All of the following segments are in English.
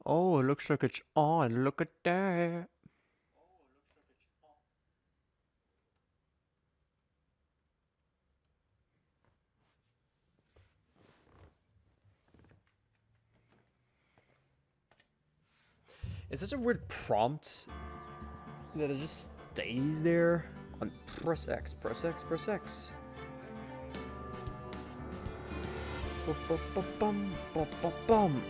Oh, it looks like it's on. Look at that. It's such a weird prompt that it just stays there. On press X, press X, press X. Bum, bum, bum, bum.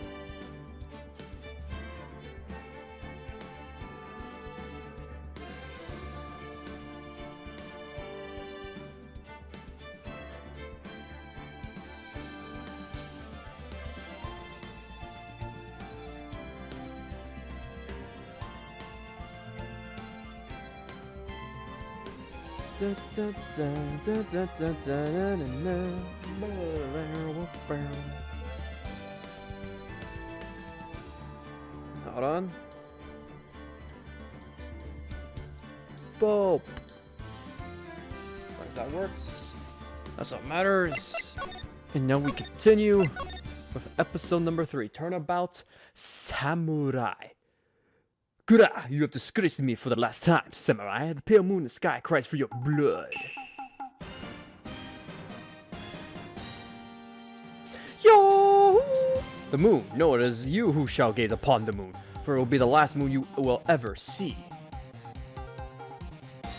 Hold on. Boop. That works. That's what matters. And now we continue with episode number 3. Turnabout Samurai. Gura, you have disgraced me for the last time, Samurai. The pale moon in the sky cries for your blood. Yo! The moon. No, it is you who shall gaze upon the moon, for it will be the last moon you will ever see.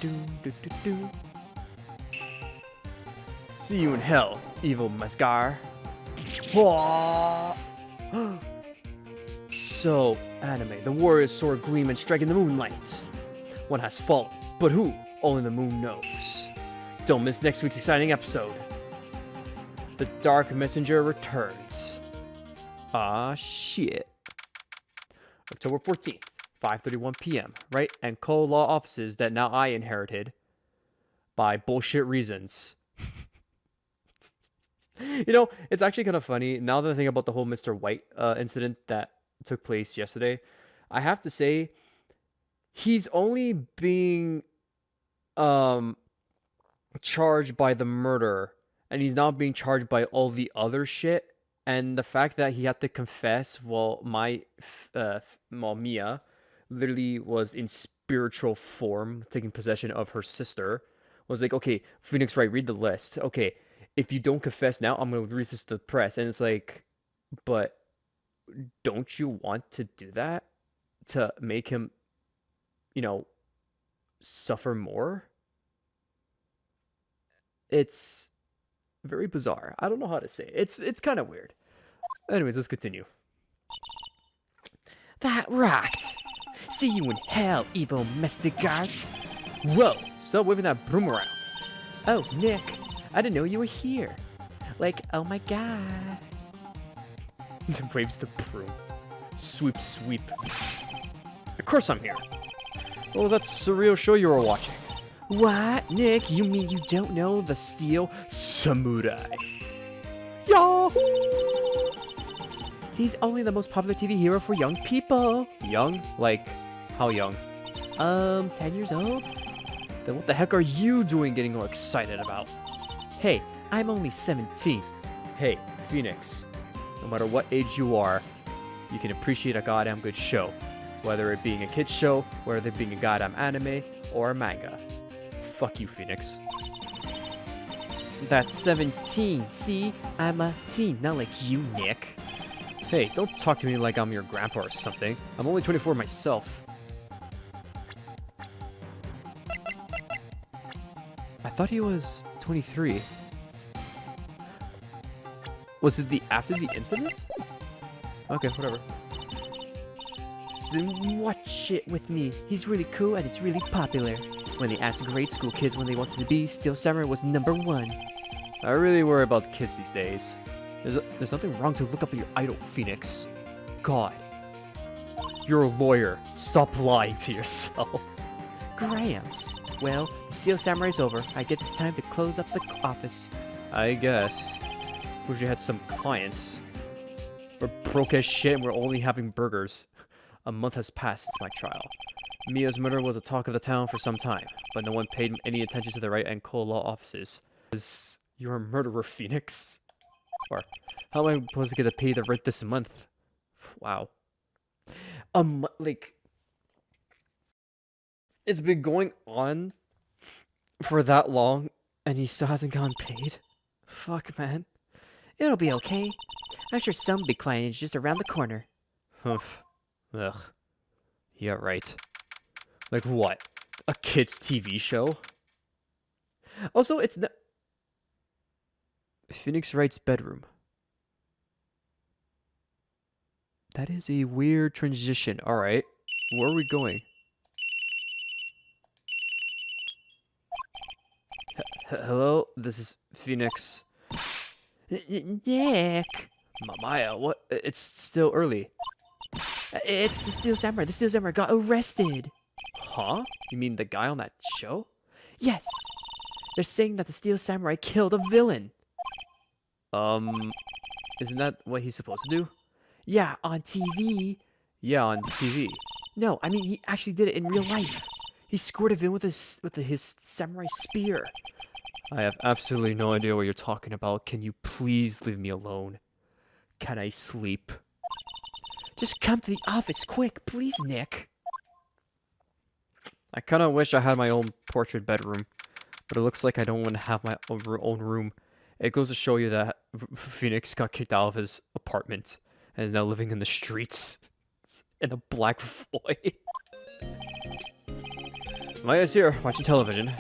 Do, do, do, do. See you in hell, evil Mascar. So anime, the warrior's sword gleam and striking the moonlight. One has fallen, but who? Only the moon knows. Don't miss next week's exciting episode. The Dark Messenger returns. Ah, shit. October 14th, 5:31 p.m. Wright and Cole law offices that now I inherited by bullshit reasons. You know, it's actually kind of funny now that I think about the whole Mr. White incident that took place yesterday. I have to say, he's only being charged by the murder, and he's not being charged by all the other shit. And the fact that he had to confess while Mia literally was in spiritual form, taking possession of her sister, was like, okay, Phoenix Wright, read the list. Okay, if you don't confess now, I'm going to resist the press. And it's like, but don't you want to do that to make him, suffer more? It's very bizarre. I don't know how to say it. It's kind of weird. Anyways, let's continue. That rocked. See you in hell, evil Mestigart. Whoa, stop waving that broom around. Oh, Nick, I didn't know you were here. Like, oh my god. Waves the broom. Sweep, sweep. Of course I'm here. What was that surreal show you were watching? What? Nick, you mean you don't know the Steel Samurai? Yahoo! He's only the most popular TV hero for young people. Young? Like, how young? 10 years old? Then what the heck are you doing getting all excited about? Hey, I'm only 17. Hey, Phoenix, no matter what age you are, you can appreciate a goddamn good show. Whether it being a kid's show, whether it being a goddamn anime, or a manga. Fuck you, Phoenix. That's 17. See? I'm a teen, not like you, Nick. Hey, don't talk to me like I'm your grandpa or something. I'm only 24 myself. I thought he was 23. Was it after the incident? Okay, whatever. Then watch it with me. He's really cool and it's really popular. When they asked grade school kids when they wanted to be, Steel Samurai was #1. I really worry about kids these days. There's nothing wrong to look up at your idol, Phoenix. God. You're a lawyer. Stop lying to yourself. Grams. Well, the Steel Samurai's over. I guess it's time to close up the office. I guess. Wish you had some clients. We're broke as shit and we're only having burgers. A month has passed since my trial. Mia's murder was a talk of the town for some time, but no one paid any attention to the Wright and Cole law offices. You're a murderer, Phoenix? Or, how am I supposed to get paid the rent this month? Wow. like, it's been going on for that long, and he still hasn't gotten paid? Fuck, man. It'll be okay. I'm sure some big client is just around the corner. Humph. Ugh. Yeah, right. Like what? A kid's TV show? Also, it's not... Phoenix Wright's bedroom. That is a weird transition. Alright. Where are we going? Hello? This is Phoenix. Nick! Maya, what? It's still early. It's the Steel Samurai. The Steel Samurai got arrested. Huh? You mean the guy on that show? Yes. They're saying that the Steel Samurai killed a villain. Isn't that what he's supposed to do? Yeah, on TV. Yeah, on TV. No, I mean, he actually did it in real life. He scored a villain with his samurai spear. I have absolutely no idea what you're talking about. Can you please leave me alone? Can I sleep? Just come to the office quick, please, Nick. I kind of wish I had my own portrait bedroom, but it looks like I don't want to have my own room. It goes to show you that Phoenix got kicked out of his apartment and is now living in the streets in a black void. Maya's here, watching television.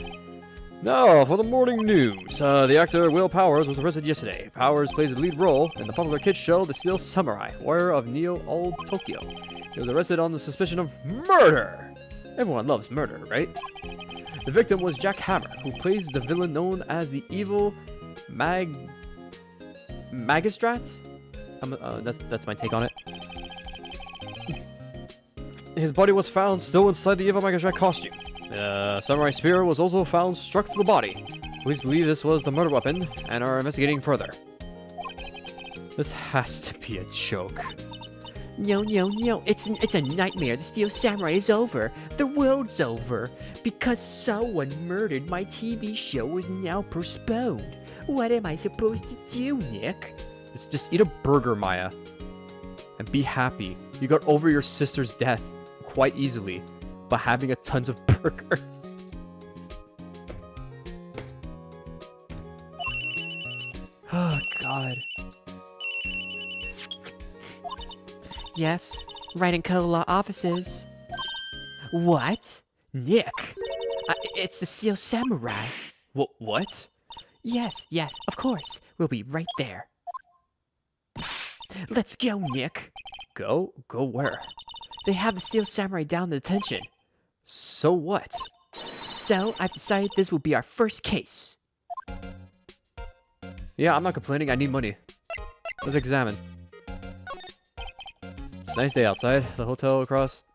Now, for the morning news. The actor Will Powers was arrested yesterday. Powers plays the lead role in the popular kids show The Steel Samurai, Warrior of Neo Old Tokyo. He was arrested on the suspicion of murder. Everyone loves murder, right? The victim was Jack Hammer, who plays the villain known as the evil Magistrat? That's my take on it. His body was found still inside the evil Magistrat costume. The samurai spear was also found struck to the body. Police believe this was the murder weapon and are investigating further. This has to be a joke. No, it's a nightmare. The Steel Samurai is over. The world's over. Because someone murdered my TV show is now postponed. What am I supposed to do, Nick? Just eat a burger, Maya. And be happy. You got over your sister's death quite easily by having a tons of burgers. Oh, God. Yes, Wright and Co. law offices. What? Nick? It's the Steel Samurai. What? Yes, of course. We'll be right there. Let's go, Nick. Go? Go where? They have the Steel Samurai down in detention. So what? So, I've decided this will be our first case. Yeah, I'm not complaining. I need money. Let's examine. It's a nice day outside. The hotel across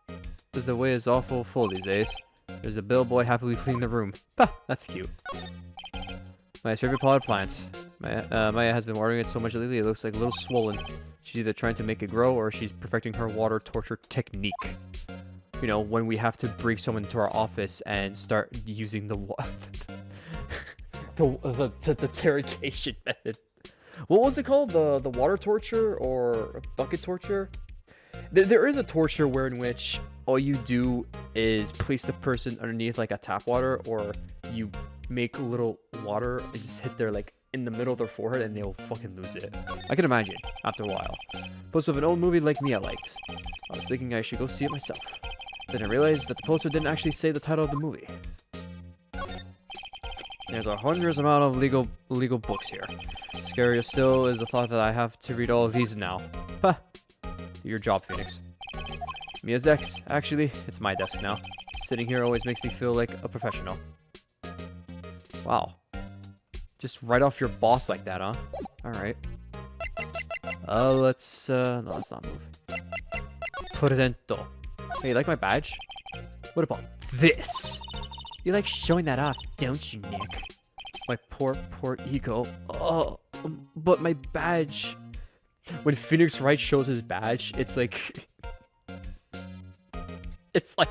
the way is awful full these days. There's a bellboy happily cleaning the room. Ha! That's cute. My favorite potted plant. Maya has been watering it so much lately it looks like a little swollen. She's either trying to make it grow or she's perfecting her water torture technique. You know, when we have to bring someone to our office and start using the the interrogation method. What was it called? The water torture or bucket torture? There is a torture where in which all you do is place the person underneath like a tap water, or you make a little water and just hit their like in the middle of their forehead and they'll fucking lose it. I can imagine after a while. Poster of an old movie like me I liked. I was thinking I should go see it myself. Then I realized that the poster didn't actually say the title of the movie. There's a hundreds amount of legal books here. Scarier still is the thought that I have to read all of these now. Ha! Your job, Phoenix. Mia's desk. Actually, it's my desk now. Sitting here always makes me feel like a professional. Wow. Just write off your boss like that, huh? Alright. Let's no, let's not move. Presento. Hey, you like my badge? What about this? You like showing that off, don't you, Nick? My poor ego. Oh, but my badge. When Phoenix Wright shows his badge, it's like... It's like...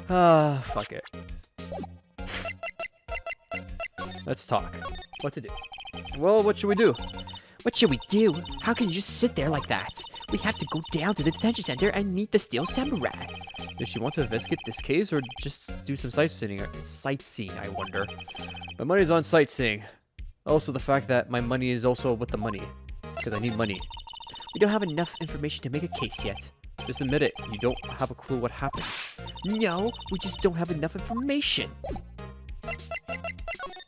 Fuck it. Let's talk. What to do? Well, what should we do? What should we do? How can you just sit there like that? We have to go down to the detention center and meet the Steel Samurai. Does she want to investigate this case or just do some sightseeing? I wonder. My money's on sightseeing. Also, the fact that my money is also with the money. Because I need money. We don't have enough information to make a case yet. Just admit it. You don't have a clue what happened. No, we just don't have enough information.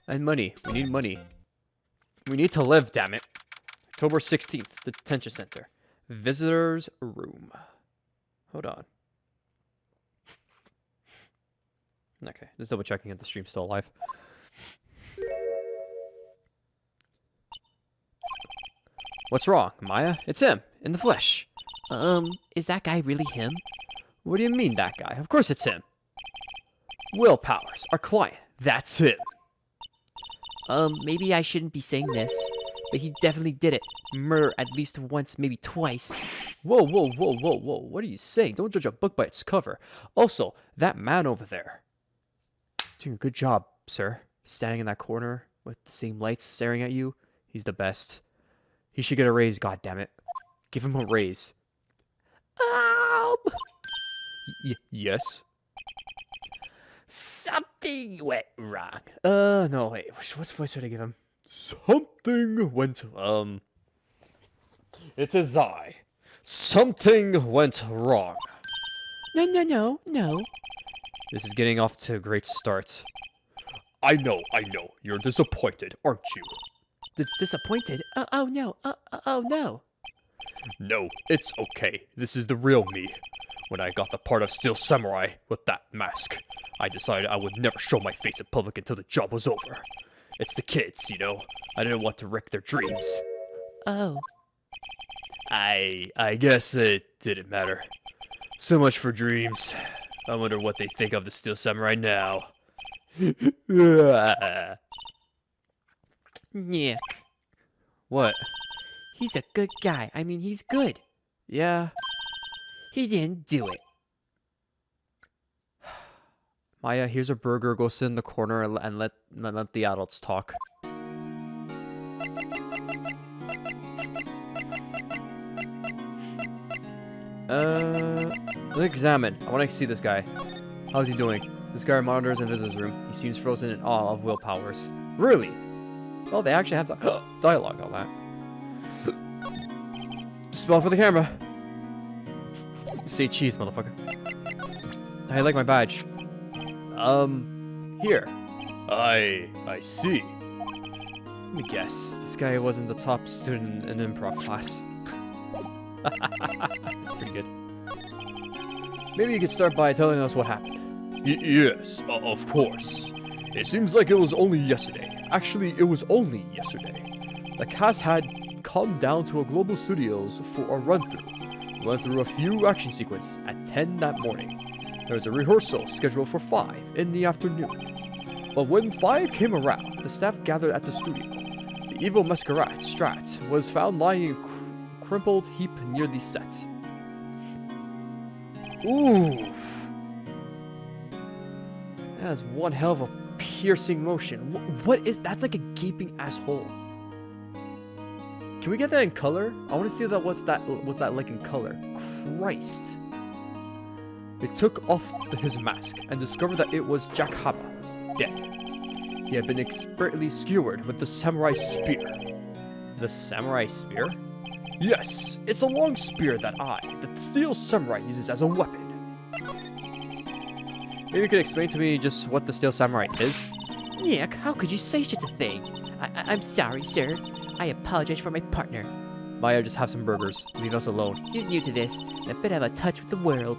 And money. We need money. We need to live, damn it. October 16th, the detention center. Visitor's room. Hold on. Okay, just double checking if the stream's still alive. What's wrong, Maya? It's him, in the flesh. Is that guy really him? What do you mean, that guy? Of course it's him. Will Powers, our client. That's him. Maybe I shouldn't be saying this, but he definitely did it. Murder at least once, maybe twice. Whoa, whoa, whoa, whoa, whoa. What are you saying? Don't judge a book by its cover. Also, that man over there. Doing a good job, sir. Standing in that corner with the same lights staring at you. He's the best. He should get a raise, goddammit. Give him a raise. Yes? Something went wrong. No, wait. What voice should I give him? Something went, It is I. Something went wrong. No. This is getting off to a great start. I know. You're disappointed, aren't you? Disappointed? Oh no. Oh no. No, it's okay. This is the real me. When I got the part of Steel Samurai with that mask, I decided I would never show my face in public until the job was over. It's the kids, you know. I didn't want to wreck their dreams. Oh. I guess it didn't matter. So much for dreams. I wonder what they think of the Steel Samurai now. Nick. What? He's a good guy. I mean, he's good. Yeah. He didn't do it. Maya, here's a burger. Go sit in the corner and let the adults talk. Let's examine. I want to see this guy. How's he doing? This guy monitors in visitors room. He seems frozen in awe of Will Powers. Really? Oh, they actually have dialogue on that. Spell for the camera. Say cheese, motherfucker. I like my badge. Here. I see. Let me guess. This guy wasn't the top student in improv class. That's pretty good. Maybe you could start by telling us what happened. Yes, of course. It seems like it was only yesterday. Actually, it was only yesterday. The cast had come down to a Global Studios for a run-through. Went through a few action sequences at 10 that morning. There was a rehearsal scheduled for 5 in the afternoon. But when 5 came around, the staff gathered at the studio. The evil masquerade, Strat, was found lying in a crumpled heap near the set. Oof. That's one hell of a piercing motion. What is that's like a gaping asshole. Can we get that in color? I want to see that. What's that like in color? Christ. They took off his mask and discovered that it was Jack Hama, dead. He had been expertly skewered with the samurai spear. The samurai spear? Yes, it's a long spear that the Steel Samurai uses as a weapon. Maybe you could explain to me just what the Steel Samurai is? Nick, how could you say such a thing? I'm sorry, sir. I apologize for my partner. Maya, just have some burgers. Leave us alone. He's new to this, and a bit out of touch with the world.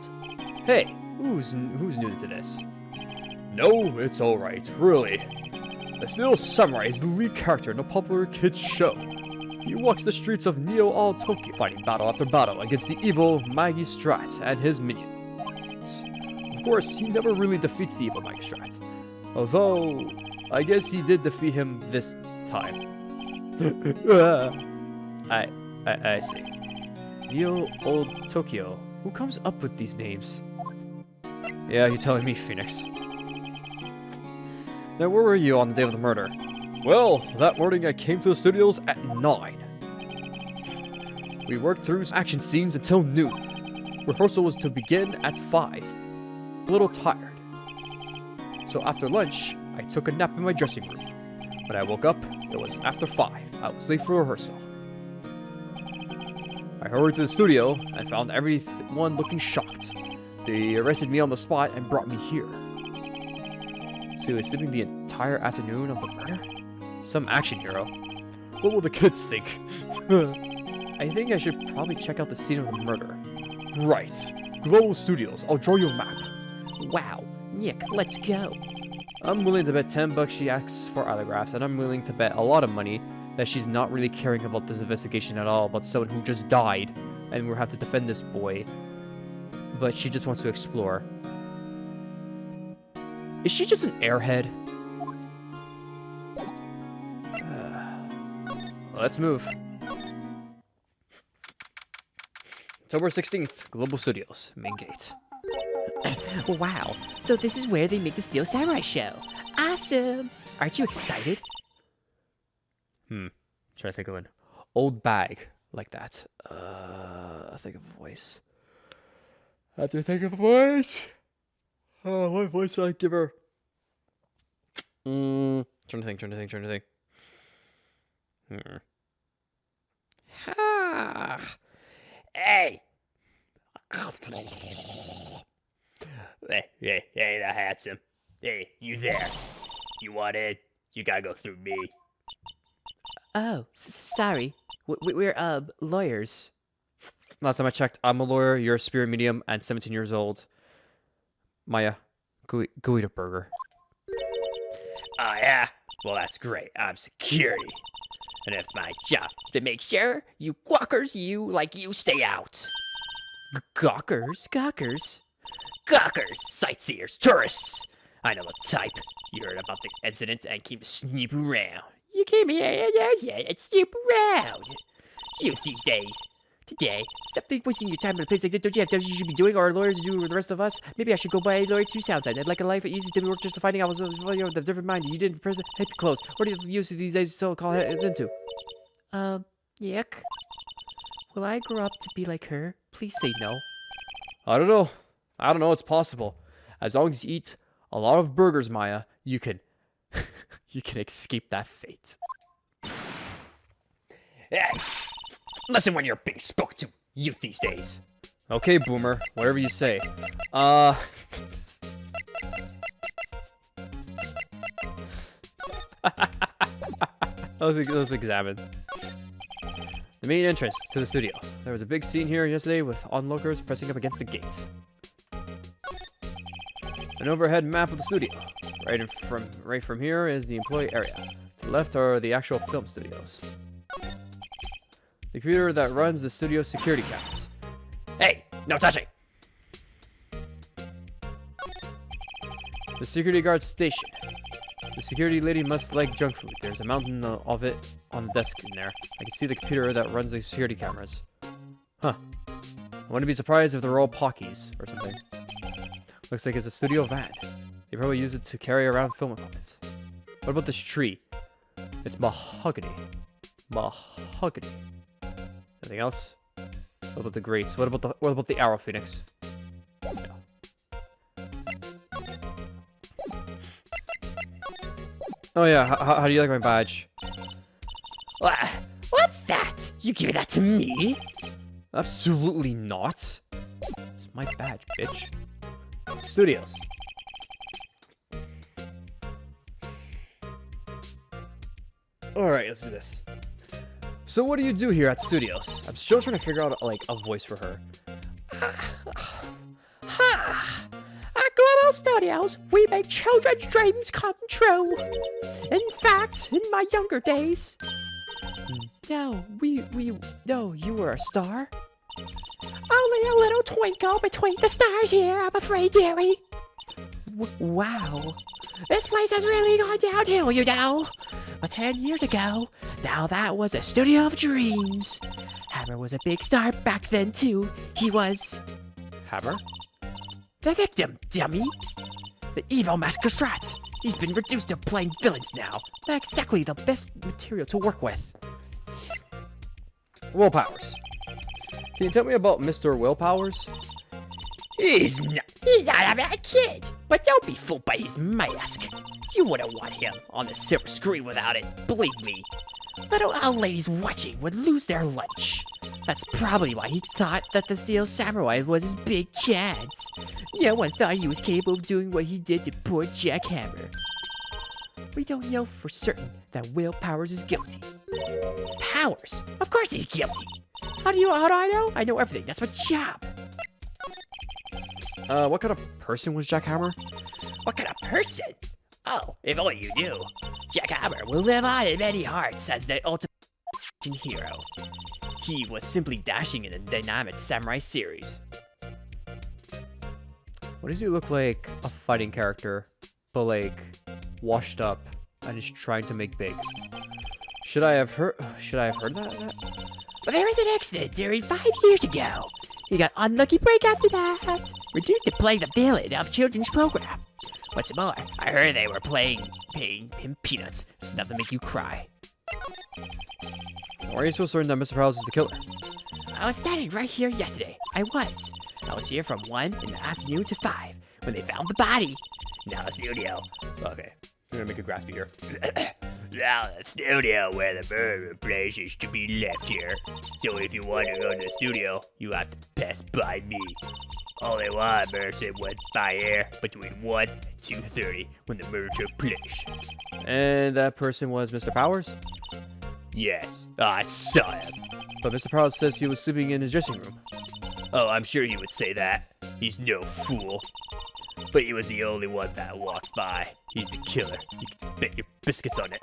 Hey, who's new to this? No, it's alright, really. The Steel Samurai is the lead character in a popular kids show. He walks the streets of Neo all Tokyo, fighting battle after battle against the evil Magi Strat and his minions. Of course, he never really defeats the evil Magi Strat. Although, I guess he did defeat him this time. I see. Neo Old Tokyo. Who comes up with these names? Yeah, you're telling me, Phoenix. Now, where were you on the day of the murder? Well, that morning I came to the studios at 9. We worked through action scenes until noon. Rehearsal was to begin at 5. A little tired. So after lunch, I took a nap in my dressing room. When I woke up, it was after 5. I was late for rehearsal. I hurried to the studio and found everyone looking shocked. They arrested me on the spot and brought me here. So he was sleeping the entire afternoon of the murder? Some action hero. What will the kids think? I think I should probably check out the scene of the murder. Right. Global Studios. I'll draw you a map. Wow, Nick, let's go. I'm willing to bet $10 she asks for autographs, and I'm willing to bet a lot of money that she's not really caring about this investigation at all, about someone who just died, and we'll have to defend this boy. But she just wants to explore. Is she just an airhead? Let's move. October 16th, Global Studios, main gate. Wow, so this is where they make the Steel Samurai show. Awesome. Aren't you excited? Trying to think of an old bag like that. Think of a voice. I have to think of a voice. Oh, what voice should I give her? Trying to think. Ha! Hey! Hey, the handsome. Hey, you there? You want in? You gotta go through me. Oh, sorry. We're lawyers. Last time I checked, I'm a lawyer, you're a spirit medium, and 17 years old. Maya, go eat a burger. Oh, yeah? Well, that's great. I'm security. And it's my job to make sure you quackers, you stay out. Gawkers? Gawkers, sightseers, tourists. I know the type. You heard about the incident and keep snooping around. You came here, yeah, and snoop around. Youth these days. Today, stop wasting your time in a place like this. Don't you have jobs you should be doing, or lawyers do with the rest of us? Maybe I should go buy a lawyer too. Sounds I'd like a life easy to work just to finding out what's the different mind. You didn't present hip clothes. What do you use these days to call it into? Yuck. Will I grow up to be like her? Please say no. I don't know. It's possible. As long as you eat a lot of burgers, Maya, you can you can escape that fate. Hey, listen when you're being spoke to. Youth these days. Okay, Boomer. Whatever you say. Let's examine. The main entrance to the studio. There was a big scene here yesterday with onlookers pressing up against the gates. An overhead map of the studio. Right from here is the employee area. To the left are the actual film studios. The computer that runs the studio security cameras. Hey, no touching. The security guard station. The security lady must like junk food. There's a mountain of it on the desk in there. I can see the computer that runs the security cameras. Huh. I wouldn't be surprised if they're all Pockies or something. Looks like it's a studio van. They probably use it to carry around film equipment. What about this tree? It's mahogany. Mahogany. Anything else? What about the grates? What about the arrow phoenix? Yeah. Oh yeah, how do you like my badge? What's that? You giving that to me? Absolutely not. It's my badge, bitch. Studios. Alright, let's do this. So what do you do here at Studios? I'm still trying to figure out, like, a voice for her. At Global Studios, we make children's dreams come true. In fact, in my younger days... No, no, you were a star? Only a little twinkle between the stars here, I'm afraid, dearie. Wow. This place has really gone downhill, you know. But 10 years ago, now that was a studio of dreams. Hammer was a big star back then, too. He was... Hammer? The victim, dummy. The evil Master Strat. He's been reduced to playing villains now. Not exactly the best material to work with. Willpowers. Can you tell me about Mr. Willpowers? He's not a bad kid, but don't be fooled by his mask. You wouldn't want him on the silver screen without it, believe me. Little old ladies watching would lose their lunch. That's probably why he thought that the Steel Samurai was his big chance. No one thought he was capable of doing what he did to poor Jackhammer. We don't know for certain that Will Powers is guilty. Powers? Of course he's guilty. How do I know? I know everything. That's my job. What kind of person was Jackhammer? What kind of person? Oh, if only you knew. Jackhammer will live on in many hearts as the ultimate hero. He was simply dashing in the dynamic samurai series. What does he look like? A fighting character, but like washed up and is trying to make big. Should I have heard that? But there was an accident during 5 years ago. He got unlucky break after that. Reduced to playing the villain of children's program. What's more, I heard they were paying him peanuts. It's enough to make you cry. Why are you so certain that Mr. Powers is the killer? I was standing right here yesterday. I was here from 1 in the afternoon to 5 when they found the body. Now the studio. Okay, I'm gonna make a graspy here. Now the studio where the murder place is to be left here. So if you want to go to the studio, you have to pass by me. Only one person went by here between 1 and 2:30 when the murder took place. And that person was Mr. Powers? Yes, I saw him. But Mr. Powers says he was sleeping in his dressing room. Oh, I'm sure he would say that. He's no fool. But he was the only one that walked by. He's the killer. You can bet your biscuits on it.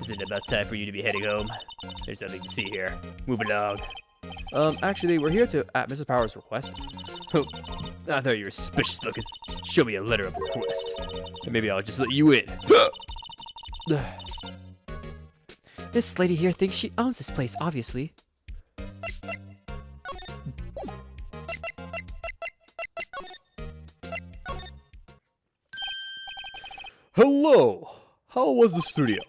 Isn't it about time for you to be heading home? There's nothing to see here. Move along. Actually, we're here at Mr. Powers' request. Oh, I thought you were suspicious looking. Show me a letter of request. And maybe I'll just let you in. This lady here thinks she owns this place, obviously. Hello! How was the studio?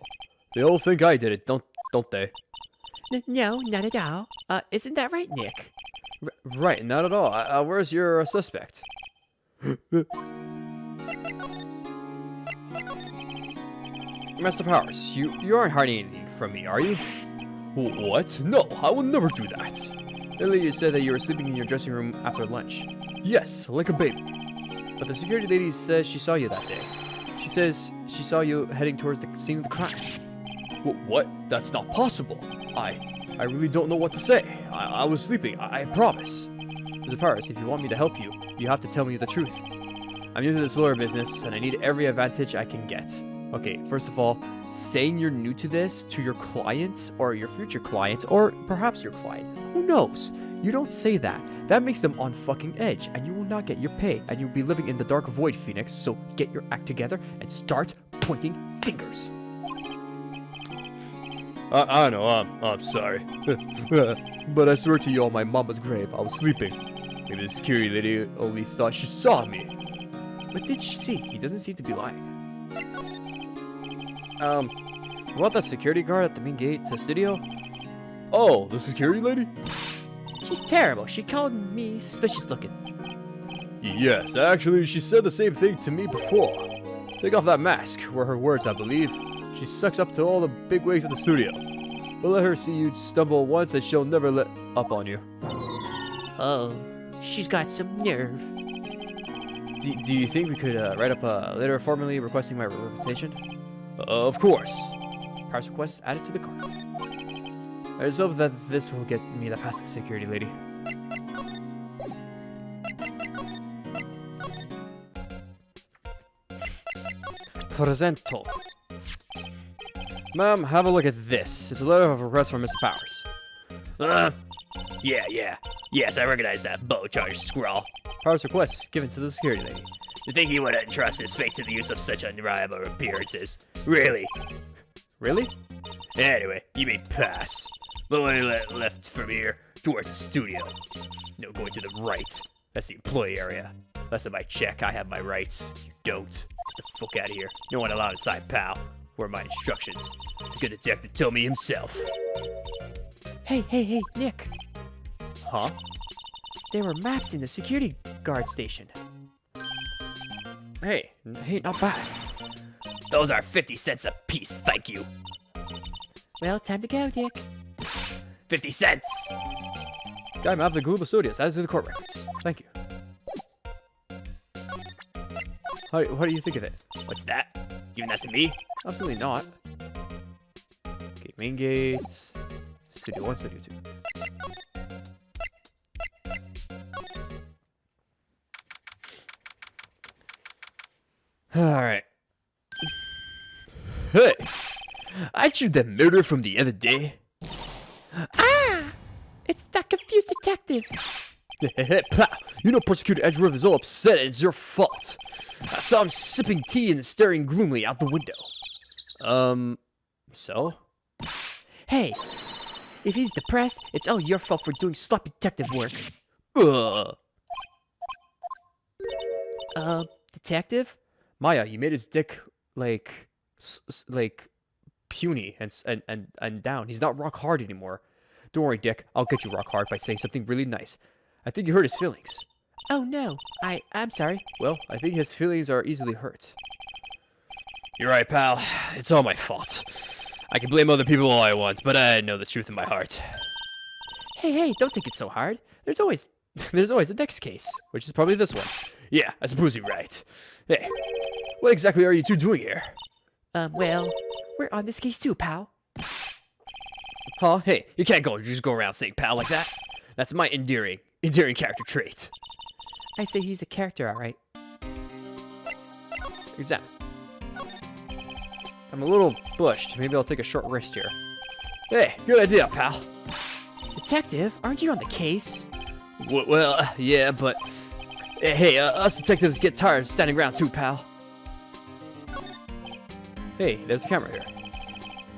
They all think I did it, don't they? No, not at all. Isn't that right, Nick? Right, not at all. Where's your suspect? Master Powers, you aren't hiding anything from me, are you? What? No, I will never do that. Earlier you said that you were sleeping in your dressing room after lunch. Yes, like a baby. But the security lady says she saw you that day. She says she saw you heading towards the scene of the crime. What? That's not possible. I really don't know what to say. I was sleeping, I promise. Mr. Powers, if you want me to help you, you have to tell me the truth. I'm new to this lawyer business, and I need every advantage I can get. Okay, first of all, saying you're new to this to your clients, or your future clients, or perhaps your client, who knows? You don't say that. That makes them on fucking edge, and you will not get your pay, and you'll be living in the dark void, Phoenix, so get your act together and start pointing fingers. I know, I'm sorry. But I swear to you on my mama's grave, I was sleeping. Maybe the security lady only thought she saw me. What did she see? He doesn't seem to be lying. About that security guard at the main gate to the studio? Oh, the security lady? She's terrible. She called me suspicious looking. Yes, actually, she said the same thing to me before. Take off that mask, were her words, I believe. She sucks up to all the big wigs at the studio. But let her see you stumble once and she'll never let up on you. Oh, she's got some nerve. Do you think we could write up a letter formally requesting my representation? Of course. Powers request added to the card. I just hope that this will get me the past the security lady. Presento. Ma'am, have a look at this. It's a letter of request from Mr. Powers. Yes, I recognize that bow-charged scrawl. Powers request given to the security lady. You think he would entrust his fate to the use of such unreliable appearances? Really? Really? Anyway, you may pass. But when I left from here, towards the studio. No, going to the right. That's the employee area. Last time I check, I have my rights. You don't. Get the fuck out of here. No one allowed inside, pal. Where are my instructions? The good detective told me himself. Hey, Nick. Huh? There were maps in the security guard station. Hey, not bad. Those are 50 cents a piece, thank you. Well, time to go, Dick. 50 cents! Guy map the Global Studios, added to the court records. Thank you. What do you think of it? What's that? Giving that to me? Absolutely not. Okay, main gates. Studio 1, Studio 2. Alright. Hey! Aren't you the murderer from the other day? Ah! It's that confused detective. Pah! You know Prosecutor Edgeworth is all upset and it's your fault. I saw him sipping tea and staring gloomily out the window. So? Hey, if he's depressed, it's all your fault for doing sloppy detective work. Detective? Maya, you made his dick, like, like, puny and down. He's not rock hard anymore. Don't worry, Dick. I'll get you rock hard by saying something really nice. I think you hurt his feelings. Oh no, I'm sorry. Well, I think his feelings are easily hurt. You're right, pal. It's all my fault. I can blame other people all I want, but I know the truth in my heart. Hey, don't take it so hard. There's always the next case. Which is probably this one. Yeah, I suppose you're right. Hey, what exactly are you two doing here? Well, we're on this case too, pal. Huh? Hey, you can't just go around saying pal like that. That's my endearing character trait. I say he's a character, alright. Examine. I'm a little bushed. Maybe I'll take a short rest here. Hey, good idea, pal. Detective, aren't you on the case? Well, yeah, but... Hey, us detectives get tired of standing around too, pal. Hey, there's a camera here.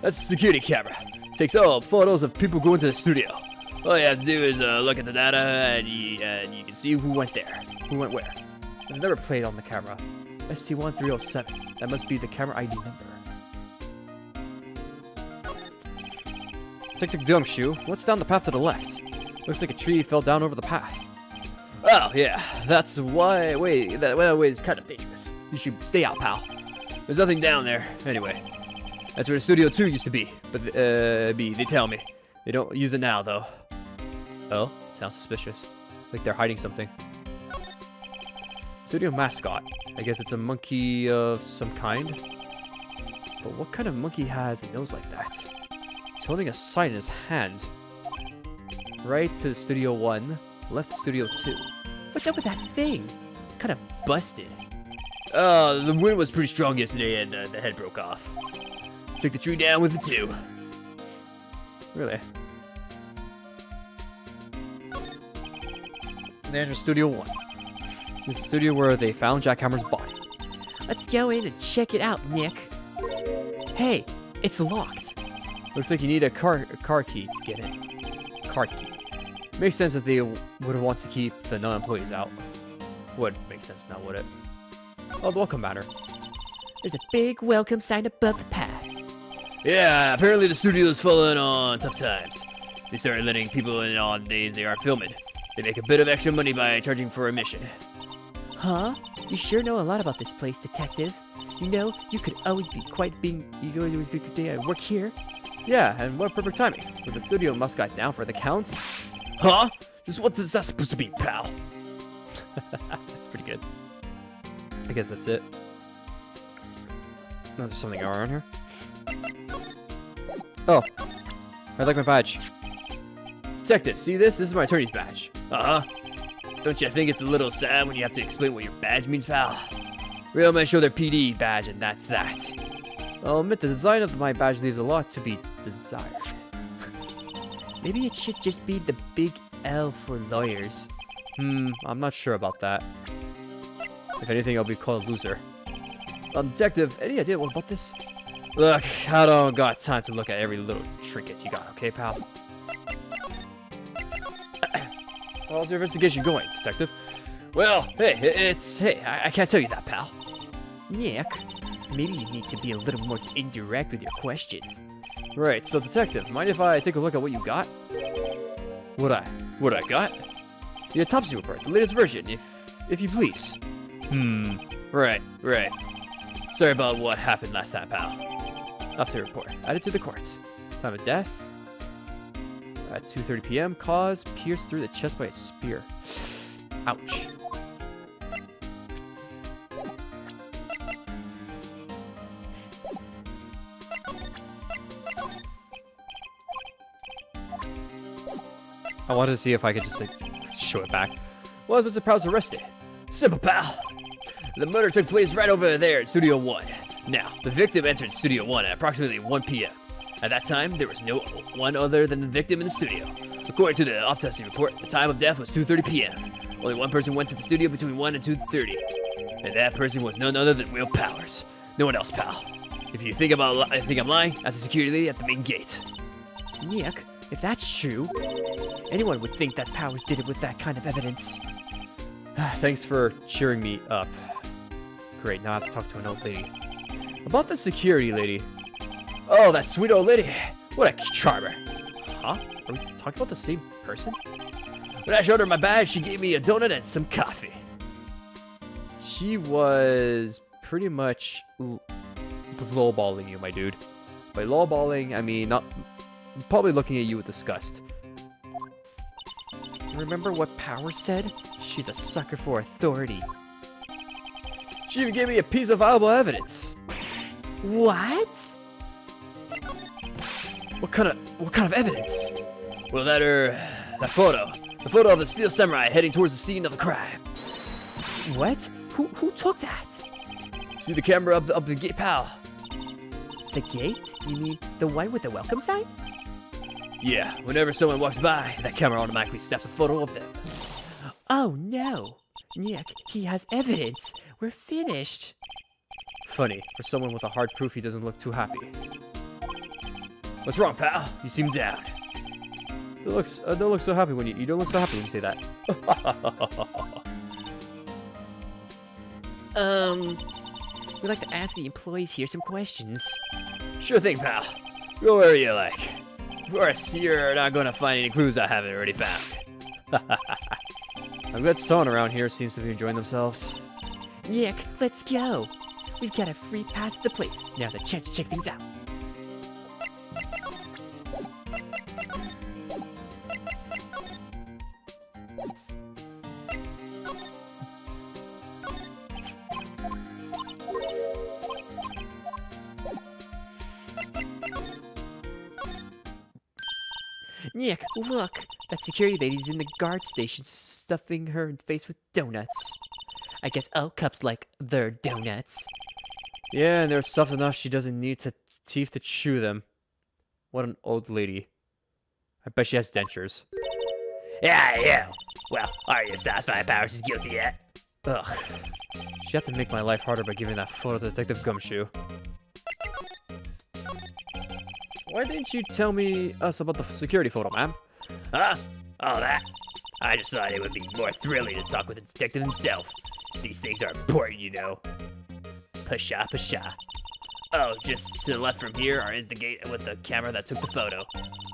That's a security camera. Takes all photos of people going to the studio. All you have to do is look at the data and you can see who went there. Who went where? It's never played on the camera. ST1307. That must be the camera ID number. Detective Gumshoe, what's down the path to the left? Looks like a tree fell down over the path. Oh, yeah. That's why... that way is kind of dangerous. You should stay out, pal. There's nothing down there. Anyway, that's where Studio 2 used to be. But, they tell me. They don't use it now, though. Oh, sounds suspicious. Like they're hiding something. Studio mascot. I guess it's a monkey of some kind. But what kind of monkey has a nose like that? He's holding a sign in his hand. Right to Studio 1, left to Studio 2. What's up with that thing? Kind of busted. The wind was pretty strong yesterday and the head broke off. Took the tree down with the 2. Really? And then Studio 1. This is the studio where they found Jack Hammer's body. Let's go in and check it out, Nick. Hey, it's locked. Looks like you need a car key to get in. Car key. Makes sense that they would want to keep the non-employees out. Would make sense now, would it? Oh, the welcome banner. There's a big welcome sign above the path. Yeah, apparently the studio's fallen on tough times. They started letting people in on days they aren't filming. They make a bit of extra money by charging for admission. Huh? You sure know a lot about this place, detective. You know, you could always be work here. Yeah, and what perfect timing. With the studio mascot down for the counts. Huh? Just what is that supposed to be, pal? That's pretty good. I guess that's it. There's something around here. Oh, I like my badge. Detective, see this? This is my attorney's badge. Uh-huh. Don't you think it's a little sad when you have to explain what your badge means, pal? Real men show their PD badge, and that's that. I'll admit the design of my badge leaves a lot to be desired. Maybe it should just be the big L for lawyers. I'm not sure about that. If anything, I'll be called a loser. Detective, any idea what about this? Look, I don't got time to look at every little trinket you got, okay, pal? How's your investigation going, detective? Well, hey, I can't tell you that, pal. Nick, maybe you need to be a little more indirect with your questions. Right, so detective, mind if I take a look at what you got? Would I? What I got? The autopsy report, the latest version, if you please. Right. Sorry about what happened last time, pal. Autopsy report, added to the court. Time of death, at 2:30 p.m. Cause, pierced through the chest by a spear. Ouch. I wanted to see if I could just, like, show it back. Why was Mr. Prowse arrested? Simple, pal. The murder took place right over there at Studio 1. Now, the victim entered Studio 1 at approximately 1 p.m. At that time, there was no one other than the victim in the studio. According to the autopsy report, the time of death was 2:30 p.m. Only one person went to the studio between 1 and 2:30. And that person was none other than Will Powers. No one else, pal. If you think I'm lying, that's the security lady at the main gate. Nick, if that's true, anyone would think that Powers did it with that kind of evidence. Thanks for cheering me up. Great, now I have to talk to an old lady. About the security lady. Oh, that sweet old lady. What a charmer. Huh? Are we talking about the same person? When I showed her my badge, she gave me a donut and some coffee. She was pretty much lowballing you, my dude. By lowballing, I mean not probably looking at you with disgust. Remember what Powers said? She's a sucker for authority. She even gave me a piece of valuable evidence. What? What kind of evidence? Well, that photo. The photo of the Steel Samurai heading towards the scene of the crime. What? Who took that? See the camera up the gate, pal? The gate? You mean the one with the welcome sign? Yeah, whenever someone walks by, that camera automatically snaps a photo of them. Oh no. Nick, he has evidence. We're finished. Funny, for someone with a hard proof, he doesn't look too happy. What's wrong, pal? You seem down. Don't look so happy when you don't look so happy when you say that. We'd like to ask the employees here some questions. Sure thing, pal. Go wherever you like. Of course, you're not going to find any clues I haven't already found. I'm glad someone around here seems to be enjoying themselves. Nick, let's go. We've got a free pass to the place. Now's a chance to check things out. Nick, look! That security lady's in the guard station stuffing her face with donuts. I guess all cups like their donuts. Yeah, and they're soft enough she doesn't need teeth to chew them. What an old lady. I bet she has dentures. Yeah. Well, are you satisfied Powers is guilty yet? Ugh. She had to make my life harder by giving that photo to Detective Gumshoe. Why didn't you tell us about the security photo, ma'am? Huh? All that? I just thought it would be more thrilling to talk with the detective himself. These things are important, you know. Pasha. Oh, just to the left from here is the gate with the camera that took the photo.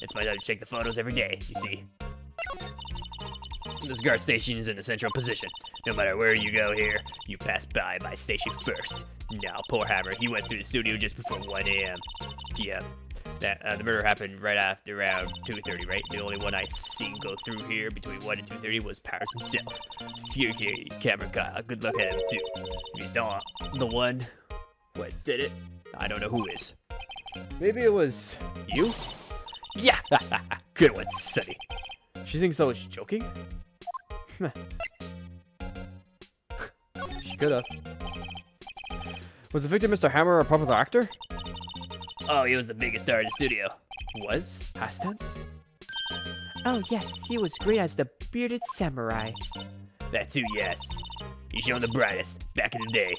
It's my job to check the photos every day, you see. This guard station is in a central position. No matter where you go here, you pass by my station first. Now, poor Hammer, he went through the studio just before 1 p.m. The murder happened right after around 2:30, right? The only one I seen go through here between 1 and 2:30 was Powers himself. Security camera got a good look at him, too. If he's not the one what did it, I don't know who is. Maybe it was you? Yeah! Good one, Sonny. She thinks I was joking? She could have. Was the victim Mr. Hammer a popular actor? Oh, he was the biggest star in the studio. Was? Past tense? Oh yes, he was great as the bearded samurai. That too, yes. He's shown the brightest, back in the day.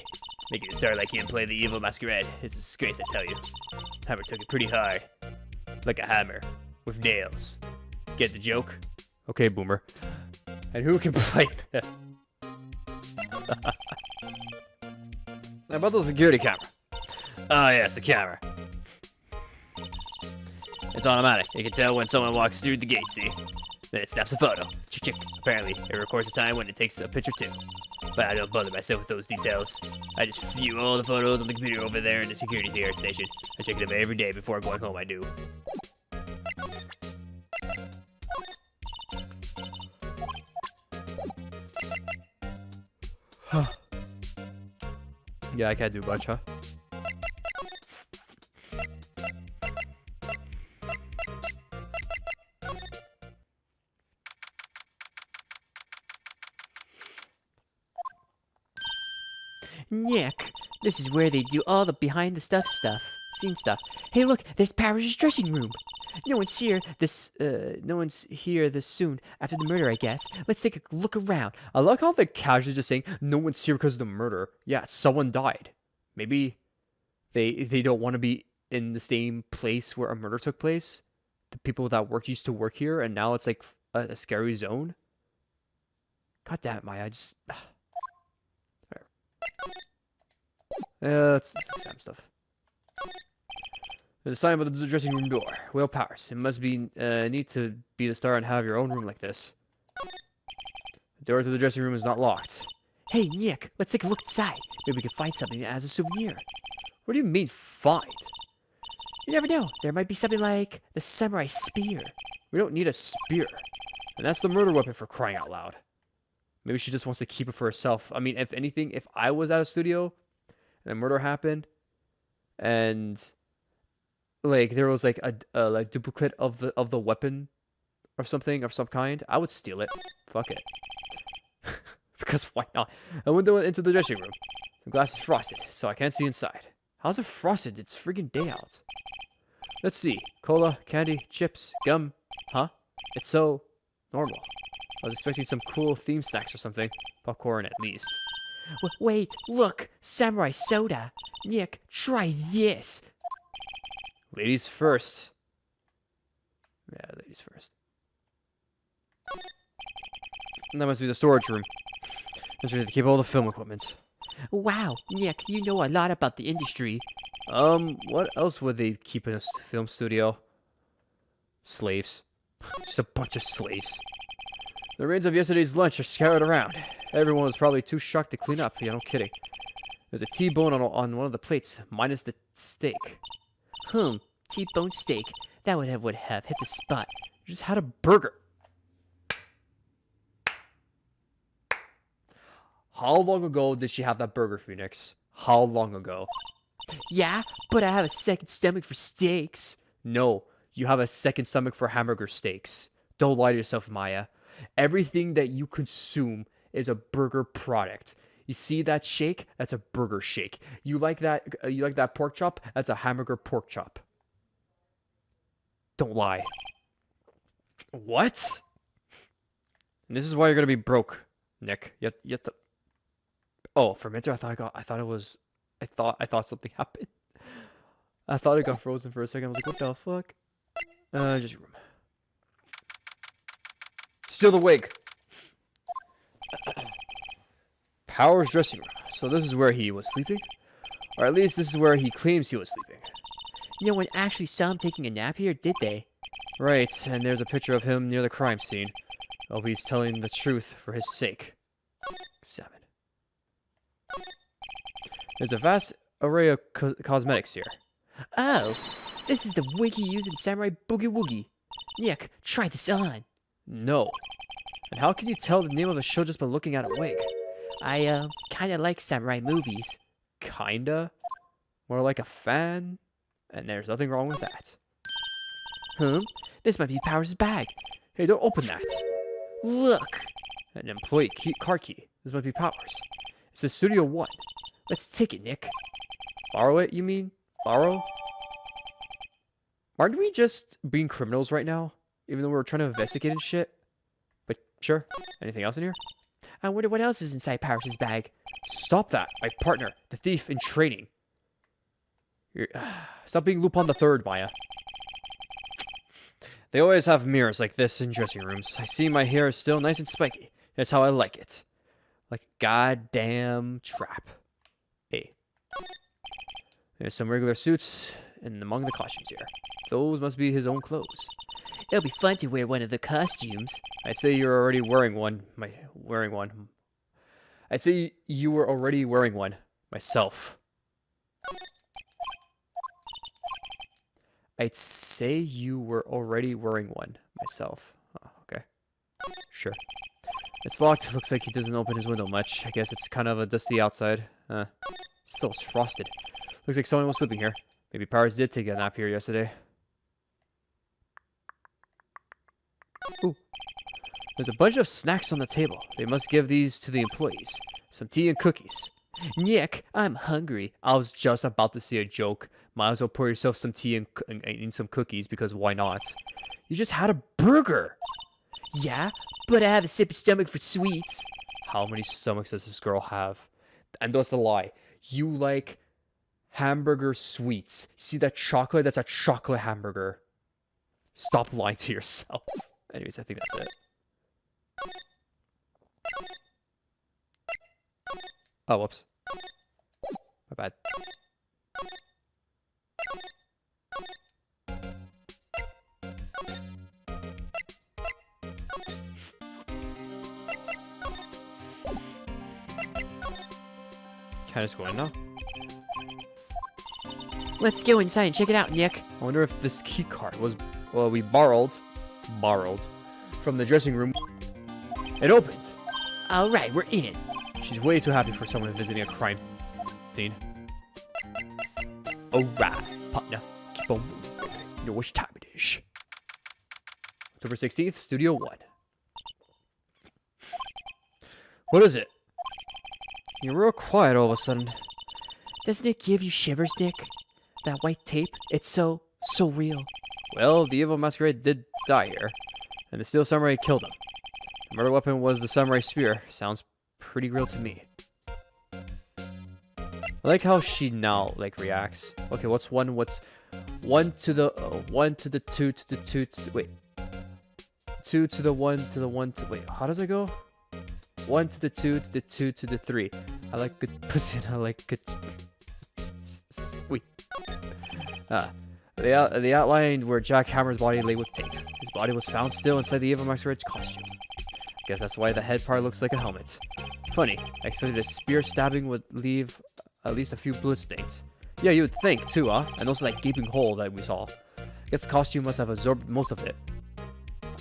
Making a star like him play the evil masquerade is a disgrace, I tell you. Hammer took it pretty hard. Like a hammer, with nails. Get the joke? Okay, Boomer. And who can play How about the security camera? Oh yes, the camera. It's automatic. It can tell when someone walks through the gate, see? Then it snaps a photo. Chick. Apparently, it records the time when it takes a picture too. But I don't bother myself with those details. I just view all the photos on the computer over there in the security guard station. I check them every day before going home, I do. Yeah, I can't do much, huh? Nick, this is where they do all the behind the scene stuff. Hey, look, there's Powers' dressing room. No one's here this soon after the murder, I guess. Let's take a look around. I like how they're casually just saying no one's here because of the murder. Yeah, someone died. Maybe they don't want to be in the same place where a murder took place. The people that used to work here, and now it's like a scary zone. God damn it, Maya! I just. It's exam stuff. There's a sign above the dressing room door. Will Powers. It must be neat to be the star and have your own room like this. The door to the dressing room is not locked. Hey, Nick, let's take a look inside. Maybe we can find something as a souvenir. What do you mean, find? You never know. There might be something like the samurai spear. We don't need a spear. And that's the murder weapon, for crying out loud. Maybe she just wants to keep it for herself. I mean, if anything, if I was at a studio and a murder happened and like there was like a like duplicate of the weapon or something of some kind, I would steal it. Fuck it. Because why not? A window into the dressing room. The glass is frosted, so I can't see inside. How's it frosted? It's friggin' day out. Let's see. Cola, candy, chips, gum. Huh? It's so normal. I was expecting some cool theme snacks or something. Popcorn, at least. Wait, look! Samurai soda! Nick, try this! Ladies first. Yeah, ladies first. And that must be the storage room. That's where they keep all the film equipment. Wow, Nick, you know a lot about the industry. What else would they keep in a film studio? Slaves. Just a bunch of slaves. The remains of yesterday's lunch are scattered around. Everyone was probably too shocked to clean up. Yeah, no kidding. There's a T-bone on one of the plates, minus the steak. T-bone steak. That would have hit the spot. You just had a burger. How long ago did she have that burger, Phoenix? How long ago? Yeah, but I have a second stomach for steaks. No, you have a second stomach for hamburger steaks. Don't lie to yourself, Maya. Everything that you consume is a burger product. You see that shake? That's a burger shake. You like that pork chop? That's a hamburger pork chop. Don't lie. What? And this is why you're gonna be broke, Nick. You have to. Oh, for a minute I thought something happened. I thought it got frozen for a second. I was like, what the fuck? Just your room. Steal the wig. Powers' dressing room. So this is where he was sleeping? Or at least this is where he claims he was sleeping. No one actually saw him taking a nap here, did they? Right, and there's a picture of him near the crime scene. Oh, he's telling the truth for his sake. Examine. There's a vast array of cosmetics here. Oh, this is the wig he used in Samurai Boogie Woogie. Nick, try this on. No. And how can you tell the name of the show just by looking at a wig? I, kinda like samurai movies. Kinda? More like a fan? And there's nothing wrong with that. This might be Powers' bag. Hey, don't open that. Look. An employee car key. This might be Powers. It says Studio 1. Let's take it, Nick. Borrow it, you mean? Borrow? Aren't we just being criminals right now? Even though we're trying to investigate and shit? But sure. Anything else in here? I wonder what else is inside Powers' bag. Stop that. My partner. The thief in training. Stop being Lupin the Third, Maya. They always have mirrors like this in dressing rooms. I see my hair is still nice and spiky. That's how I like it. Like a goddamn trap. Hey. There's some regular suits and among the costumes here. Those must be his own clothes. It'll be fun to wear one of the costumes. I'd say you're already wearing one. I'd say you were already wearing one. Myself. I'd say you were already wearing one. Myself. Oh, okay. Sure. It's locked. Looks like he doesn't open his window much. I guess it's kind of a dusty outside. Still it's frosted. Looks like someone was sleeping here. Maybe Powers did take a nap here yesterday. Ooh. There's a bunch of snacks on the table. They must give these to the employees. Some tea and cookies. Nick, I'm hungry. I was just about to say a joke. Might as well pour yourself some tea and some cookies, because why not? You just had a burger! Yeah, but I have a separate stomach for sweets. How many stomachs does this girl have? And that's the lie. You like hamburger sweets. See that chocolate? That's a chocolate hamburger. Stop lying to yourself. Anyways, I think that's it. Oh, whoops. My bad. Can I just go in now? Let's go inside and check it out, Nick. I wonder if this key card was, well, we borrowed from the dressing room. It opened. All right, we're in. She's way too happy for someone visiting a crime scene. Alright, partner. Keep on moving. You know which time it is. October 16th, Studio 1. What is it? You're real quiet all of a sudden. Doesn't it give you shivers, Nick? That white tape, it's so real. Well, the evil masquerade did die here, and the steel samurai killed him. The murder weapon was the samurai spear. Sounds pretty real to me. I like how she now reacts. Okay, what's 1 to the 1 to the 2 to the 2 to the, wait. 2 to the 1 to the 1 to, wait, how does it go? 1 to the 2 to the 2 to the 3. I like good pussy and I like good... Wait. They outlined where Jack Hammer's body lay with tape. His body was found still inside the evil masquerade's costume. Guess that's why the head part looks like a helmet. Funny, I expected a spear stabbing would leave at least a few blood stains. Yeah, you would think too, huh? And also that gaping hole that we saw. I guess the costume must have absorbed most of it.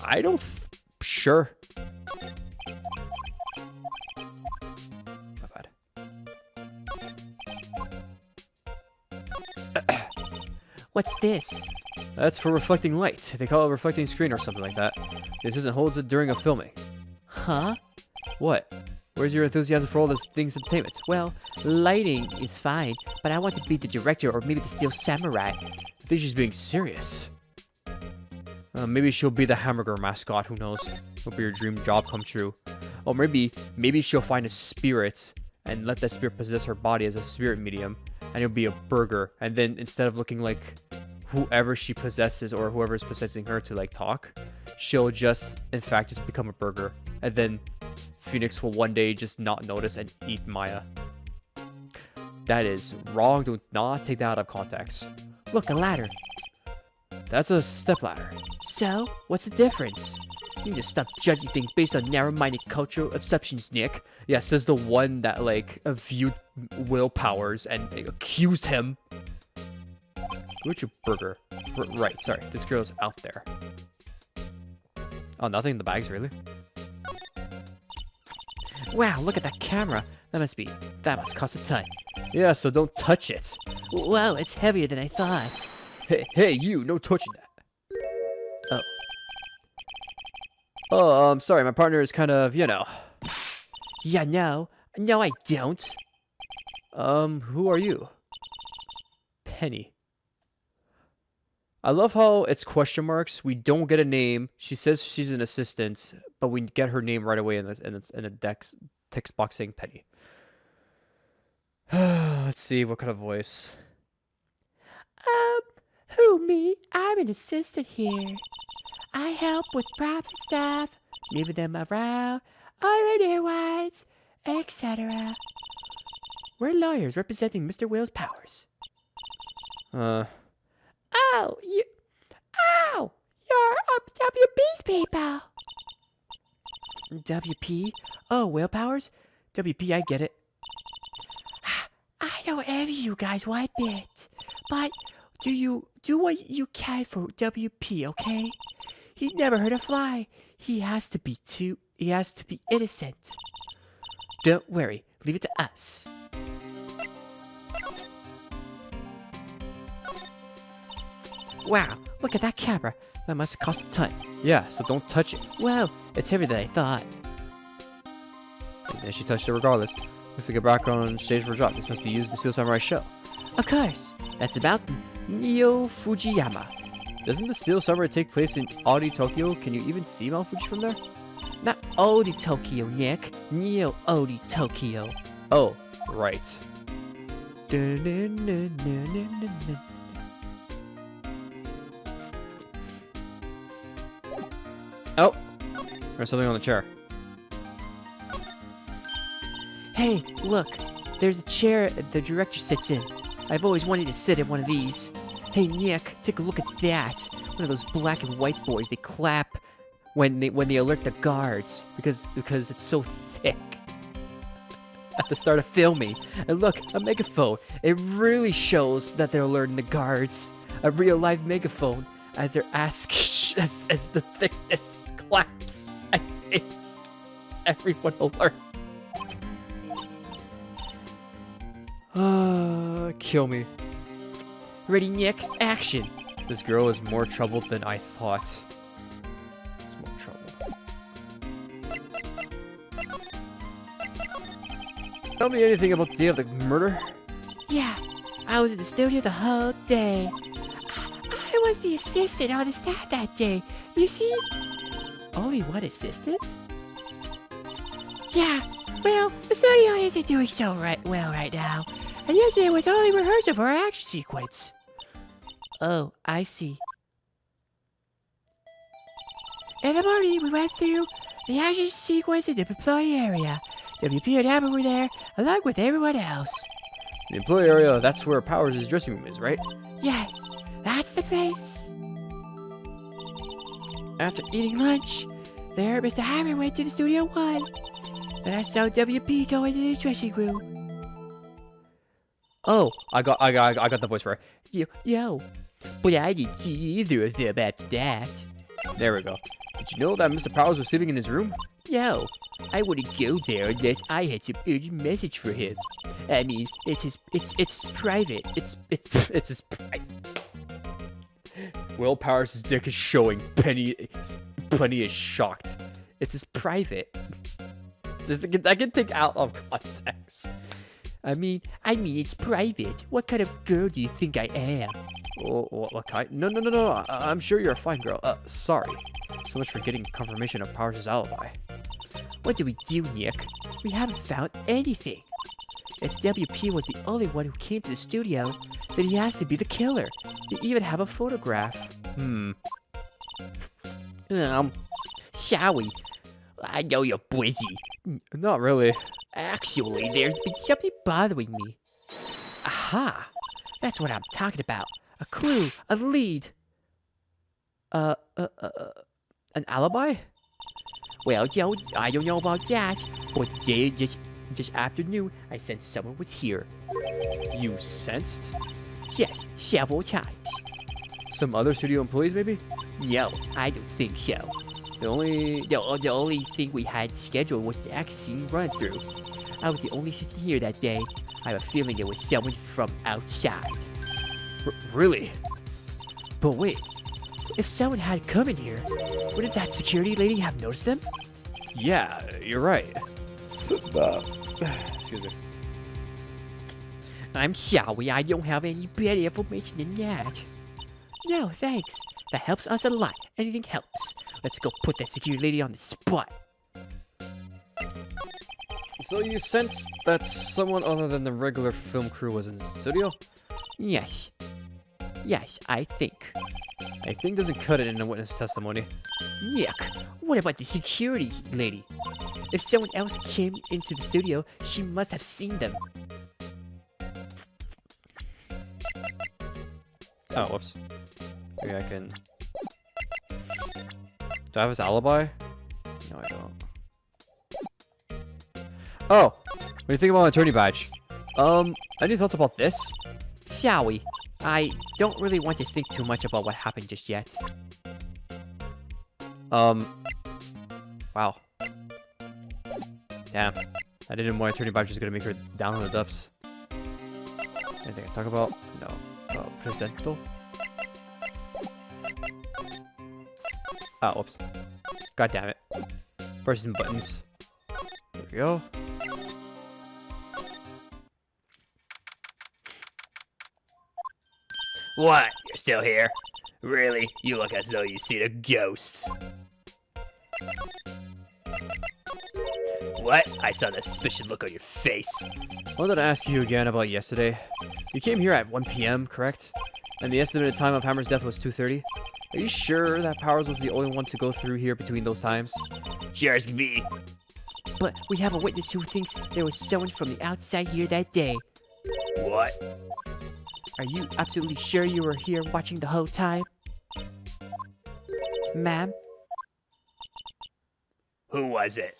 I don't... Sure. My bad. What's this? That's for reflecting light. They call it a reflecting screen or something like that. This isn't holds it during a filming. Huh? What? Where's your enthusiasm for all this things entertainment? Well, lighting is fine, but I want to be the director or maybe the Steel Samurai. I think she's being serious. Maybe she'll be the hamburger mascot, who knows? Hope your dream job come true. Or maybe she'll find a spirit and let that spirit possess her body as a spirit medium, and it'll be a burger. And then instead of looking like whoever she possesses or whoever is possessing her to talk, she'll just in fact just become a burger. And then Phoenix will one day just not notice and eat Maya. That is wrong. Do not take that out of context. Look, a ladder. That's a step ladder. So, what's the difference? You need to stop judging things based on narrow-minded cultural perceptions, Nick. Yeah, says the one that viewed Will Powers and accused him. What's your burger? Right, sorry. This girl's out there. Oh, nothing in the bags, really? Wow, look at that camera. That must cost a ton. Yeah, so don't touch it. Whoa, it's heavier than I thought. Hey, you, no touching that. Oh, I'm sorry, my partner is kind of, you know. Yeah, no, I don't. Who are you? Penny. I love how it's question marks. We don't get a name. She says she's an assistant, but we get her name right away in a text box saying Penny. Let's see, what kind of voice? Who, me? I'm an assistant here. I help with props and stuff, moving them around, order whites, etc. We're lawyers representing Mr. Will's Powers. Oh, you're WP's people. WP? Oh, whale powers? WP, I get it. I don't envy you guys one bit, but do what you can for WP, okay? He never hurt a fly. He has to be innocent. Don't worry, leave it to us. Wow, look at that camera. That must cost a ton. Yeah, so don't touch it. Well, it's heavier than I thought. And she touched it regardless. Looks like a background stage for a drop. This must be used in the Steel Samurai show. Of course, that's about Neo Fujiyama. Doesn't the Steel Samurai take place in Audi, Tokyo? Can you even see Mount Fuji from there? Not Odi Tokyo, Nick. Neo Odi Tokyo. Oh, right. Oh, there's something on the chair. Hey, look. There's a chair the director sits in. I've always wanted to sit in one of these. Hey, Nick, take a look at that. One of those black and white boys. They clap when they alert the guards because it's so thick. At the start of filming. And look, a megaphone. It really shows that they're alerting the guards. A real live megaphone as they're asking as the thickness claps and it's everyone alert. Kill me. Ready, Nick? Action. This girl is more troubled than I thought. She's more troubled. Tell me anything about the day of the murder? Yeah, I was in the studio the whole day. I was the assistant on the staff that day. You see? Only one assistant? Yeah, well, the studio isn't doing so well right now. And yesterday was only rehearsal for our action sequence. Oh, I see. In the morning, we went through the action sequence in the employee area. WP and Amber were there, along with everyone else. The employee area, that's where Powers' dressing room is, right? Yes, that's the place. After eating lunch, there Mr. Hammer went to the Studio 1. Then I saw WP go into the dressing room. Oh, I got the voice for her. Yo. But I didn't see either of them after that. There we go. Did you know that Mr. Powers was sleeping in his room? Yo, I wouldn't go there unless I had some urgent message for him. I mean, it's private. It's his private. Will Powers' dick is showing. Penny is shocked. It's his private. I can take out of context. I mean, it's private. What kind of girl do you think I am? What kind? No. I'm sure you're a fine girl. Sorry. So much for getting confirmation of Powers' alibi. What do we do, Nick? We haven't found anything. If WP was the only one who came to the studio, then he has to be the killer. They even have a photograph. Shall we? I know you're busy. Not really. Actually, there's been something bothering me. Aha! That's what I'm talking about. A clue, a lead. An alibi? Well, Joe, I don't know about that, but today, just afternoon, I sensed someone was here. You sensed? Yes, several times. Some other studio employees, maybe? No, I don't think so. The only thing we had scheduled was the action scene run through. I was the only citizen here that day. I have a feeling it was someone from outside. Really? But wait, if someone had come in here, wouldn't that security lady have noticed them? Yeah, you're right. Excuse me. I'm sorry, I don't have any better information than that. No, thanks. That helps us a lot. Anything helps. Let's go put that security lady on the spot. So you sense that someone other than the regular film crew was in the studio? Yes. Yes, I think. I think doesn't cut it in a witness testimony. Nick, what about the security lady? If someone else came into the studio, she must have seen them. Oh, whoops. Maybe I can... Do I have his alibi? No, I don't. Oh! What do you think about my attorney badge? Any thoughts about this? Shall we? I don't really want to think too much about what happened just yet. Wow. Damn. I didn't know my attorney badge was gonna make her down on the dubs. Anything I talk about? No. Presento? Oh, whoops. God damn it. Pressing buttons. There we go. What? You're still here? Really? You look as though you see a ghost. What? I saw the suspicious look on your face. I wanted to ask you again about yesterday. You came here at 1 p.m., correct? And the estimated time of Hammer's death was 2:30? Are you sure that Powers was the only one to go through here between those times? Sure as can be. But we have a witness who thinks there was someone from the outside here that day. What? Are you absolutely sure you were here watching the whole time? Ma'am? Who was it?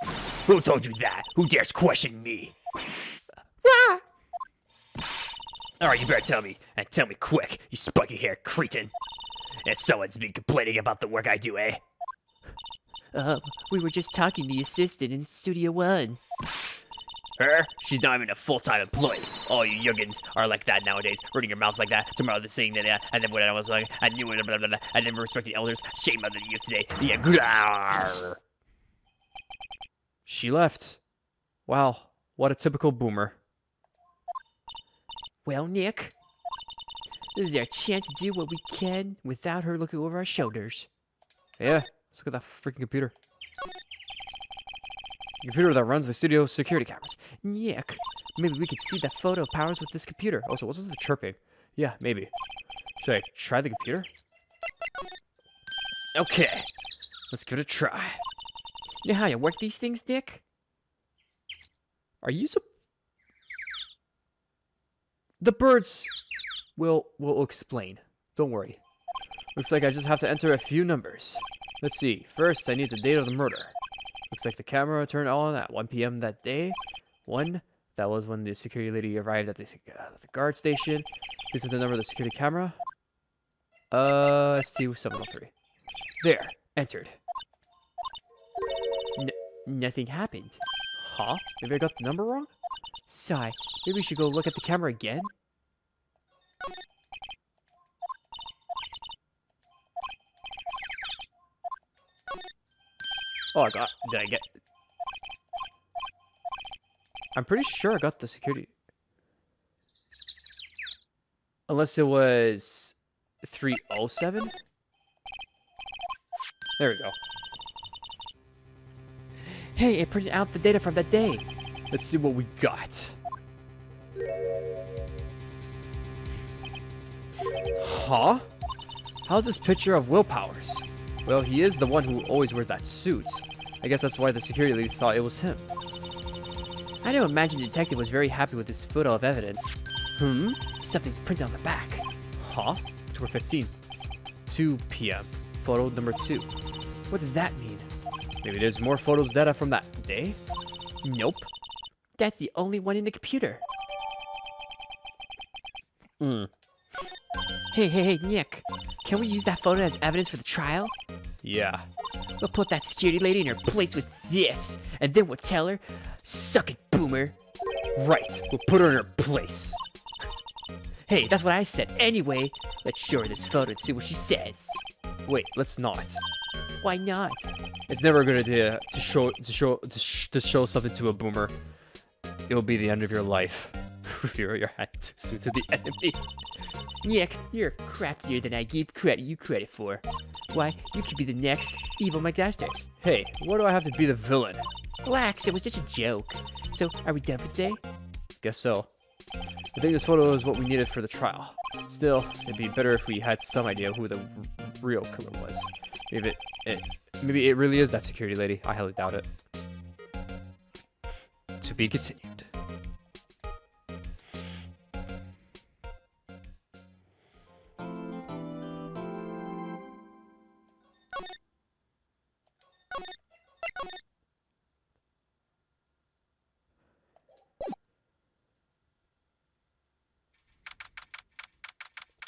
Who told you that? Who dares question me? Ah! Alright, you better tell me, and tell me quick, you spiky-haired cretin. And someone's been complaining about the work I do, eh? We were just talking to the assistant in Studio One. Her? She's not even a full-time employee. All you youngins are like that nowadays, running your mouths like that. Tomorrow they're saying that, and then when I was like, I knew it, blah, blah, blah, I never respected elders. Shame on the youth today. Yeah, grrr. She left. Wow, what a typical boomer. Well, Nick, this is our chance to do what we can without her looking over our shoulders. Yeah, let's look at that freaking computer. The computer that runs the studio security cameras. Nick, maybe we could see that photo of Powers with this computer. Oh, so what's with the chirping? Yeah, maybe. Should I try the computer? Okay, let's give it a try. You know how you work these things, Nick? Are you The birds will explain. Don't worry. Looks like I just have to enter a few numbers. Let's see. First, I need the date of the murder. Looks like the camera turned on at 1 p.m. that day. 1, that was when the security lady arrived at the guard station. This is the number of the security camera. ST703. There, entered. Nothing happened. Huh? Maybe I got the number wrong? Sigh, maybe we should go look at the camera again? Oh, did I get... I'm pretty sure I got the security. Unless it was 307? There we go. Hey, it printed out the data from that day. Let's see what we got. Huh? How's this picture of Will Powers? Well, he is the one who always wears that suit. I guess that's why the security lady thought it was him. I don't imagine the detective was very happy with this photo of evidence. Something's printed on the back. Huh? October 15th. 2 p.m. Photo number 2. What does that mean? Maybe there's more photos data from that day? Nope. That's the only one in the computer. Hey, Nick. Can we use that photo as evidence for the trial? Yeah. We'll put that security lady in her place with this, and then we'll tell her, suck it, boomer. Right. We'll put her in her place. Hey, that's what I said. Anyway, let's show her this photo and see what she says. Wait, let's not. Why not? It's never a good idea to show something to a boomer. It'll be the end of your life. Reveal your hand too soon to the enemy. Nick, you're craftier than I give you credit for. Why, you could be the next evil McDuster. Hey, why do I have to be the villain? Relax, it was just a joke. So, are we done for today? Guess so. I think this photo is what we needed for the trial. Still, it'd be better if we had some idea who the real killer was. Maybe it really is that security lady. I highly doubt it. To be continued.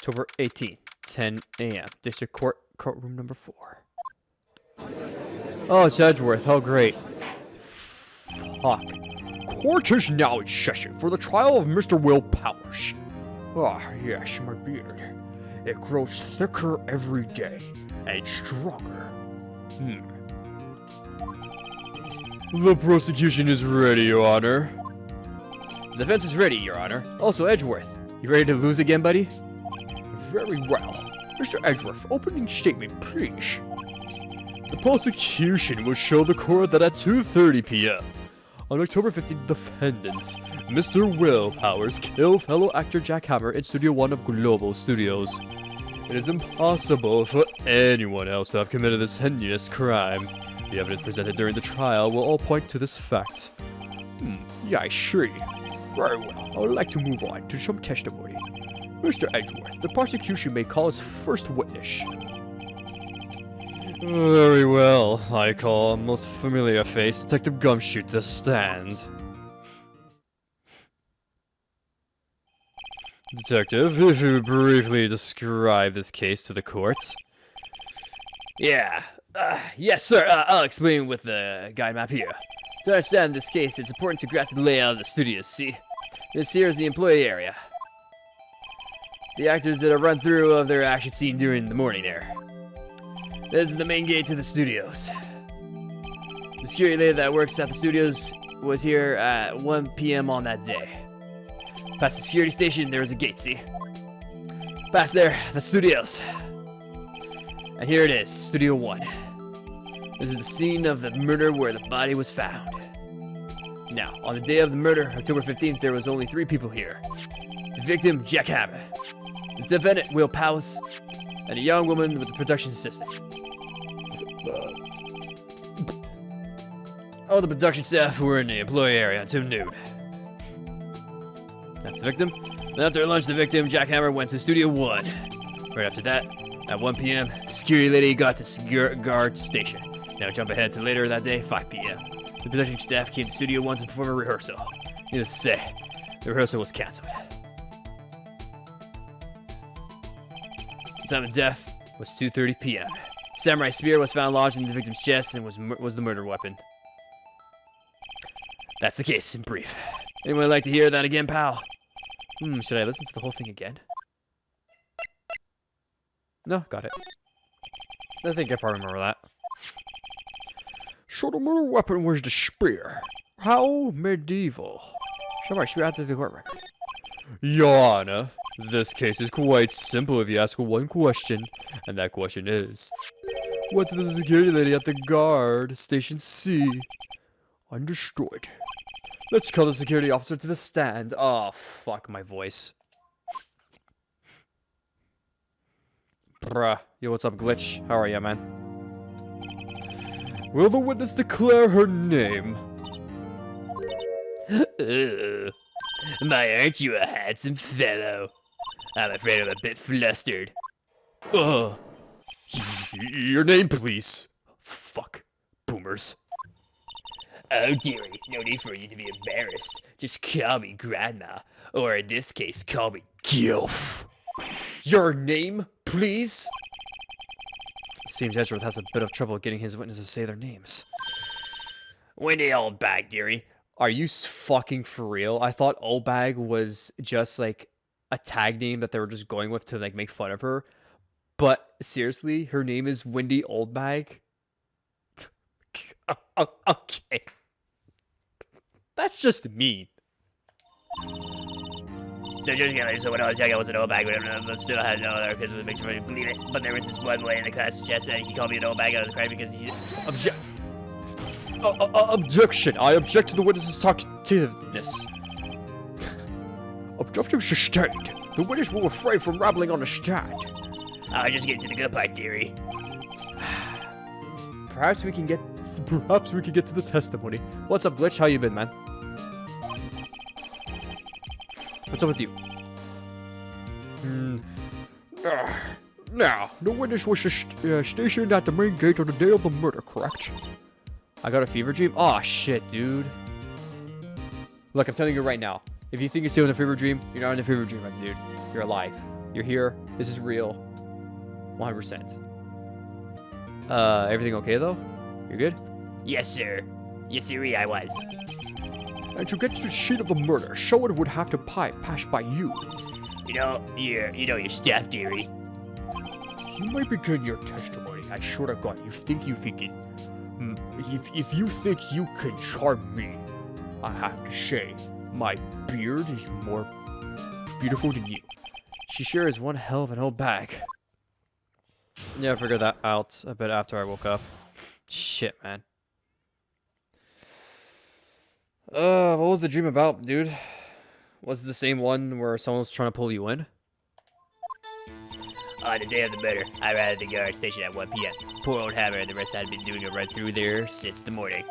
October 18th, 10 a.m. District Court, courtroom number 4. Oh, it's Edgeworth. Oh, great. Fuck. Court is now in session for the trial of Mr. Will Powers. Ah, yes, my beard. It grows thicker every day and stronger. The prosecution is ready, Your Honor. The defense is ready, Your Honor. Also, Edgeworth, you ready to lose again, buddy? Very well. Mr. Edgeworth, opening statement, please. The prosecution will show the court that at 2:30 p.m. on October 15th, defendant, Mr. Will Powers, killed fellow actor Jack Hammer in Studio 1 of Global Studios. It is impossible for anyone else to have committed this heinous crime. The evidence presented during the trial will all point to this fact. Yeah, I see. Very well. I would like to move on to some testimony. Mr. Edgeworth, the prosecution may call its first witness. Very well. I call a most familiar face, Detective Gumshoe, to the stand. Detective, if you would briefly describe this case to the court. Yeah. Yes, sir. I'll explain with the guide map here. To understand this case, it's important to grasp the layout of the studios, see? This here is the employee area. The actors did a run-through of their action scene during the morning there. This is the main gate to the studios. The security lady that works at the studios was here at 1 p.m. on that day. Past the security station, there was a gate, see? Past there, the studios. And here it is, Studio 1. This is the scene of the murder where the body was found. Now, on the day of the murder, October 15th, there was only 3 people here. The victim, Jack Hammer. The defendant, Will Powers. And a young woman with the production assistant. All the production staff were in the employee area until noon. That's the victim. Then after lunch, the victim, Jack Hammer, went to Studio 1. Right after that, at 1 p.m., the security lady got to guard station. Now jump ahead to later that day, 5 p.m. The production staff came to Studio 1 to perform a rehearsal. Needless to say, the rehearsal was cancelled. The time of death was 2:30 p.m. Samurai spear was found lodged in the victim's chest and was the murder weapon. That's the case in brief. Anyone like to hear that again, pal? Should I listen to the whole thing again? No, got it. I think I probably remember that. So the murder weapon was the spear. How medieval. Samurai spear out to the court record. Your Honor, this case is quite simple if you ask one question, and that question is, what did the security lady at the guard station see? Understood. Let's call the security officer to the stand. Oh, fuck my voice. Bruh. Yo, what's up, Glitch? How are ya, man? Will the witness declare her name? My, aren't you a handsome fellow? I'm afraid I'm a bit flustered. Your name, please. Fuck. Boomers. Oh, dearie, no need for you to be embarrassed. Just call me Grandma, or in this case, call me Gilf. Your name, please? Seems Edgeworth has a bit of trouble getting his witnesses to say their names. Wendy Oldbag, dearie. Are you fucking for real? I thought Oldbag was just like a tag name that they were just going with to like make fun of her. But seriously, her name is Wendy Oldbag? Okay. That's just mean. So when I was young, I was an old bag, but still had no other kids would make sure to believe it. But there was this one boy in the class chest, and he called me an old bag. I was crying because he Objection! I object to the witness's talkativeness. Objection sustained. The witness will refrain from rambling on the stand. I'll just get to the good part, dearie. Perhaps we can get to the testimony. What's up, Glitch? How you been, man? What's up with you? Now, the witness was stationed at the main gate on the day of the murder, correct? I got a fever dream? Aw, shit, dude. Look, I'm telling you right now. If you think you're still in a fever dream, you're not in a fever dream, dude. You're alive. You're here. This is real. 100%. Everything okay though? You're good? Yes, sir. Yes, sir, I was. And to get to the scene of the murder, someone would have to pass by you. You know your stuff, dearie. You might begin your testimony. I swear to God, you think you can... If you think you can charm me, I have to say, my beard is more beautiful than you. She sure is one hell of an old bag. Yeah, I figured that out a bit after I woke up. Shit, man. What was the dream about, dude? Was it the same one where someone was trying to pull you in? On the day of the murder, I arrived at the guard station at 1 p.m. Poor old Hammer and the rest had been doing a run through there since the morning.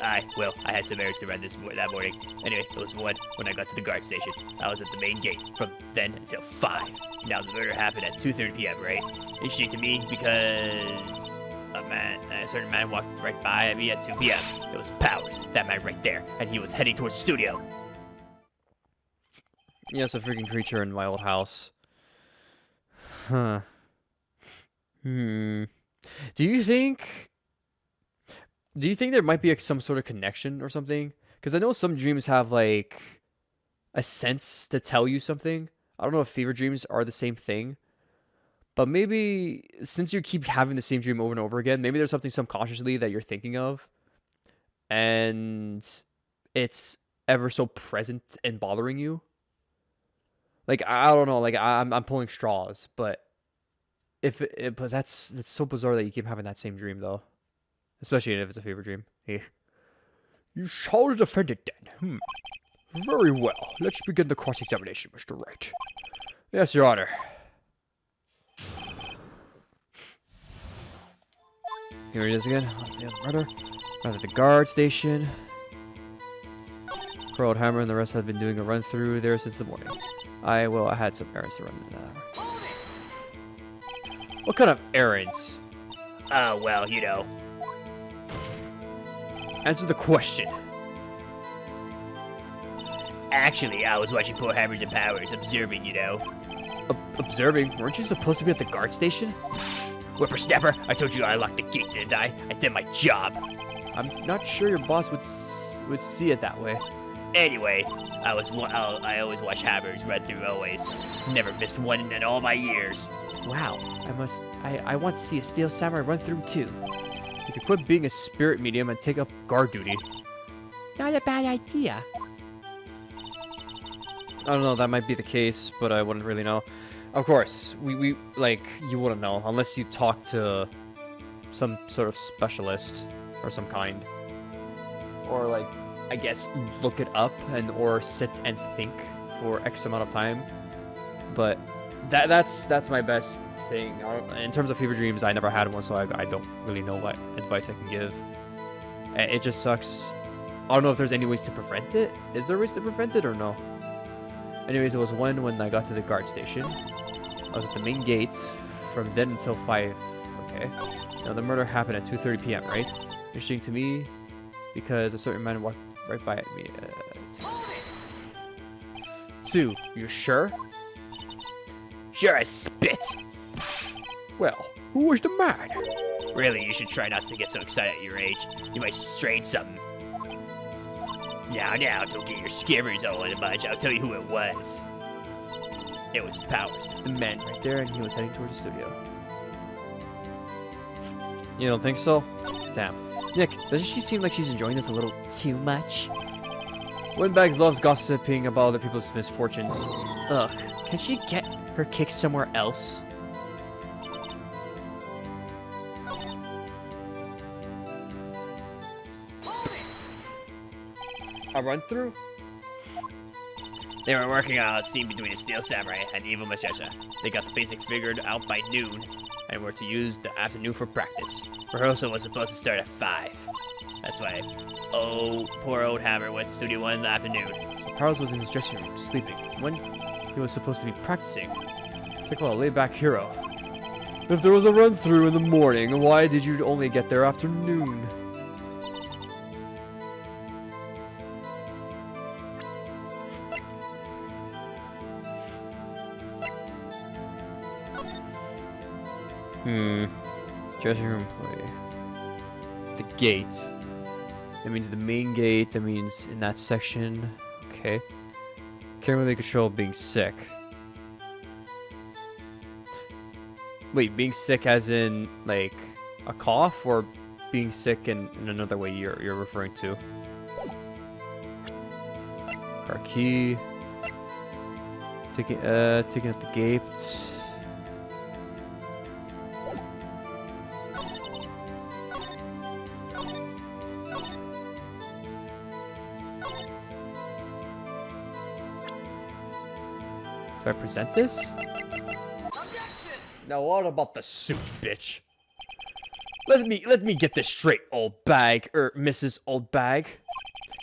I had some errands to run that morning. Anyway, it was 1 when I got to the guard station. I was at the main gate from then until 5. Now, the murder happened at 2:30 p.m., right? Interesting to me because a certain man walked right by me at 2 p.m. It was Powers, that man right there, and he was heading towards the studio. Yes, a freaking creature in my old house. Huh. Do you think there might be like some sort of connection or something? Because I know some dreams have like a sense to tell you something. I don't know if fever dreams are the same thing. But maybe since you keep having the same dream over and over again, maybe there's something subconsciously that you're thinking of. And it's ever so present and bothering you. Like, I don't know, like, I'm pulling straws, but but that's so bizarre that you keep having that same dream, though. Especially if it's a fever dream. Yeah. You shall the defendant, then. Very well. Let's begin the cross-examination, Mr. Wright. Yes, Your Honor. Here it is again. The murder. At the guard station. Poor old Hammer and the rest have been doing a run through there since the morning. I had some errands to run in that hour. What kind of errands? Oh, well, you know. Answer the question. Actually, I was watching poor Hammers and Powers, observing, you know. Observing? Weren't you supposed to be at the guard station? Whippersnapper, I told you I locked the gate, didn't I? I did my job. I'm not sure your boss would see it that way. Anyway, I always watch Hammers run through always. Never missed one in all my years. Wow, I want to see a Steel Samurai run through too. You could quit being a spirit medium and take up guard duty. Not a bad idea. I don't know, that might be the case, but I wouldn't really know. Of course, we like, you wouldn't know unless you talk to some sort of specialist or some kind. Or like, I guess, look it up or sit and think for X amount of time. But that's my best thing. In terms of fever dreams, I never had one, so I don't really know what advice I can give. It just sucks. I don't know if there's any ways to prevent it. Is there ways to prevent it or no? Anyways, it was 1 when I got to the guard station. I was at the main gate from then until 5. Okay. Now, the murder happened at 2:30 p.m., right? Interesting to me because a certain man walked right by me. 2. You sure? Sure as spit. Well, who was the man? Really, you should try not to get so excited at your age. You might strain something. Now, don't get your skivers all in a bunch. I'll tell you who it was. It was Powers, The man right there, and he was heading towards the studio. You don't think so? Damn. Nick, doesn't she seem like she's enjoying this a little Too much? Windbags loves gossiping about other people's misfortunes. Ugh, can she get her kick somewhere else? A run through? They were working on a scene between a Steel Samurai and Evil Mashasha. They got the basic figured out by noon, and were to use the afternoon for practice. Rehearsal was supposed to start at 5. That's why, poor old Hammer went to Studio 1 in the afternoon. So Powers was in his dressing room, sleeping, when he was supposed to be practicing. Take a laid-back hero. If there was a run-through in the morning, why did you only get there after noon? Dressing room employee. The gates. That means the main gate. That means in that section. Okay. Can't really control being sick. Wait, being sick as in like a cough, or being sick in another way you're referring to? Car key. Taking up the gate. Do I present this? Now what about the suit, bitch? Let me get this straight, old bag, Mrs. Old Bag.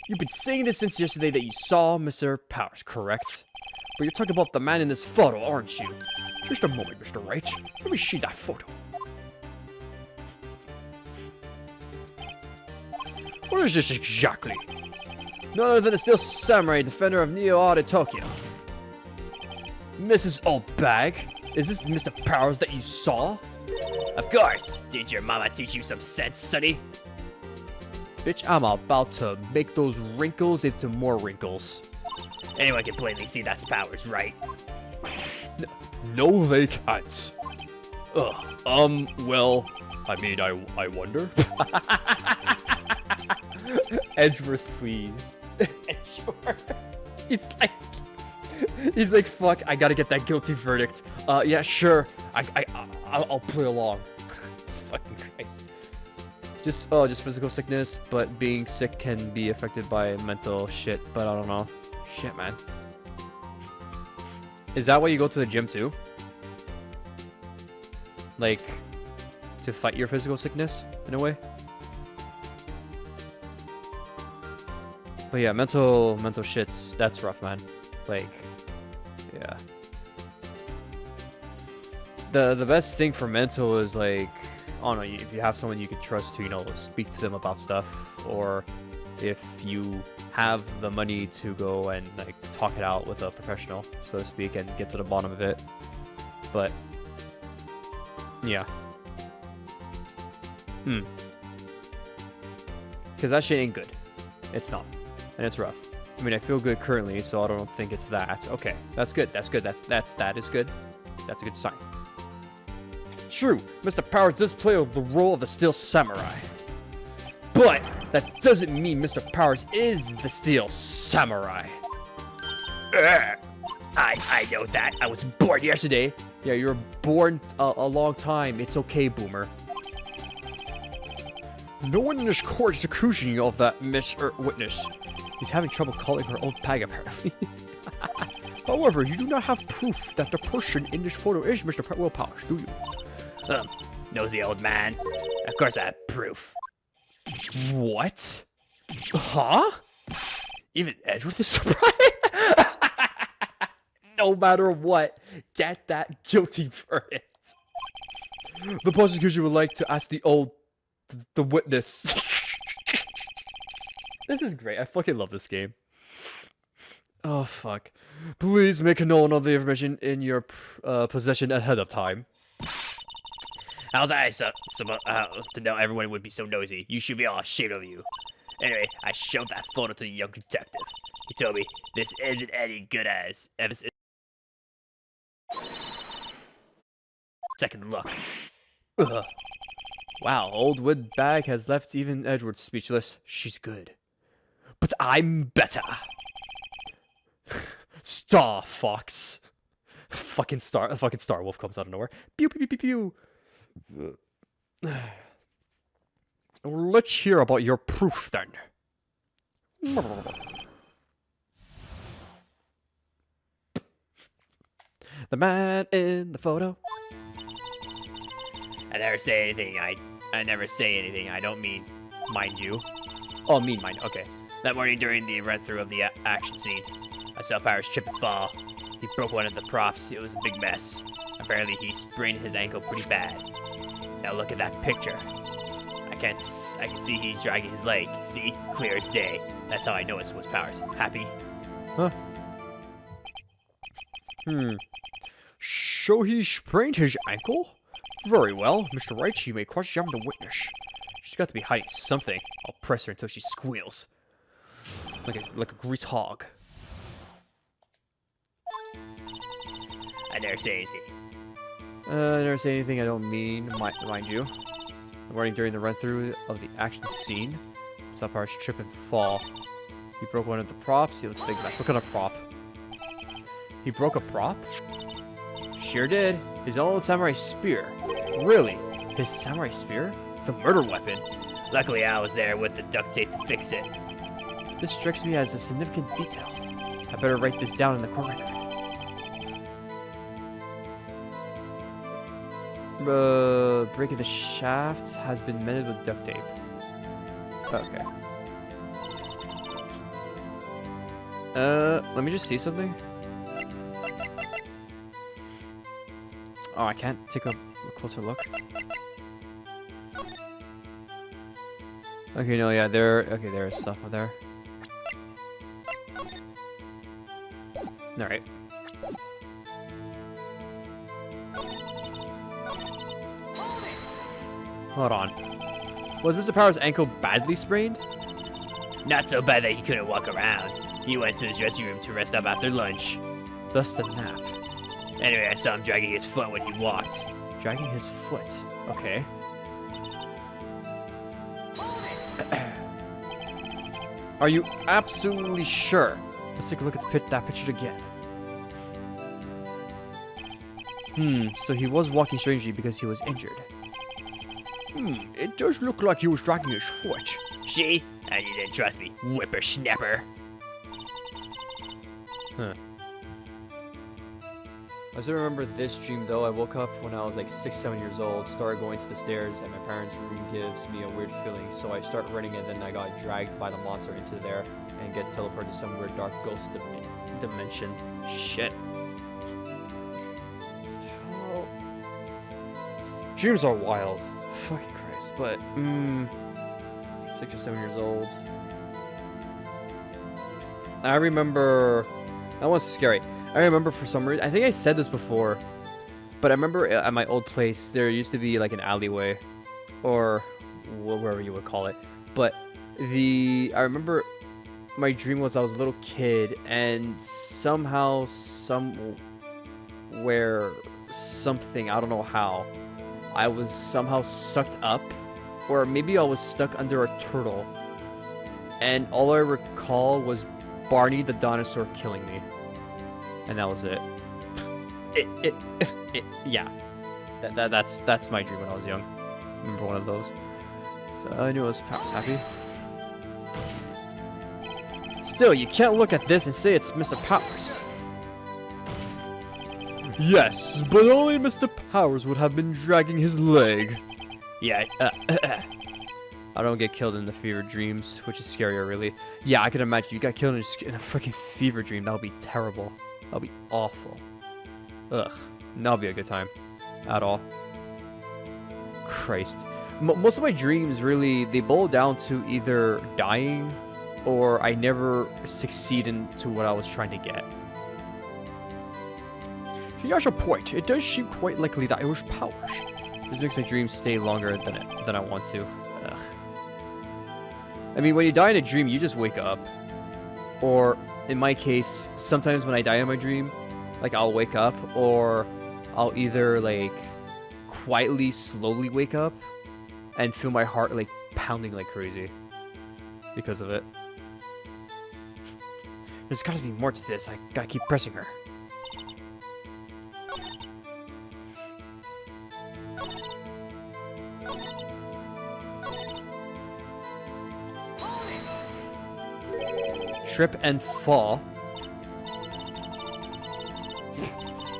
You've been saying this since yesterday that you saw Mr. Powers, correct? But you're talking about the man in this photo, aren't you? Just a moment, Mr. Wright. Let me see that photo. What is this exactly? None other than a steel samurai defender of Neo-Ade Tokyo. Mrs. Old Bag, is this Mr. Powers that you saw? Of course. Did your mama teach you some sense, sonny? Bitch, I'm about to make those wrinkles into more wrinkles. Anyone can plainly see that's Powers, right? No, they can't. Well, I mean, I wonder. Edgeworth, please. Edgeworth. He's like, fuck, I gotta get that guilty verdict. Yeah, sure. I'll play along. Fucking Christ. Just physical sickness, but being sick can be affected by mental shit, but I don't know. Shit, man. Is that why you go to the gym too? Like, to fight your physical sickness, in a way? But yeah, mental shits, that's rough, man. Like, yeah. The best thing for mental is like, I don't know, if you have someone you can trust to, you know, speak to them about stuff, or if you have the money to go and like talk it out with a professional, so to speak, and get to the bottom of it. But yeah. Because that shit ain't good. It's not. And it's rough. I mean, I feel good currently, so I don't think it's that. Okay, that's good. That's good. That is good. That's a good sign. True, Mr. Powers does play the role of the Steel Samurai. But that doesn't mean Mr. Powers is the Steel Samurai. I know that. I was born yesterday. Yeah, you were born a long time. It's okay, Boomer. No one in this court is accusing you of that, Miss Witness. He's having trouble calling her old bag, apparently. However, you do not have proof that the person in this photo is Mr. Will Powers, do you? Nosy old man. Of course I have proof. What? Huh? Even Edgeworth is surprised. No matter what, get that guilty verdict. The prosecution would like to ask the witness. This is great. I fucking love this game. Oh, fuck. Please make known all the information in your possession ahead of time. How's I supposed to know everyone would be so nosy? You should be all ashamed of you. Anyway, I showed that photo to the young detective. He told me this isn't any good as evidence. Second look. Ugh. Wow, old wood bag has left even Edward speechless. She's good. But I'm better. Star Fox. fucking Star Wolf comes out of nowhere. Pew pew pew pew pew. Let's hear about your proof then. The man in the photo. I never say anything. I never say anything. I don't mean mind you. Oh, mean mind. Okay. That morning during the run-through of the action scene, I saw Powers trip and fall. He broke one of the props. It was a big mess. Apparently, he sprained his ankle pretty bad. Now look at that picture. I can see he's dragging his leg. See? Clear as day. That's how I know it was Powers. Happy? Huh? So he sprained his ankle? Very well, Mr. Wright, you may cross-examine the witness. She's got to be hiding something. I'll press her until she squeals. Like a greased hog. I never say anything. I never say anything I don't mean, mind you. Warning during the run-through of the action scene. Saw Powers trip and fall. He broke one of the props. It was a big mess. What kind of prop? He broke a prop? Sure did. His old samurai spear. Really? His samurai spear? The murder weapon? Luckily, I was there with the duct tape to fix it. This strikes me as a significant detail. I better write this down in the court record. Break of the shaft has been mended with duct tape. Okay. Let me just see something. Oh, I can't take a closer look. Okay, no, yeah, there's stuff over there. Alright. Hold on. Was Mr. Powers' ankle badly sprained? Not so bad that he couldn't walk around. He went to his dressing room to rest up after lunch. Thus the nap. Anyway, I saw him dragging his foot when he walked. Dragging his foot. Okay. Are you absolutely sure? Let's take a look at that picture again. So he was walking strangely because he was injured. It does look like he was dragging his foot. She? And you didn't trust me, whippersnapper. Huh. I still remember this dream though. I woke up when I was like 6, 7 years old, started going to the stairs, and my parents' room gives me a weird feeling. So I start running, and then I got dragged by the monster into there and get teleported to some weird dark ghost dimension. Shit. How... Dreams are wild. Fucking Christ. But 6 or 7 years old. I remember. That was scary. I remember for some reason, I think I said this before, but I remember at my old place, there used to be like an alleyway, or wherever you would call it, but I remember my dream was I was a little kid, and somehow, somewhere, something, I don't know how, I was somehow sucked up, or maybe I was stuck under a turtle, and all I recall was Barney the dinosaur killing me. And that was it. Yeah. That's my dream when I was young. I remember one of those. So I knew I was happy. Still, you can't look at this and say it's Mr. Powers. Yes, but only Mr. Powers would have been dragging his leg. Yeah, I don't get killed in the fever dreams, which is scarier, really. Yeah, I can imagine you got killed in a freaking fever dream. That would be terrible. That would be awful. Ugh. That would be a good time. At all. Christ. Most of my dreams, really, they boil down to either dying or I never succeed into what I was trying to get. He has a point. It does seem quite likely that it was Powers. This makes my dreams stay longer than I want to. Ugh. I mean, when you die in a dream, you just wake up. Or, in my case, sometimes when I die in my dream, like, I'll wake up, or I'll either, like, quietly, slowly wake up and feel my heart, like, pounding like crazy because of it. There's gotta be more to this. I gotta keep pressing her. Trip and fall.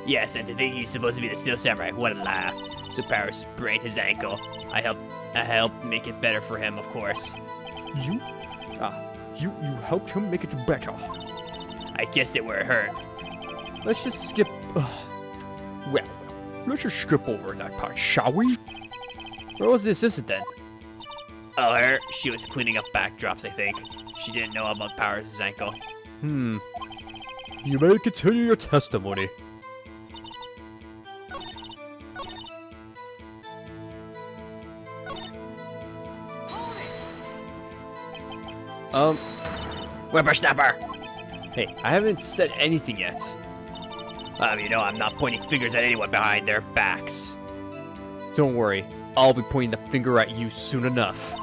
Yes, and to think he's supposed to be the Steel Samurai. What a laugh. So Powers sprained his ankle. I helped make it better for him, of course. You helped him make it better. I kissed it where it hurt. Let's just skip. Well, let's just skip over that part, shall we? Where was the assistant then? Oh, her? She was cleaning up backdrops, I think. She didn't know about Powers' ankle. You may continue your testimony. Whippersnapper! Hey, I haven't said anything yet. You know I'm not pointing fingers at anyone behind their backs. Don't worry, I'll be pointing the finger at you soon enough.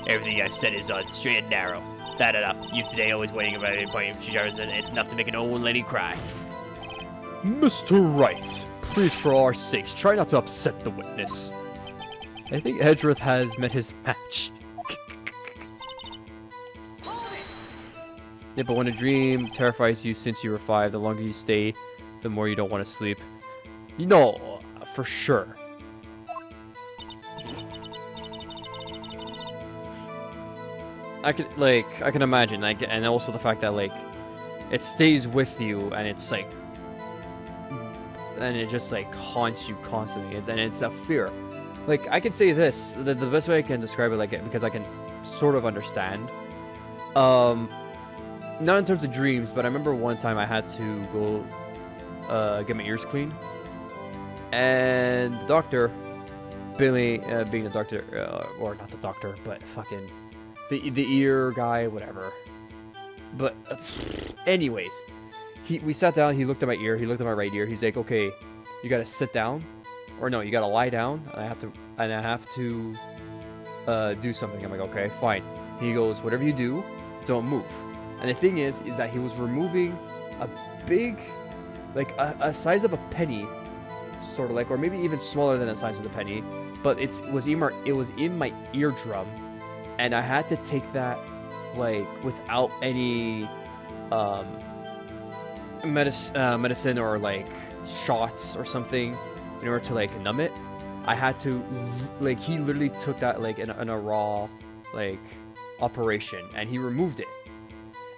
Everything I said is straight and narrow. That it up. You today always waiting about it, pointing fingers, and it's enough to make an old lady cry. Mr. Wright, please for our sakes, try not to upset the witness. I think Edgeworth has met his match. Yeah, but when a dream terrifies you since you were 5, the longer you stay, the more you don't want to sleep. You know, for sure. I can imagine, like, and also the fact that, like, it stays with you, and it's, like, and it just, like, haunts you constantly, and it's a fear. Like, I can say this, the best way I can describe it, like, because I can sort of understand, not in terms of dreams, but I remember one time I had to go, get my ears cleaned, and the doctor, Billy, being the doctor, or not the doctor, but fucking the ear guy, whatever. But anyways, we sat down. He looked at my ear. He looked at my right ear. He's like, "Okay, you gotta sit down, or no, you gotta lie down. And I have to do something." I'm like, "Okay, fine." He goes, "Whatever you do, don't move." And the thing is that he was removing a big, like a size of a penny, sort of like, or maybe even smaller than the size of the penny, but it was in my eardrum, and I had to take that, like, without any medicine or like shots or something in order to, like, numb it. I had to, like, he literally took that, like, in a raw, like, operation, and he removed it.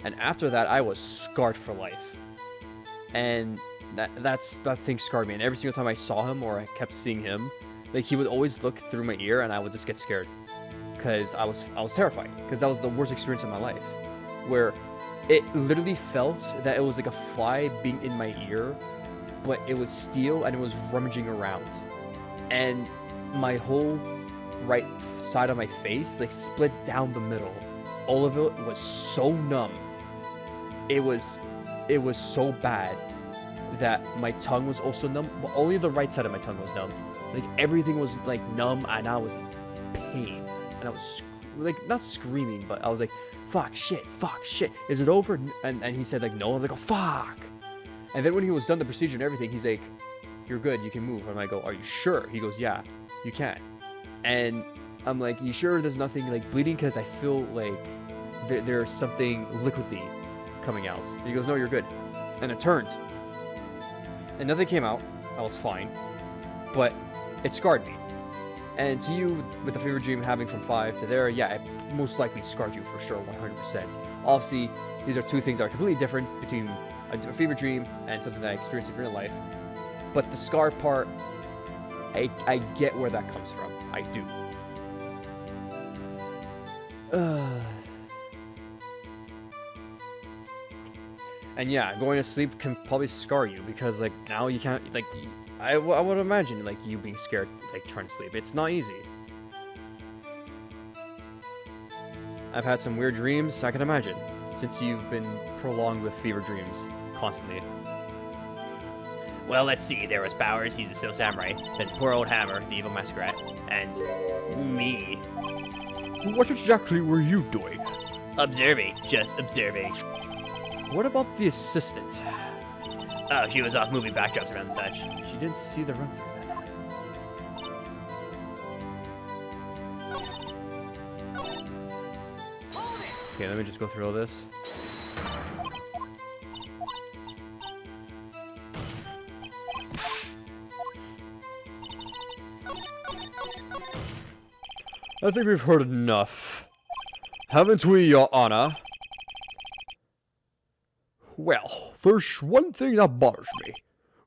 And after that, I was scarred for life. And that thing scarred me. And every single time I saw him, or I kept seeing him, like, he would always look through my ear, and I would just get scared, because I was terrified, because that was the worst experience of my life, where it literally felt that it was like a fly being in my ear, but it was steel and it was rummaging around, and my whole right side of my face, like, split down the middle. All of it was so numb. It was so bad that my tongue was also numb, but only the right side of my tongue was numb. Like, everything was, like, numb, and I was in pain. And I was, like, not screaming, but I was like, fuck, shit, is it over? And he said, like, no. I'm like, oh, fuck. And then when he was done the procedure and everything, he's like, you're good, you can move. And I go, are you sure? He goes, yeah, you can. And I'm like, you sure there's nothing, like, bleeding? Because I feel like there's something liquidy coming out. And he goes, no, you're good. And it turned, and nothing came out. I was fine, but it scarred me. And to you, with the fever dream having from 5 to there, yeah, it most likely scarred you for sure, 100%. Obviously, these are two things that are completely different between a fever dream and something that I experienced in real life. But the scar part, I get where that comes from. I do. And yeah, going to sleep can probably scar you, because, like, now you can't, like, I would imagine, like, you being scared, like, trying to sleep. It's not easy. I've had some weird dreams, I can imagine, since you've been prolonged with fever dreams constantly. Well, let's see. There was Powers, he's the Steel Samurai. Then poor old Hammer, the evil masquerade. And me. What exactly were you doing? Observing. Just observing. What about the assistant? Oh, she was off moving backdrops around the such. She didn't see the run through then. Okay, let me just go through all this. I think we've heard enough. Haven't we, Your Honor? Well, there's one thing that bothers me.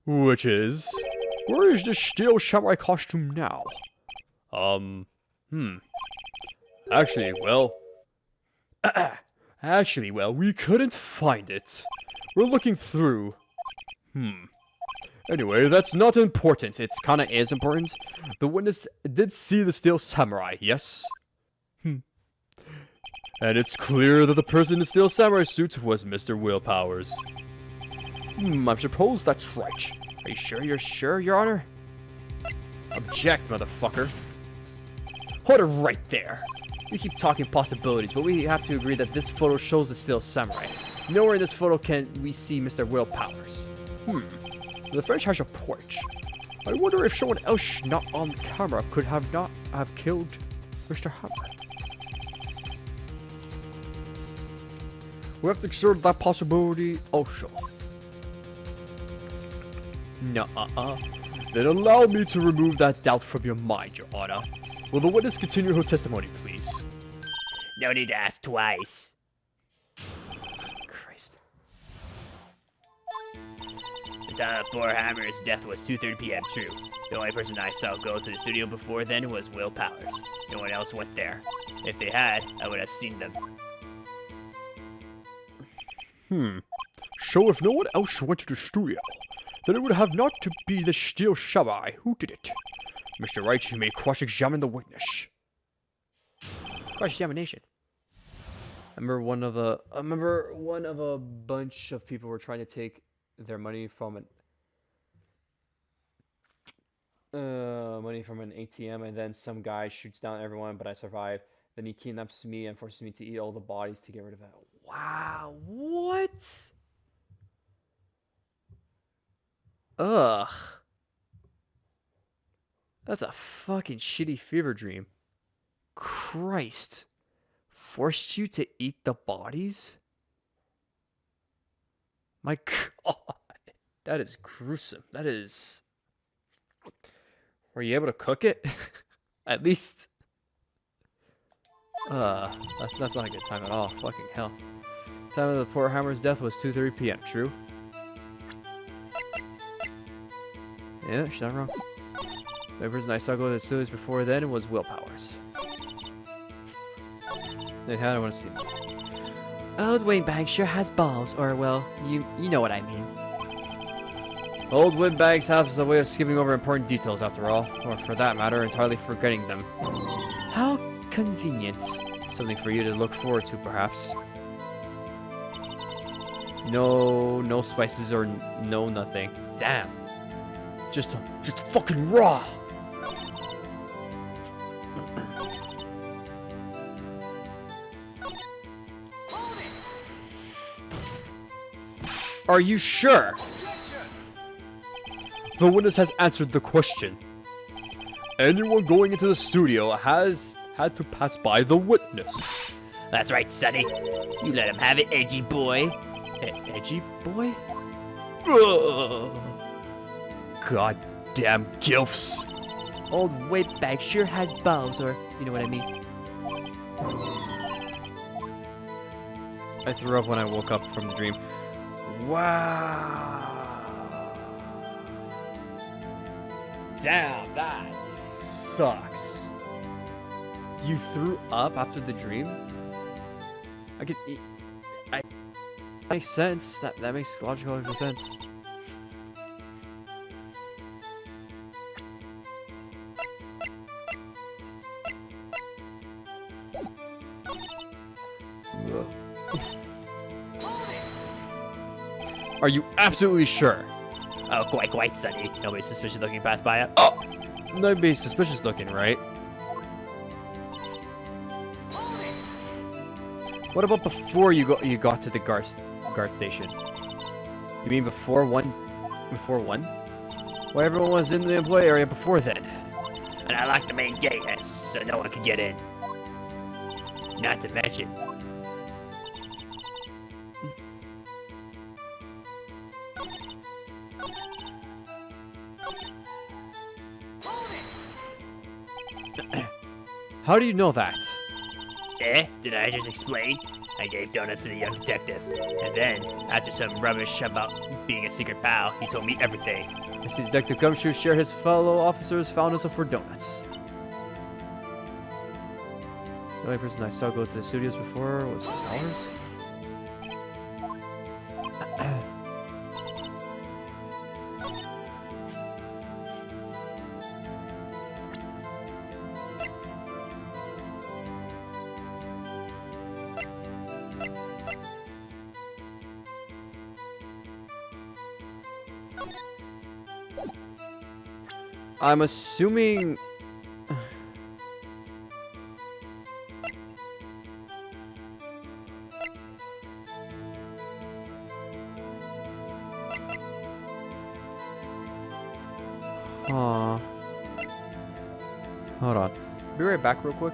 Which is, where is this Steel Samurai costume now? Actually, well, we couldn't find it. We're looking through. Anyway, that's not important. It's kinda is important. The witness did see the Steel Samurai, yes? And it's clear that the person in the steel samurai suit was Mr. Will Powers. I suppose that's right. Are you sure you're sure, Your Honor? Object, motherfucker. Hold it right there. We keep talking possibilities, but we have to agree that this photo shows the steel samurai. Nowhere in this photo can we see Mr. Will Powers. The French has a point. I wonder if someone else not on camera could not have killed Mr. Hammer. We have to consider that possibility also. Nuh-uh. Then allow me to remove that doubt from your mind, Your Honor. Will the witness continue her testimony, please? No need to ask twice. Christ. The time of poor Hammer's death was 2:30 p.m. True. The only person I saw go to the studio before then was Will Powers. No one else went there. If they had, I would have seen them. So if no one else went to the studio, then it would have not to be the steel samurai who did it. Mr. Wright, you may cross-examine the witness. Cross-examination. I remember one of a bunch of people were trying to take their money from an ATM, and then some guy shoots down everyone, but I survived. Then he kidnaps me and forces me to eat all the bodies to get rid of it. Wow, what? Ugh. That's a fucking shitty fever dream. Christ. Forced you to eat the bodies? My God. That is gruesome. That is... Were you able to cook it? At least. That's not a good time at all. Fucking hell. Time of the poor Hammer's death was 2:30 p.m. True? Yeah, she's not wrong. The person I saw go to the studios before then was Will Powers. Hey, how do I want to see them? Old Windbag sure has balls, or well, you know what I mean. Old windbags have a way of skipping over important details after all, or for that matter, entirely forgetting them. How convenient. Something for you to look forward to, perhaps. No spices or no nothing. Damn. Just fucking raw. Are you sure? The witness has answered the question. Anyone going into the studio has had to pass by the witness. That's right, Sonny. You let him have it, edgy boy. Edgy boy? Ugh. Goddamn gilfs. Old Windbag sure has balls, or you know what I mean. I threw up when I woke up from the dream. Wow. Damn, that sucks. You threw up after the dream? Makes sense. That makes logical sense. Are you absolutely sure? Oh, quite, Sonny. Nobody's suspicious looking past by it. Oh! Nobody's suspicious looking, right? What about before you got to the guard station? You mean before one? Before one? Well, everyone was in the employee area before then. And I locked the main gate so no one could get in. Not to mention, How do you know that? Did I just explain? I gave donuts to the young detective. And then, after some rubbish about being a secret pal, he told me everything. I see Detective Gumshoe share his fellow officers found us for donuts. The only person I saw go to the studios before was Powers. I'm assuming... Huh. Hold on. Be right back real quick.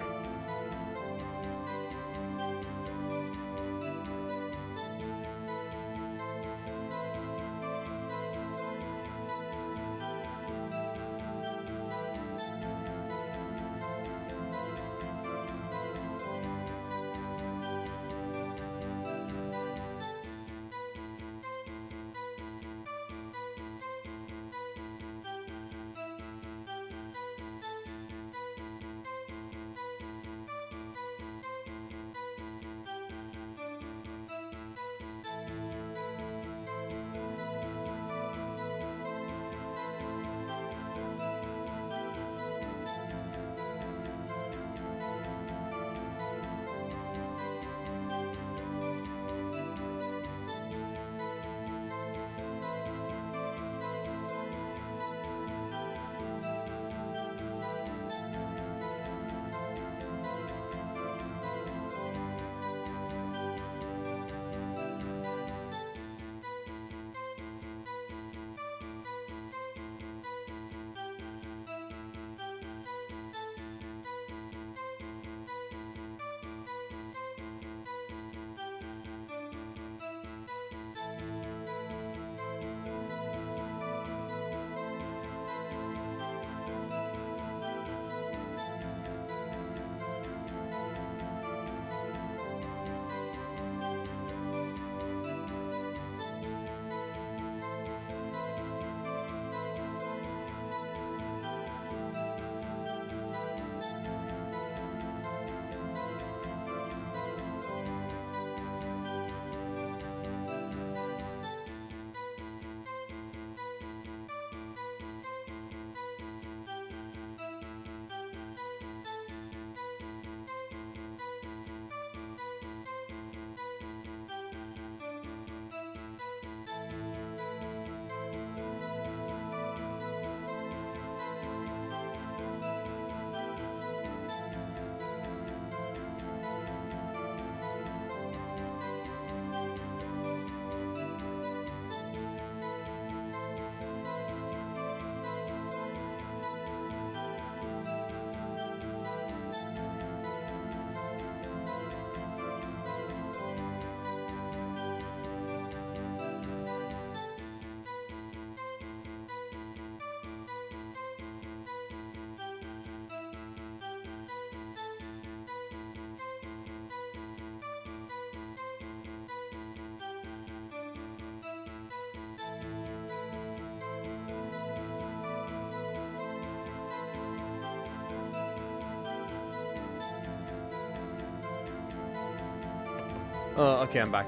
Okay, I'm back.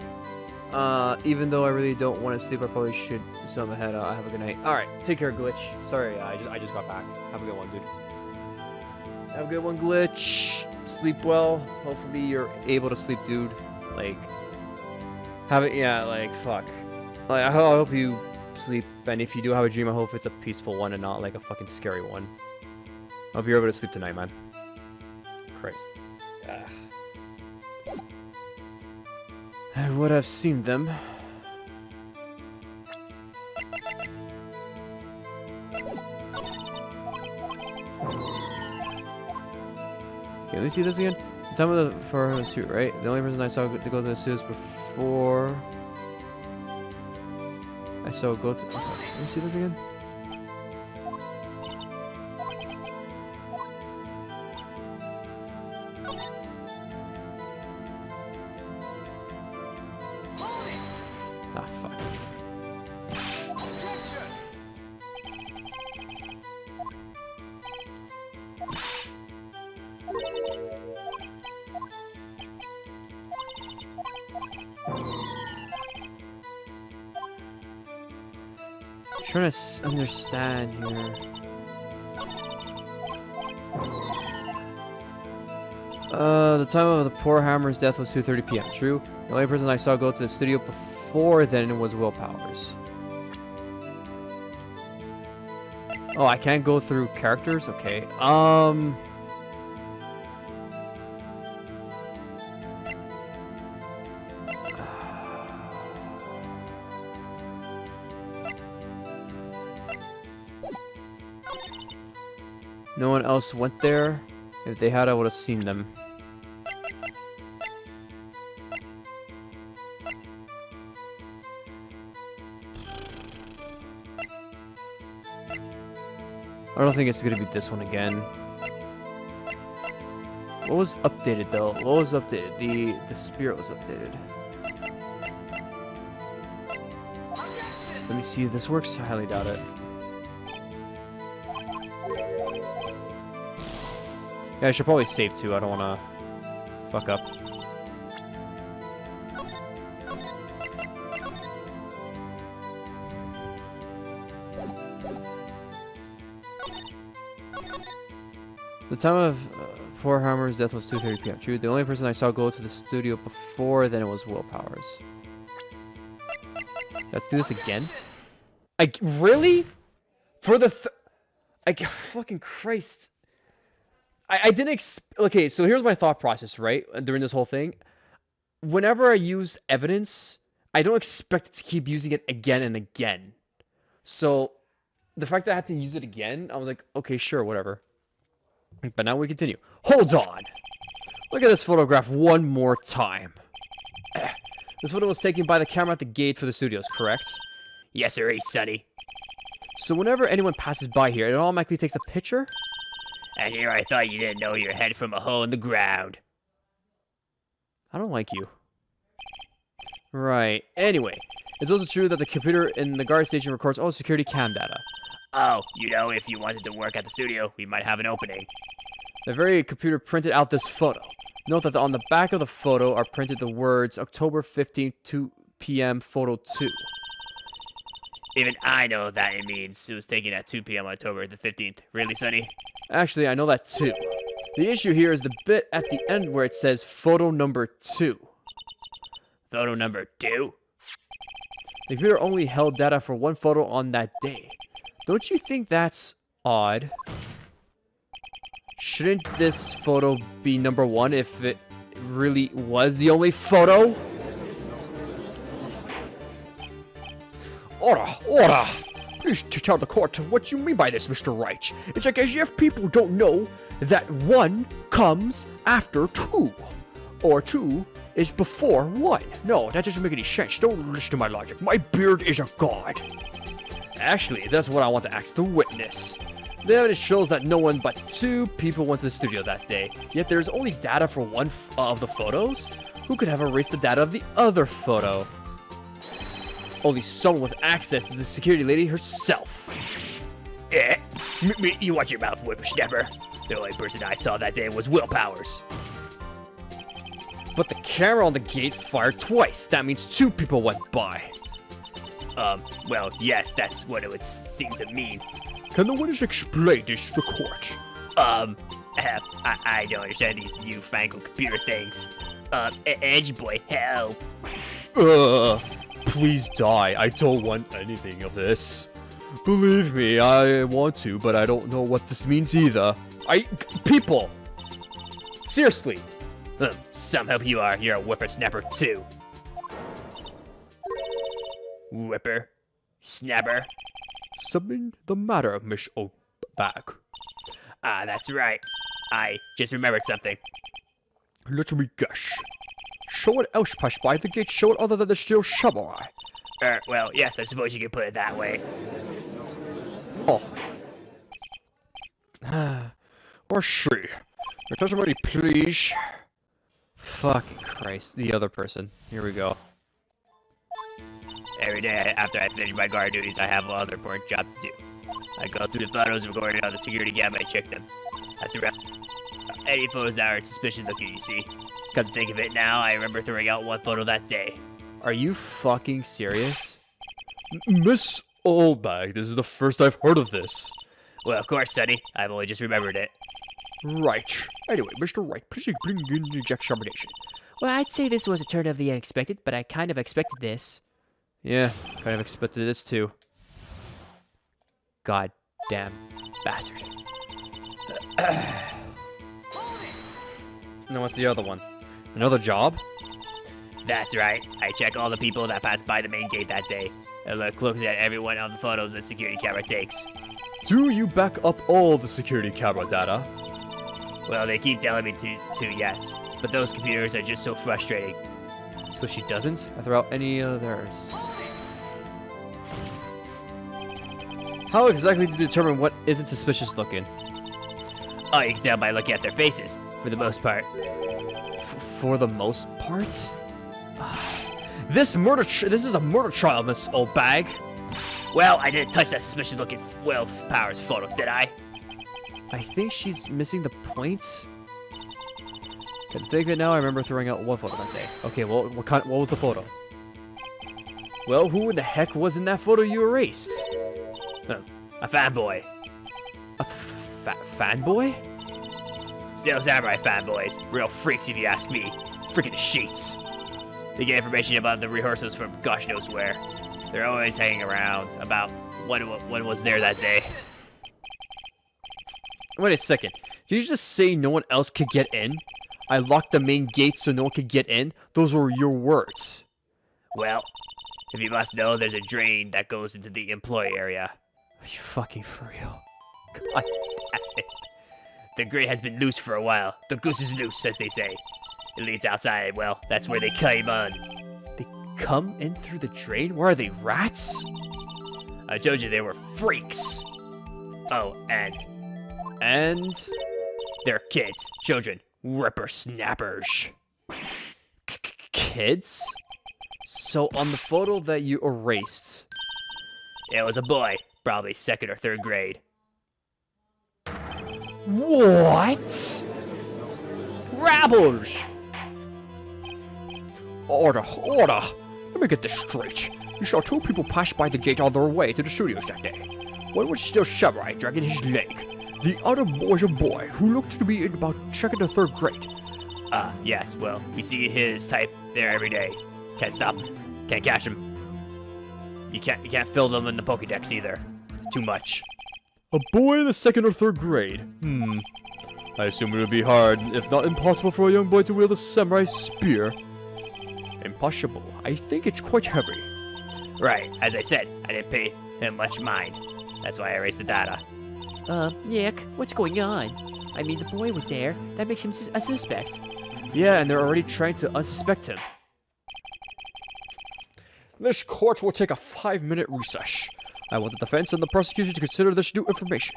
Even though I really don't want to sleep, I probably should. So I'm ahead. Have a good night. All right, take care, Glitch. Sorry, I just got back. Have a good one, dude. Have a good one, Glitch. Sleep well. Hopefully you're able to sleep, dude. Like, have it. Yeah, like fuck. Like, I hope you sleep. And if you do have a dream, I hope it's a peaceful one and not like a fucking scary one. I hope you're able to sleep tonight, man. Christ. I would have seen them. Okay, let me see this again. The time of the for her suit, right? The only person I saw to go to the suit is before I saw go to. Okay, let me see this again. Ah, fuck. Trying to understand here. The time of the poor Hammer's death was 2:30 p.m. True. The only person I saw go to the studio before then was Will Powers. Oh, I can't go through characters? Okay. No one else went there. If they had, I would have seen them. I don't think it's gonna be this one again. What was updated though? What was updated? The spirit was updated. Let me see if this works. I highly doubt it. Yeah, I should probably save too. I don't wanna fuck up. The time of poor Hammer's death was 2:30 p.m. True. The only person I saw go to the studio before then was Will Powers. Let's do this again. Really? For the fucking Christ. I didn't okay, so here's my thought process, right? During this whole thing. Whenever I use evidence, I don't expect to keep using it again and again. So the fact that I had to use it again, I was like, okay, sure, whatever. But now we continue. Hold on! Look at this photograph one more time. This photo was taken by the camera at the gate for the studios, correct? Yes, sir, Sonny. So whenever anyone passes by here, it automatically takes a picture? And here I thought you didn't know your head from a hole in the ground. I don't like you. Right. Anyway, it's also true that the computer in the guard station records all security cam data. Oh, you know, if you wanted to work at the studio, we might have an opening. The very computer printed out this photo. Note that on the back of the photo are printed the words October 15th, 2 p.m. photo 2. Even I know that it means it was taken at 2 p.m. October the 15th. Really, Sonny? Actually, I know that too. The issue here is the bit at the end where it says photo number 2. Photo number 2? The computer only held data for one photo on that day. Don't you think that's odd? Shouldn't this photo be number 1 if it really was the only photo? Order! Please tell the court what you mean by this, Mr. Wright. It's like as if people don't know that 1 comes after 2. Or 2 is before 1. No, that doesn't make any sense. Don't listen to my logic. My beard is a god. Actually, that's what I want to ask the witness. The evidence shows that no one but 2 people went to the studio that day, yet there's only data for one of the photos? Who could have erased the data of the other photo? Only someone with access to the security lady herself. Eh? You watch your mouth, whippersnapper. The only person I saw that day was Will Powers. But the camera on the gate fired twice. That means 2 people went by. Well, yes, that's what it would seem to mean. Can the witness explain this to the court? I don't understand these newfangled computer things. Edge boy, help. Please die. I don't want anything of this. Believe me, I want to, but I don't know what this means either. People! Seriously! Some hope you are. You're a whippersnapper, too. Whipper. Snapper. Something the matter, Miss O'Bag? Ah, that's right. I just remembered something. Let me guess. Someone else passed by the gate, someone other than the Steel Samurai. Well, yes, I suppose you could put it that way. Oh. Or she. Your testimony, please. Fucking Christ. The other person. Here we go. Every day after I finish my guard duties, I have other important job to do. I go through the photos recorded on the security cam and I check them. I threw out any photos that are suspicious looking, you see. Come to think of it now, I remember throwing out one photo that day. Are you fucking serious? Miss Oldbag, this is the first I've heard of this. Well, of course, Sonny. I've only just remembered it. Right. Anyway, Mr. Wright, please bring in the examination. Well, I'd say this was a turn of the unexpected, but I kind of expected this. Yeah, kind of expected this too. God Damn bastard. No, what's the other one? Another job? That's right. I check all the people that pass by the main gate that day. I look closely at every one of the photos the security camera takes. Do you back up all the security camera data? Well, they keep telling me to yes. But those computers are just so frustrating. So she doesn't throw out any others. How exactly do you determine what isn't suspicious looking? Oh, you can tell by looking at their faces, for the most part. For the most part? This is a murder trial, Miss Oldbag. Well, I didn't touch that suspicious-looking Will Powers photo, did I? I think she's missing the point. Can I think of it now? I remember throwing out one photo that day. Okay, well, what was the photo? Well, who in the heck was in that photo you erased? A fanboy. A fanboy? Still Samurai fanboys. Real freaks, if you ask me. Freaking the sheets. They get information about the rehearsals from gosh knows where. They're always hanging around about what was there that day. Wait a second. Did you just say no one else could get in? I locked the main gate so no one could get in? Those were your words. Well, if you must know, there's a drain that goes into the employee area. Are you fucking for real? The grate has been loose for a while. The goose is loose, as they say. It leads outside. Well, that's where they came on. They come in through the drain? Where are they, rats? I told you they were freaks. Oh, and they're kids, children, whippersnappers. Kids? So on the photo that you erased, it was a boy, probably 2nd or 3rd grade. what? Rabbles! Order. Let me get this straight. You saw 2 people pass by the gate on their way to the studios that day. One was still Samurai dragging his leg. The other was a boy who looked to be in about 2nd or 3rd grade. Yes, well, we see his type there every day. Can't stop him. Can't catch him. You can't fill them in the Pokédex either. Too much. A boy in the 2nd or 3rd grade. I assume it would be hard, if not impossible, for a young boy to wield a samurai spear. Impossible. I think it's quite heavy. Right, as I said, I didn't pay him much mind. That's why I erased the data. Nick, what's going on? I mean, the boy was there. That makes him a suspect. Yeah, and they're already trying to unsuspect him. This court will take a 5-minute recess. I want the defense and the prosecution to consider this new information.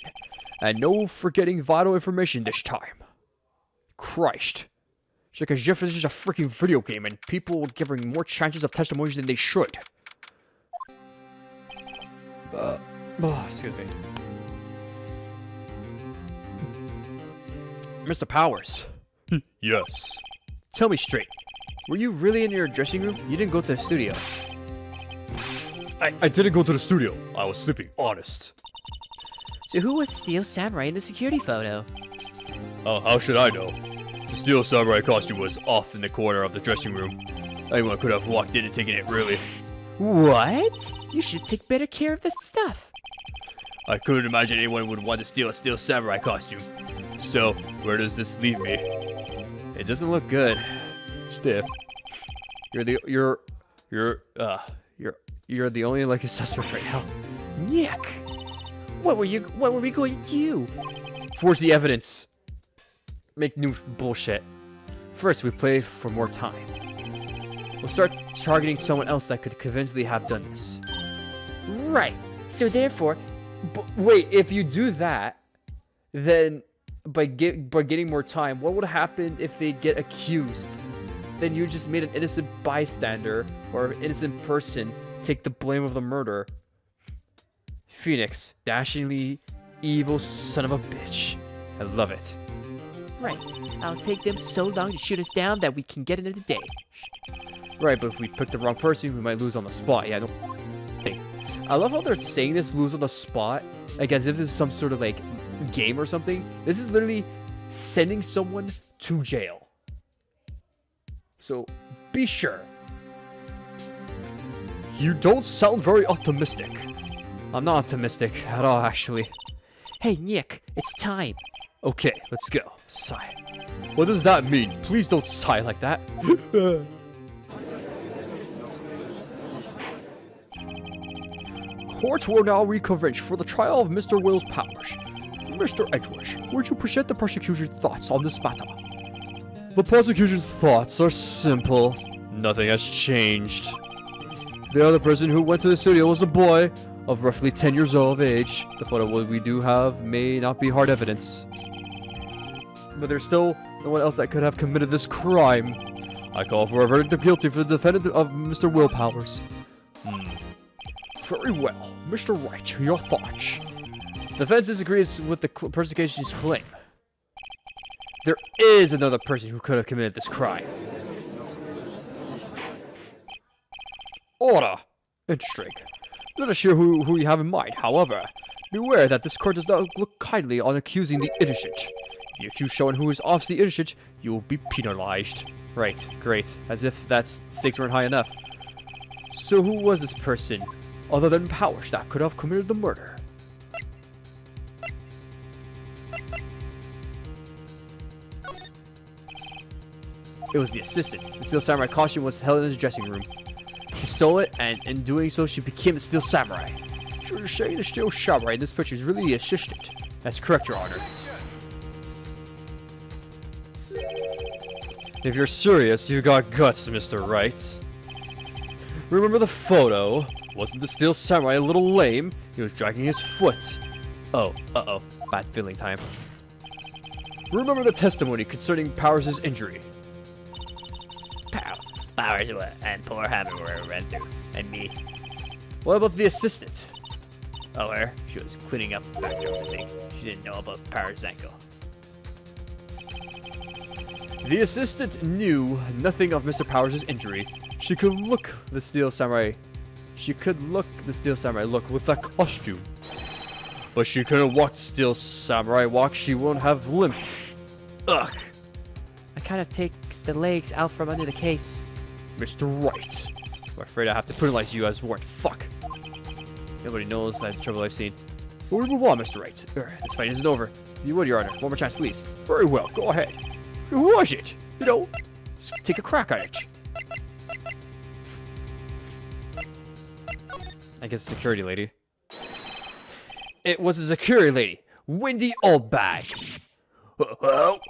And no forgetting vital information this time. Christ. It's like as if this is a freaking video game and people are giving more chances of testimonies than they should. Excuse me. Mr. Powers. Yes. Tell me straight. Were you really in your dressing room? You didn't go to the studio. I didn't go to the studio. I was sleeping, honest. So who was Steel Samurai in the security photo? Oh, how should I know? The Steel Samurai costume was off in the corner of the dressing room. Anyone could have walked in and taken it, really. What? You should take better care of this stuff. I couldn't imagine anyone would want to steal a Steel Samurai costume. So, where does this leave me? It doesn't look good. Stiff. You're the only likely suspect right now. Nick, what were we going to do? Forge the evidence. Make new bullshit. First, we play for more time. We'll start targeting someone else that could convincingly have done this. Right. So therefore, Wait, if you do that, then by getting more time, what would happen if they get accused? Then you just made an innocent bystander or innocent person take the blame of the murder. Phoenix, dashingly evil son of a bitch. I love it. right. I'll take them so long to shoot us down that we can get into the day. Right, but if we pick the wrong person, we might lose on the spot. Yeah, I love how they're saying this, lose on the spot, like as if this is some sort of like game or something. This is literally sending someone to jail. So be sure. You don't sound very optimistic. I'm not optimistic at all, actually. Hey, Nick, it's time. Okay, let's go. Sigh. What does that mean? Please don't sigh like that. Court will now reconvene for the trial of Mr. Will's powers. Mr. Edgeworth, would you present the prosecution's thoughts on this matter? The prosecution's thoughts are simple. Nothing has changed. The other person who went to the studio was a boy of roughly 10 years old of age. The photo we do have may not be hard evidence. But there's still no one else that could have committed this crime. I call for a verdict of guilty for the defendant of Mr. Will Powers. Very well. Mr. Wright, your thoughts? The defense disagrees with the prosecution's claim. There is another person who could have committed this crime. Order! Interesting. Let us hear who you have in mind. However, beware that this court does not look kindly on accusing the innocent. If you accuse someone who is obviously innocent, you will be penalized. Right, great. As if that's stakes weren't high enough. So who was this person, other than Powers, that could have committed the murder? It was the assistant. The Steel Samurai costume was held in his dressing room. She stole it, and in doing so, she became the Steel Samurai. So you're saying the Steel Samurai in this picture is really the assistant? That's correct, Your Honor. If you're serious, you got guts, Mr. Wright. Remember the photo? Wasn't the Steel Samurai a little lame? He was dragging his foot. Oh, uh-oh. Bad feeling time. Remember the testimony concerning Powers' injury? Powers and poor Hammer were ran through, and me. What about the assistant? Oh, her? She was cleaning up the back door, I think. She didn't know about Powers' ankle. The assistant knew nothing of Mr. Powers' injury. She could look the Steel Samurai look with that costume. But she couldn't walk the Steel Samurai walk. She won't have limped. Ugh. I kind of takes the legs out from under the case. Mr. Wright. I'm afraid I have to penalize you as warrant. Fuck. Nobody knows that's the trouble I've seen. But we move on, Mr. Wright. This fight isn't over. If you would, Your Honor. One more chance, please. Very well. Go ahead. Who was it? You know, take a crack at it. I guess security lady. It was a security lady. Wendy Oldbag. The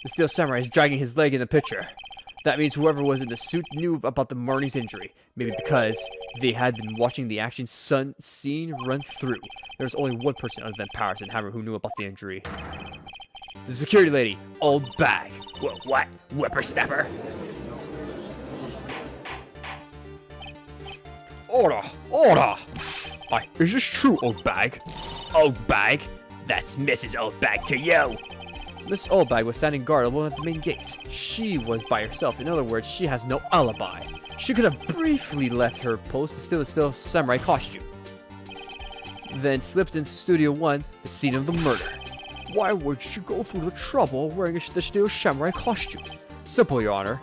Steel Samurai is dragging his leg in the picture. That means whoever was in the suit knew about the Marnie's injury. Maybe because they had been watching the action scene run through. There was only one person other than Powers and Hammer who knew about the injury. The security lady, Oldbag. What? Whippersnapper? Order! Order! Is this true, Oldbag? Oldbag? That's Mrs. Oldbag to you! Miss Oldbag was standing guard alone at the main gate. She was by herself. In other words, she has no alibi. She could have briefly left her post to steal the Steel Samurai costume. Then slipped into Studio 1, the scene of the murder. Why would she go through the trouble of wearing the Steel Samurai costume? Simple, Your Honor.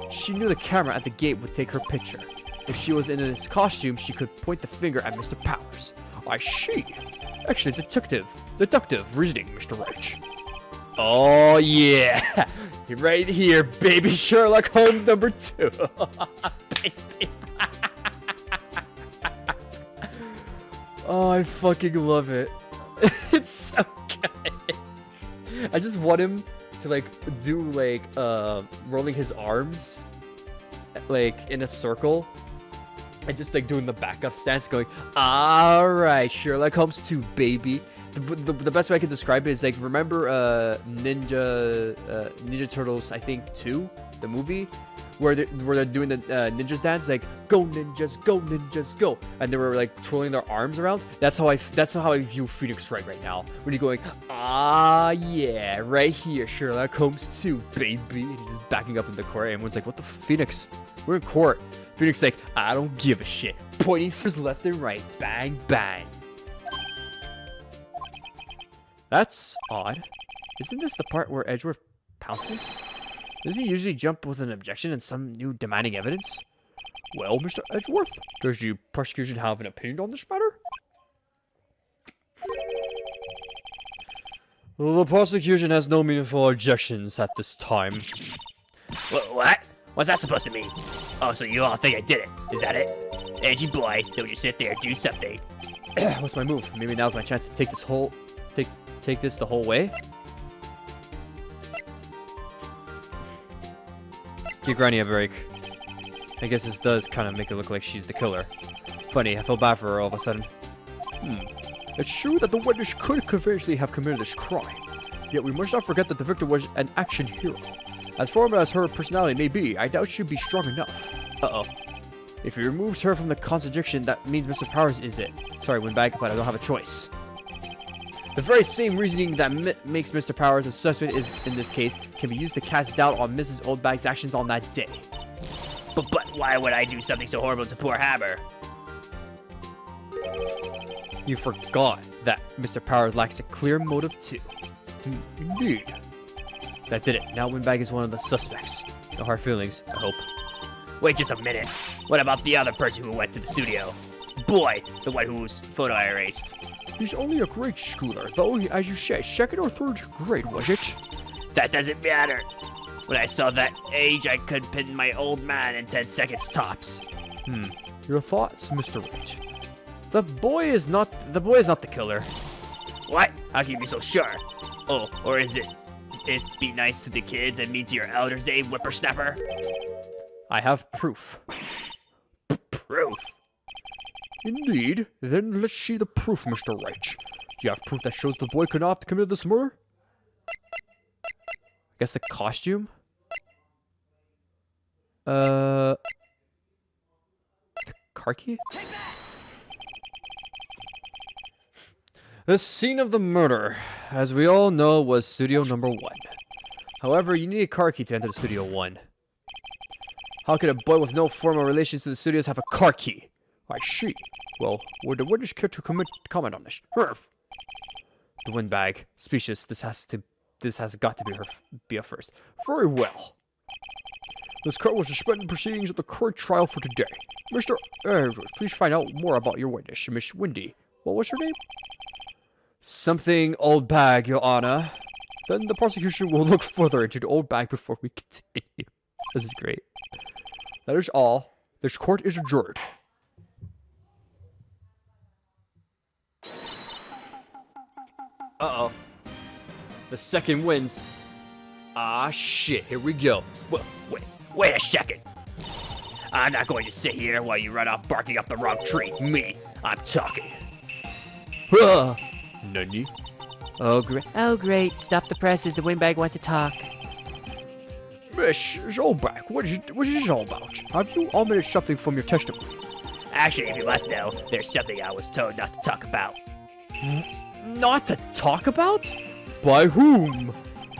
She knew the camera at the gate would take her picture. If she was in this costume, she could point the finger at Mr. Powers. I see. Actually, deductive reasoning, Mr. Wright. Oh, yeah. Right here, baby Sherlock Holmes number 2. Baby. Oh, I fucking love it. It's so good. I just want him to, like, do, like, rolling his arms, like, in a circle. And just, like, doing the backup stance, going, alright, Sherlock Holmes 2, baby. The best way I can describe it is, like, remember Ninja Turtles, I think, 2, the movie? Where they're doing the ninjas dance, like, go ninjas, go, and they were like twirling their arms around. That's how I view Phoenix Wright right now. When you're going, ah yeah, right here, Sherlock Holmes 2, baby, and he's just backing up in the court. And everyone's like, what the Phoenix? We're in court. Phoenix like, I don't give a shit. Pointing fingers left and right, bang bang. That's odd. Isn't this the part where Edgeworth pounces? Doesn't he usually jump with an objection and some new demanding evidence? Well, Mr. Edgeworth, does the prosecution have an opinion on this matter? The prosecution has no meaningful objections at this time. What? What's that supposed to mean? Oh, so you all think I did it? Is that it? Edgy boy, don't you sit there, do something. What's my move? Maybe now's my chance to take this whole... Take this the whole way? Give Granny a break. I guess this does kind of make it look like she's the killer. Funny, I feel bad for her all of a sudden. It's true that the witness could conveniently have committed this crime. Yet we must not forget that the victim was an action hero. As formal as her personality may be, I doubt she'd be strong enough. Uh-oh. If he removes her from the contradiction, that means Mr. Powers is it. Sorry, Windbag, but I don't have a choice. The very same reasoning that makes Mr. Powers a suspect is, in this case, can be used to cast doubt on Mrs. Oldbag's actions on that day. But why would I do something so horrible to poor Hammer? You forgot that Mr. Powers lacks a clear motive too. Indeed. That did it. Now Windbag is one of the suspects. No hard feelings, I hope. Wait just a minute. What about the other person who went to the studio? Boy, the one whose photo I erased. He's only a grade schooler, though, as you said, second or third grade, was it? That doesn't matter. When I saw that age, I could pin my old man in 10 seconds tops. Your thoughts, Mr. Wright? The boy is not the killer. What? How can you be so sure? Oh, or is it be nice to the kids and mean to your elders, eh, whippersnapper? I have proof. Proof? Indeed. Then let's see the proof, Mr. Wright. Do you have proof that shows the boy could not have committed this murder? I guess the costume? The car key? The scene of the murder, as we all know, was Studio Number 1. However, you need a car key to enter the Studio 1. How could a boy with no formal relations to the studios have a car key? I see. Well, would the witness care to comment on this? The Windbag. Specious. This has got to be a first. Very well. This court will suspend proceedings of the current trial for today. Mr. Andrews, please find out more about your witness, Miss Windy. What was her name? Something Old Bag, Your Honor. Then the prosecution will look further into the old bag before we continue. This is great. That is all. This court is adjourned. Uh-oh. The second wins. Ah, shit. Here we go. Wait a second. I'm not going to sit here while you run off barking up the wrong tree. Me, I'm talking. Nani? Oh, great. Stop the presses. The Windbag wants to talk. Miss Zolbach, what is this all about? Have you omitted something from your testimony? Actually, if you must know, there's something I was told not to talk about. Not to talk about? By whom?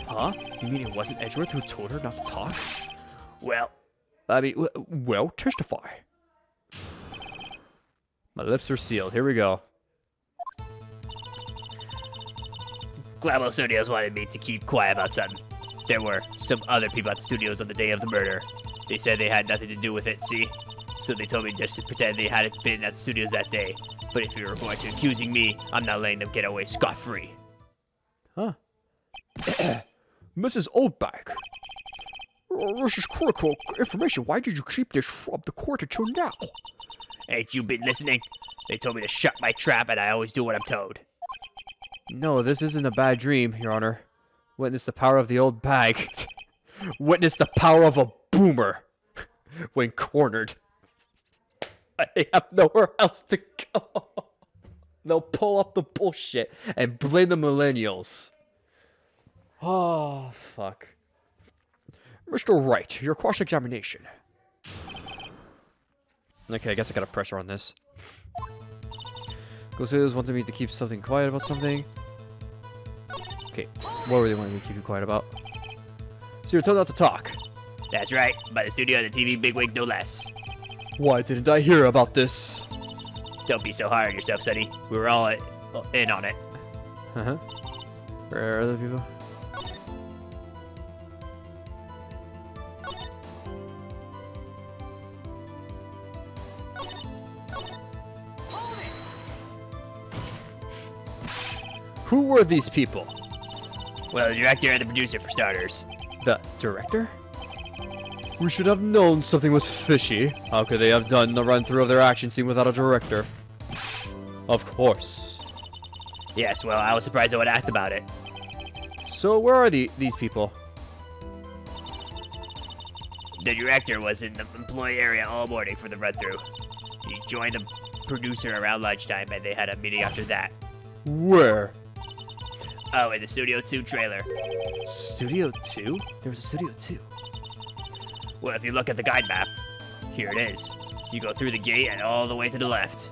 Huh? You mean it wasn't Edgeworth who told her not to talk? Well, I mean, well, testify. My lips are sealed. Here we go. Glamo Studios wanted me to keep quiet about something. There were some other people at the studios on the day of the murder. They said they had nothing to do with it, see? So they told me just to pretend they hadn't been at the studios that day. But if you were going to accusing me, I'm not letting them get away scot-free. Huh. Mrs. Oldbag. This is critical information. Why did you keep this from the court until now? Ain't you been listening? They told me to shut my trap, and I always do what I'm told. No, this isn't a bad dream, Your Honor. Witness the power of the old bag. Witness the power of a boomer. When cornered. I have nowhere else to go. They'll pull up the bullshit and blame the millennials. Oh, fuck. Mr. Wright, your cross-examination. Okay, I guess I gotta pressure on this. Ghostwriters wanted me to keep something quiet about something. Okay, what were they wanting me to keep you quiet about? So you're told not to talk. That's right, by the studio and the TV bigwigs no less. Why didn't I hear about this? Don't be so hard on yourself, Sonny. We were all in on it. Uh-huh. Where are other people? Who were these people? Well, the director and the producer, for starters. The director? We should have known something was fishy. How could they have done the run-through of their action scene without a director? Of course. Yes, well, I was surprised no one asked about it. So where are these people? The director was in the employee area all morning for the run-through. He joined the producer around lunchtime, and they had a meeting after that. Where? Oh, in the Studio 2 trailer. Studio 2? There was a Studio 2. Well, if you look at the guide map, here it is. You go through the gate and all the way to the left.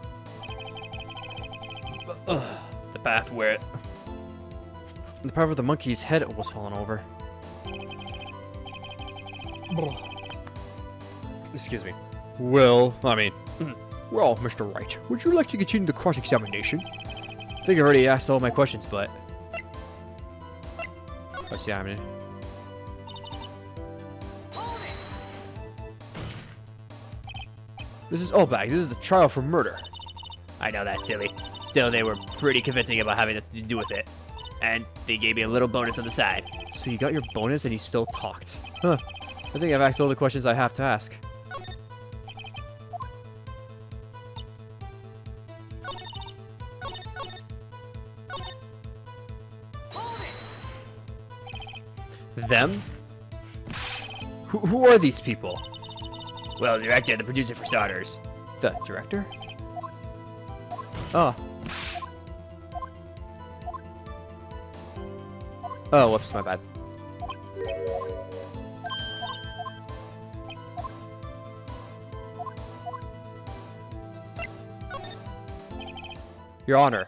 The path where... The part where the monkey's head almost fallen over. Excuse me. Well, I mean... Well, Mr. Wright, would you like to continue the cross-examination? I think I already asked all my questions, but... What's happening? This is Obag. This is the trial for murder. I know that's silly. Still, they were pretty convincing about having nothing to do with it. And they gave me a little bonus on the side. So you got your bonus and you still talked. Huh. I think I've asked all the questions I have to ask. Them? Who are these people? Well, the director and the producer, for starters. The director? Oh. Oh, whoops, my bad. Your Honor,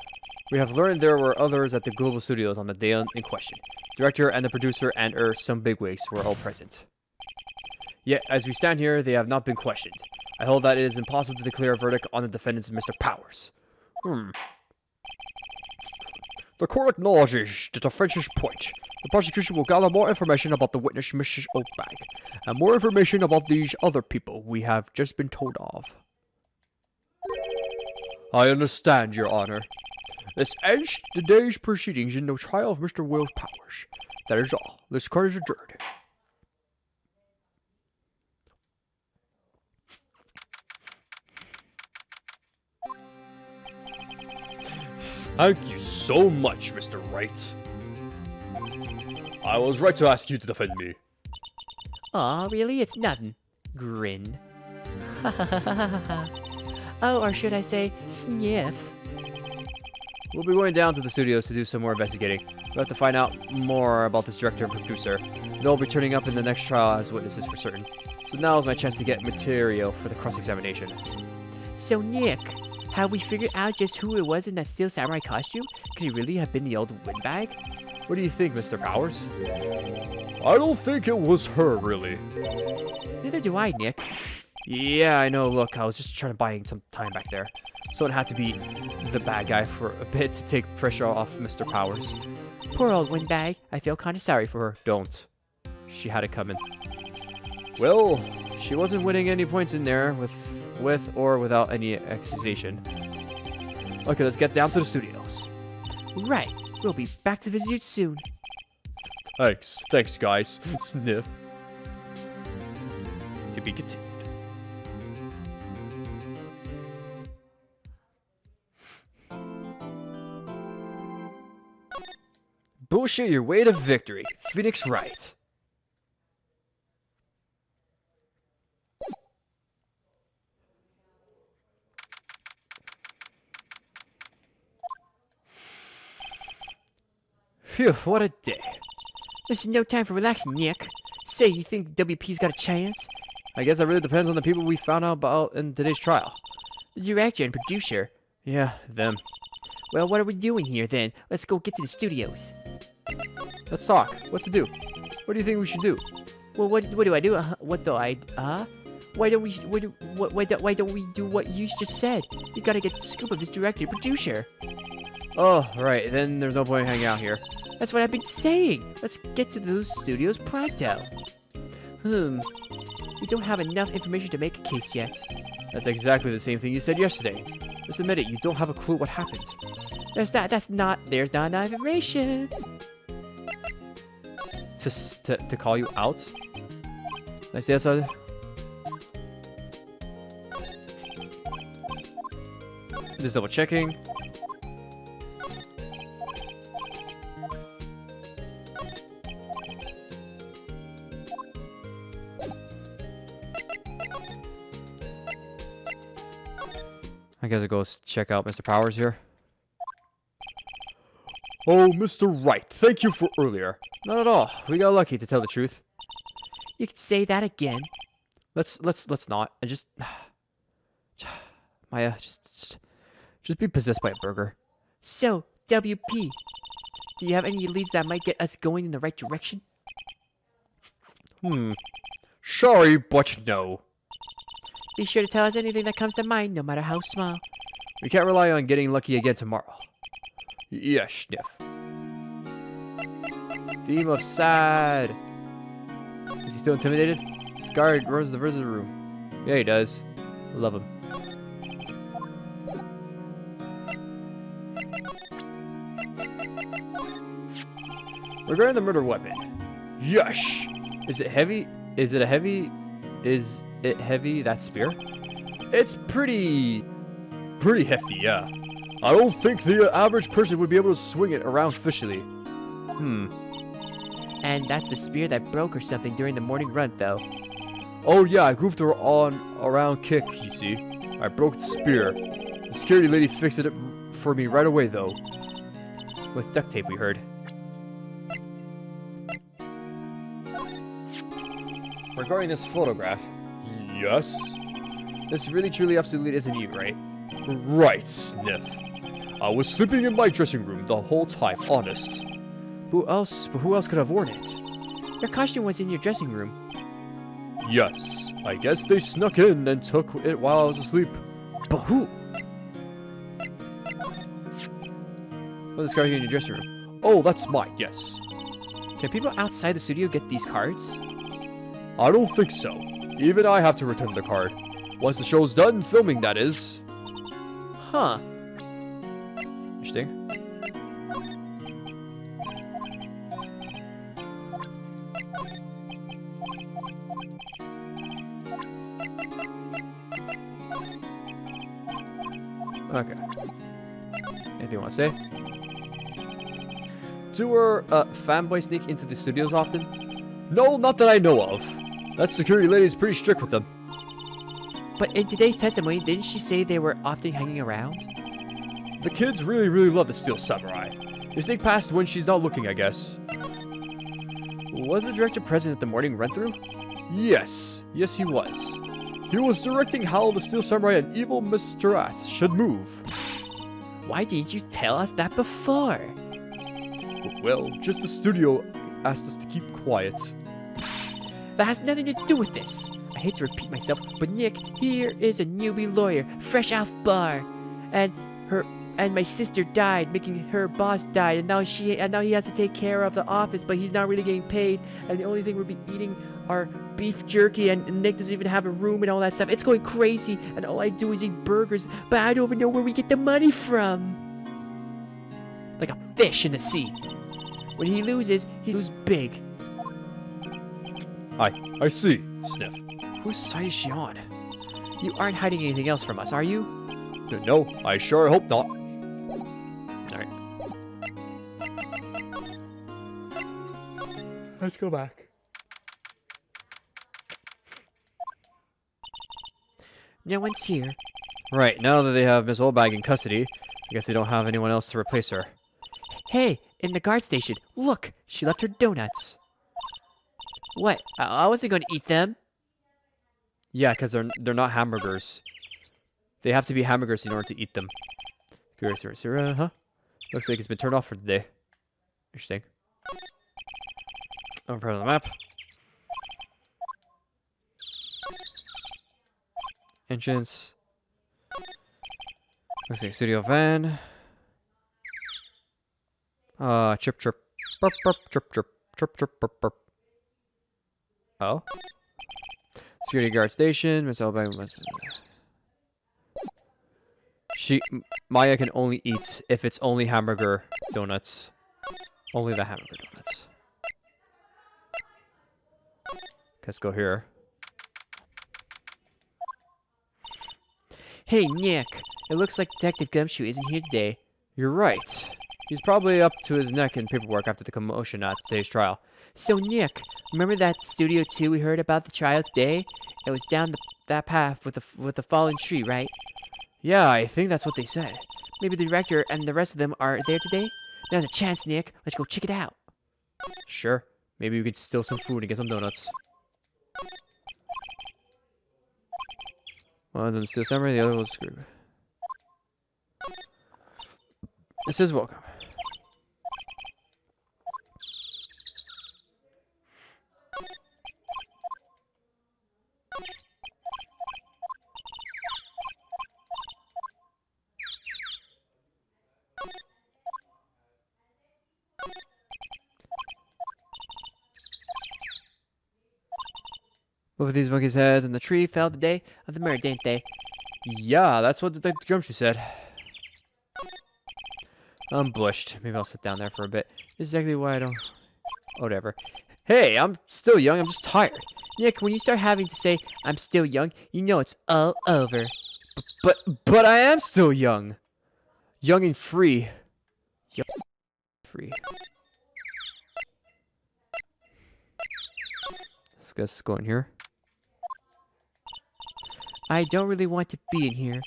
we have learned there were others at the Global Studios on the day in question. Director and the producer and some bigwigs were all present. Yet, as we stand here, they have not been questioned. I hold that it is impossible to declare a verdict on the defendants, Mr. Powers. The court acknowledges the defense's point. The prosecution will gather more information about the witness, Mrs. Oakbag, and more information about these other people we have just been told of. I understand, Your Honor. This ends the day's proceedings in the trial of Mr. Will Powers. That is all. This court is adjourned. Thank you so much, Mr. Wright. I was right to ask you to defend me. Aw, really? It's nothing. Grin. Oh, or should I say, sniff. We'll be going down to the studios to do some more investigating. We'll have to find out more about this director and producer. They'll be turning up in the next trial as witnesses for certain. So now is my chance to get material for the cross-examination. So, Nick, have we figured out just who it was in that Steel Samurai costume? Could he really have been the old windbag? What do you think, Mr. Powers? I don't think it was her, really. Neither do I, Nick. Yeah, I know. Look, I was just trying to buy some time back there. Someone had to be the bad guy for a bit to take pressure off Mr. Powers. Poor old windbag. I feel kind of sorry for her. Don't. She had it coming. Well, she wasn't winning any points in there with or without any accusation. Okay, let's get down to the studios. Right. We'll be back to visit you soon. Thanks, guys. Sniff. To be continued. Bullshit your way to victory. Phoenix Wright. Phew, what a day. There's no time for relaxing, Nick. Say, you think WP's got a chance? I guess that really depends on the people we found out about in today's trial. The director and producer. Yeah, them. Well, what are we doing here then? Let's go get to the studios. Let's talk. What to do? What do you think we should do? Well, what do I do? What do I? Why don't we? Why don't we do what you just said? You gotta get the scoop of this director and producer. Oh, right. Then there's no point hanging out here. That's what I've been saying. Let's get to those studios pronto. We don't have enough information to make a case yet. That's exactly the same thing you said yesterday. Just admit it. You don't have a clue what happened. There's not enough information. to call you out. Can I stay outside? Just double checking. I guess I'll go check out Mr. Powers here. Oh, Mr. Wright, thank you for earlier. Not at all. We got lucky, to tell the truth. You could say that again. Let's not. And just Maya, just be possessed by a burger. So, WP, do you have any leads that might get us going in the right direction? Sorry, but no. Be sure to tell us anything that comes to mind, no matter how small. We can't rely on getting lucky again tomorrow. Yes, Sniff. Theme of sad. Is he still intimidated? This guard runs the visitor room. Yeah, he does. I love him. Regarding the murder weapon. Yes. Is it heavy? Is it heavy, that spear? It's pretty hefty, yeah. I don't think the average person would be able to swing it around officially. And that's the spear that broke or something during the morning run, though. Oh yeah, I goofed her on a round kick, you see. I broke the spear. The security lady fixed it for me right away, though. With duct tape, we heard. Regarding this photograph, Yes? this really, truly, absolutely isn't you, right? Right, Sniff. I was sleeping in my dressing room the whole time, honest. Who else could have worn it? Your costume was in your dressing room. Yes, I guess they snuck in and took it while I was asleep. But who? What's this card here in your dressing room? Oh, that's mine, yes. Can people outside the studio get these cards? I don't think so. Even I have to return the card. Once the show's done filming, that is. Huh. Interesting. Okay. Anything you want to say? Do our fanboys sneak into the studios often? No, not that I know of. That security lady is pretty strict with them. But in today's testimony, didn't she say they were often hanging around? The kids really, really love the Steel Samurai. They sneak past when she's not looking, I guess. Was the director present at the morning run-through? Yes, he was. He was directing how the Steel Samurai and evil Mr. Rats should move. Why didn't you tell us that before? Well, just the studio asked us to keep quiet. That has nothing to do with this. I hate to repeat myself, but Nick, here is a newbie lawyer, fresh off bar, and my sister died, making her boss died, and now he has to take care of the office, but he's not really getting paid, and the only thing we'll be eating are beef jerky, and Nick doesn't even have a room and all that stuff. It's going crazy, and all I do is eat burgers, but I don't even know where we get the money from. Like a fish in the sea. When he loses big. I see, Sniff. Whose side is she on? You aren't hiding anything else from us, are you? No, I sure hope not. Alright. Let's go back. No one's here. Right, now that they have Miss Oldbag in custody, I guess they don't have anyone else to replace her. Hey, in the guard station, look, she left her donuts. What? I wasn't going to eat them. Yeah, because they're not hamburgers. They have to be hamburgers in order to eat them. Huh? Looks like it's been turned off for today. Interesting. I'm proud of the map. Entrance. Looks like studio van. Chirp chirp. Burp burp chirp chirp. Chirp chirp burp burp. Oh. Security guard station. Miss Elbag. Maya can only eat if it's only hamburger donuts. Only the hamburger donuts. Let's go here. Hey, Nick. It looks like Detective Gumshoe isn't here today. You're right. He's probably up to his neck in paperwork after the commotion at today's trial. So, Nick, remember that Studio 2 we heard about the trial today? It was down that path with the fallen tree, right? Yeah, I think that's what they said. Maybe the director and the rest of them are there today? Now's a chance, Nick. Let's go check it out. Sure. Maybe we could steal some food and get some donuts. One of them steal samurai, the other was screwed. It says welcome. Both of these monkeys' heads on the tree fell the day of the murder, didn't they? Yeah, that's what Detective Gumshoe said. I'm blushed. Maybe I'll sit down there for a bit. This is exactly why I don't... Whatever. Hey, I'm still young. I'm just tired. Nick, when you start having to say, I'm still young, you know it's all over. But I am still young. Young and free. Yup. Free. Let's go in here. I don't really want to be in here.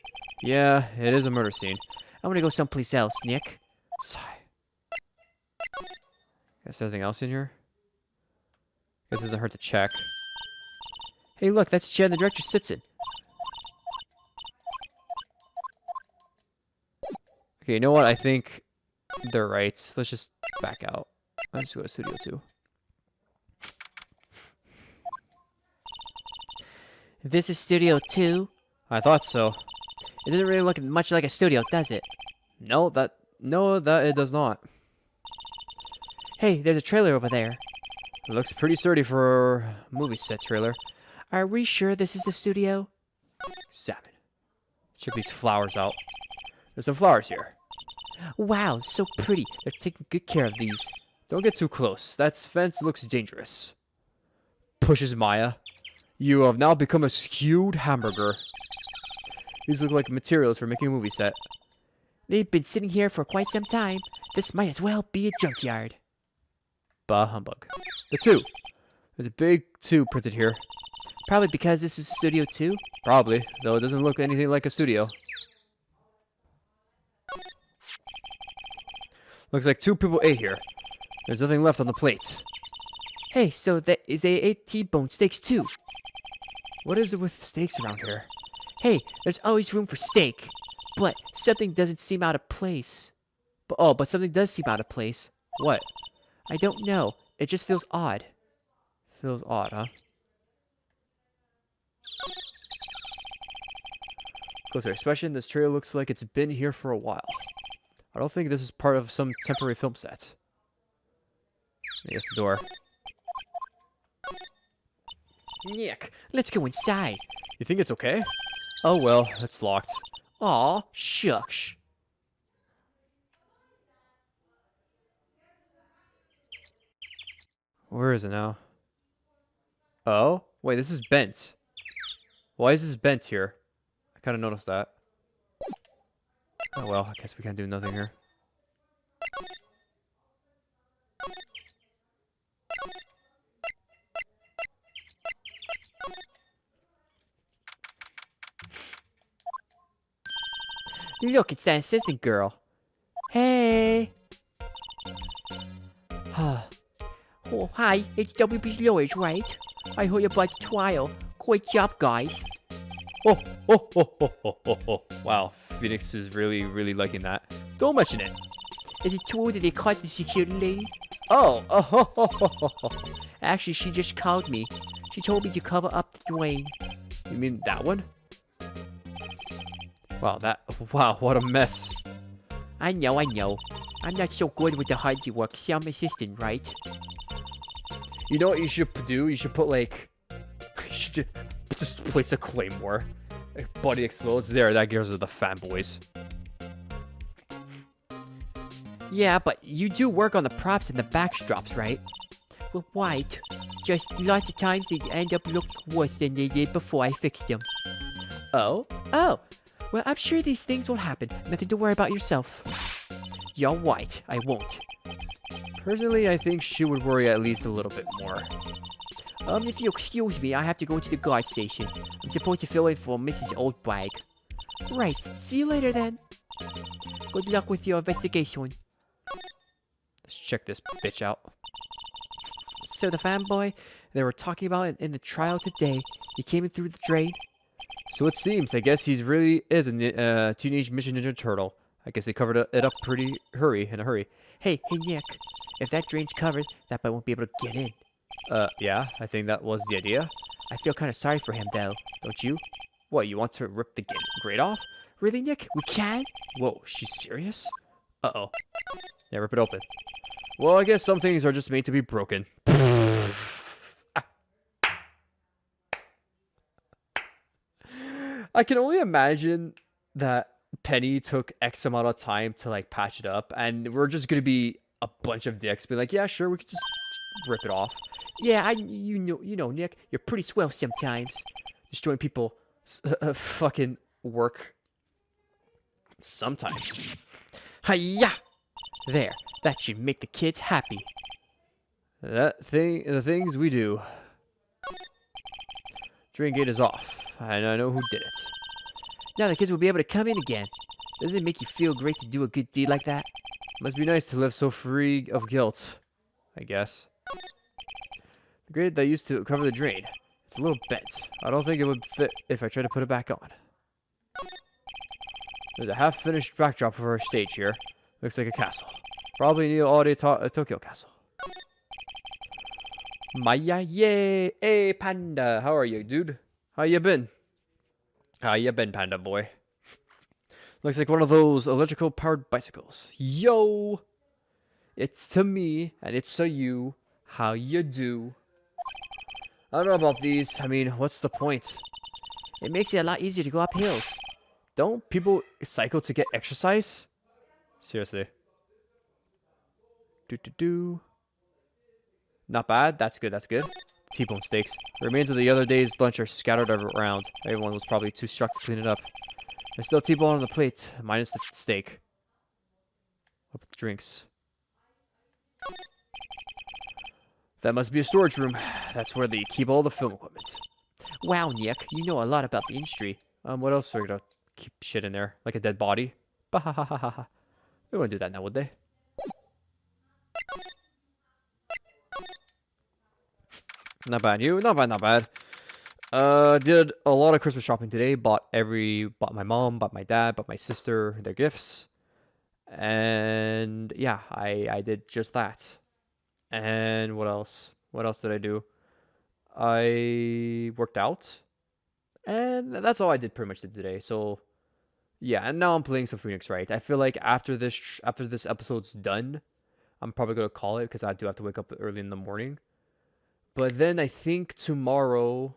Yeah, it is a murder scene. I want to go someplace else, Nick. Sigh. Guess anything else in here? Guess it doesn't hurt to check. Hey, look, that's the chair the director sits in. Okay, you know what? I think they're right. Let's just back out. Let's just go to Studio 2. This is Studio 2. I thought so. It doesn't really look much like a studio, does it? No, that it does not. Hey, there's a trailer over there. It looks pretty sturdy for a movie set trailer. Are we sure this is the studio? Salmon. Check these flowers out. There's some flowers here. Wow, so pretty. They're taking good care of these. Don't get too close. That fence looks dangerous. Pushes Maya. You have now become a skewed hamburger. These look like materials for making a movie set. They've been sitting here for quite some time. This might as well be a junkyard. Bah humbug. The 2. There's a big 2 printed here. Probably because this is Studio 2. Probably, though it doesn't look anything like a studio. Looks like 2 people ate here. There's nothing left on the plate. Hey, so that is they ate T-bone steaks too. What is it with steaks around here? Hey, there's always room for steak. But something doesn't seem out of place. But something does seem out of place. What? I don't know. It just feels odd. Feels odd, huh? Closer inspection, this trailer looks like it's been here for a while. I don't think this is part of some temporary film set. I guess the door. Nick, let's go inside. You think it's okay? Oh well, it's locked. Aw, shucks. Where is it now? Oh? Wait, this is bent. Why is this bent here? I kind of noticed that. Oh well, I guess we can't do nothing here. Look, it's that assistant girl. Hey. Oh, hi, it's WP's lawyers, right? I heard about the trial. Great job, guys. Oh. Wow, Phoenix is really liking that. Don't mention it. Is it true that they caught the security lady? Oh. Actually, she just called me. She told me to cover up the drain. You mean that one? Wow, what a mess. I know. I'm not so good with the hard work, so I'm assistant, right? You know what you should do? You should put like... You should just place a claymore. If Buddy explodes there, that gives us the fanboys. Yeah, but you do work on the props and the backdrops, right? Well, White, Just lots of times they end up looking worse than they did before I fixed them. Oh? Oh, well, I'm sure these things won't happen. Nothing to worry about yourself. You're right, I won't. Personally, I think she would worry at least a little bit more. If you excuse me, I have to go to the guard station. I'm supposed to fill in for Mrs. Oldbag. Right, see you later then. Good luck with your investigation. Let's check this bitch out. So the fanboy they were talking about in the trial today, he came in through the drain. So it seems, I guess he's really is a Teenage Mission Ninja Turtle. I guess they covered it up in a hurry. Hey, Nick, if that drain's covered, that boy won't be able to get in. Yeah, I think that was the idea. I feel kind of sorry for him, though, don't you? What, you want to rip the grate off? Really, Nick? We can? Whoa, she's serious? Uh-oh. Yeah, rip it open. Well, I guess some things are just made to be broken. I can only imagine that Penny took X amount of time to, like, patch it up, and we're just gonna be a bunch of dicks be like, yeah, sure, we could just rip it off. Yeah, you know, Nick, you're pretty swell sometimes. Destroying people fucking work. Sometimes. Hiya! There, that should make the kids happy. The things we do. Drain gate is off, and I know who did it. Now the kids will be able to come in again. Doesn't it make you feel great to do a good deed like that? Must be nice to live so free of guilt, I guess. The grate that used to cover the drain. It's a little bent. I don't think it would fit if I tried to put it back on. There's a half-finished backdrop for our stage here. Looks like a castle. Probably Neo Audio Tokyo Castle. Maya, yay! Hey, Panda! How are you, dude? How you been? How you been, Panda boy? Looks like one of those electrical-powered bicycles. Yo! It's to me, and it's to you. How you do? I don't know about these. I mean, what's the point? It makes it a lot easier to go up hills. Don't people cycle to get exercise? Seriously. Not bad. That's good. That's good. T-bone steaks. The remains of the other day's lunch are scattered around. Everyone was probably too struck to clean it up. There's still T-bone on the plate, minus the steak. What about the drinks? That must be a storage room. That's where they keep all the film equipment. Wow, Nick, you know a lot about the industry. What else are we gonna keep shit in there? Like a dead body? Bahahaha. They wouldn't do that now, would they? Not bad, you. Not bad, not bad. Did a lot of Christmas shopping today. Bought my mom, bought my dad, bought my sister their gifts. And yeah, I did just that. And what else? What else did I do? I worked out. And that's all I did pretty much today. So yeah, and now I'm playing some Phoenix Wright. I feel like after this episode's done, I'm probably gonna call it because I do have to wake up early in the morning. But then I think tomorrow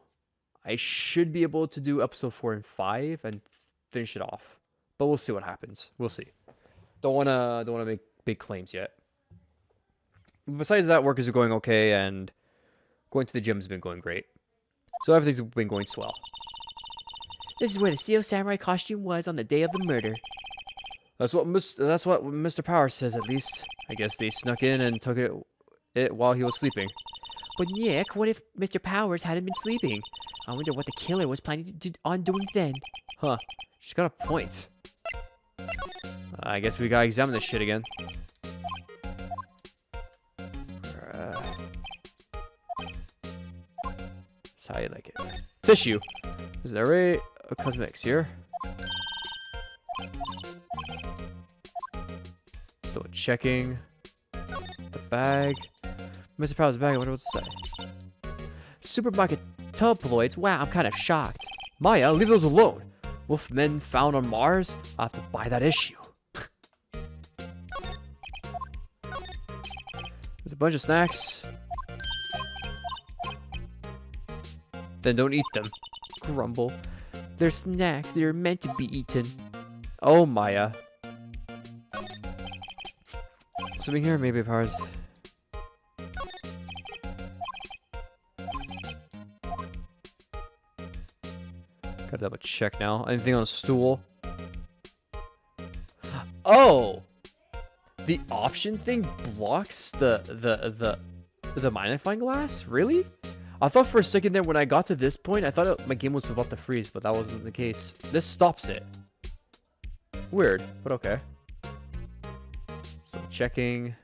I should be able to do episode 4 and 5 and finish it off. But we'll see what happens. We'll see. Don't wanna make big claims yet. Besides that, work is going okay, and going to the gym has been going great. So everything's been going swell. This is where the Steel Samurai costume was on the day of the murder. That's what Mr. Power says, at least. I guess they snuck in and took it while he was sleeping. But Nick, what if Mr. Powers hadn't been sleeping? I wonder what the killer was planning on doing then. Huh. She's got a point. I guess we gotta examine this shit again. That's how you like it. Tissue. Is there array of cosmetics here? Still checking the bag. Mr. Powers' bag. I wonder what's inside. Supermarket tabloids. Wow, I'm kind of shocked. Maya, leave those alone. Wolfmen found on Mars. I'll have to buy that issue. There's a bunch of snacks. Then don't eat them. Grumble. They're snacks. They're meant to be eaten. Oh, Maya. Something here, maybe Powers. Gotta double check now. Anything on the stool? Oh! The option thing blocks the magnifying glass? Really? I thought for a second there when I got to this point, I thought my game was about to freeze, but that wasn't the case. This stops it. Weird, but okay. So checking.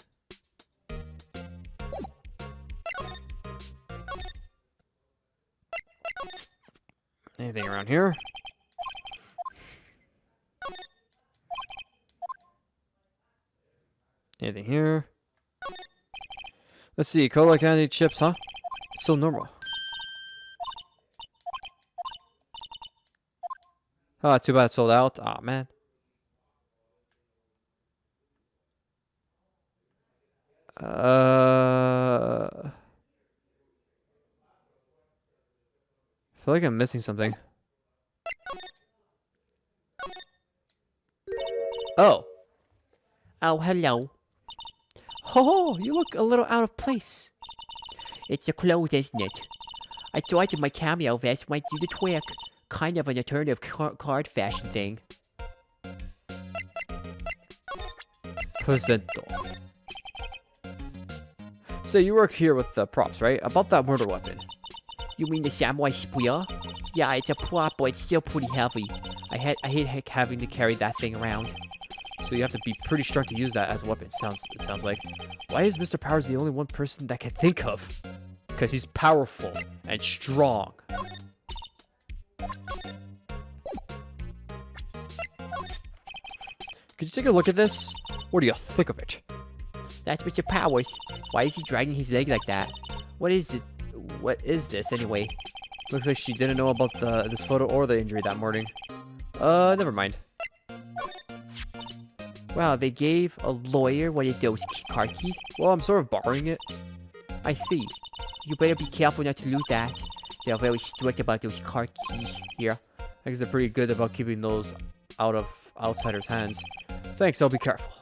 Anything around here? Anything here? Let's see, cola candy chips, huh? It's so normal. Ah, too bad it sold out. Ah, man. I feel like I'm missing something. Oh. Oh, hello. Oh, you look a little out of place. It's the clothes, isn't it? I thought my cameo vest might do the trick. Kind of an alternative card fashion thing. Presento. So you work here with the props, right? About that murder weapon. You mean the samurai spear? Yeah, it's a prop, but it's still pretty heavy. I hate having to carry that thing around. So you have to be pretty strong to use that as a weapon. It sounds like. Why is Mr. Powers the only one person that can think of? Because he's powerful and strong. Could you take a look at this? What do you think of it? That's Mr. Powers. Why is he dragging his leg like that? What is it? What is this anyway? Looks like she didn't know about this photo or the injury that morning. Never mind. Wow, they gave a lawyer one of those card keys? Well, I'm sort of borrowing it. I see. You better be careful not to lose that. They're very strict about those card keys here. I guess they're pretty good about keeping those out of outsiders' hands. Thanks, I'll be careful.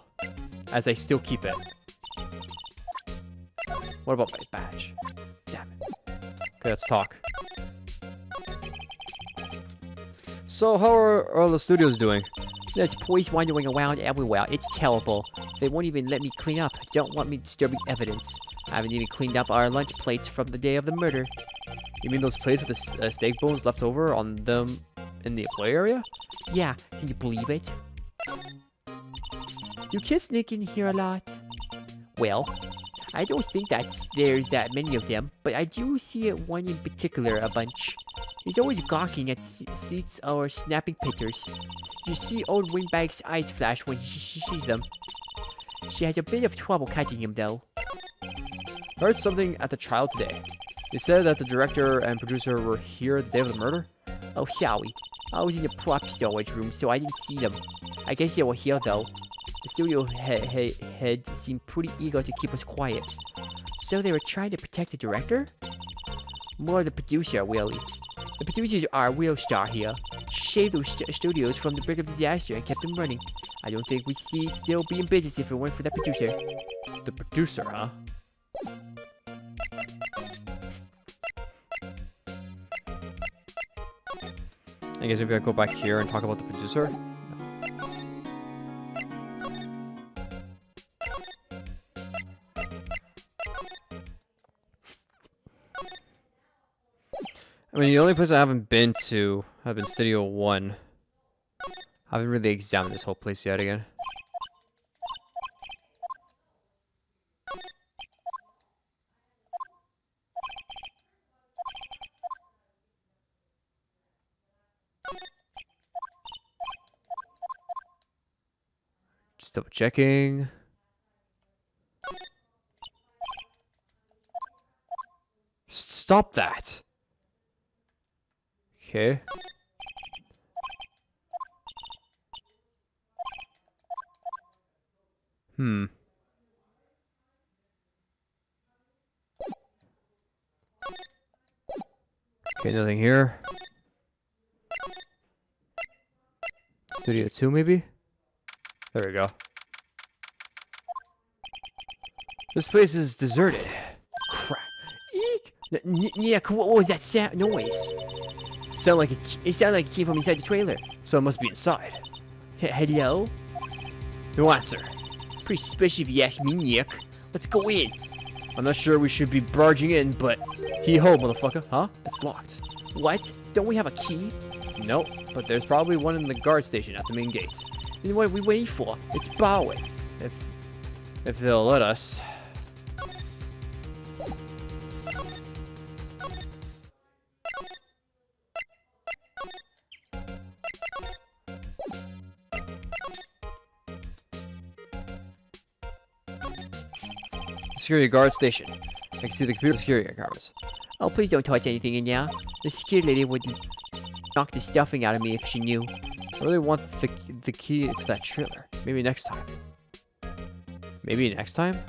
As I still keep it. What about my badge? Damn it. Okay, let's talk. So, how are all the studios doing? There's boys wandering around everywhere. It's terrible. They won't even let me clean up. Don't want me disturbing evidence. I haven't even cleaned up our lunch plates from the day of the murder. You mean those plates with the steak bones left over on them in the play area? Yeah, can you believe it? Do kids sneak in here a lot? Well, I don't think that there's that many of them, but I do see one in particular a bunch. He's always gawking at seats or snapping pictures. You see old Windbag's eyes flash when she sees them. She has a bit of trouble catching him, though. I heard something at the trial today. They said that the director and producer were here the day of the murder. Oh, shall we? I was in the prop storage room, so I didn't see them. I guess they were here, though. The studio head seemed pretty eager to keep us quiet. So they were trying to protect the director? More the producer, really. The producers are a real star here. She saved those studios from the brink of disaster and kept them running. I don't think we'd still be in business if it weren't for that producer. The producer, huh? I guess maybe I go back here and talk about the producer. I mean, the only place I haven't been to have been Studio 1. I haven't really examined this whole place yet again. Just double checking. Stop that! Okay. Okay, nothing here. Studio 2, maybe? There we go. This place is deserted. Crap. Eek! Nick, what was that noise? It sounded like it came from inside the trailer. So it must be inside. Hello? No answer. Pretty suspicious if you ask me, Nick. Let's go in. I'm not sure we should be barging in, but hee-ho, motherfucker. Huh? It's locked. What? Don't we have a key? Nope, but there's probably one in the guard station at the main gate. Then what are we waiting for? It's Bowie. If they'll let us. Security guard station. I can see the computer security cameras. Oh, please don't touch anything in there. The security lady would knock the stuffing out of me if she knew. I really want the key to that trailer. Maybe next time. Maybe next time?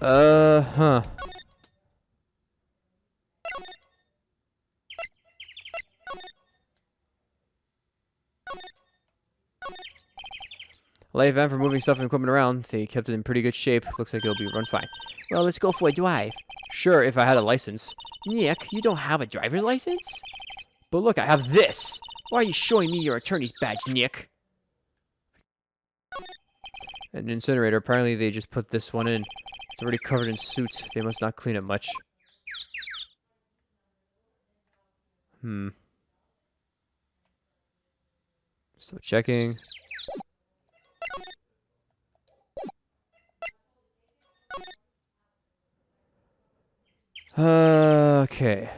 Huh. Light van for moving stuff and equipment around. They kept it in pretty good shape. Looks like it'll be run fine. Well, let's go for a drive. Sure, if I had a license. Nick, you don't have a driver's license? But look, I have this! Why are you showing me your attorney's badge, Nick? An incinerator. Apparently they just put this one in. It's already covered in soot. They must not clean it much. Still checking. Okay.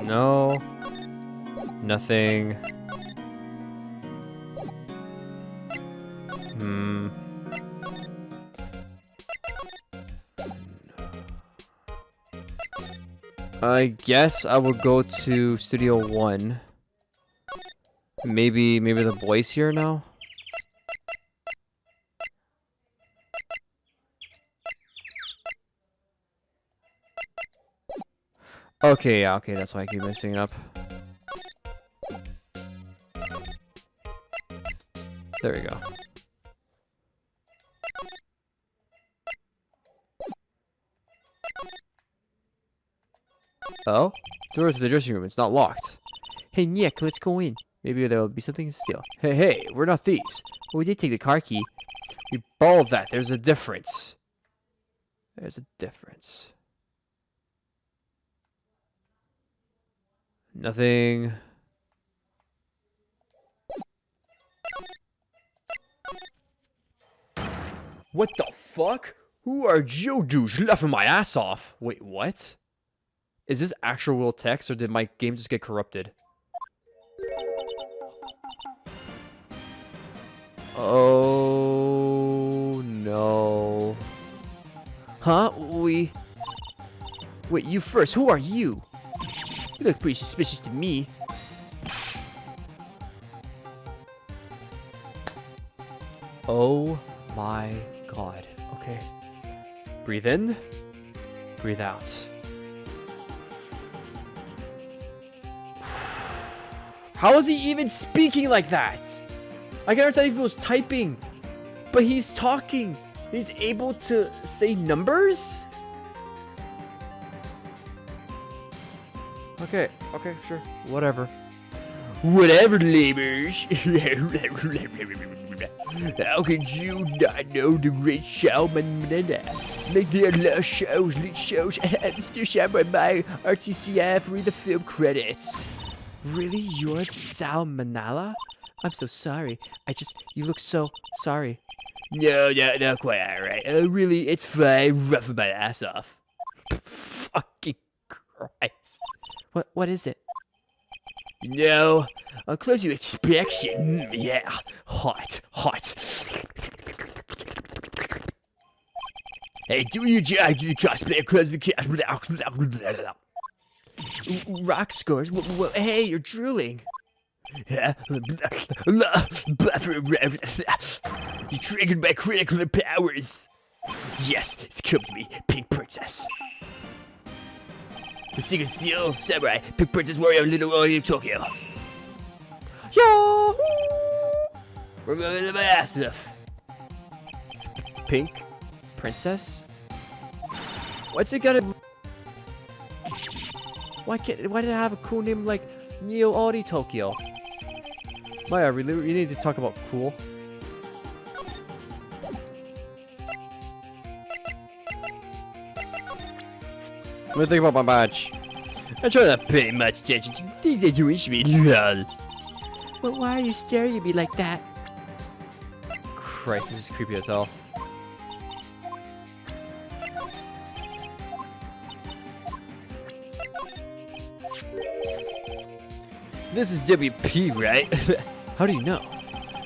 No. Nothing. I guess I will go to Studio 1. Maybe the boy's here now? Okay, yeah, okay, that's why I keep messing up. There we go. Oh? Door to the dressing room, it's not locked. Hey, Nick, let's go in. Maybe there will be something to steal. Hey, we're not thieves. Well, we did take the car key. We borrowed that, there's a difference. There's a difference. Nothing. What the fuck? Who are Geodudes laughing my ass off? Wait, what? Is this actual world text or did my game just get corrupted? Oh no. Huh? Wait, you first. Who are you? You look pretty suspicious to me. Oh my god. Okay. Breathe in. Breathe out. How is he even speaking like that? I can understand if he was typing, but he's talking. He's able to say numbers? Okay, sure. Whatever. Whatever, neighbors. How could you not know the great showman? Make their last shows, lit shows, and still shine by my RTCF, read the film credits. Really? You're Sal Manala? I'm so sorry. You look so sorry. No, not quite alright. Really, it's fine. Roughing my ass off. Fucking Christ. What is it? No, close your inspection. Yeah, hot. Hey, do your job, you cosplay, close the camera. Rock scores? Hey, you're drooling. You triggered my critical powers. Yes, it's come to me, Pink Princess. The Secret Steel Samurai, Pink Princess Warrior, Little Warrior Tokyo. Yahoo! We're going to my ass off. Pink Princess? What's it gonna? Why did it have a cool name like Neo Audi Tokyo? Maya, we need to talk about cool. What do you think about my badge? I'm trying to pay much attention to the things that you wish me, lol. But why are you staring at me like that? Christ, this is creepy as hell. This is WP, right? How do you know?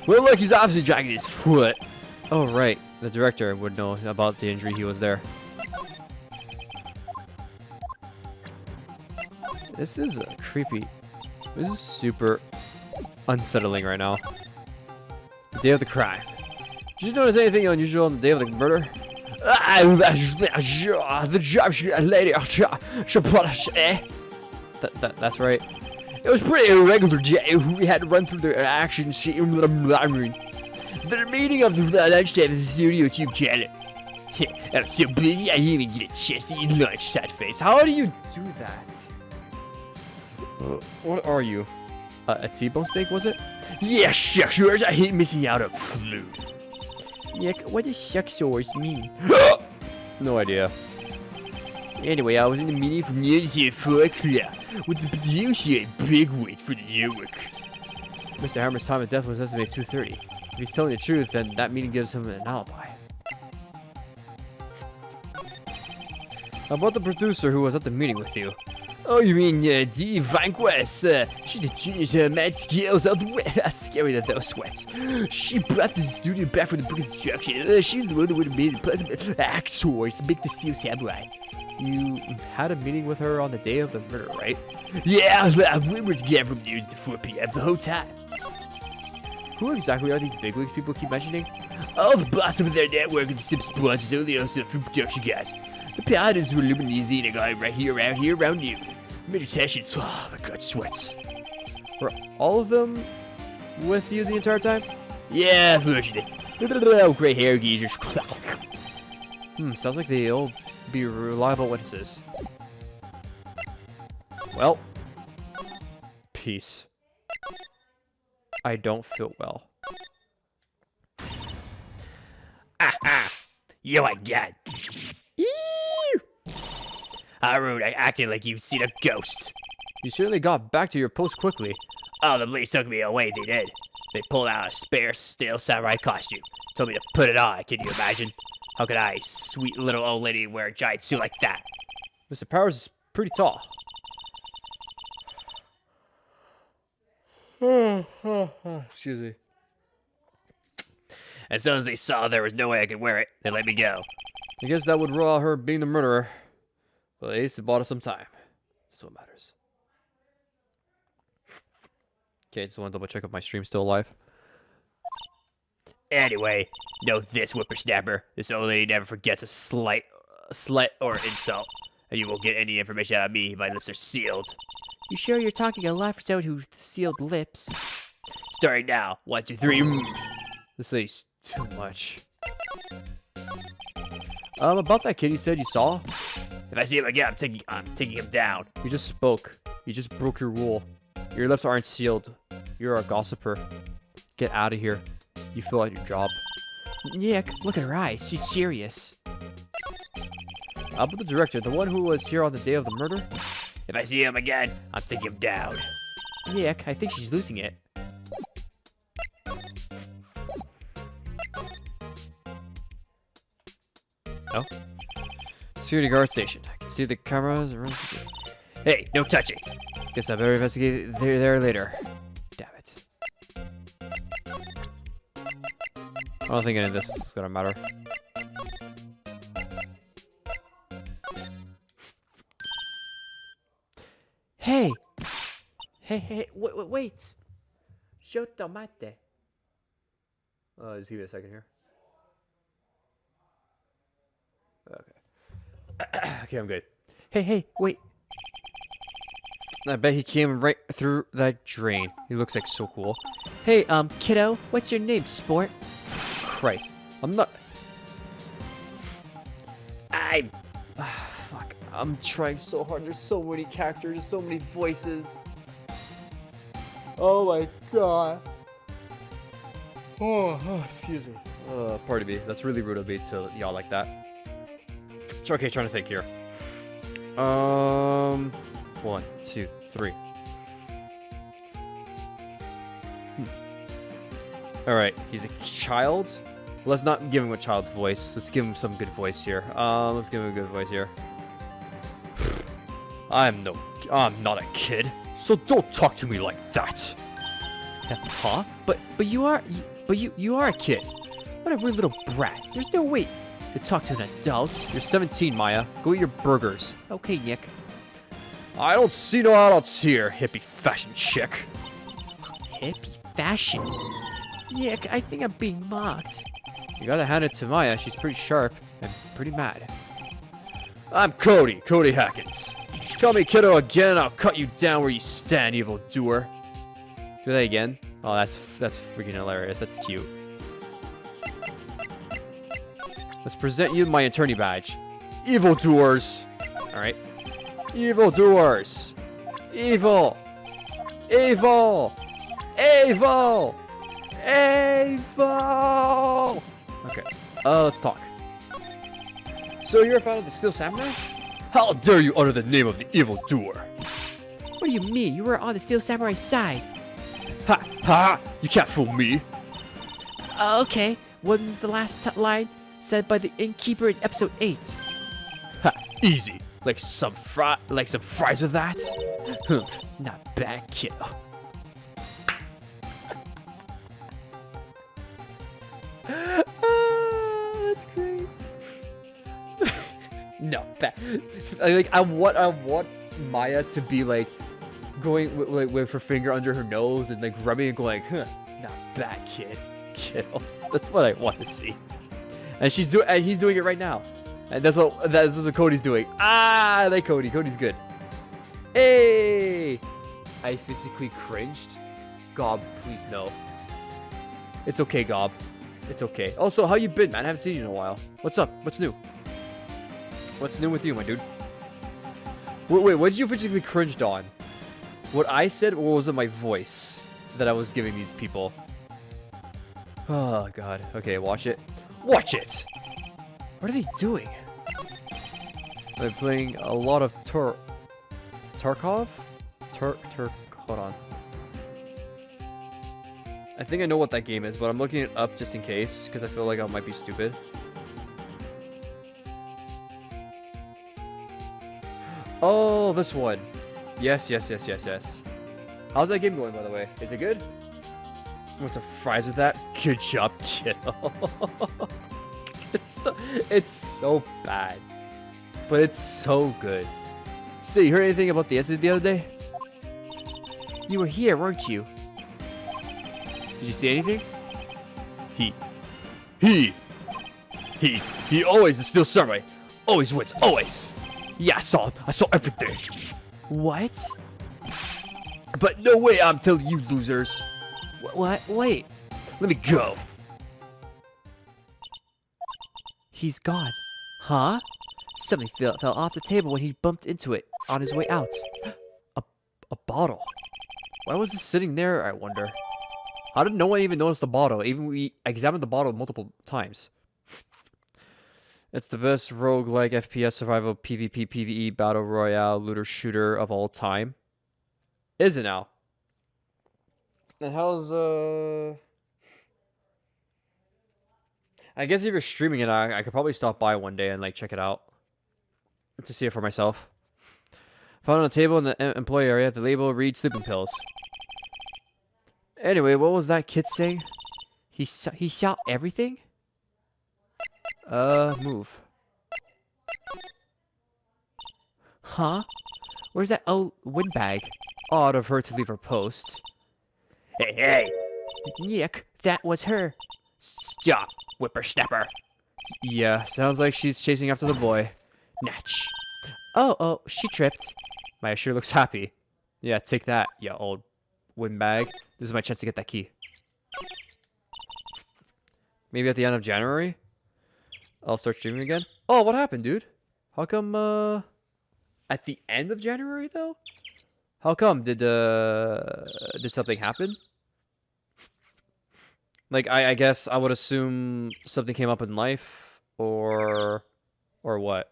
Well, look, he's obviously dragging his foot. Oh, right. The director would know about the injury he was there. This is creepy. This is super unsettling right now. The day of the crime. Did you notice anything unusual on the day of the murder? The job lady. That's right. It was pretty irregular day. We had to run through the action scene. The meeting of the lunchtime at the studio tube channel. I was so busy I didn't even get a chance to eat lunch, sad face. How do you do that? What are you? A T-bone steak, was it? Yeah, shucks yours. I hate missing out on food. Nick, what does shucksores mean? No idea. Anyway, I was in a meeting from near to 4 o'clock with the producer and big wait for the network. Mr. Hammer's time of death was estimated 2:30. If he's telling the truth, then that meeting gives him an alibi. How about the producer who was at the meeting with you? Oh, you mean Dee Vanquist? She's the genius mad skills of the That's scary that those sweats. She brought the studio back from the brink of destruction. She's the one who would have made the pleasant actors to make the Steel Samurai. You had a meeting with her on the day of the murder, right? Yeah, we were together from noon to 4 p.m. the whole time. Who exactly are these bigwigs people keep mentioning? Oh, the boss of their network and some sponsors, only also from production guys. The pilots were Luminese and a guy right here, around you. Meditations, oh my god, sweats. Were all of them with you the entire time? Yeah, fortunately. Oh, gray hair geezers. Sounds like they'll be reliable witnesses. Well, peace. I don't feel well. Yo, I got. How rude, I acted like you'd seen a ghost. You certainly got back to your post quickly. Oh, the police took me away, they did. They pulled out a spare Steel Samurai costume. Told me to put it on, can you imagine? How could I, sweet little old lady, wear a giant suit like that? Mr. Powers is pretty tall. Excuse me. As soon as they saw there was no way I could wear it, they let me go. I guess that would rule out her being the murderer. But at least it bought us some time. That's what matters. Okay, just want to double check if my stream's still alive. Anyway, know this, whippersnapper. This old lady never forgets a slight or insult. And you won't get any information out of me. My lips are sealed. You sure you're talking a lot for someone who sealed lips? Starting now. 1, 2, 3. This lady's too much. About that kid you said you saw? If I see him again, I'm taking him down. You just spoke. You just broke your rule. Your lips aren't sealed. You're a gossiper. Get out of here. You feel like your job. Nick, look at her eyes. She's serious. How about the director, the one who was here on the day of the murder? If I see him again, I'm taking him down. Nick, I think she's losing it. No? Security guard station. I can see the cameras. Hey, no touching. Guess I better investigate there later. Damn it. I don't think any of this is gonna matter. Hey! Hey, wait! Shotto mate. Just give me a second here. Okay. Okay, I'm good. Hey, wait. I bet he came right through that drain. He looks like so cool. Hey, kiddo, what's your name, sport? Christ. I'm not... I'm... Fuck. I'm trying so hard. There's so many characters, so many voices. Oh my god. Oh, excuse me. Pardon me. That's really rude of me to y'all like that. It's okay, trying to think here. 1, 2, 3. Alright, he's a child. Let's not give him a child's voice. Let's give him some good voice here. Let's give him a good voice here. I'm not a kid, so don't talk to me like that. Huh? But you are a kid. What a weird little brat. There's no way to talk to an adult. You're 17, Maya. Go eat your burgers. Okay, Nick. I don't see no adults here, hippie fashion chick. Hippie fashion. Nick, I think I'm being mocked. You gotta hand it to Maya. She's pretty sharp and pretty mad. I'm Cody Hackins. Call me kiddo again and I'll cut you down where you stand, evil doer. Do that again. Oh, that's freaking hilarious. That's cute. Let's present you my attorney badge. Evil doers. Alright. Evil doers. Evil. Evil. Evil. Evil. Okay. Let's talk. So you're a fan of the Steel Samurai? How dare you utter the name of the evil doer? What do you mean? You were on the Steel Samurai side. Ha ha! You can't fool me. Okay. When's the last line said by the innkeeper in episode 8? Ha! Easy. Like some fries with that? Not bad, kiddo. That's great. Not bad. I want Maya to be like going with her finger under her nose and like rubbing and going, huh, not bad, kiddo. That's what I want to see. And he's doing it right now. And that's what Cody's doing. Ah, I like Cody. Cody's good. Hey! I physically cringed. Gob, please no. It's okay, Gob. It's okay. Also, how you been, man? I haven't seen you in a while. What's up? What's new? What's new with you, my dude? Wait, what did you physically cringed on? What I said, or was it my voice that I was giving these people? Oh, God. Okay, watch it. Watch it! What are they doing? They're playing a lot of Tarkov? Hold on. I think I know what that game is, but I'm looking it up just in case, because I feel like I might be stupid. Oh, this one. Yes. How's that game going, by the way? Is it good? Want some fries with that? Good job, kiddo. It's so bad. But it's so good. So, you heard anything about the incident the other day? You were here, weren't you? Did you see anything? He always the Steel Samurai. Always wins, always. Yeah, I saw him. I saw everything. What? But no way I'm telling you losers. What? Wait. Let me go. He's gone. Huh? Something fell off the table when he bumped into it on his way out. A bottle. Why was this sitting there, I wonder? How did no one even notice the bottle? Even we examined the bottle multiple times. It's the best roguelike FPS survival PvP PvE battle royale looter shooter of all time. Is it now? And how's I guess if you're streaming it, I could probably stop by one day and like check it out to see it for myself. Found on a table in the employee area. The label reads sleeping pills. Anyway, what was that kid saying? He saw everything? Move. Huh? Where's that old windbag? Odd of her to leave her post. Hey, hey! Nick, that was her. Stop, whippersnapper! Yeah, sounds like she's chasing after the boy. Natch! Oh, she tripped. Maya sure looks happy. Yeah, take that, you old windbag. This is my chance to get that key. Maybe at the end of January, I'll start streaming again. Oh, what happened, dude? How come, at the end of January, though? How come? Did something happen? Like, I guess I would assume something came up in life, or what?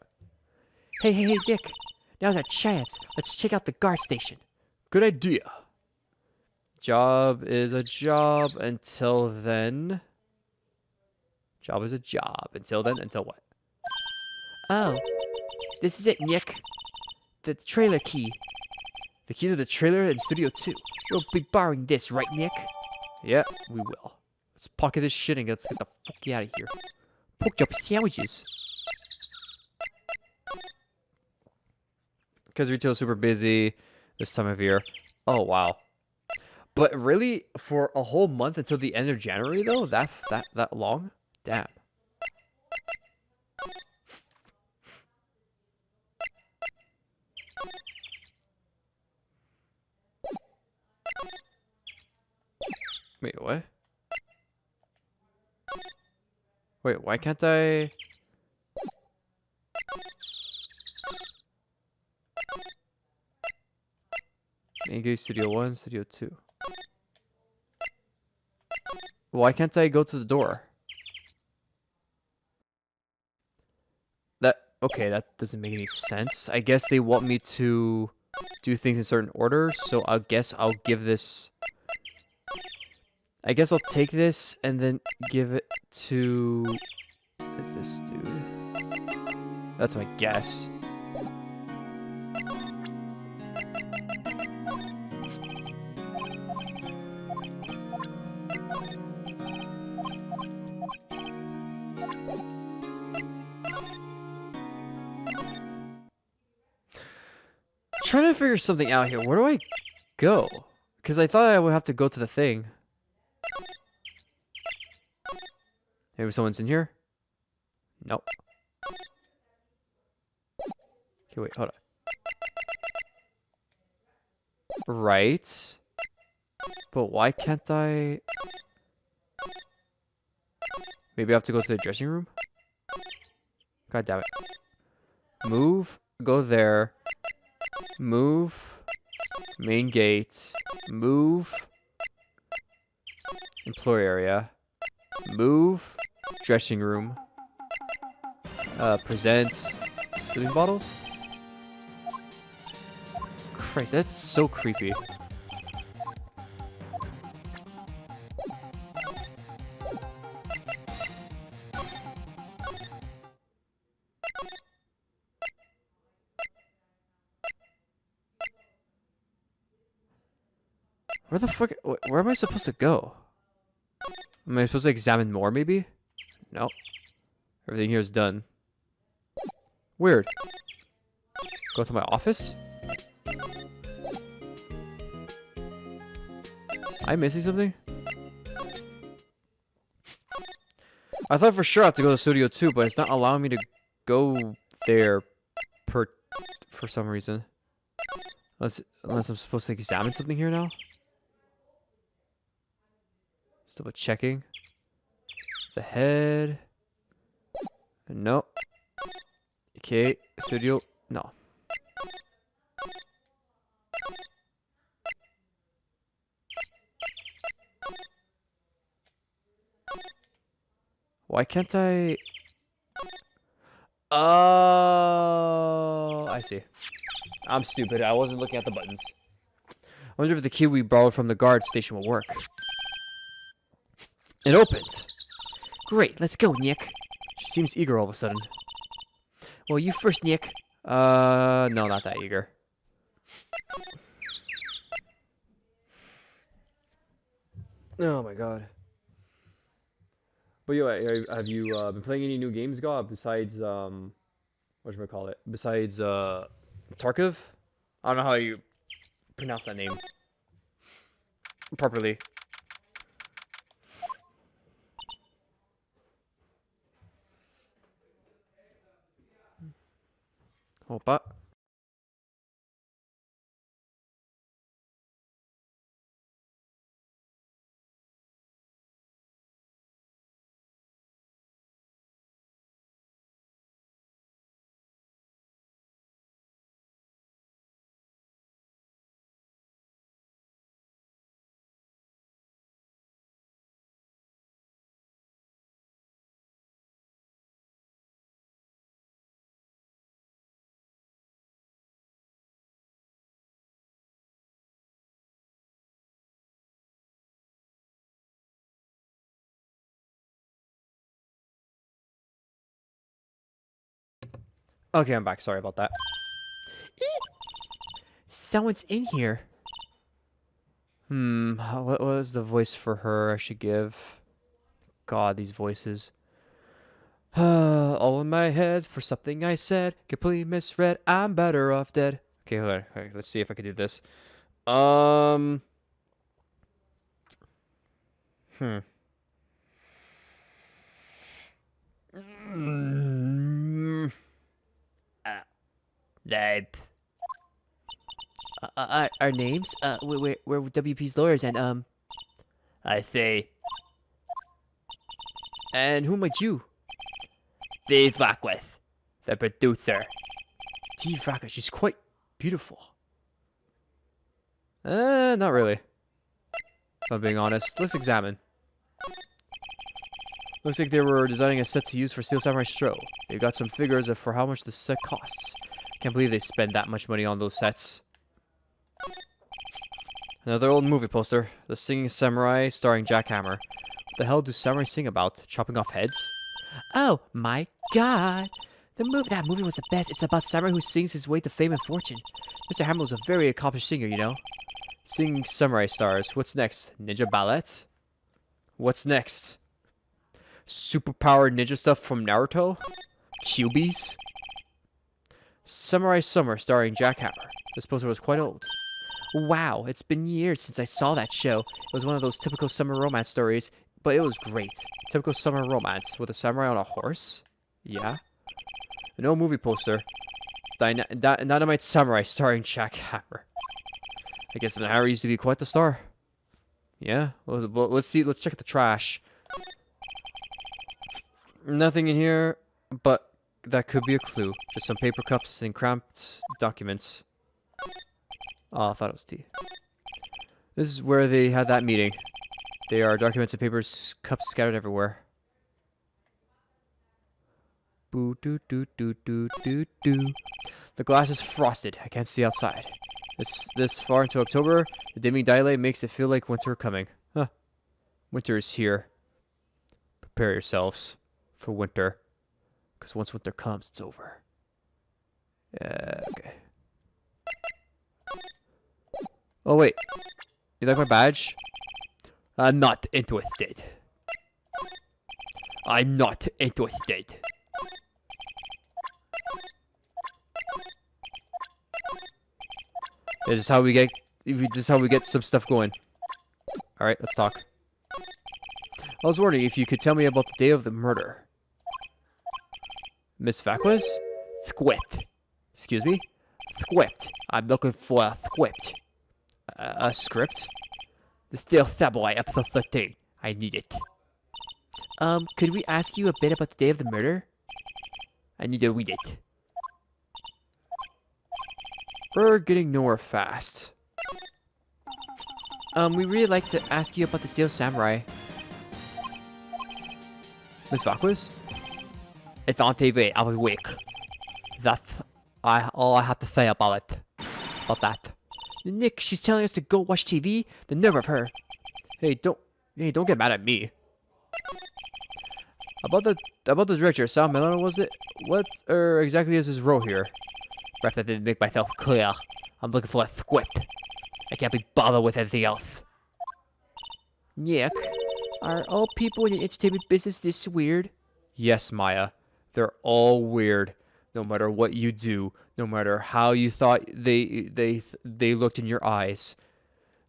Hey, Nick. Now's our chance. Let's check out the guard station. Good idea. Job is a job until then. Job is a job until then. Until what? Oh, this is it, Nick. The trailer key. The key to the trailer in Studio 2. We'll be borrowing this, right, Nick? Yeah, we will. Let's pocket this shit and let's get the fuck out of here. Pork chop sandwiches. Because retail's super busy this time of year. Oh, wow. But really, for a whole month until the end of January, though? That long? Damn. Wait, what? Wait, why can't I... Engage Studio 1, Studio 2. Why can't I go to the door? Okay, that doesn't make any sense. I guess they want me to do things in certain order, so I guess I'll give this... I guess I'll take this and then give it to... What is this dude? That's my guess. Trying to figure something out here. Where do I go? Because I thought I would have to go to the thing. Maybe someone's in here? Nope. Okay, wait, hold on. Right. But why can't I... Maybe I have to go to the dressing room? God damn it. Move. Go there. Move. Main gate. Move. Employee area. Move. Dressing room. Presents. Sleeping bottles? Christ, that's so creepy. Where the fuck? Where am I supposed to go? Am I supposed to examine more, maybe? Nope. Everything here is done. Weird. Go to my office? Am I missing something? I thought for sure I had to go to Studio 2, but it's not allowing me to go there for some reason. Unless I'm supposed to examine something here now? Just double checking. The head. No. Okay, Studio. No. Why can't I... Oh, I see. I'm stupid. I wasn't looking at the buttons. I wonder if the key we borrowed from the guard station will work. It opened. Great, let's go, Nick. She seems eager all of a sudden. Well, you first, Nick. No, not that eager. Oh my god. But yeah, have you been playing any new games, God, besides whatchamacallit? Besides Tarkov? I don't know how you pronounce that name properly. Opa. Okay, I'm back. Sorry about that. Someone's in here. What was the voice for her I should give? God, these voices. All in my head for something I said. Completely misread. I'm better off dead. Okay, hold on. Okay, let's see if I can do this. Name. Our names? We're WP's lawyers, and, I say. and who might you? The fuck with. The producer. T. Vaka, she's quite beautiful. Not really. If I'm being honest. Let's examine. Looks like they were designing a set to use for Steel Samurai Show. They've got some figures for how much the set costs. Can't believe they spend that much money on those sets. Another old movie poster. The Singing Samurai starring Jack Hammer. What the hell do samurai sing about? Chopping off heads? Oh, my God. That movie was the best. It's about samurai who sings his way to fame and fortune. Mr. Hammer was a very accomplished singer, you know. Singing samurai stars. What's next? Ninja ballet? What's next? Superpowered ninja stuff from Naruto? Cubies? Samurai Summer starring Jack Hammer. This poster was quite old. Wow, it's been years since I saw that show. It was one of those typical summer romance stories, but it was great. Typical summer romance with a samurai on a horse? Yeah. An old movie poster. Dynamite Samurai starring Jack Hammer. I guess Hammer used to be quite the star. Yeah. Well, let's see. Let's check the trash. Nothing in here, but that could be a clue. Just some paper cups and cramped documents. Oh, I thought it was tea. This is where they had that meeting. There are documents and papers, cups scattered everywhere. Boo doo doo doo doo doo doo. The glass is frosted. I can't see outside. This far into October, the dimming daylight makes it feel like winter coming. Huh. Winter is here. Prepare yourselves for winter. Because once winter comes, it's over. Okay. Oh, wait. You like my badge? I'm not interested. I'm not interested. This is how we get some stuff going. All right, let's talk. I was wondering if you could tell me about the day of the murder. Miss Vakwas? Script. Excuse me? Script. I'm looking for a script. A script? The Steel Samurai episode 13. I need it. Could we ask you a bit about the day of the murder? I need to read it. We're getting nowhere fast. We really like to ask you about the Steel Samurai. Miss Vakwas? It's on TV every week. That's all I have to say about it. About that. Nick, she's telling us to go watch TV? The nerve of her. Hey, don't get mad at me. About the director, Sal Milano, was it? What exactly is his role here? Perhaps I didn't make myself clear. I'm looking for a script. I can't be bothered with anything else. Nick, are all people in the entertainment business this weird? Yes, Maya. They're all weird. No matter what you do, no matter how you thought they looked in your eyes.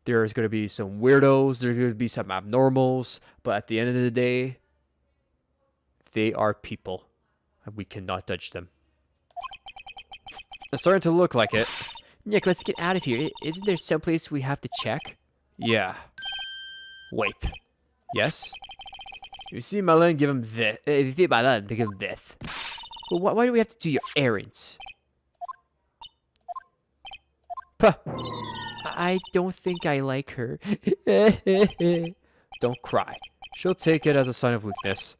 There's going to be some weirdos, there's going to be some abnormals, but at the end of the day, they are people, and we cannot judge them. It's starting to look like it. Nick, let's get out of here. Isn't there someplace we have to check? Yeah. Wait. Yes? You see Malin, give him this. If you see Malin, give him this. Well, why do we have to do your errands? Puh. I don't think I like her. Don't cry. She'll take it as a sign of weakness.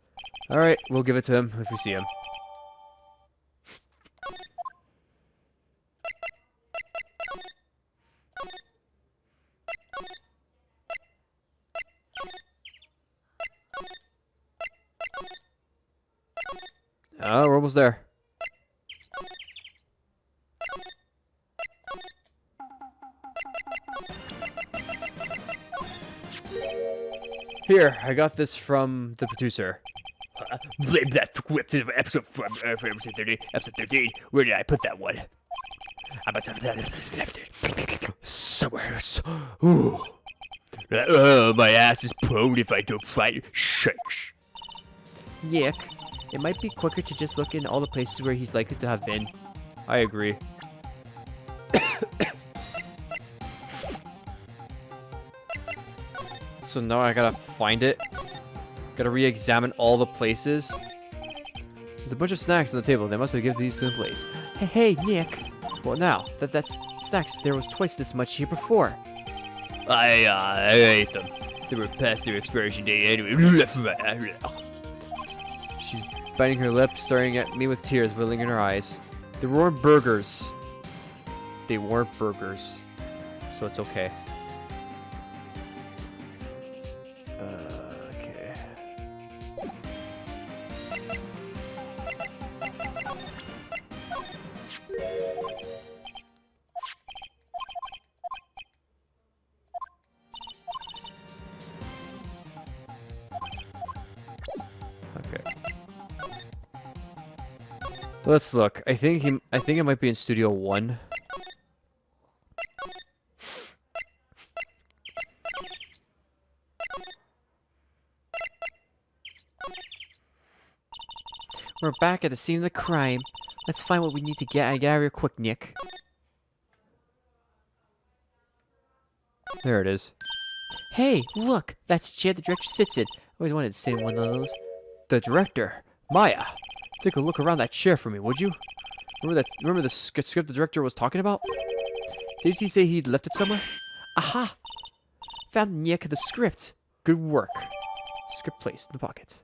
Alright, we'll give it to him if we see him. Oh, we're almost there. Here, I got this from the producer. Blame that script to the episode from episode 13. Episode 13. Where did I put that one? I must have left it somewhere else. Ooh. My ass is prone if I don't fight. Shush. Nick, it might be quicker to just look in all the places where he's likely to have been. I agree. So now I gotta find it. Gotta re-examine all the places. There's a bunch of snacks on the table. They must have given these to the place. Hey, Nick. Well, now That's snacks. There was twice this much here before. I ate them. They were past their expiration date anyway. she's biting her lip, staring at me with tears welling in her eyes. They weren't burgers. They weren't burgers. So it's okay. Okay. Okay. Let's look. I think it might be in Studio 1. We're back at the scene of the crime. Let's find what we need to get and get out of here quick, Nick. There it is. Hey, look! That's the chair the director sits in. I always wanted to sit in one of those. The director, Maya. Take a look around that chair for me, would you? Remember the script the director was talking about? Didn't he say he'd left it somewhere? Aha! Found Nick the script. Good work. Script placed in the pocket.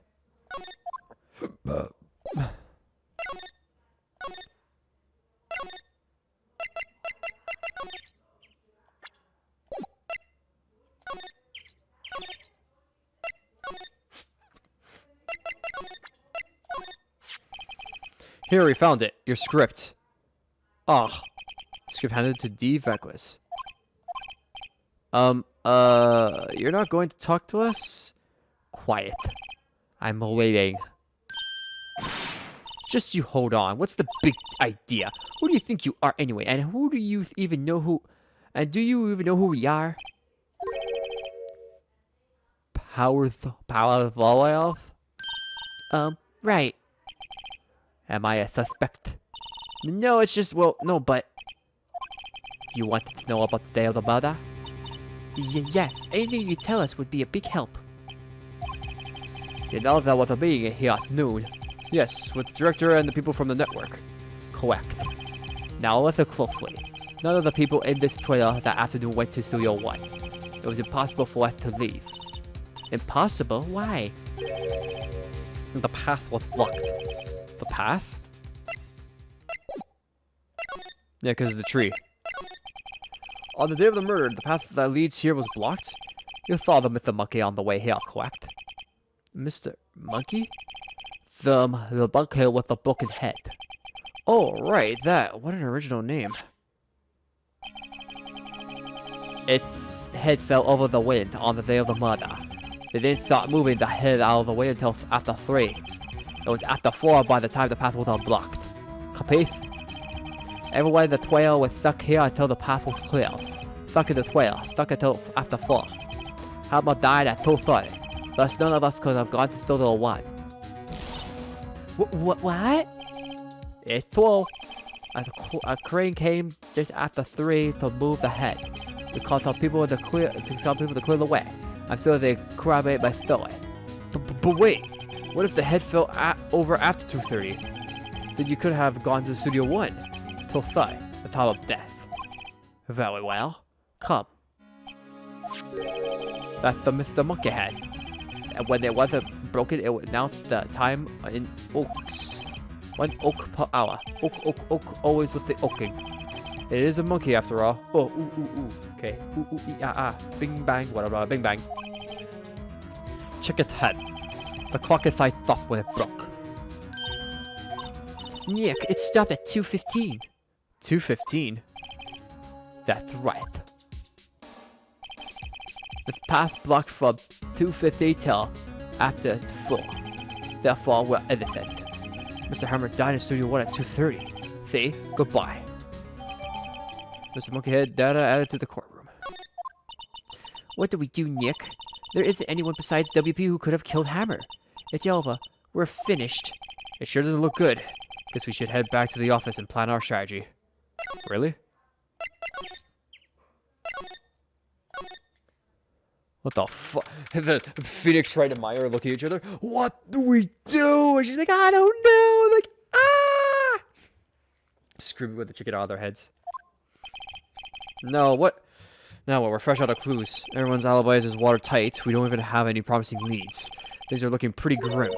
Here, we found it. Your script. Ah. Script handed to D. Vequis. You're not going to talk to us? Quiet. I'm waiting. Just you hold on. What's the big idea? Who do you think you are anyway? And who do you even know who... And do you even know who we are? Power Tholoff? Right. Am I a suspect? No, it's just, well, no, but... You wanted to know about the day of the murder? Yes, anything you tell us would be a big help. You know there was a meeting here at noon. Yes, with the director and the people from the network. Correct. Now listen closely. None of the people in this trailer that afternoon went to Studio 1. It was impossible for us to leave. Impossible? Why? The path was blocked. The path? Yeah, because of the tree. On the day of the murder, the path that leads here was blocked? You saw the Mr. Monkey on the way here, correct? Mr. Monkey? The buckhead with the broken head. Oh, right, that. What an original name. Its head fell over the wind on the day of the murder. They didn't start moving the head out of the way until after 3. It was after 4 by the time the path was unblocked. Capiche? Everyone in the trail was stuck here until the path was clear. Stuck in the trail, stuck until after 4. Hammer died at 2:30. Thus none of us could have gone to Studio 1. What? It's true. A crane came just after 3 to move the head. Because some people to clear the way. I'm sure they corroborate my story. But wait, what if the head fell over after 2:30? Then you could have gone to Studio 1 till 3, the time of death. Very well. Come. That's the Mr. Monkey head. And when it wasn't broken, it would announce the time in oaks. 1 oak per hour. Oak, always with the oaking. It is a monkey after all. Oh, ooh. Okay. Bing bang, whatever, bing bang. Check its head. The clock inside stopped when it broke. Nick, it stopped at 2:15. 2:15? That's right. The path blocked from 2:50 till after 4. Therefore, we're innocent. Mr. Hammer died in Studio 1 at 2:30. See? Goodbye. Mr. Monkeyhead, data added to the courtroom. What do we do, Nick? There isn't anyone besides WP who could have killed Hammer. It's over. We're finished. It sure doesn't look good. Guess we should head back to the office and plan our strategy. Really? What the fuck? The Phoenix, Wright, and Maya are looking at each other. What do we do? And she's like, I don't know. Like, ah! Screaming with the chicken out of their heads. No, what? Now what? We're fresh out of clues. Everyone's alibis is watertight. We don't even have any promising leads. Things are looking pretty grim.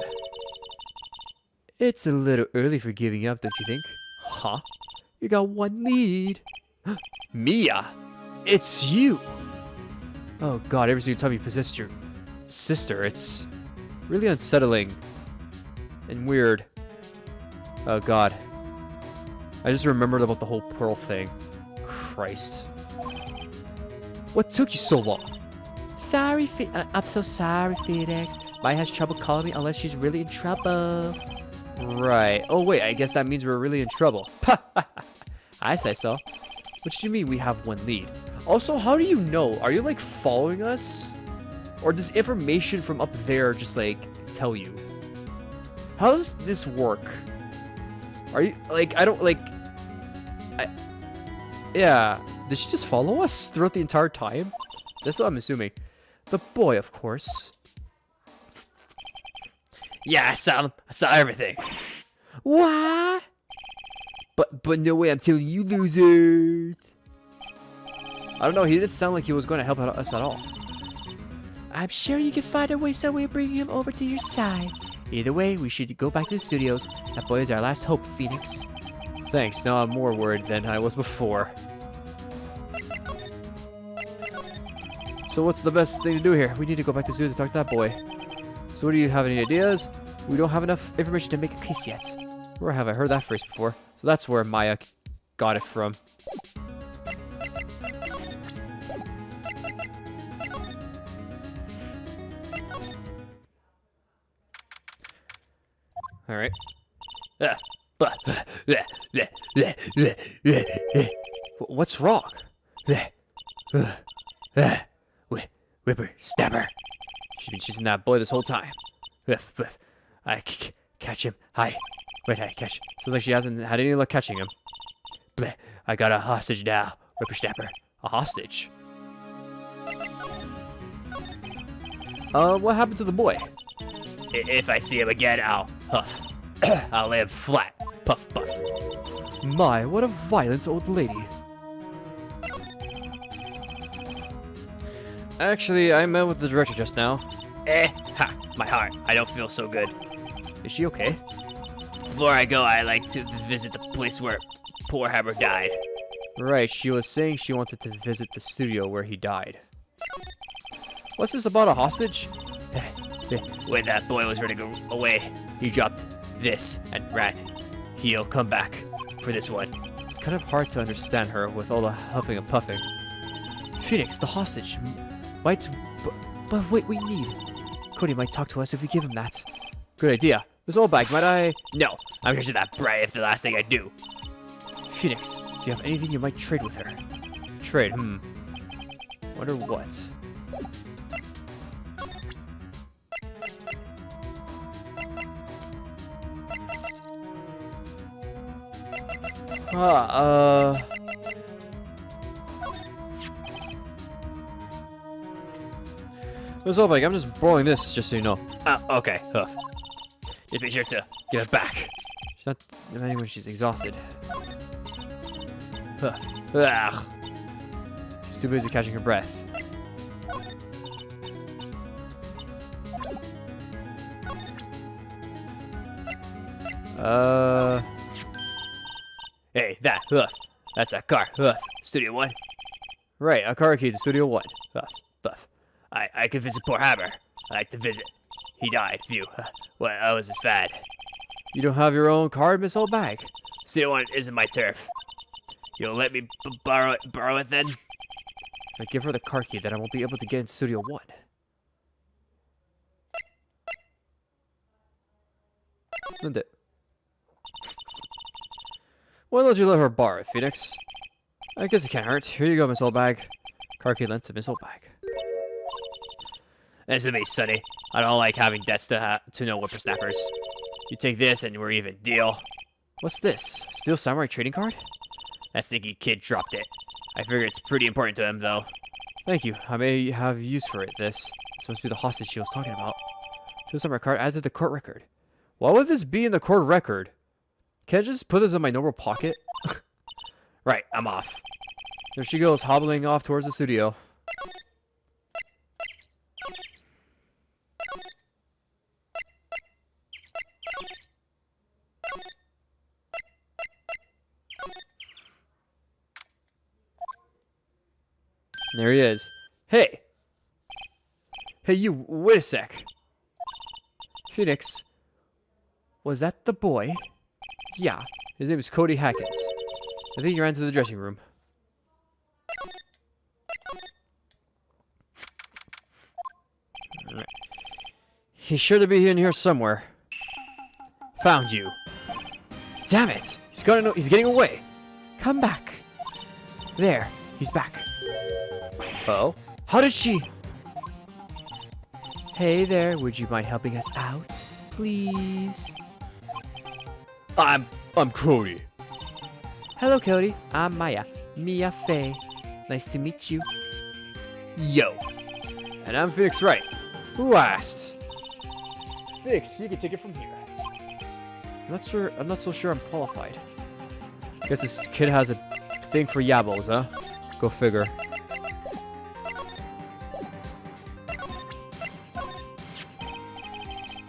It's a little early for giving up, don't you think? Huh? You got 1 lead. Mia! It's you! Oh god, every single time you possessed your sister, it's really unsettling and weird. Oh god. I just remembered about the whole Pearl thing. Christ. What took you so long? Sorry, I'm so sorry, Phoenix. Maya has trouble calling me unless she's really in trouble. Right. Oh wait, I guess that means we're really in trouble. I say so. What do you mean we have 1 lead? Also, how do you know? Are you like following us? Or does information from up there just like tell you? How does this work? Are you like, I don't like, yeah. Did she just follow us throughout the entire time? That's what I'm assuming. The boy, of course. Yeah, I saw him. I saw everything. What? But no way, I'm telling you losers. I don't know, he didn't sound like he was going to help us at all. I'm sure you can find a way some way of bringing him over to your side. Either way, we should go back to the studios. That boy is our last hope, Phoenix. Thanks, now I'm more worried than I was before. So what's the best thing to do here? We need to go back to the studios to talk to that boy. So what do you have, any ideas? We don't have enough information to make a case yet. Where have I heard that phrase before? So that's where Maya got it from. All right. What's wrong? Whippersnapper. She's been chasing that boy this whole time. I catch him. Hi. Wait, I catch. Sounds like she hasn't had any luck catching him. Bleh. I got a hostage now. Whippersnapper. A hostage? What happened to the boy? If I see him again, I'll huff. I'll lay him flat. Puff, puff. My, what a violent old lady. Actually, I met with the director just now. Ha! My heart. I don't feel so good. Is she okay? Before I go, I like to visit the place where poor Hammer died. Right, she was saying she wanted to visit the studio where he died. What's this about a hostage? When that boy was ready to go away, he dropped this and ran. He'll come back for this one. It's kind of hard to understand her with all the huffing and puffing. Phoenix, the hostage, might... But wait, we need... Cody might talk to us if we give him that. Good idea. Miss Oldbag, might I... No, I'm just that bright if the last thing I do. Phoenix, do you have anything you might trade with her? Trade, Wonder what? Miss Oldbag, I'm just borrowing this, just so you know. Okay, Hoof. Just be sure to give it back. She's not demanding when she's exhausted. Ugh. She's too busy catching her breath. Hey, that, Hoof. That's a car, Hoof. Studio 1. Right, a car key to Studio 1. Buff. I could visit poor Hammer. I like to visit. He died, view. Well, that was his fad. You don't have your own card, Miss Oldbag? Studio 1 isn't my turf. You'll let me borrow it then? If I give her the car key, then I won't be able to get in Studio 1. Isn't it? Why don't you let her borrow it, Phoenix? I guess it can't hurt. Here you go, Miss Oldbag. Car key lent to Miss Oldbag. Listen to me, Sonny. I don't like having debts to no whippersnappers. You take this and we're even. Deal. What's this? Steel Samurai trading card? That stinky kid dropped it. I figure it's pretty important to him, though. Thank you. I may have use for it. This must be the hostage she was talking about. Steel Samurai card added to the court record. Why would this be in the court record? Can I just put this in my normal pocket? Right, I'm off. There she goes, hobbling off towards the studio. There he is. Hey! Hey, you, wait a sec. Phoenix, was that the boy? Yeah, his name is Cody Hackins. I think he ran to the dressing room. Alright. He's sure to be in here somewhere. Found you. Damn it! He's getting away. Come back. There, he's back. Uh-oh. How did she? Hey there, would you mind helping us out? Please? I'm Cody. Hello, Cody. I'm Maya. Mia Fey. Nice to meet you. Yo. And I'm Phoenix Wright. Who asked? Phoenix, you can take it from here. I'm not so sure I'm qualified. Guess this kid has a thing for yabos, huh? Go figure.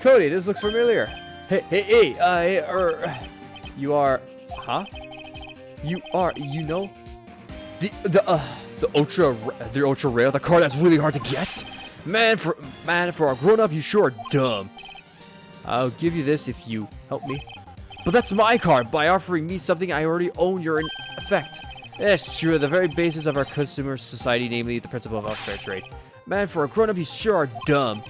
Cody, this looks familiar. Hey, you are, huh? You know, the ultra rare, the card that's really hard to get. Man, for a grown up, you sure are dumb. I'll give you this if you help me. But that's my card. By offering me something I already own, you're in effect. Yes, you're the very basis of our consumer society, namely the principle of fair trade. Man, for a grown up, you sure are dumb.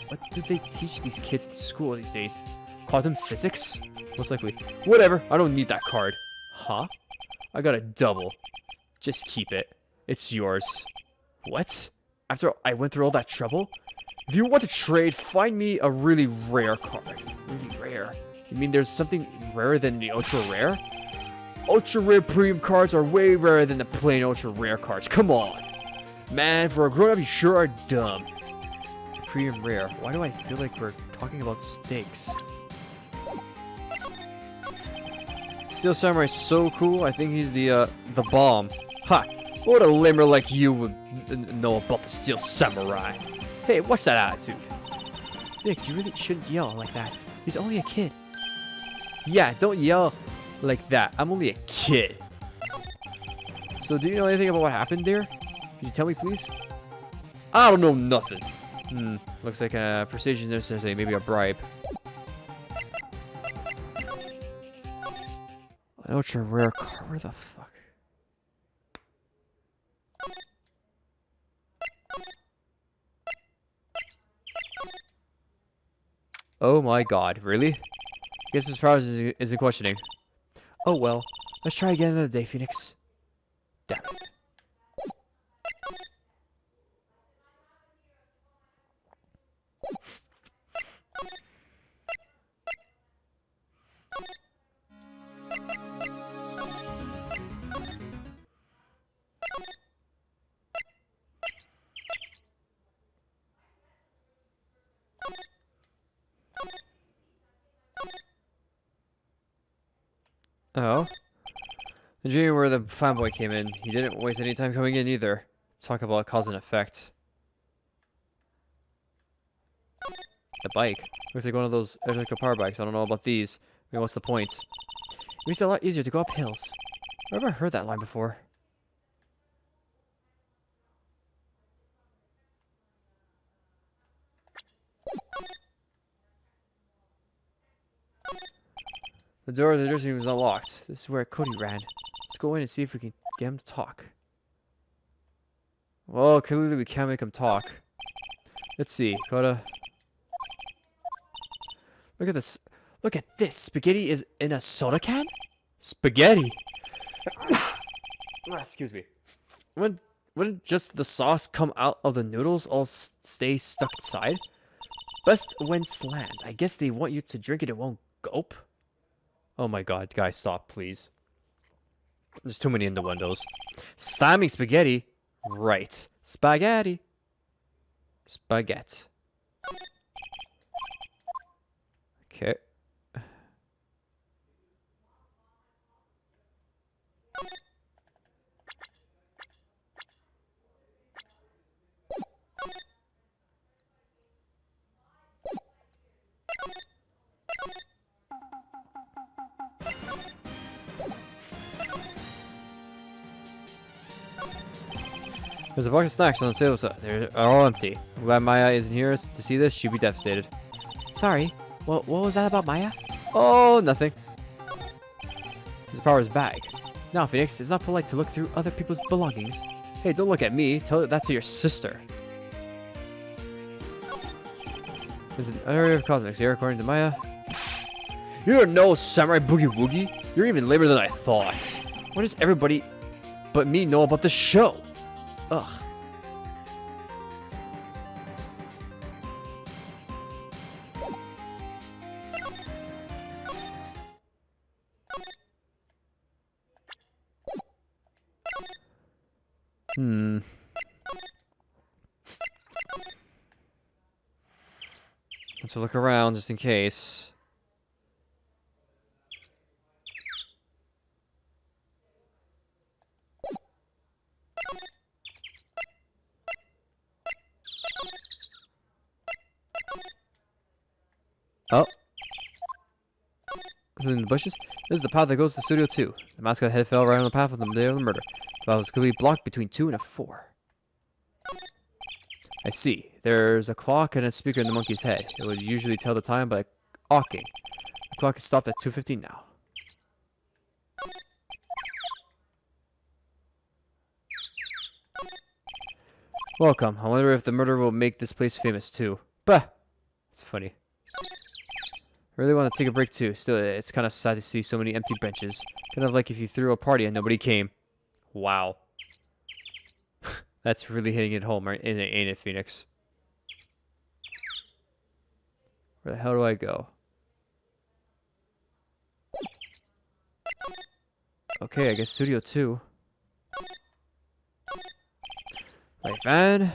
What do they teach these kids in school these days? Quantum physics? Most likely. Whatever, I don't need that card. Huh? I got a double. Just keep it. It's yours. What? After I went through all that trouble? If you want to trade, find me a really rare card. Really rare? You mean there's something rarer than the ultra rare? Ultra rare premium cards are way rarer than the plain ultra rare cards. Come on. Man, for a grown up, you sure are dumb. Premium rare. Why do I feel like we're talking about steaks? Steel Samurai's so cool. I think he's the bomb. Ha! What a limmer like you would know about the Steel Samurai. Hey, what's that attitude? Phoenix, you really shouldn't yell like that. He's only a kid. Yeah, don't yell like that. I'm only a kid. So, do you know anything about what happened there? Can you tell me, please? I don't know nothing. Looks like a precision necessary, maybe a bribe. I know it's a rare car. Where the fuck? Oh my god, really? Guess his powers isn't questioning. Oh well, let's try again another day, Phoenix. Damn it. Oh? The dream where the fanboy came in. He didn't waste any time coming in either. Talk about cause and effect. The bike. Looks like one of those electrical power bikes. I don't know about these. I mean, what's the point? It makes it a lot easier to go up hills. I've never heard that line before. The door of the dressing room is unlocked. This is where Cody ran. Let's go in and see if we can get him to talk. Well, clearly we can't make him talk. Let's see. Coda. Look at this. Look at this. Spaghetti is in a soda can? Spaghetti? Excuse me. Wouldn't just the sauce come out of the noodles all stay stuck inside? Best when slammed. I guess they want you to drink it in one gulp? Oh my god, guys, stop, please. There's too many innuendos. Slamming spaghetti? Right. Spaghetti. Spaghetti. Okay. There's a box of snacks on the table, so they're all empty. I'm glad Maya isn't here to see this. She'd be devastated. Sorry, what was that about Maya? Oh, nothing. His power's bag. Now, Phoenix, it's not polite to look through other people's belongings. Hey, don't look at me. Tell that to your sister. There's an area of cosmetics here, according to Maya. You're no samurai boogie woogie. You're even lamer than I thought. What does everybody but me know about the show? Ugh. Let's look around just in case. Oh. In the bushes? This is the path that goes to Studio 2. The mascot head fell right on the path of the day of the murder. The path was clearly blocked between 2 and a 4. I see. There's a clock and a speaker in the monkey's head. It would usually tell the time by awking. The clock is stopped at 2:15 now. Welcome. I wonder if the murder will make this place famous too. Bah! It's funny. I really want to take a break too. Still, it's kind of sad to see so many empty benches. Kind of like if you threw a party and nobody came. Wow. That's really hitting it home, right? Ain't it, Phoenix? Where the hell do I go? Okay, I guess Studio 2. Like van.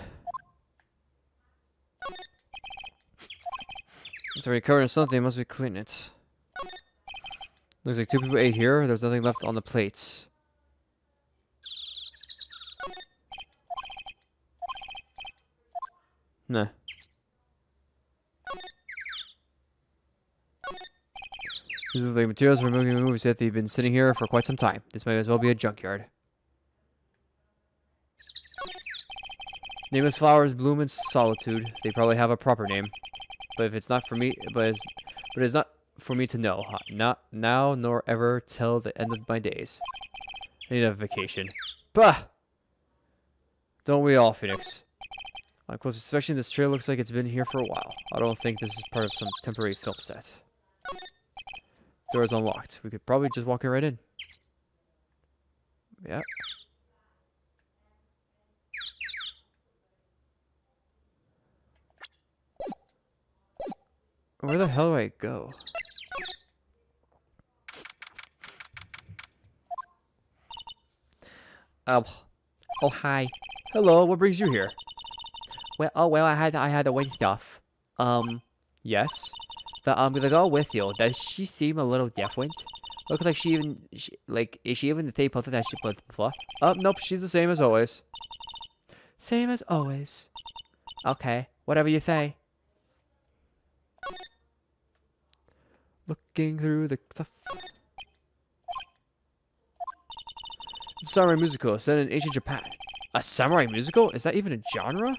It's already covered in something. Must be clean it. Looks like 2 people ate here. There's nothing left on the plates. Nah. These are the materials for making the movies that they've been sitting here for quite some time. This might as well be a junkyard. Nameless flowers bloom in solitude. They probably have a proper name. But if it's not for me, but it's not for me to know. Not now nor ever till the end of my days. I need a vacation. Bah! Don't we all, Phoenix? On close inspection, this trailer looks like it's been here for a while. I don't think this is part of some temporary film set. Door is unlocked. We could probably just walk right in. Yeah. Where the hell do I go? Oh, hi. Hello, what brings you here? Well, I had to wait stuff. Yes? The girl with you, does she seem a little different? Looks like is she even the same person that she was before? Nope, she's the same as always. Same as always. Okay, whatever you say. Looking through the stuff. Samurai musical set in ancient Japan. A samurai musical? Is that even a genre?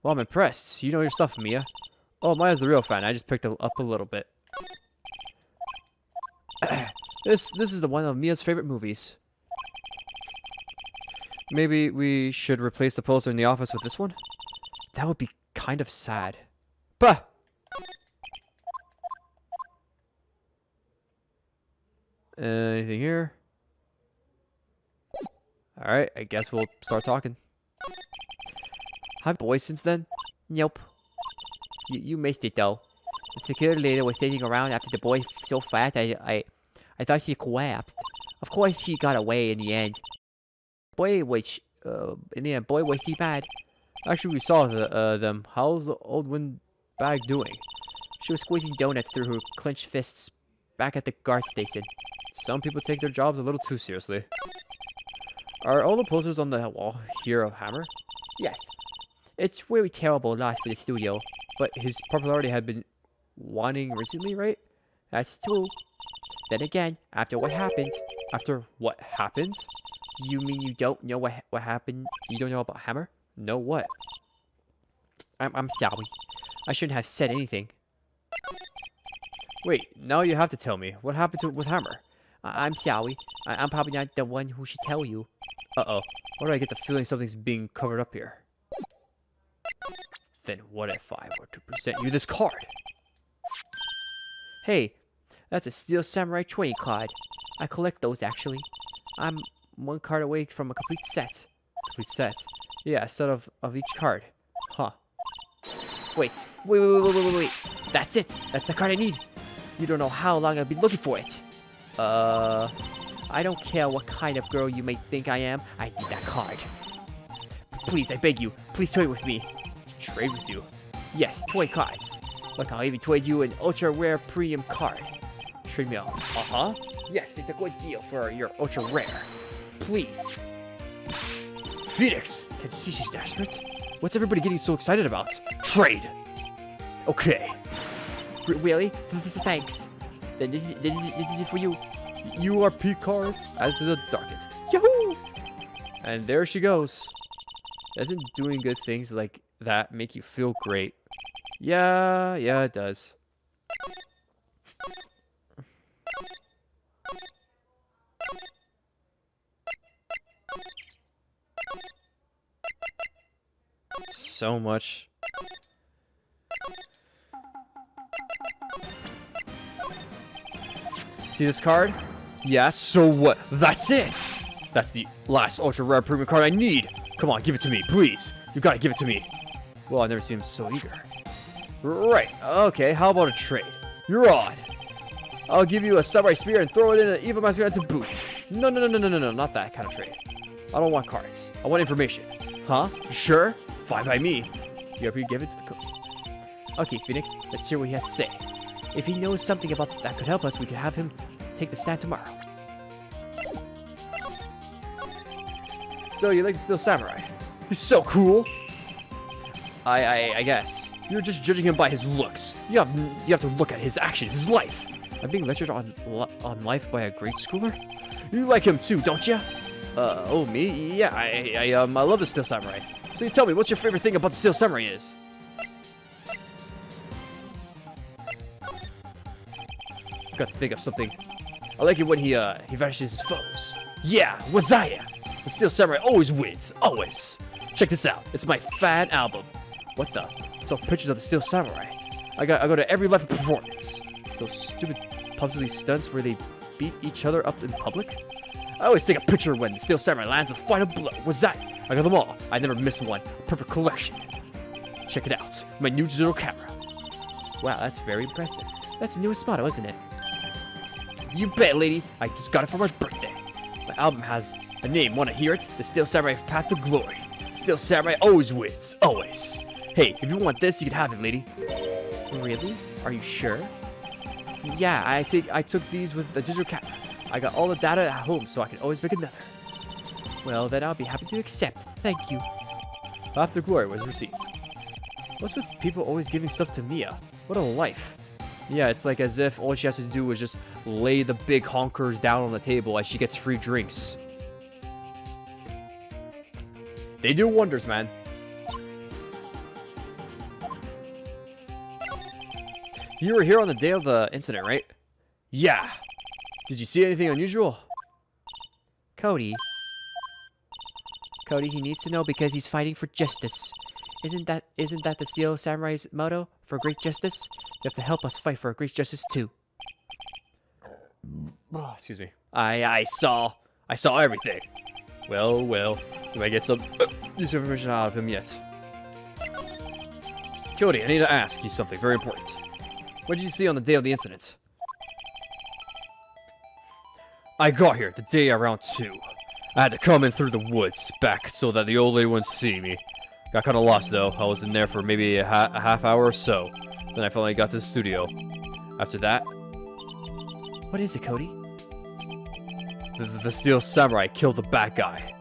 Well, I'm impressed. You know your stuff, Mia. Oh, Maya's the real fan. I just picked it up a little bit. This is the one of Mia's favorite movies. Maybe we should replace the poster in the office with this one? That would be kind of sad. Bah! Anything here? Alright, I guess we'll start talking. Hi, boys, since then? Nope. You missed it though. The security lady was sitting around after the boy so fast I thought she collapsed. Of course she got away in the end. Boy was she bad. Actually, we saw them. How's the old windbag doing? She was squeezing donuts through her clenched fists back at the guard station. Some people take their jobs a little too seriously. Are all the posters on the wall here of Hammer? Yes. It's very terrible loss for the studio. But his popularity had been waning recently, right? That's true. Then again, after what happened... After what happened? You mean you don't know what happened? You don't know about Hammer? No, what? I'm sorry. I shouldn't have said anything. Wait, now you have to tell me. What happened with Hammer? I'm sorry. I'm probably not the one who should tell you. Uh-oh. Why do I get the feeling something's being covered up here? Then what if I were to present you this card? Hey, that's a Steel Samurai 20 card. I collect those, actually. I'm one card away from a complete set. Complete set? Yeah, a set of each card. Huh. Wait. That's it. That's the card I need. You don't know how long I've been looking for it. I don't care what kind of girl you may think I am. I need that card. Please, I beg you. Please trade with me. Trade with you? Yes, toy cards. Look, I'll even trade you an ultra rare premium card. Trade me out. Uh-huh. Yes, it's a good deal for your ultra rare. Please. Phoenix! Can't you see she's desperate? What's everybody getting so excited about? Trade! Okay. Really? Thanks. Then this is it for you. URP card added to the docket. Yahoo! And there she goes. Doesn't doing good things like that make you feel great? Yeah, it does. So much. See this card? Yeah, so what? That's it! That's the last ultra rare premium card I need! Come on, give it to me, please! You gotta give it to me! Well, I've never seen him so eager. Right, okay, how about a trade? You're on! I'll give you a samurai spear and throw it in an evil masquerade to boot. No, not that kind of trade. I don't want cards. I want information. Huh? Sure? Fine by me. You give it to the cook. Okay, Phoenix, let's hear what he has to say. If he knows something about that could help us, we could have him take the stand tomorrow. So you like the Steel Samurai? He's so cool. I guess. You're just judging him by his looks. You have to look at his actions, his life. I'm being lectured on life by a grade schooler? You like him too, don't you? Oh, me? Yeah, I love the Steel Samurai. So you tell me, what's your favorite thing about the Steel Samurai is? Got to think of something. I like it when he vanishes his foes. Yeah, Wazaya! The Steel Samurai always wins, always. Check this out. It's my fan album. What the? It's all pictures of the Steel Samurai. I go to every live performance. Those stupid publicly stunts where they beat each other up in public. I always take a picture when the Steel Samurai lands the final blow. Wazaya! I got them all. I never miss one. Perfect collection. Check it out. My new digital camera. Wow, that's very impressive. That's the newest model, isn't it? You bet, lady. I just got it for my birthday. My album has a name. Want to hear it? The Steel Samurai Path to Glory. Steel Samurai always wins. Always. Hey, if you want this, you can have it, lady. Really? Are you sure? Yeah, I took these with the digital camera. I got all the data at home, so I can always make another. Well, then I'll be happy to accept. Thank you. Path to Glory was received. What's with people always giving stuff to Mia? What a life. Yeah, it's like as if all she has to do is just lay the big honkers down on the table as she gets free drinks. They do wonders, man. You were here on the day of the incident, right? Yeah. Did you see anything unusual? Cody, he needs to know because he's fighting for justice. Isn't that the Steel Samurai's motto? For great justice? You have to help us fight for great justice too. Oh, excuse me. I saw everything. Well, you might get some useful information out of him yet. Cody, I need to ask you something very important. What did you see on the day of the incident? I got here the day around 2. I had to come in through the woods back so that the old lady wouldn't see me. Got kind of lost though. I was in there for maybe a half hour or so. Then I finally got to the studio. After that, What is it, Cody? the Steel Samurai killed the bad guy.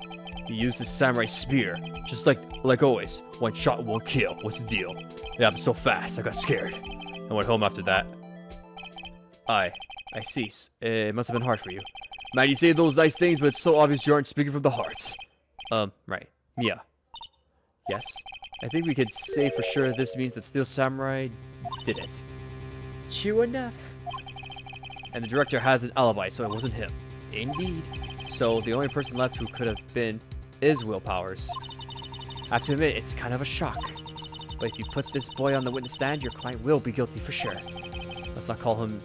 He used his samurai spear, just like always. One shot, one kill. What's the deal? It happened so fast, I got scared. I went home after that. I see. It must have been hard for you. Man, you say those nice things, but it's so obvious you aren't speaking from the heart. Right. Mia. Yes? I think we could say for sure this means that Steel Samurai did it. True enough. And the director has an alibi, so it wasn't him. Indeed. So the only person left who could have been is Will Powers. I have to admit, it's kind of a shock. But if you put this boy on the witness stand, your client will be guilty for sure. Let's not call him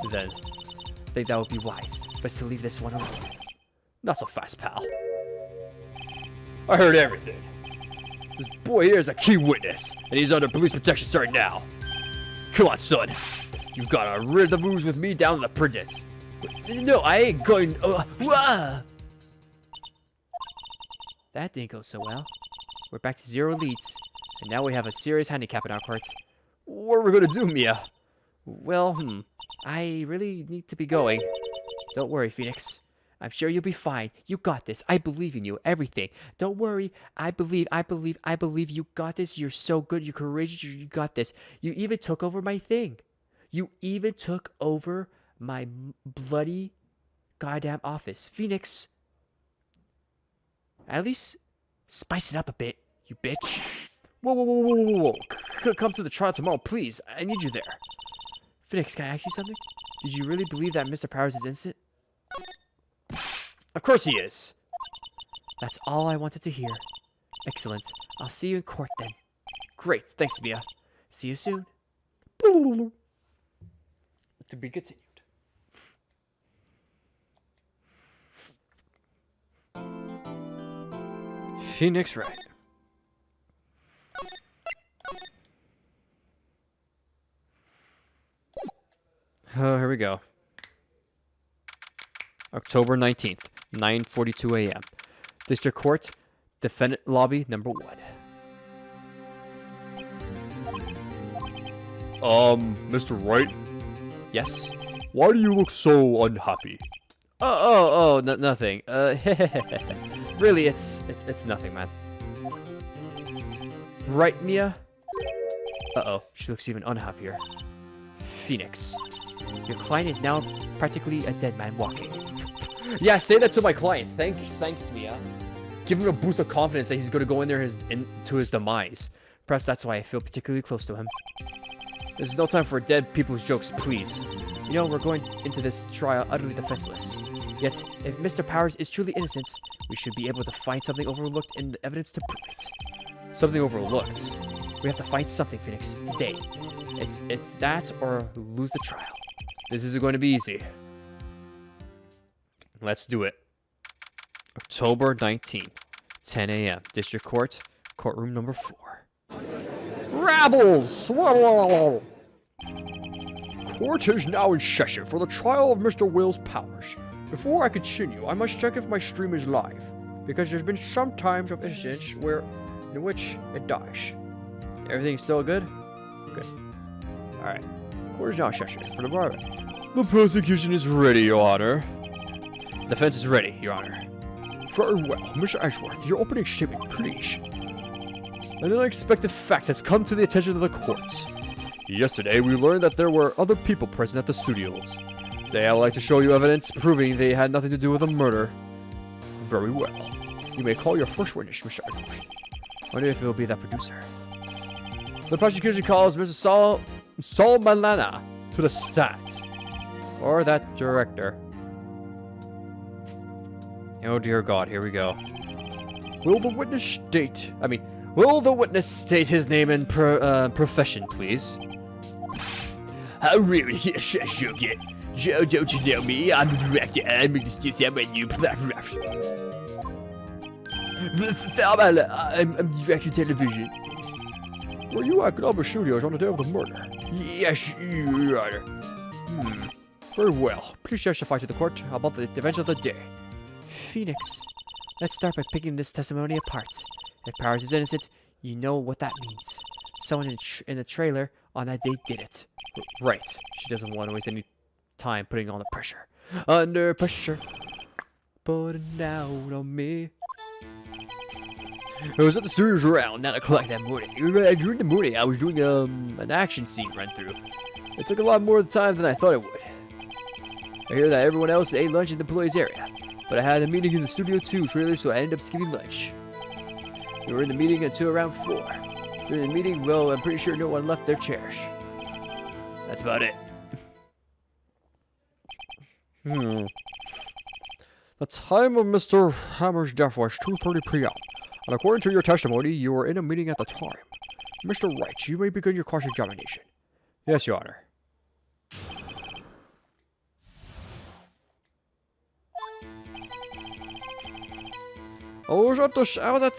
then. I think that would be wise. Best to leave this one alone. Not so fast, pal. I heard everything. This boy here is a key witness, and he's under police protection starting now. Come on, son. You've got a rendezvous with me down in the Prudence. No, I ain't going. That didn't go so well. We're back to 0 leads, and now we have a serious handicap in our courts. What are we gonna do, Mia? Well, I really need to be going. Don't worry, Phoenix. I'm sure you'll be fine. You got this. I believe in you. Everything. Don't worry. I believe. You got this. You're so good. You're courageous. You got this. You even took over my thing. You even took over my bloody goddamn office. Phoenix. At least spice it up a bit, you bitch. Whoa. Come to the trial tomorrow, please. I need you there. Phoenix, can I ask you something? Did you really believe that Mr. Powers is innocent? Of course he is. That's all I wanted to hear. Excellent. I'll see you in court then. Great. Thanks, Mia. See you soon. To be continued. Phoenix Wright. Here we go. October 19th, 9:42 a.m. District Court, Defendant Lobby number 1. Mr. Wright? Yes? Why do you look so unhappy? Nothing. Really, it's nothing, man. Right, Mia? Uh-oh, she looks even unhappier. Phoenix. Your client is now practically a dead man walking. Yeah, say that to my client. Thanks, Mia. Give him a boost of confidence that he's going to go in there to his demise. Perhaps that's why I feel particularly close to him. There's no time for dead people's jokes, please. You know, we're going into this trial utterly defenseless. Yet, if Mr. Powers is truly innocent, we should be able to find something overlooked in the evidence to prove it. Something overlooked? We have to find something, Phoenix, today. It's that or lose the trial. This isn't going to be easy. Let's do it. October 19, 10 a.m. District Court, courtroom number 4. Rabbles! Whoa. Court is now in session for the trial of Mr. Will's Powers. Before I continue, I must check if my stream is live, because there's been some times of incidents in which it dies. Everything's still good? Good. Alright. Court is now in session for the bar. The prosecution is ready, Your Honor. Defense is ready, Your Honor. Very well. Mr. Ashworth, your opening statement, please. An unexpected fact has come to the attention of the court. Yesterday, we learned that there were other people present at the studios. They would like to show you evidence proving they had nothing to do with the murder. Very well. You may call your first witness, Mr. Ashworth. I wonder if it will be that producer. The prosecution calls Mr. Saul Malana to the stand. Or that director. Oh dear God, here we go. Will the witness state his name and profession, please? How rude, Sugar. Joe, don't you know me? I'm the director. I'm going to steal some when you photograph. I'm the director of television. Were you at Glover Studios on the day of the murder? Yes, Your Honor. Very well. Please testify to the court about the events of the day. Phoenix, let's start by picking this testimony apart. If Powers is innocent, you know what that means. Someone in the trailer on that day did it. Right. She doesn't want to waste any time putting on the pressure. Under pressure. Putting out on me. I was at the studios around 9 o'clock that morning. During the morning, I was doing an action scene run through. It took a lot more time than I thought it would. I hear that everyone else ate lunch in the employees area. But I had a meeting in the Studio 2 trailer, so I ended up skipping lunch. We were in the meeting until around 4. During the meeting, well, I'm pretty sure no one left their chairs. That's about it. The time of Mr. Hammer's death was 2:30 p.m. And according to your testimony, you were in a meeting at the time. Mr. Wright, you may begin your cross-examination. Yes, Your Honor. I was at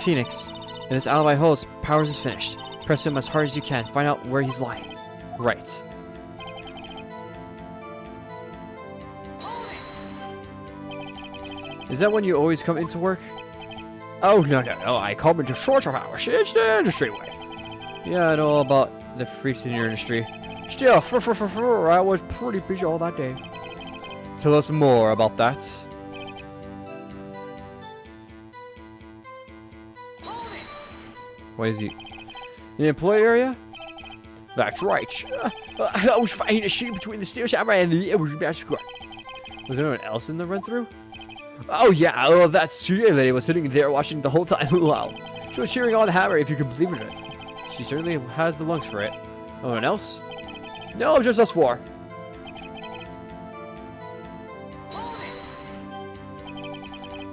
Phoenix, in this alibi holds, Powers is finished. Press him as hard as you can. Find out where he's lying. Right. Is that when you always come into work? Oh, no. I come into short of hours. It's the industry way. Yeah, I know all about the freaks in your industry. Still, I was pretty busy all that day. Tell us more about that. What is he? The employee area? That's right. I was fighting a scene between the steel samurai and the massacre. Was anyone else in the run-through? Oh yeah, that studio lady was sitting there watching the whole time. Wow. She was cheering on the hammer, if you can believe it. She certainly has the lungs for it. No one else? No, just us 4.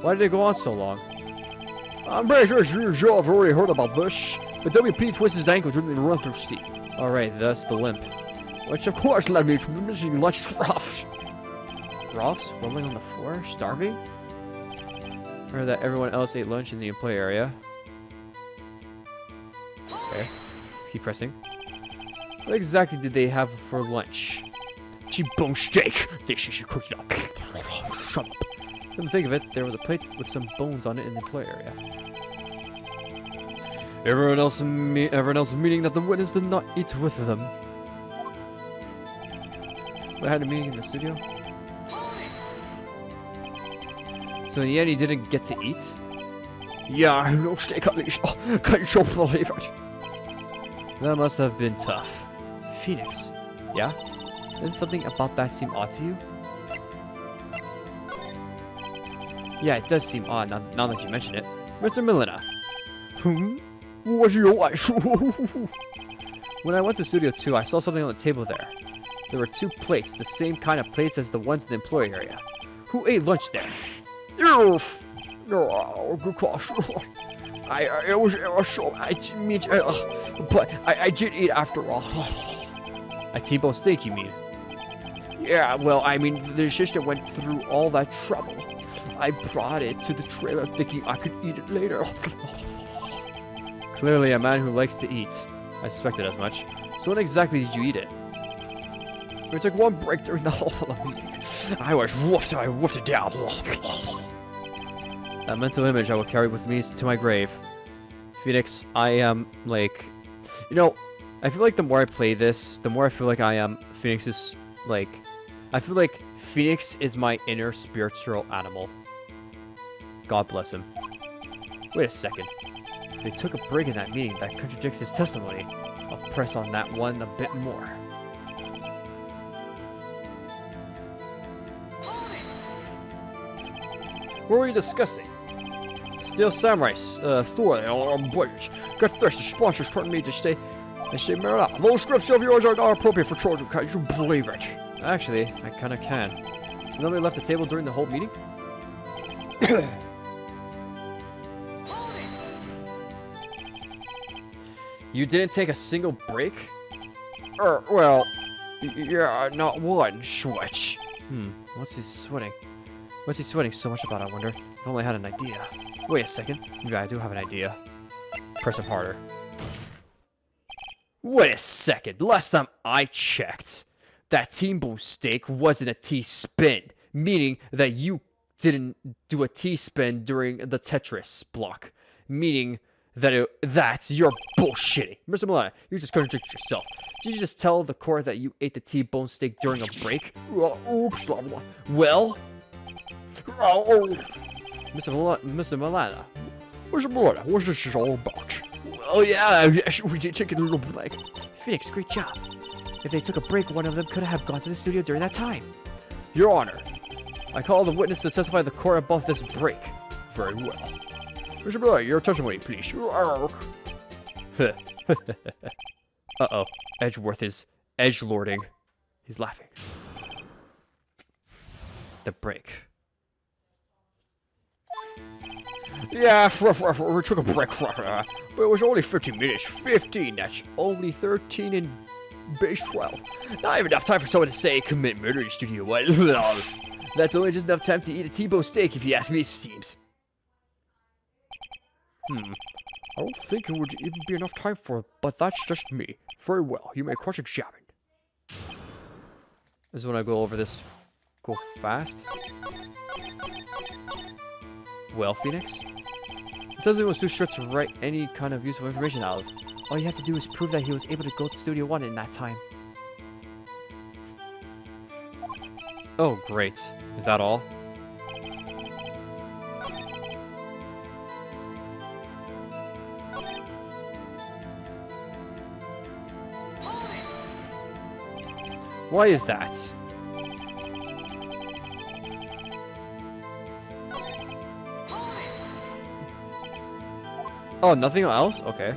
Why did it go on so long? I'm pretty sure you have already heard about this. But WP twisted his ankle during the run-through scene. Alright, that's the limp. Which of course led me to missing lunch troughs. Rolf's rolling on the floor, starving? Or that everyone else ate lunch in the employee area. Okay, let's keep pressing. What exactly did they have for lunch? T-bone steak. This is cooked up. Shut up. Come to think of it, there was a plate with some bones on it in the employee area. Everyone else meaning that the witness did not eat with them. We had a meeting in the studio. So in the end, he didn't get to eat? Yeah, no steak at least. Can't you believe it? That must have been tough. Phoenix. Yeah? Didn't something about that seem odd to you? Yeah, it does seem odd now that you mention it. Mr. Milena, What's your wife? when I went to Studio 2, I saw something on the table there. There were 2 plates, the same kind of plates as the ones in the employee area. Who ate lunch there? No, good question. It was so I didn't mean to, but I did eat after all. A T-bone steak, you mean? Yeah, well, I mean, the assistant went through all that trouble. I brought it to the trailer thinking I could eat it later. Clearly a man who likes to eat. I suspected as much. So when exactly did you eat it? We took one break during the whole of the meeting. I woofed it down. That mental image I will carry with me to my grave. Phoenix, I am, like... You know, I feel like the more I play this, the more I feel like I am Phoenix's, like... I feel like Phoenix is my inner spiritual animal. God bless him. Wait a second. If they took a break in that meeting, that contradicts his testimony. I'll press on that one a bit more. What were you discussing? Steel Samurai, Thor, Butch. Got this, the sponsors told me to stay. I say, man, those scripts of yours are not appropriate for children. Can you believe it? Actually, I kinda can. So nobody left the table during the whole meeting? You didn't take a single break? Well, yeah, not one switch. What's he sweating? What's he sweating so much about, I wonder? If I only had an idea. Wait a second. Yeah, I do have an idea. Press him harder. Wait a second. Last time I checked, that T-bone steak wasn't a T-spin. Meaning that you didn't do a T-spin during the Tetris block. Meaning that that's you're bullshitting. Mr. Milena, you just contradict yourself. Did you just tell the court that you ate the T-bone steak during a break? Oops. Well... Oh, Mr. Milena, Mr. Milena, what's this all about? well, yeah, We did take a little break. Phoenix, great job. If they took a break, one of them could have gone to the studio during that time. Your Honor, I call the witness to testify in the court about this break. Very well. Mr. Milena, your testimony, please. Uh-oh, Edgeworth is edgelording. He's laughing. The break. Yeah, we took a break, but it was only 15 minutes. 15, that's only 13 in base 12. Not even enough time for someone to say commit murder in Studio 1. That's only just enough time to eat a T-bone steak if you ask me, Steams. I don't think it would even be enough time for it, but that's just me. Very well, you may cross-examine. This is when I go over this. Go fast. Well, Phoenix? It says it was too short to write any kind of useful information out of. All you have to do is prove that he was able to go to Studio 1 in that time. Oh, great. Is that all? Why is that? Oh, nothing else? Okay.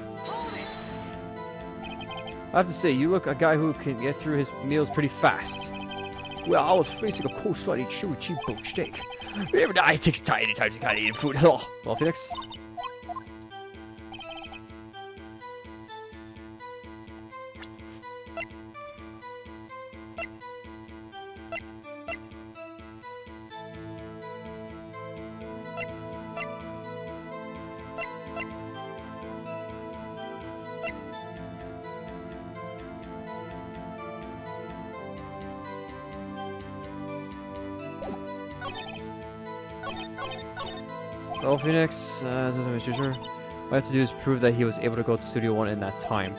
I have to say, you look a guy who can get through his meals pretty fast. Well, I was facing a cold, slightly chewy cheap-bone steak. Even I take time to kind of eat food. Oh. Well, Phoenix? Well, Phoenix, doesn't make sure. All I have to do is prove that he was able to go to Studio 1 in that time.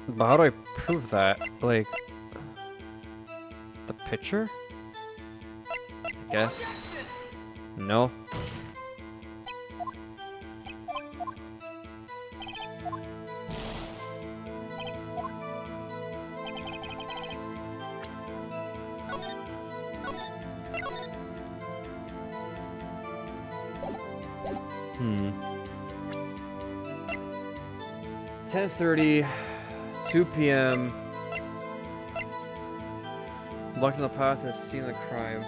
But how do I prove that? Like, the picture? I guess. No. 10:30, 2 p.m. Locked in the path and scene of the crime.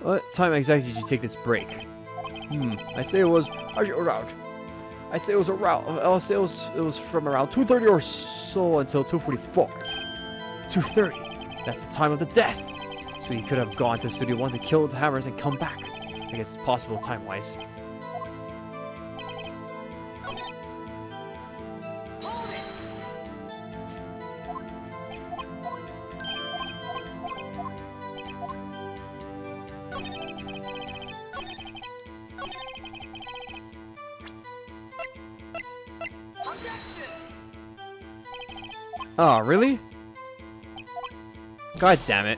What time exactly did you take this break? I say it was around. I'd say it was around. I'll say it was from around 2:30 or so until 2:45. 2:30. That's the time of the death. So you could have gone to Studio 1 to kill the hammers and come back. I guess it's possible time-wise. Oh, really? God damn it.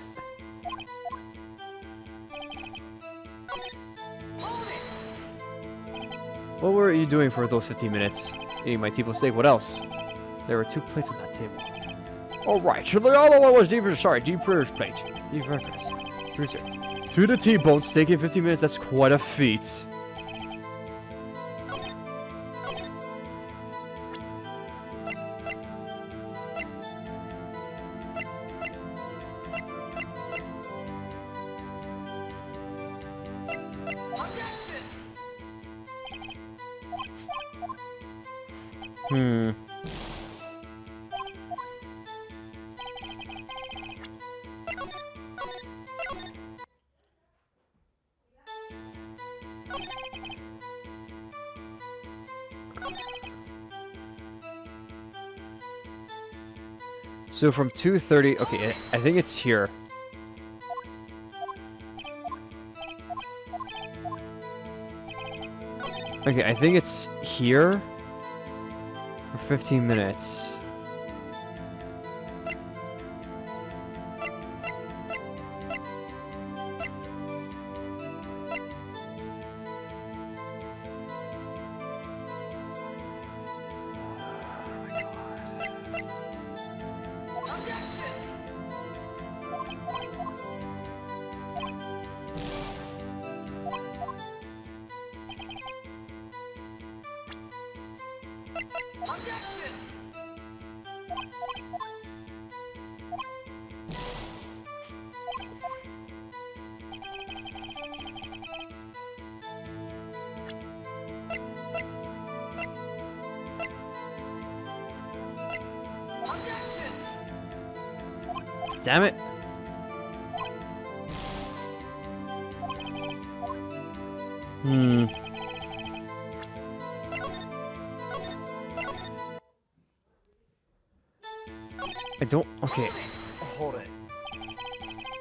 What were you doing for those 15 minutes? Eating my T-bone steak, what else? There were 2 plates on that table. Alright, so the other one was deep fritters plate. Deep breakfast. Producer. 2 to T-bone steak in 15 minutes, that's quite a feat. So from 2:30, okay, I think it's here. Okay, I think it's here for 15 minutes. Damn it. I don't... Okay. Hold it.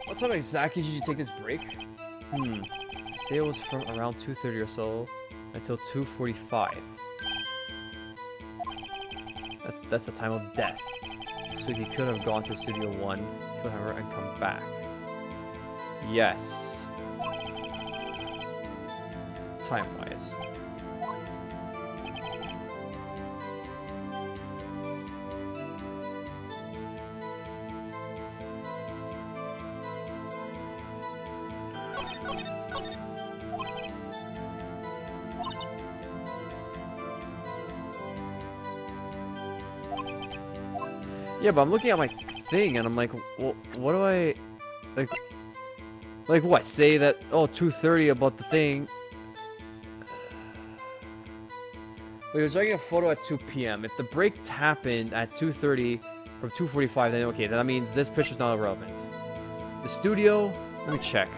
What time exactly did you take this break? Say it was from around 2:30 or so until 2:45. That's the time of death. So he could have gone to Studio 1, kill her, and come back. Yes. Time-wise. Yeah, but I'm looking at my thing and I'm like, well, what do I, like what? Say that, oh, 2:30 about the thing. Wait, I was taking a photo at 2 p.m. If the break happened at 2:30 from 2:45, then okay, that means this picture's not relevant. The studio, let me check.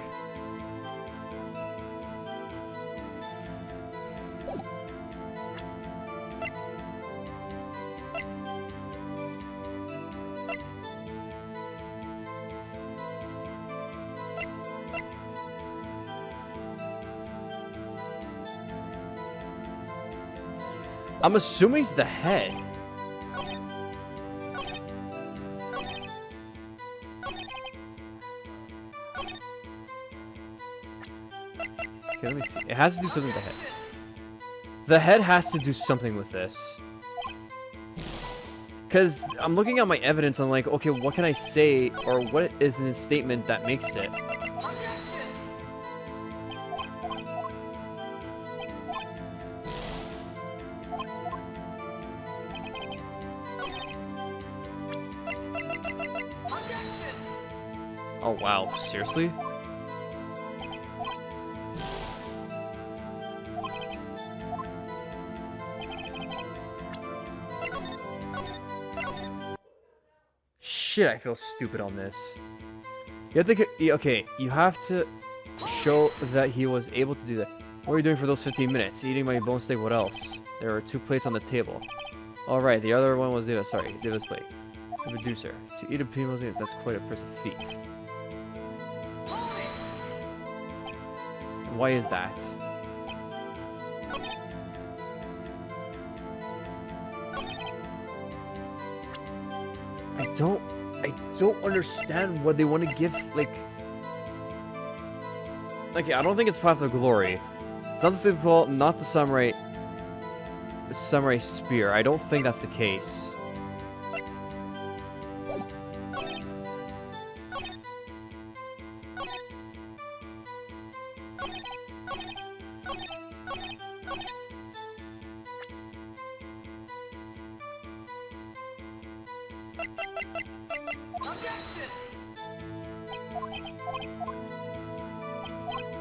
I'm assuming it's the head. Okay, let me see. It has to do something with the head. The head has to do something with this. Because I'm looking at my evidence, I'm like, okay, what can I say, or what is in this statement that makes it? Oh wow, seriously? Shit, I feel stupid on this. You have to, okay, you have to show that he was able to do that. What are you doing for those 15 minutes? Eating my bone steak, what else? There were 2 plates on the table. Alright, the other one was David's plate. The reducer. To eat a peanut, that's quite a impressive feat. Why is that? I don't understand what they want to give, like... Okay, I don't think it's Path of Glory. Not the sleep ball, not the samurai spear. I don't think that's the case.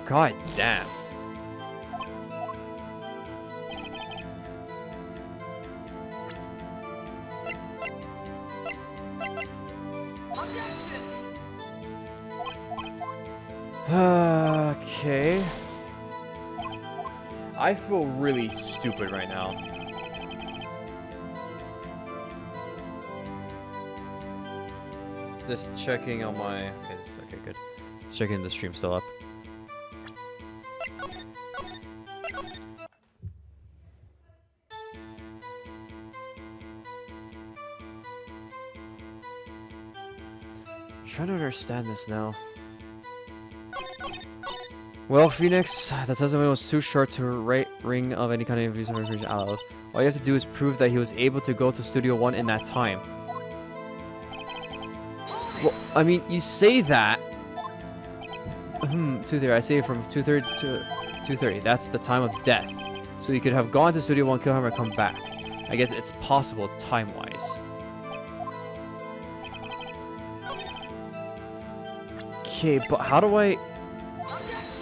God damn. Okay. I feel really stupid right now. Just checking on my... Okay, good. Just checking the stream still up. Trying to understand this now. Well, Phoenix, the testimony was too short to write ring of any kind of abuse or information out of. All you have to do is prove that he was able to go to Studio 1 in that time. Well, I mean, you say that. 2:30. I say from 2:30 to 2:30. That's the time of death. So you could have gone to Studio 1, kill him, and come back. I guess it's possible time-wise. Okay, but how do I...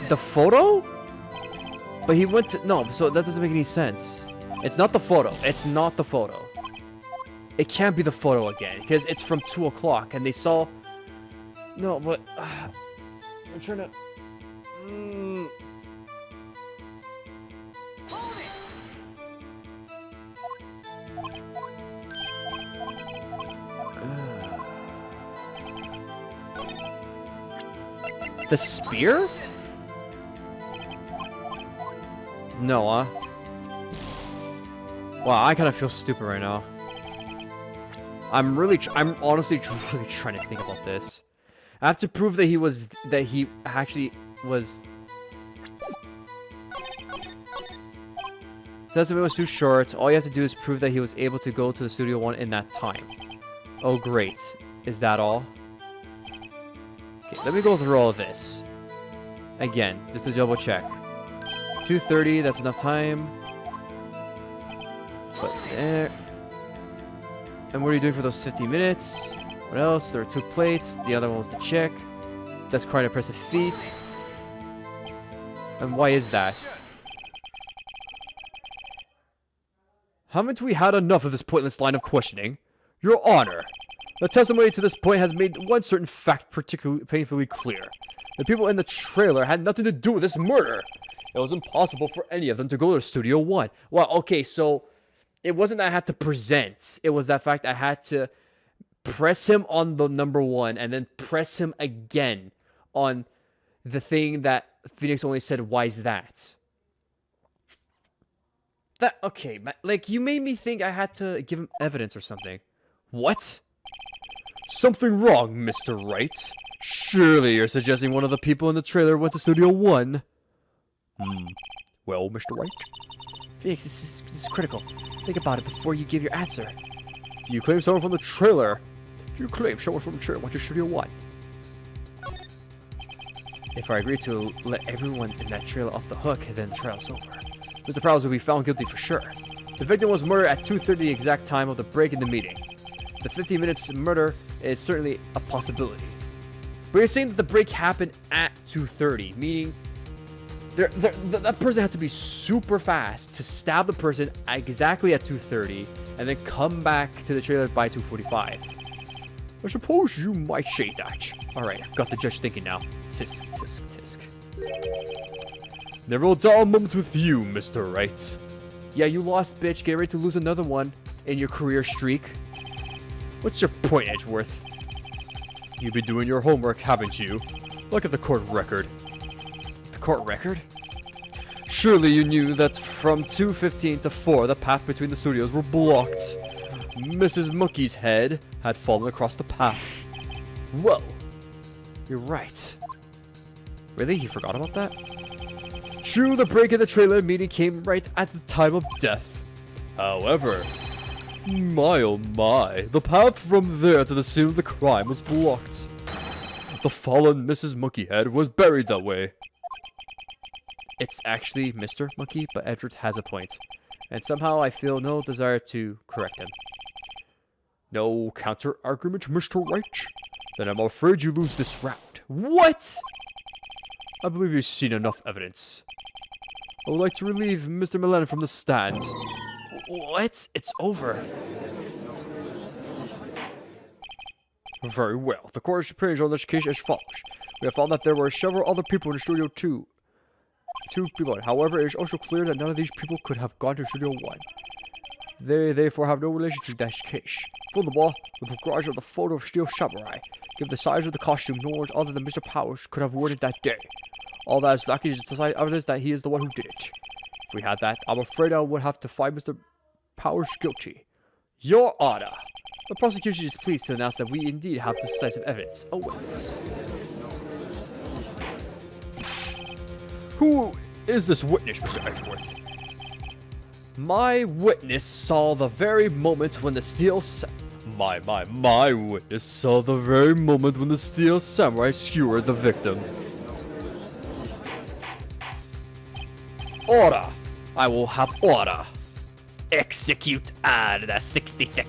The photo? But he went to... No, so that doesn't make any sense. It's not the photo. It's not the photo. It can't be the photo again, because it's from 2 o'clock, and they saw... No, but... I'm trying to... The spear? No, huh? Wow, I kind of feel stupid right now. I'm honestly really trying to think about this. I have to prove that he actually was... Testimony was too short. All you have to do is prove that he was able to go to the Studio 1 in that time. Oh, great. Is that all? Okay, let me go through all of this. Again, just to double check. 2:30, that's enough time. But there. And what are you doing for those 15 minutes? What else? There were 2 plates. The other one was the check. That's quite an impressive feat. And why is that? Haven't we had enough of this pointless line of questioning? Your Honor, the testimony to this point has made one certain fact particularly painfully clear. The people in the trailer had nothing to do with this murder. It was impossible for any of them to go to Studio 1. Well, okay, so it wasn't that I had to present. It was that fact I had to press him on the number 1 and then press him again on the thing that Phoenix only said, why is that? That, okay, like, you made me think I had to give him evidence or something. What? Something wrong, Mr. Wright. Surely you're suggesting one of the people in the trailer went to Studio 1. Well, Mr. Wright, Phoenix, this is critical. Think about it before you give your answer. do you claim someone from the trailer? Do you claim someone from the trailer went to Studio One? If I agree to let everyone in that trailer off the hook, then the trial's over. Mr. Prowse will be found guilty for sure. The victim was murdered at 2:30, the exact time of the break in the meeting. The 15 minutes murder is certainly a possibility. But you're saying that the break happened at 2:30, meaning that person had to be super fast to stab the person exactly at 2:30 and then come back to the trailer by 2:45. I suppose you might say that. Alright, I've got the judge thinking now. Tisk, tisk, tisk. Never a dull moment with you, Mr. Wright. Yeah, you lost, bitch. Get ready to lose another one in your career streak. What's your point, Edgeworth? You've been doing your homework, haven't you? Look at the court record. The court record? Surely you knew that from 2:15 to 4, the path between the studios were blocked. Mrs. Monkey's head had fallen across the path. Whoa. You're right. Really? You forgot about that? True, the break in the trailer meeting came right at the time of death. However, my oh my, the path from there to the scene of the crime was blocked. The fallen Mrs. Monkeyhead was buried that way. It's actually Mr. Monkey, but Edward has a point. And somehow I feel no desire to correct him. No counter-argument, Mr. Wright? Then I'm afraid you lose this round. What? I believe you've seen enough evidence. I would like to relieve Mr. Millennium from the stand. What? It's over. Very well. The court's opinion on this case is as follows. We have found that there were several other people in Studio 2. Two people. However, it is also clear that none of these people could have gone to Studio 1. They therefore have no relation to this case. Furthermore, with regards to the photo of Steel Samurai, given the size of the costume, no one other than Mr. Powers could have worn it that day. All that is lacking is the evidence that he is the one who did it. If we had that, I'm afraid I would have to find Mr. Powers guilty. Your Honor. The prosecution is pleased to announce that we indeed have decisive evidence. Owens. Who is this witness, Mr. Edgeworth? My witness saw the very moment when the steel... My witness saw the very moment when the Steel Samurai skewered the victim. Order! I will have order. Execute on the 65th.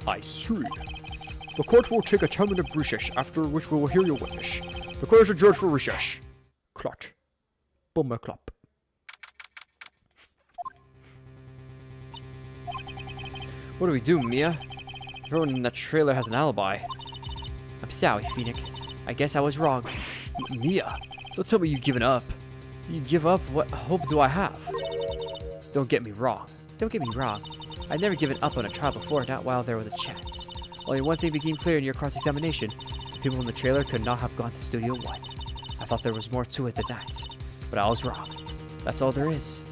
I see. The court will take a 10-minute recess, after which we will hear your witness. The court is adjourned for recess. Clot. Bummer clap. What do we do, Mia? Everyone in that trailer has an alibi. I'm sorry, Phoenix. I guess I was wrong. Mia, don't tell me you've given up. You give up? What hope do I have? Don't get me wrong. Don't get me wrong. I've never given up on a trial before, not while there was a chance. Only one thing became clear in your cross-examination. The people in the trailer could not have gone to Studio 1. I thought there was more to it than that. But I was wrong. That's all there is.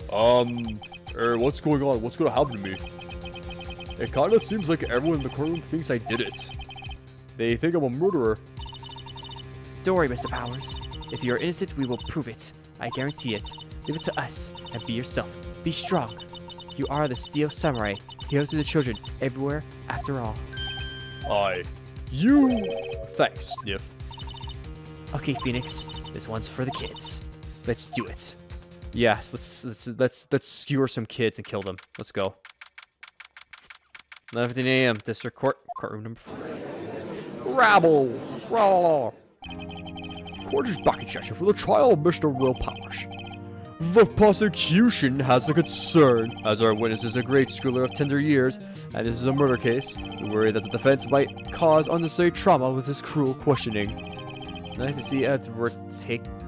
What's going on? What's gonna happen to me? It kinda seems like everyone in the courtroom thinks I did it. They think I'm a murderer. Don't worry, Mr. Powers. If you're innocent, we will prove it. I guarantee it. Leave it to us, and be yourself. Be strong. You are the Steel Samurai, hero to the children, everywhere, after all. Thanks, Sniff. Okay, Phoenix, this one's for the kids. Let's do it. Yes, let's skewer some kids and kill them. Let's go. 11 a.m. District Court, courtroom number 4. Rabble! Raw! Court is back in session for the trial of Mr. Will Powers. The prosecution has a concern. As our witness is a grade schooler of tender years, and this is a murder case, we worry that the defense might cause unnecessary trauma with his cruel questioning. Nice to see Edward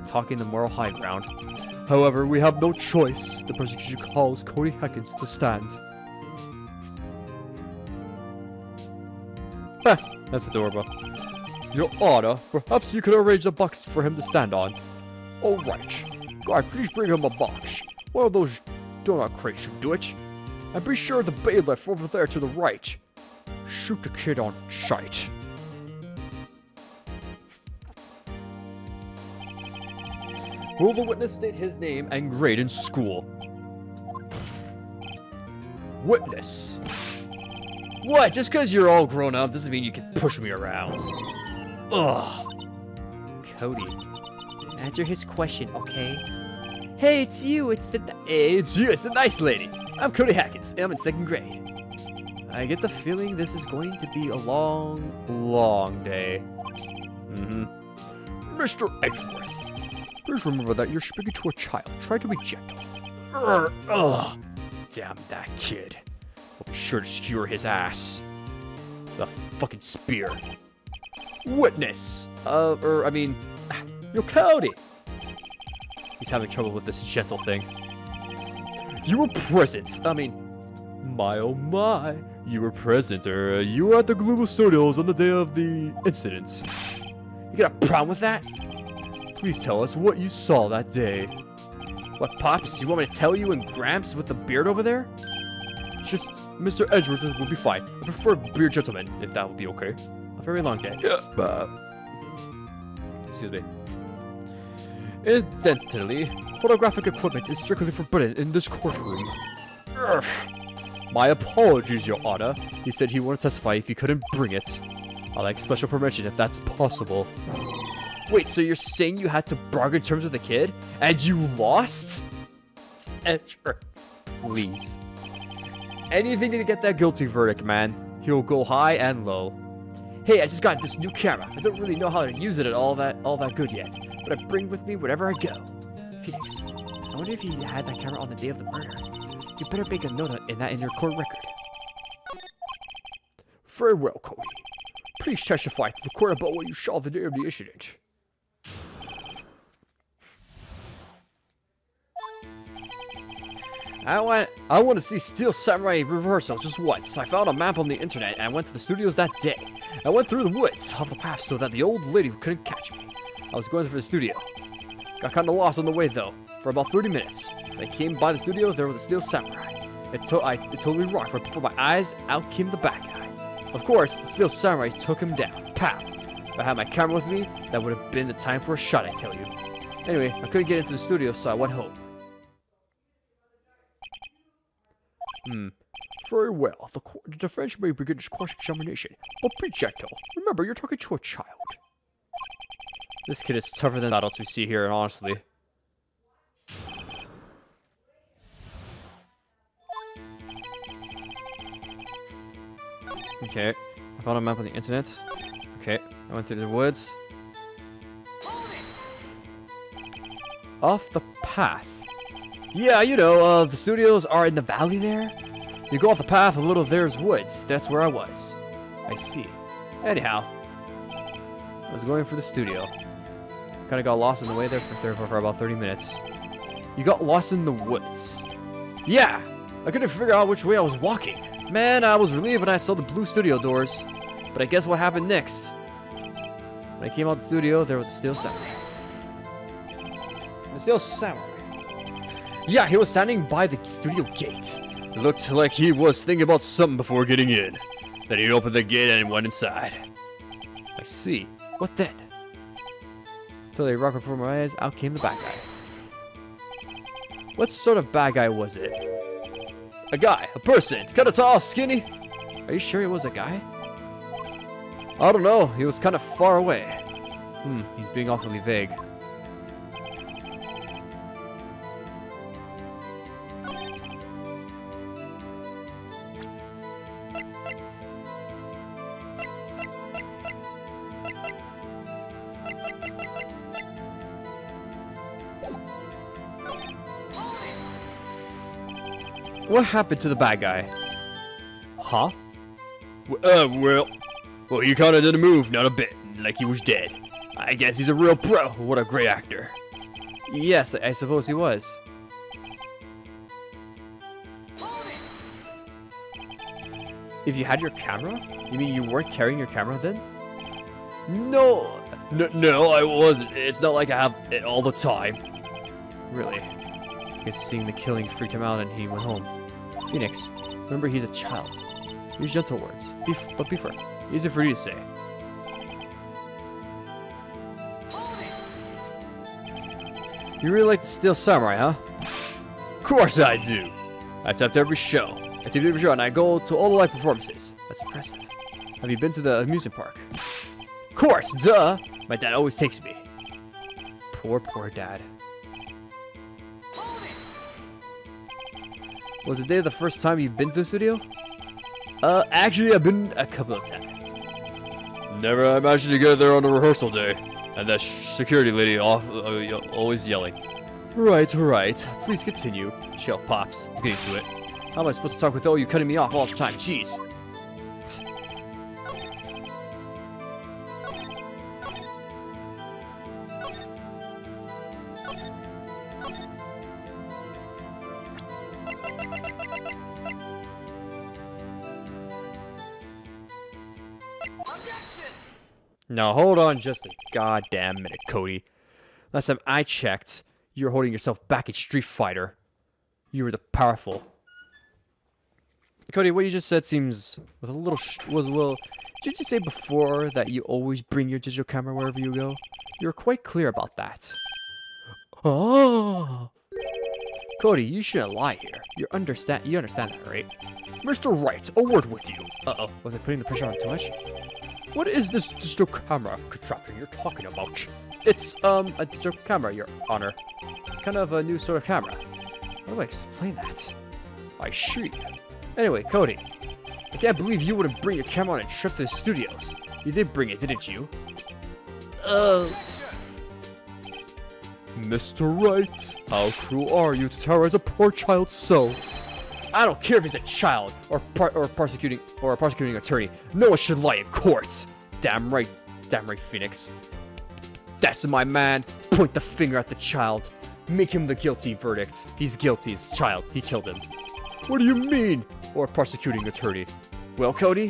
talking the moral high ground. However, we have no choice. The prosecution calls Cody Heckins to the stand. That's adorable. Your Honor, perhaps you could arrange a box for him to stand on. All right. Guard, please bring him a box. One of those donut crates should do it. And be sure the bailiff over there to the right. Shoot the kid on sight. Will the witness state his name and grade in school? Witness. What? Just because you're all grown up doesn't mean you can push me around. Ugh. Cody, answer his question, okay? Hey, it's you. It's the Nice lady. I'm Cody Hackins, and I'm in 2nd grade. I get the feeling this is going to be a long, long day. Mr. Edgeworth, please remember that you're speaking to a child. Try to be gentle. Ugh. Damn that kid. I'll be sure to skewer his ass. The fucking spear. Witness. Yo, Cody. He's having trouble with this gentle thing. You were present. My oh my. You were present, you were at the Global Studios on the day of the incident. You got a problem with that? Please tell us what you saw that day. What, Pops? You want me to tell you and Gramps with the beard over there? Just Mr. Edgeworth will be fine. I prefer beard gentleman, if that would be okay. A very long day. Excuse me. Incidentally, photographic equipment is strictly forbidden in this courtroom. Urgh. My apologies, Your Honor. He said he wouldn't testify if he couldn't bring it. I'd like special permission if that's possible. Wait, so you're saying you had to bargain terms with the kid? And you lost? Edgeworth, please. Anything to get that guilty verdict, man. He'll go high and low. Hey, I just got this new camera. I don't really know how to use it all that good yet, but I bring with me wherever I go. Phoenix, I wonder if he had that camera on the day of the murder. You better make a note in your court record. Very well, Cody. Please testify to the court about what you saw the day of the incident. I want to see Steel Samurai reversal just once. I found a map on the internet and I went to the studios that day. I went through the woods off the path so that the old lady couldn't catch me. I was going for the studio. Got kind of lost on the way though, for about 30 minutes. When I came by the studio, there was a Steel Samurai. It totally rocked. Right before my eyes, out came the bad guy. Of course, the Steel Samurai took him down. Pow! If I had my camera with me, that would have been the time for a shot, I tell you. Anyway, I couldn't get into the studio, so I went home. Very well. The defense may begin its cross-examination, but be gentle. Remember, you're talking to a child. This kid is tougher than adults we see here, honestly. Okay, I found a map on the internet. Okay, I went through the woods. Off the path. Yeah, you know, the studios are in the valley there. You go off the path a little, there's woods. That's where I was. I see. Anyhow, I was going for the studio. Kind of got lost on the way there for about 30 minutes. You got lost in the woods. Yeah, I couldn't figure out which way I was walking. Man, I was relieved when I saw the blue studio doors. But I guess what happened next? When I came out the studio, there was a Steel Samurai. The Steel Samurai. Yeah, he was standing by the studio gate. It looked like he was thinking about something before getting in. Then he opened the gate and went inside. I see. What then? Until they rocked before my eyes, out came the bad guy. What sort of bad guy was it? A guy, a person, kinda tall, skinny. Are you sure he was a guy? I don't know, he was kind of far away. He's being awfully vague. What happened to the bad guy? Huh? Well, he kinda didn't move, not a bit, like he was dead. I guess he's a real pro. What a great actor. Yes, I suppose he was. If you had your camera? You mean you weren't carrying your camera then? No, I wasn't. It's not like I have it all the time. Really? I guess seeing the killing freaked him out and he went home. Phoenix, remember he's a child. Use gentle words, but be firm. Easy for you to say. You really like the Steel Samurai, huh? Of course I do. I've tapped every show. I tapped every show and I go to all the live performances. That's impressive. Have you been to the amusement park? Of course, duh. My dad always takes me. Poor dad. Was the day the first time you've been to the studio? Actually, I've been a couple of times. Never imagined to get there on a rehearsal day. And that security lady always yelling. Right. Please continue. Chill, Pops. I'm getting to it. How am I supposed to talk without you cutting me off all the time? Jeez. Now hold on just a goddamn minute, Cody. Last time I checked, you were holding yourself back in Street Fighter. You were the powerful. Cody, what you just said seems with a little did you just say before that you always bring your digital camera wherever you go? You were quite clear about that. Oh, Cody, you shouldn't lie here. You understand that, right? Mr. Wright, a word with you. Uh-oh, was I putting the pressure on too much? What is this digital camera contraption you're talking about? It's a digital camera, Your Honor. It's kind of a new sort of camera. How do I explain that? I see. Anyway, Cody, I can't believe you wouldn't bring your camera on a trip to the studios. You did bring it, didn't you? Mr. Wright, how cruel are you to terrorize a poor child so? I don't care if he's a child or a prosecuting attorney. No one should lie in court. Damn right, Phoenix. That's my man. Point the finger at the child. Make him the guilty verdict. He's guilty. He's a child. He killed him. What do you mean? Or a prosecuting attorney. Well, Cody?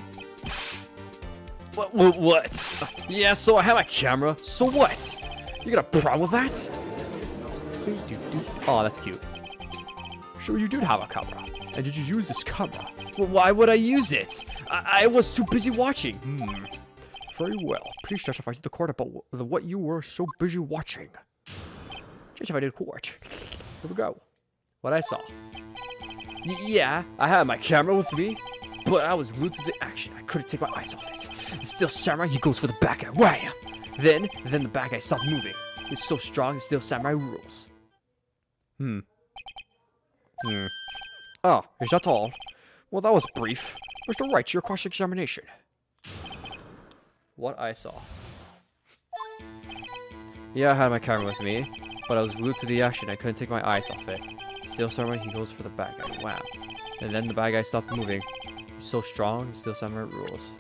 What? Yeah, so I have my camera. So what? You got a problem with that? Oh, that's cute. Sure, you did have a camera. And did you use this camera? Well, why would I use it? I was too busy watching. Very well. Please testify to the court about what you were so busy watching. Testify to the court. Here we go. What I saw. Yeah, I had my camera with me, but I was glued to the action. I couldn't take my eyes off it. The Steel Samurai, he goes for the bad guy. Wham! Then the bad guy stopped moving. He's so strong, the Steel Samurai rules. Oh, is that all? Well, that was brief. Mr. Wright, your cross-examination. What I saw. Yeah, I had my camera with me, but I was glued to the action. I couldn't take my eyes off it. Steel Samurai, he goes for the bad guy. Wow. And then the bad guy stopped moving. He's so strong, the Steel Samurai rules.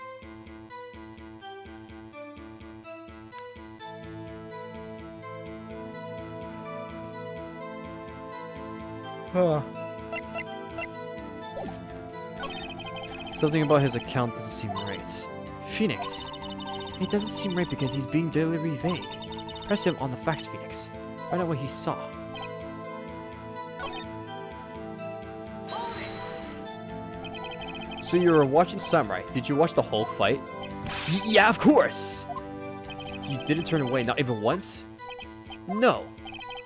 Something about his account doesn't seem right. Phoenix. It doesn't seem right because he's being deliberately vague. Press him on the facts, Phoenix. Find out what he saw. So you were watching Samurai. Did you watch the whole fight? Yeah, of course! You didn't turn away, not even once? No.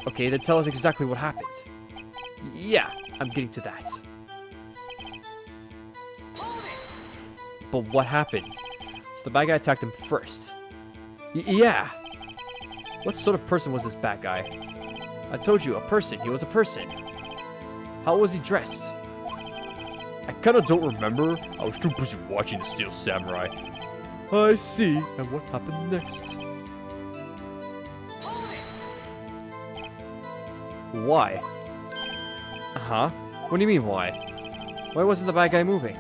Okay, then tell us exactly what happened. Yeah, I'm getting to that. But what happened? So the bad guy attacked him first. Yeah. What sort of person was this bad guy? I told you, a person. He was a person. How was he dressed? I kinda don't remember. I was too busy watching the Steel Samurai. I see. And what happened next? Why? Huh? What do you mean, why? Why wasn't the bad guy moving?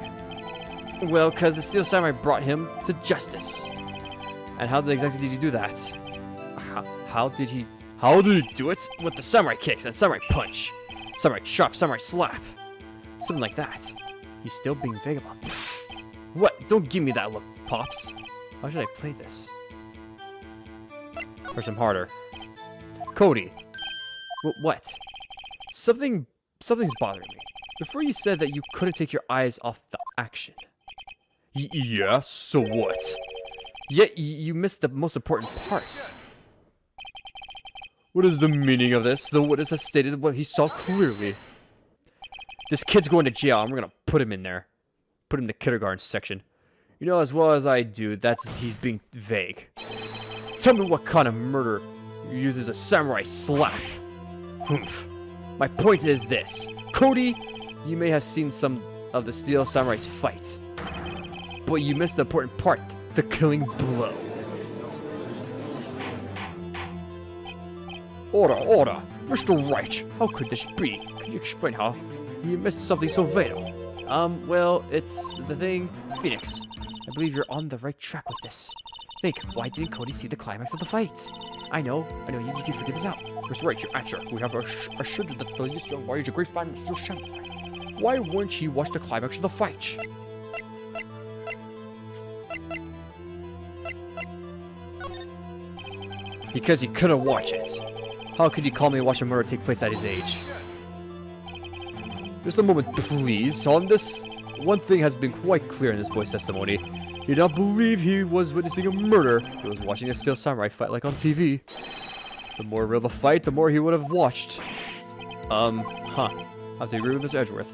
Well, because the Steel Samurai brought him to justice. And how exactly did he do that? How did he do it? With the samurai kicks and samurai punch. Samurai chop, samurai slap. Something like that. He's still being vague about this. What? Don't give me that look, Pops. How should I play this? Push him harder. Cody. What? Something's bothering me. Before you said that you couldn't take your eyes off the action. Yeah, so what? Yet you missed the most important part. What is the meaning of this? The witness has stated what he saw clearly. This kid's going to jail. I'm gonna put him in there. Put him in the kindergarten section. You know as well as I do, he's being vague. Tell me what kind of murder uses a samurai slap. Humph. My point is this. Cody, you may have seen some of the Steel Samurai's fight. But you missed the important part. The killing blow. Order. Mr. Wright, how could this be? Can you explain how you missed something so vital? Well, it's the thing. Phoenix, I believe you're on the right track with this. Think, why didn't Cody see the climax of the fight? I know, you can figure this out. Mr. Wright, your answer. We have assured that the young warrior is a great fan of Steel Samurai. Why wouldn't he watch the climax of the fight? Because he couldn't watch it. How could he call me and watch a murder take place at his age? Just a moment, please. On this, one thing has been quite clear in this boy's testimony. He did not believe he was witnessing a murder. He was watching a Steel Samurai fight like on TV. The more real the fight, the more he would have watched. I have to agree with Mr. Edgeworth.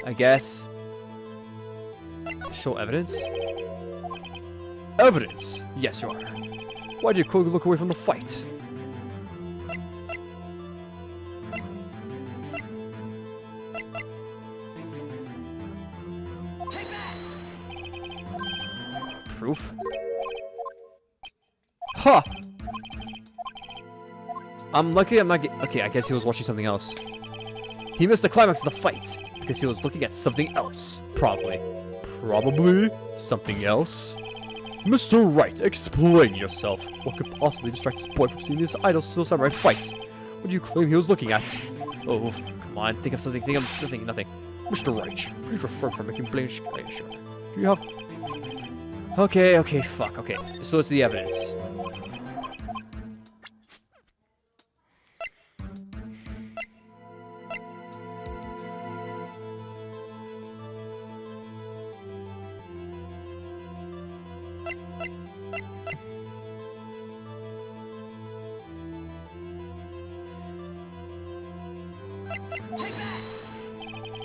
I guess... show evidence? Evidence? Yes, Your Honor. Why did Cody look away from the fight? Proof? Huh! I'm lucky I'm not okay, I guess he was watching something else. He missed the climax of the fight because he was looking at something else. Probably. Probably something else? Mr. Wright, explain yourself. What could possibly distract this boy from seeing this idle Steel Samurai fight? What do you claim he was looking at? Oh, come on, think of something. I'm still thinking nothing. Mr. Wright, please refrain from making blame. Do you have... Okay, fuck, okay. So it's the evidence.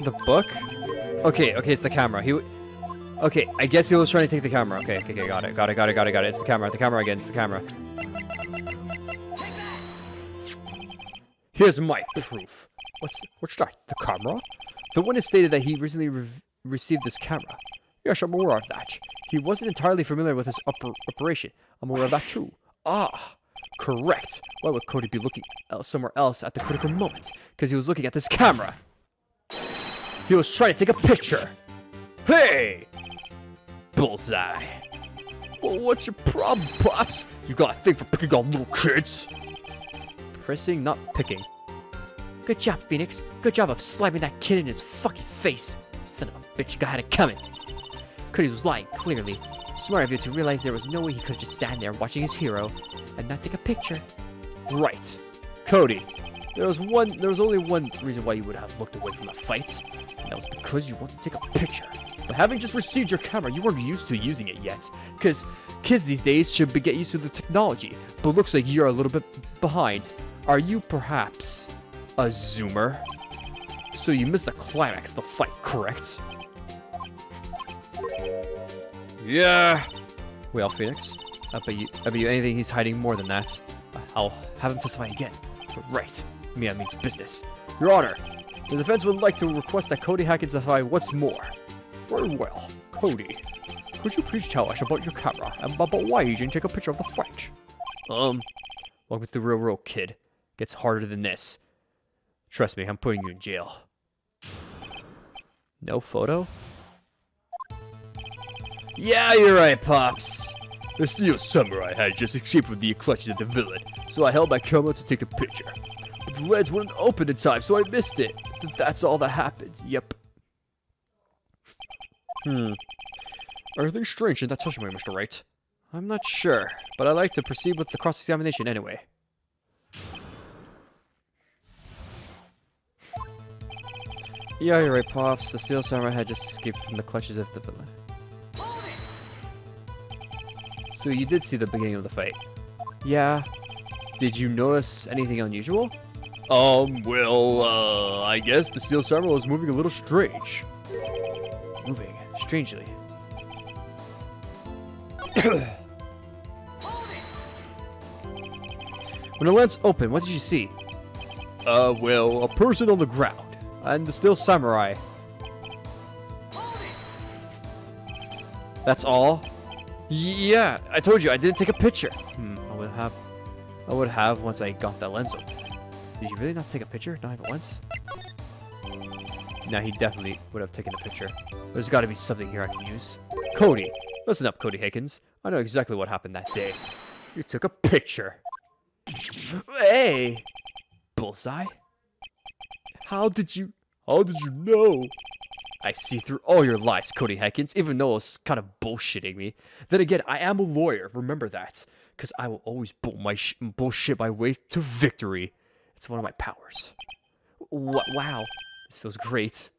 The book? Okay, it's the camera. Okay, I guess he was trying to take the camera. Okay, got it. It's the camera again, it's the camera. Here's my proof. What's that? The camera? The witness stated that he recently received this camera. Yes, I'm aware of that. He wasn't entirely familiar with his operation. I'm aware of that too. Ah, correct. Why would Cody be looking somewhere else at the critical moment? Because he was looking at this camera. He was trying to take a picture. Hey! Bullseye. Well, what's your problem, Pops? You got a thing for picking on little kids? Pressing, not picking. Good job, Phoenix. Good job of slapping that kid in his fucking face. Son of a bitch, guy had it coming. Cody was lying, clearly. Smart of you to realize there was no way he could just stand there watching his hero and not take a picture. Right. Cody, there was only one reason why you would have looked away from the fight, and that was because you wanted to take a picture. But having just received your camera, you weren't used to using it yet. Because kids these days should get used to the technology, but looks like you're a little bit behind. Are you perhaps a zoomer? So you missed the climax of the fight, correct? Yeah. Well, Phoenix, I bet you anything he's hiding more than that. I'll have him testify again. But right, Mia means business. Your Honor, the defense would like to request that Cody Hackett testify once more. Very well. Cody, could you please tell us about your camera and about why you didn't take a picture of the fight? Welcome to the real world, kid. Gets harder than this. Trust me, I'm putting you in jail. No photo? Yeah, you're right, Pops. The Steel Samurai had just escaped from the clutches of the villain, so I held my camera to take a picture. But the lens wouldn't open in time, so I missed it. That's all that happened. Yep. Anything strange in that testimony, Mr. Wright? I'm not sure, but I'd like to proceed with the cross-examination anyway. Yeah, you're right, Pops. The Steel Samurai had just escaped from the clutches of the villain. So you did see the beginning of the fight? Yeah. Did you notice anything unusual? Well, I guess the Steel Samurai was moving a little strange. Moving strangely. When the lens opened, what did you see? Well, a person on the ground. And the Steel Samurai. That's all? Yeah, I told you I didn't take a picture. I would have once I got that lens open. Did you really not take a picture? Not even once? No, he definitely would have taken a picture. There's got to be something here I can use. Cody, listen up, Cody Higgins. I know exactly what happened that day. You took a picture. Hey! Bullseye? How did you know? I see through all your lies, Cody Higgins, even though it's kind of bullshitting me. Then again, I am a lawyer, remember that. Because I will always bullshit my way to victory. It's one of my powers. Wow. This feels great.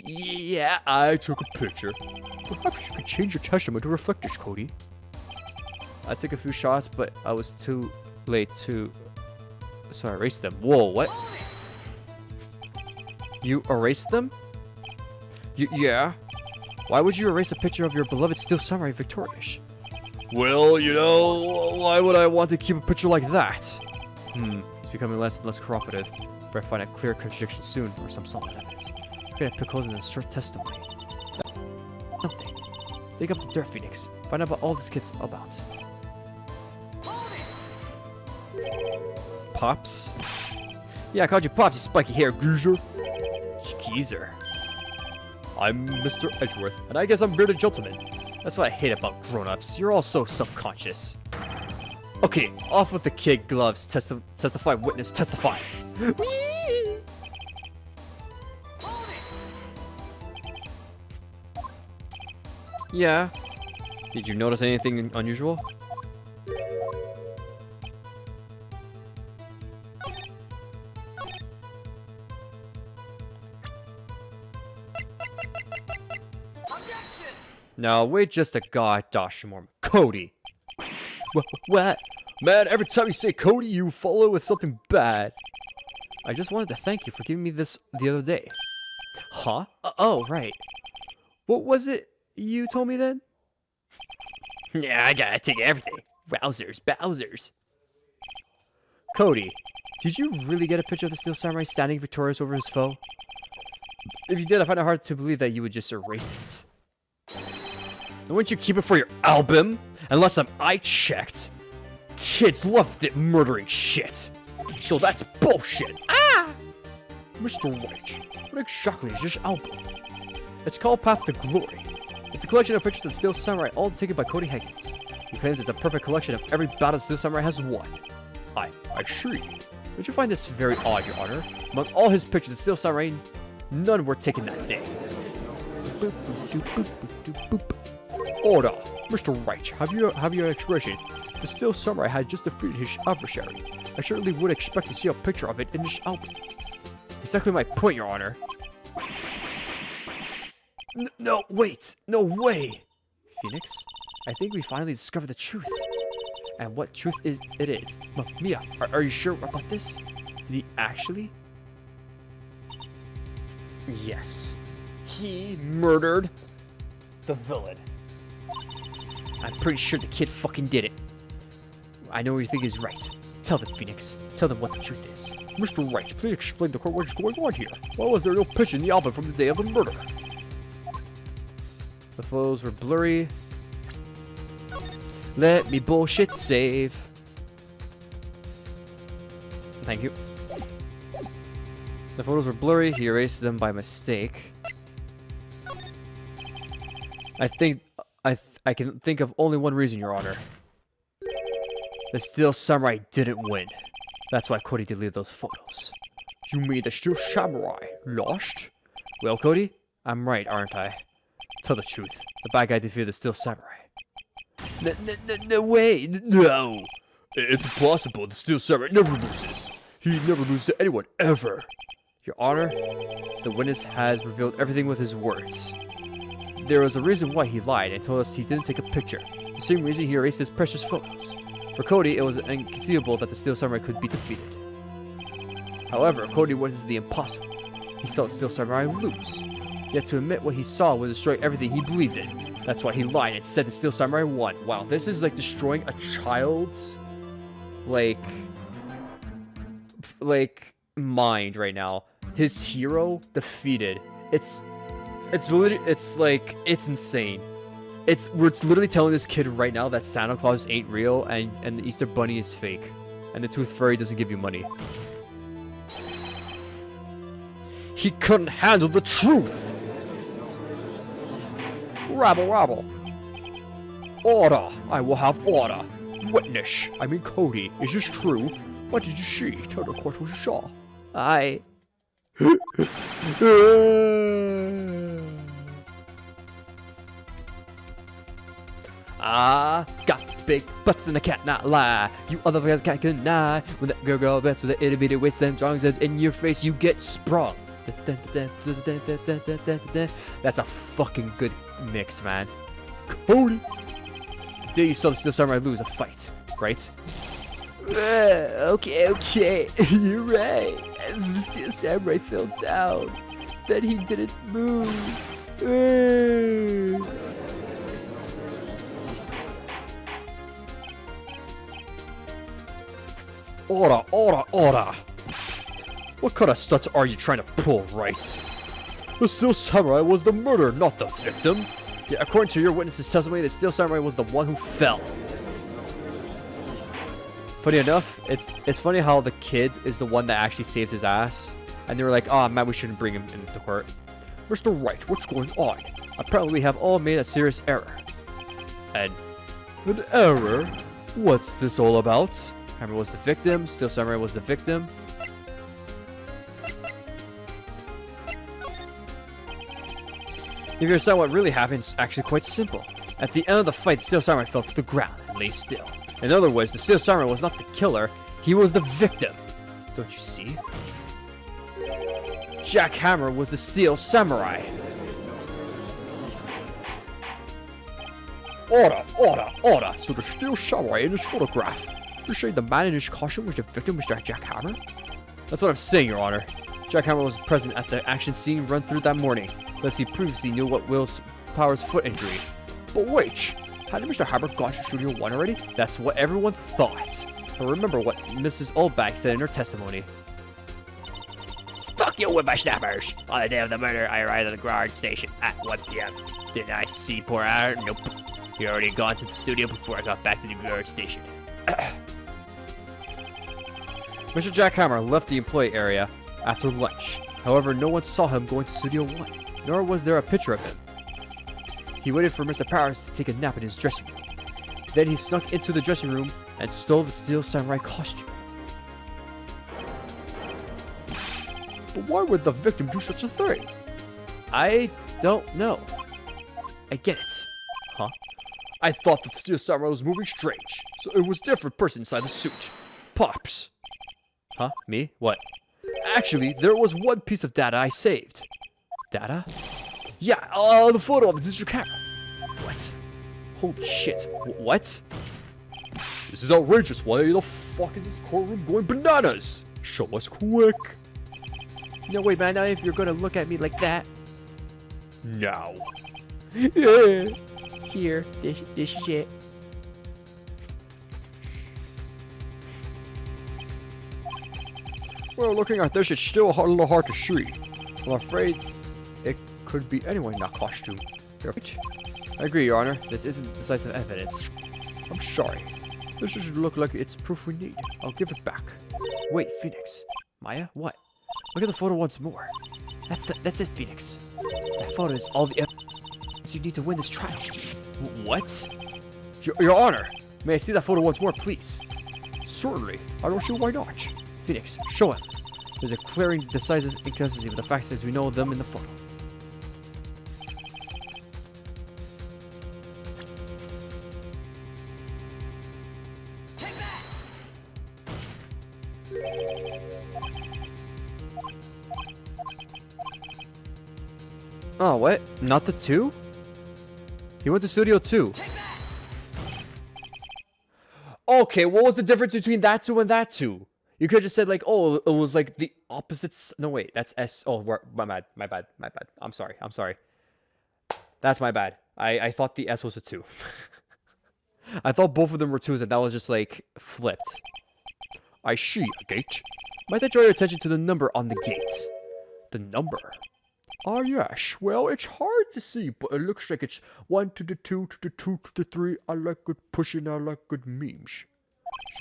Yeah, I took a picture. Perhaps you could change your testament to reflect this, Cody. I took a few shots, but I was too late to... So I erased them. Whoa, what? You erased them? Yeah. Why would you erase a picture of your beloved Steel Samurai victorious? Well, you know, why would I want to keep a picture like that? It's becoming less and less cooperative. Better find a clear contradiction soon, or some solid evidence. We're gonna pick holes in this short testimony. Something. Dig up the dirt, Phoenix. Find out about all this kid's about. Pops? Yeah, I called you Pops, you spiky hair geezer. Geezer. I'm Mr. Edgeworth, and I guess I'm bearded gentleman. That's what I hate about grown-ups. You're all so self-conscious. Okay, off with the kid gloves. Testify, witness, testify. Yeah. Did you notice anything unusual? Now, wait just a gosh more. Cody! What? Man, every time you say Cody, you follow with something bad. I just wanted to thank you for giving me this the other day. Huh? Oh, right. What was it you told me then? Yeah, I gotta take everything. Bowsers. Cody, did you really get a picture of the Steel Samurai standing victorious over his foe? If you did, I find it hard to believe that you would just erase it. Wouldn't you keep it for your album? And last time I checked, kids love that murdering shit. So that's bullshit. Ah! Mr. Wright, what exactly is this album? It's called Path to Glory. It's a collection of pictures of the Steel Samurai, all taken by Cody Higgins. He claims it's a perfect collection of every battle Steel Samurai has won. I see. Don't you find this very odd, Your Honor? Among all his pictures of Steel Samurai, none were taken that day. Boop, boop, boop, boop, boop, boop. Order, Mr. Wright, have your expression. The Steel Samurai had just defeated his adversary. I certainly would expect to see a picture of it in this album. Exactly my point, Your Honor. No, wait! No way! Phoenix, I think we finally discovered the truth. And what truth is it is? Mia, are you sure about this? Did he actually? Yes. He murdered the villain. I'm pretty sure the kid fucking did it. I know what you think is right. Tell them, Phoenix. Tell them what the truth is. Mr. Wright, please explain to the court what is going on here. Why was there no picture in the album from the day of the murder? The photos were blurry. Let me bullshit save. Thank you. The photos were blurry. He erased them by mistake. I think I can think of only one reason, Your Honor. The Steel Samurai didn't win. That's why Cody deleted those photos. You mean the Steel Samurai lost? Well, Cody, I'm right, aren't I? Tell the truth. The bad guy defeated the Steel Samurai. No way! No! It's impossible. The Steel Samurai never loses. He never loses to anyone, ever. Your Honor, the witness has revealed everything with his words. There was a reason why he lied and told us he didn't take a picture. The same reason he erased his precious photos. For Cody, it was inconceivable that the Steel Samurai could be defeated. However, Cody witnessed the impossible. He saw the Steel Samurai lose. Yet to admit what he saw would destroy everything he believed in. That's why he lied and said the Steel Samurai won. Wow, this is like destroying a child's like mind right now. His hero defeated. It's literally, it's insane. We're literally telling this kid right now that Santa Claus ain't real and the Easter Bunny is fake. And the Tooth Fairy doesn't give you money. He couldn't handle the truth. Rabble, rabble. Order. I will have order. Witness. I mean Cody. Is this true? What did you see? Tell the court what you saw. I... got big butts and I can't not lie. You other guys can't deny. When that girl bets with the itty bitty waist and strong says in your face, you get sprung. That's a fucking good mix, man. Cody. The day you saw the Steel Samurai lose a fight, right? Okay, you're right. The Steel Samurai fell down. Then he didn't move. Order, order, order. What kind of stunt are you trying to pull, Wright? The Steel Samurai was the murderer, not the victim. Yeah, according to your witness's testimony, the Steel Samurai was the one who fell. Funny enough, it's funny how the kid is the one that actually saved his ass. And they were like, oh man, we shouldn't bring him into court. Mr. Wright, what's going on? Apparently we have all made a serious error. And An error? what's this all about? Hammer was the victim, Steel Samurai was the victim. If you understand what really happened, it's actually quite simple. At the end of the fight, the Steel Samurai fell to the ground and lay still. In other words, the Steel Samurai was not the killer, he was the victim. Don't you see? Jack Hammer was the Steel Samurai. Order, order, order. So the Steel Samurai in his photograph. You're saying the man in his costume was the victim, Mr. Jack Hammer? That's what I'm saying, Your Honor. Jack Hammer was present at the action scene run through that morning, thus he previously knew what Will's Power's foot injury. But wait, hadn't Mr. Hammer gone to Studio 1 already? That's what everyone thought. But remember what Mrs. Oldback said in her testimony. Fuck you, whippersnappers! On the day of the murder, I arrived at the guard station at 1 p.m. Didn't I see poor Aaron? Nope. He already gone to the studio before I got back to the guard station. Mr. Jack Hammer left the employee area after lunch. However, no one saw him going to Studio 1, nor was there a picture of him. He waited for Mr. Powers to take a nap in his dressing room. Then he snuck into the dressing room and stole the Steel Samurai costume. But why would the victim do such a thing? I don't know. I get it. Huh? I thought that the Steel Samurai was moving strange, so it was a different person inside the suit. Pops. Huh? Me? What? Actually, there was one piece of data I saved. Data? Yeah, the photo of the digital camera. What? Holy shit. What? This is outrageous. Why the fuck is this courtroom going bananas? Show us quick. No way, man. Not if you're gonna look at me like that. Now. Yeah. Here, this shit. Well, looking at this, it's still a little hard to see. I'm afraid it could be anyone in that costume. Right? I agree, Your Honor. This isn't decisive evidence. I'm sorry. This doesn't look like it's proof we need. I'll give it back. Wait, Phoenix. Maya? What? Look at the photo once more. That's it, Phoenix. That photo is all the evidence you need to win this trial. What? Your Honor! May I see that photo once more, please? Certainly. I don't see why not. Phoenix, show him. There's a clear and decisive inconsistency with the facts as we know them in the photo. Oh, what? Not the 2? He went to Studio 2. Okay, what was the difference between that two and that two? You could have just said like, oh, it was like the opposites. No, wait, that's S. Oh, my bad, my bad, my bad. I'm sorry, I'm sorry. That's my bad. I thought the S was a 2. I thought both of them were 2s and that was just like flipped. I see a gate. Might I draw your attention to the number on the gate? The number? Ah, yes. Well, it's hard to see, but it looks like it's 1 to the 2 to the 2 to the 3. I like good pushing, I like good memes.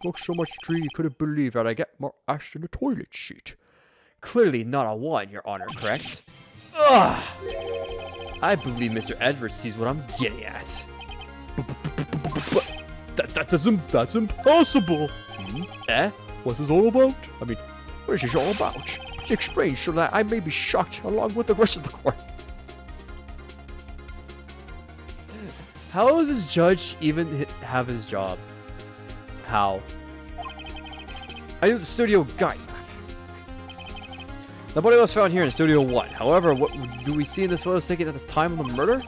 Smoke so much tree you couldn't believe that I get more ash than a toilet seat. Clearly not a 1, Your Honor, correct? Ugh! I believe Mr. Edwards sees what I'm getting at. That's impossible. Eh? What's this all about? I mean, what is this all about? Please explain so that I may be shocked along with the rest of the court. How does this judge even have his job? How? I use the studio guide map. The body was found here in Studio 1. However, what do we see in this photo taken at the time of the murder?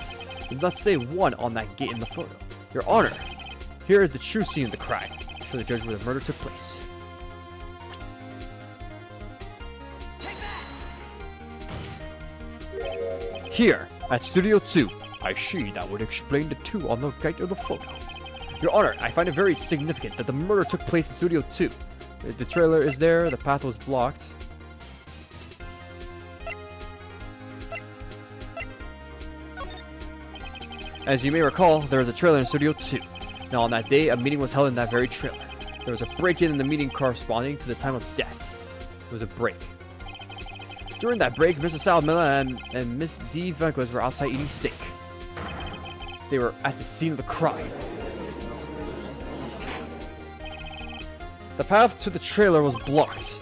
It does not say 1 on that gate in the photo. Your Honor, here is the true scene of the crime. Show the judge where the murder took place. Here, at Studio 2. I see, that would explain the 2 on the gate of the photo. Your Honor, I find it very significant that the murder took place in Studio 2. The trailer is there, the path was blocked. As you may recall, there was a trailer in Studio 2. Now on that day, a meeting was held in that very trailer. There was a break-in in the meeting corresponding to the time of death. It was a break. During that break, Mr. Sal Miller and Miss D. Venkos were outside eating steak. They were at the scene of the crime. The path to the trailer was blocked.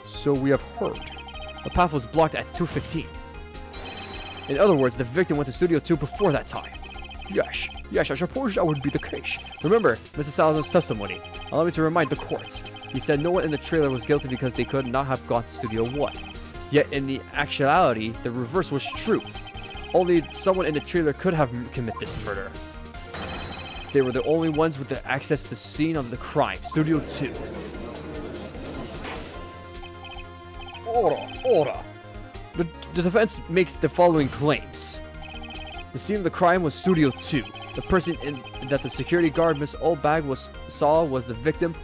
So we have heard. The path was blocked at 2:15. In other words, the victim went to Studio 2 before that time. Yes, I suppose that would be the case. Remember, Mr. Salazar's testimony. Allow me to remind the court. He said no one in the trailer was guilty because they could not have gone to Studio 1. Yet in the actuality, the reverse was true. Only someone in the trailer could have committed this murder. They were the only ones with the access to the scene of the crime, Studio 2. Order. The defense makes the following claims. The scene of the crime was Studio 2. The person that the security guard Miss Oldbag saw was the victim,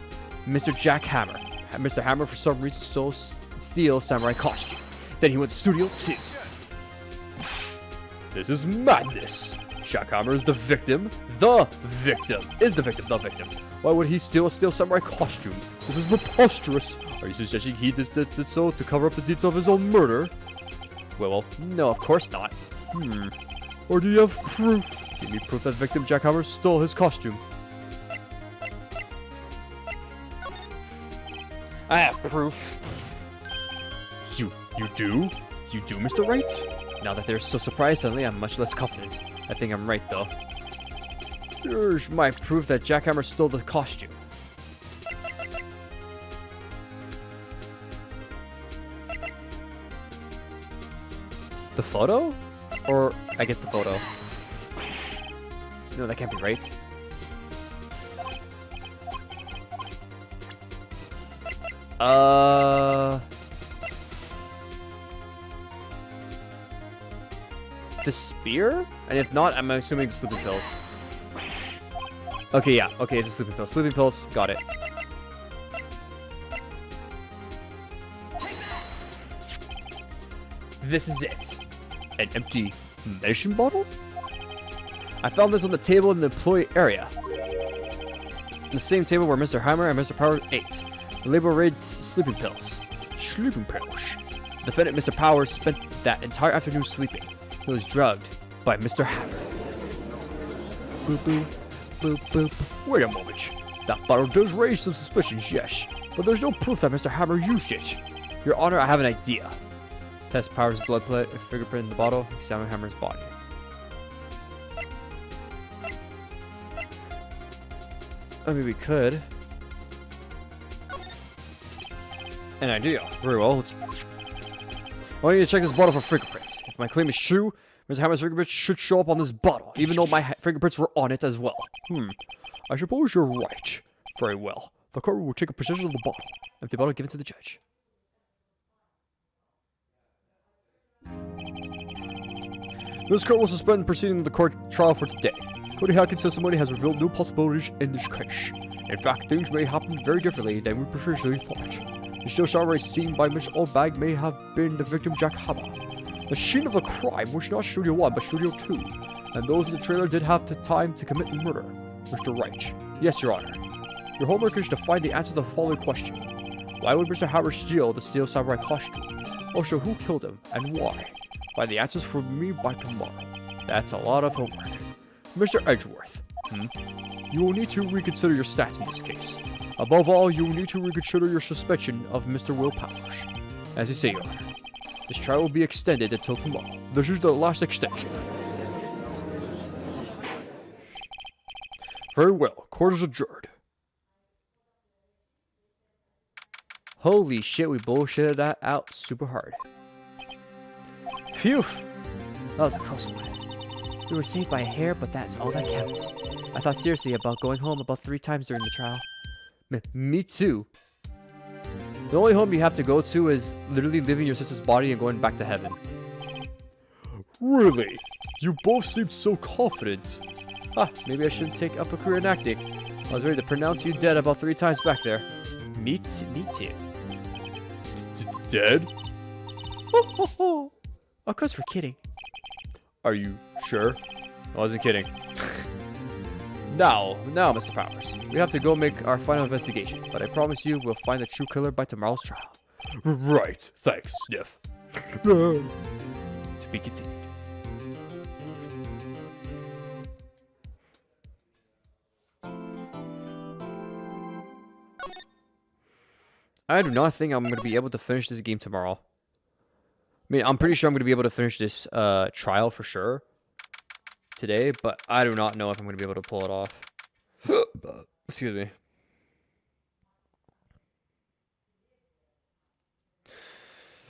Mr. Jack Hammer. Mr. Hammer, for some reason, stole Steel Samurai costume. Then he went to Studio 2. This is madness. Jack Hammer is the victim. The victim is the victim. The victim. Why would he steal a Steel Samurai costume? This is preposterous. Are you suggesting he did so to cover up the details of his own murder? Well, no, of course not. Or do you have proof? Give me proof that victim Jack Hammer stole his costume. I have proof. You do? You do, Mr. Wright? Now that they're so surprised suddenly, I'm much less confident. I think I'm right, though. Here's my proof that Jack Hammer stole the costume. The photo? Or, I guess the photo. No, that can't be right. The spear? And if not, I'm assuming the sleeping pills. Okay, yeah. Okay, it's a sleeping pill. Sleeping pills. Got it. This is it. An empty medicine bottle? I found this on the table in the employee area. The same table where Mr. Hammer and Mr. Power ate. The label reads sleeping pills. Sleeping pills. Defendant Mr. Powers spent that entire afternoon sleeping. He was drugged by Mr. Hammer. Boop, boop, boop, boop. Wait a moment. That bottle does raise some suspicions, yes. But there's no proof that Mr. Hammer used it. Your Honor, I have an idea. Test Powers' blood fingerprint in the bottle. Examine Hammer's body. I mean, we could. An idea. Very well. Let's. I want you to check this bottle for fingerprints. If my claim is true, Mr. Hammer's fingerprints should show up on this bottle, even though my fingerprints were on it as well. I suppose you're right. Very well. The court will take a possession of the bottle. Empty bottle given to the judge. This court will suspend proceeding the court trial for today. Cody Hackins' testimony has revealed no possibilities in this case. In fact, things may happen very differently than we previously thought. The steel shower seen by Miss Oldbag may have been the victim Jack Hammer. The scene of the crime was not Studio 1 but Studio 2, and those in the trailer did have the time to commit the murder. Mr. Wright. Yes, Your Honor. Your homework is to find the answer to the following question. Why would Mr. Hammer steal the Steel Samurai costume? Also, who killed him and why? Find the answers for me by tomorrow. That's a lot of homework. Mr. Edgeworth. You will need to reconsider your stats in this case. Above all, you will need to reconsider your suspension of Mr. Will Powers. As you say, Your Honor. This trial will be extended until tomorrow. This is the last extension. Very well. Court is adjourned. Holy shit, we bullshitted that out super hard. Phew! That was a close one. We were saved by a hair, but that's all that counts. I thought seriously about going home about 3 times during the trial. Me too. The only home you have to go to is literally leaving your sister's body and going back to heaven. Really? You both seemed so confident. Maybe I shouldn't take up a career in acting. I was ready to pronounce you dead about 3 times back there. Me too. Dead? Of course we're kidding. Are you sure? I wasn't kidding. Now, Mr. Powers, we have to go make our final investigation, but I promise you we'll find the true killer by tomorrow's trial. Right. Thanks, Sniff. To be continued. I do not think I'm going to be able to finish this game tomorrow. I mean, I'm pretty sure I'm going to be able to finish this trial for sure today, but I do not know if I'm going to be able to pull it off. Excuse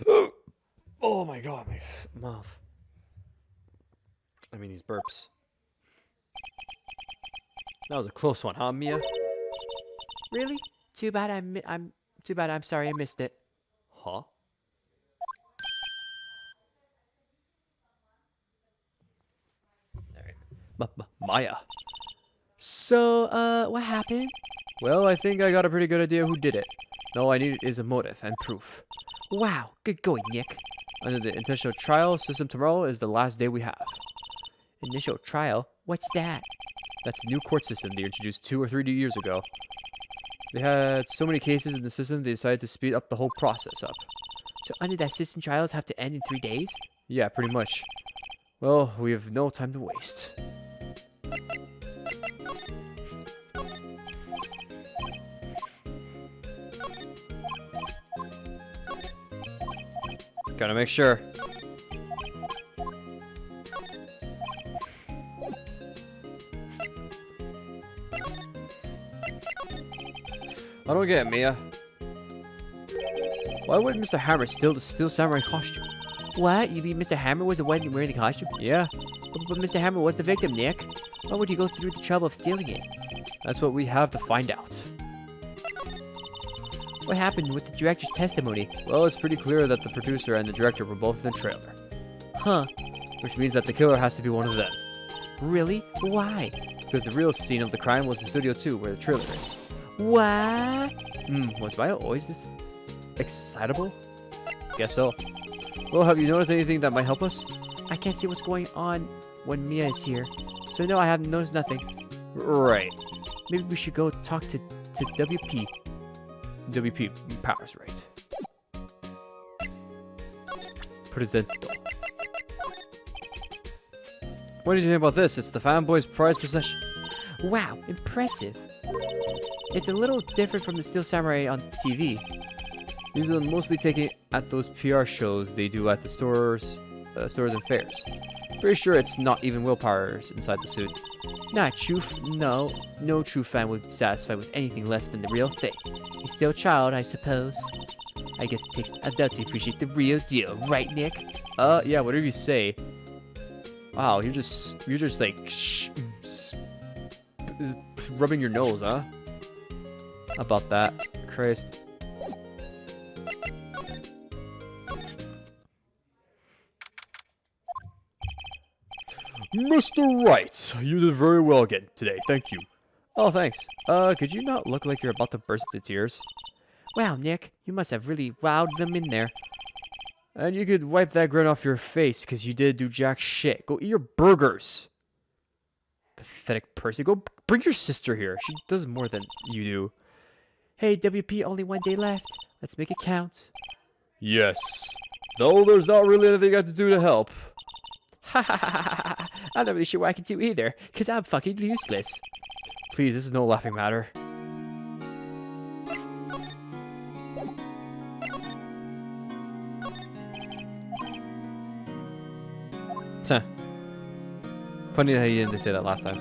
me. Oh my god, my mouth. I mean, these burps. That was a close one, huh, Mia? Really? Too bad too bad. I'm sorry I missed it. Huh? Alright. Maya. So, what happened? Well, I think I got a pretty good idea who did it. All I need is a motive and proof. Wow, good going, Nick. Under the intentional trial system, tomorrow is the last day we have. Initial trial? What's that? That's a new court system they introduced 2 or 3 years ago. They had so many cases in the system, they decided to speed up the whole process up. So under that system, trials have to end in 3 days? Yeah, pretty much. Well, we have no time to waste. Gotta make sure. I don't get it, Mia. Why would Mr. Hammer steal the Steel Samurai costume? What? You mean Mr. Hammer was the one wearing the costume? Yeah, But Mr. Hammer was the victim, Nick. Why would you go through the trouble of stealing it? that's what we have to find out. What happened with the director's testimony? Well, it's pretty clear that the producer and the director were both in the trailer. Huh. Which means that the killer has to be one of them. Really? Why? Because the real scene of the crime was in Studio 2, where the trailer is. What? Was Maya always this excitable? Guess so. Well, have you noticed anything that might help us? I can't see what's going on when Mia is here. So no, I have noticed nothing. Right. Maybe we should go talk to WP. WP Powers, right. Presento. What did you think about this? It's the fanboy's prized possession. Wow, impressive. It's a little different from the Steel Samurai on TV. These are mostly taken at those PR shows they do at the stores and fairs. Pretty sure it's not even willpowers inside the suit. Not true. No true fan would be satisfied with anything less than the real thing. He's still a child, I suppose. I guess it takes adults to appreciate the real deal, right, Nick? Yeah, whatever you say. Wow, you're just like rubbing your nose, huh? about that. Christ. Mr. Wright, you did very well again today. Thank you. Oh, thanks. Could you not look like you're about to burst into tears? Wow, Nick, you must have really wowed them in there. And you could wipe that grin off your face, because you did do jack shit. Go eat your burgers. Pathetic person. Go bring your sister here. She does more than you do. Hey, WP, only 1 day left. Let's make it count. Yes. Though there's not really anything I have to do to help. Ha ha ha ha ha. I'm not really sure what I can do either, because I'm fucking useless. Please, this is no laughing matter. Huh. Funny how you didn't say that last time.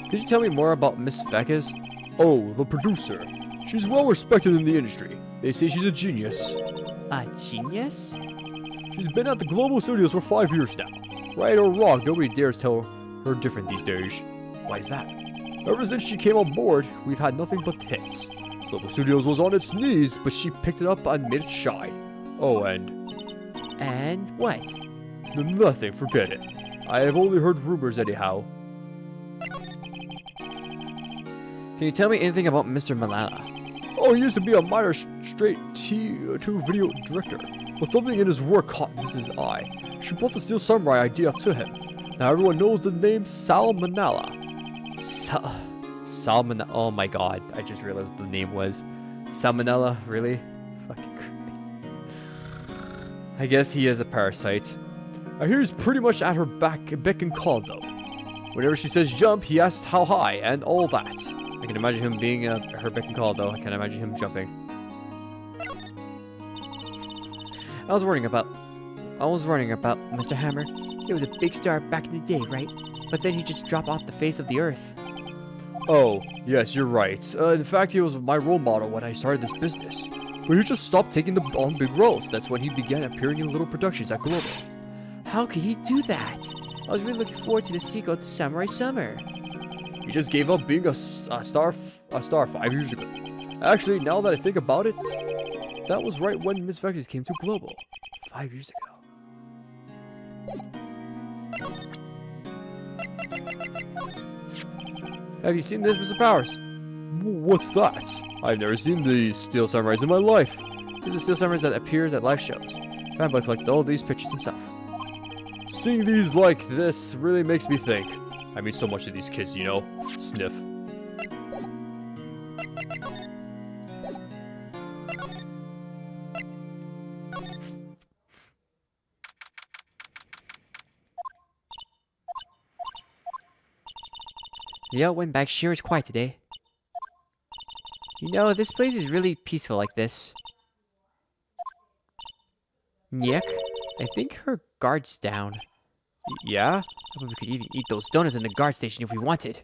Could you tell me more about Miss Vekas? Oh, the producer. She's well respected in the industry. They say she's a genius. A genius? She's been at the Global Studios for 5 years now. Right or wrong, nobody dares tell her different these days. Why is that? Ever since she came on board, we've had nothing but hits. Global Studios was on its knees, but she picked it up and made it shine. Oh, and And what? nothing, forget it. I have only heard rumors anyhow. Can you tell me anything about Mr. Malala? Oh, he used to be a minor straight to video director, but something in his work caught Mrs. I. She brought the Steel Samurai idea to him. Now everyone knows the name Salmonella. Salmonella. Oh my god. I just realized the name was Salmonella. Really? Fucking crazy. I guess he is a parasite. I hear he's pretty much at her beck and call though. Whenever she says jump, he asks how high and all that. I can imagine him being her beck and call, though. I can't imagine him jumping. I was worrying about Mr. Hammer. He was a big star back in the day, right? But then he just dropped off the face of the earth. Oh, yes, you're right. In fact, he was my role model when I started this business. But he just stopped taking on big roles. That's when he began appearing in little productions at Global. How could he do that? I was really looking forward to the sequel to Samurai Summer. He just gave up being a star 5 years ago. Actually, now that I think about it, that was right when Miss Vegas came to Global. 5 years ago. Have you seen this, Mr. Powers? What's that? I've never seen these Steel Samurais in my life. These are Steel Samurais that appears at live shows. Fanboy collected all these pictures himself. Seeing these like this really makes me think. I mean so much to these kids, you know? Sniff. The Outwind bag sure is quiet today. You know, this place is really peaceful like this. Nick, I think her guard's down. Yeah? I bet we could even eat those donuts in the guard station if we wanted.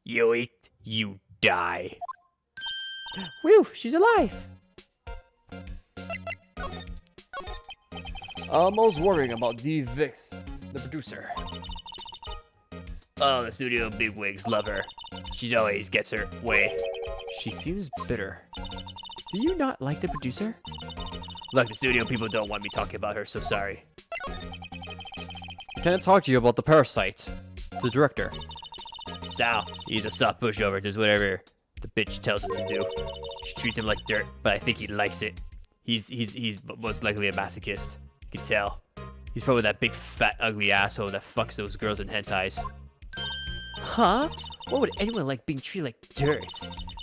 You eat, you die. Whew, she's alive! I was worrying about D. Vix, the producer. Oh, the studio bigwigs love her. She always gets her way. She seems bitter. Do you not like the producer? Look, the studio people don't want me talking about her, so sorry. I can't talk to you about the parasite. The director. Sal, he's a soft pushover, does whatever the bitch tells him to do. She treats him like dirt, but I think he likes it. He's most likely a masochist. You can tell. He's probably that big, fat, ugly asshole that fucks those girls in hentais. Huh? What would anyone like being treated like dirt?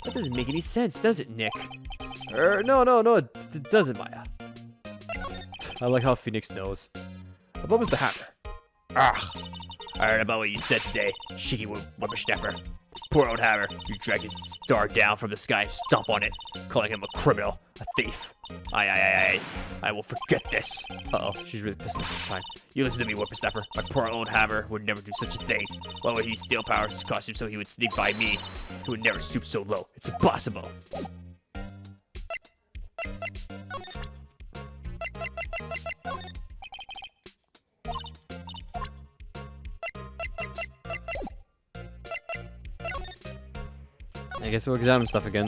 That doesn't make any sense, does it, Nick? No, it doesn't, Maya. I like how Phoenix knows. About Mr. Hammer. Ah, I heard about what you said today, cheeky whippersnapper. Poor old Hammer, you dragged his star down from the sky and stomp on it, calling him a criminal, a thief. I will forget this. Uh-oh, she's really pissed this time. You listen to me, whippersnapper. My poor old Hammer would never do such a thing. Why would he steal Powers' costume so he would sneak by me? He would never stoop so low. It's impossible. I guess we'll examine stuff again.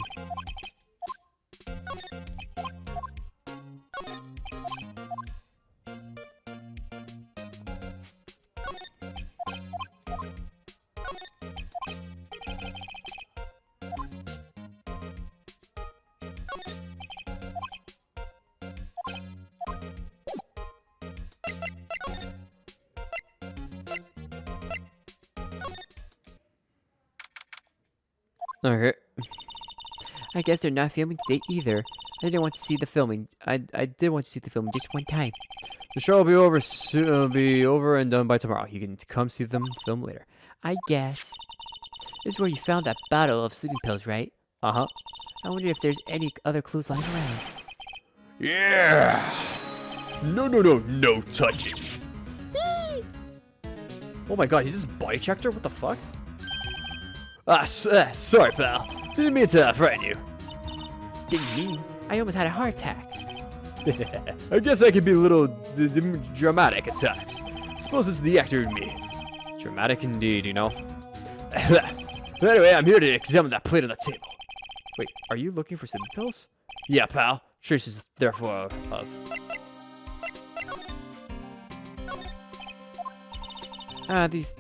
Okay. I guess they're not filming today either. I didn't want to see the filming. I did want to see the filming just one time. The show will be over soon. It'll be over and done by tomorrow. You can come see them film later. I guess. This is where you found that bottle of sleeping pills, right? Uh-huh. I wonder if there's any other clues lying around. Yeah! No touching. Oh my god, he's just body checked her? What the fuck? Sorry, pal. Didn't mean to frighten you. Didn't mean. I almost had a heart attack. I guess I can be a little dramatic at times. Suppose it's the actor in me. Dramatic indeed, you know. Anyway, I'm here to examine that plate on the table. Wait, are you looking for sleeping pills? Yeah, pal. Traces therefore of. These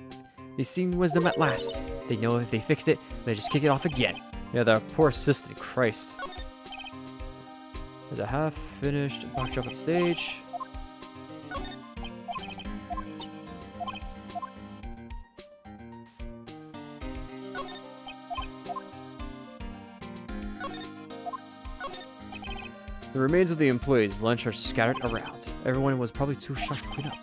seen wisdom at last. They know if they fixed it, they just kick it off again. Yeah, that poor assistant, Christ. There's a half-finished box up on stage. The remains of the employees' lunch are scattered around. Everyone was probably too shocked to clean up.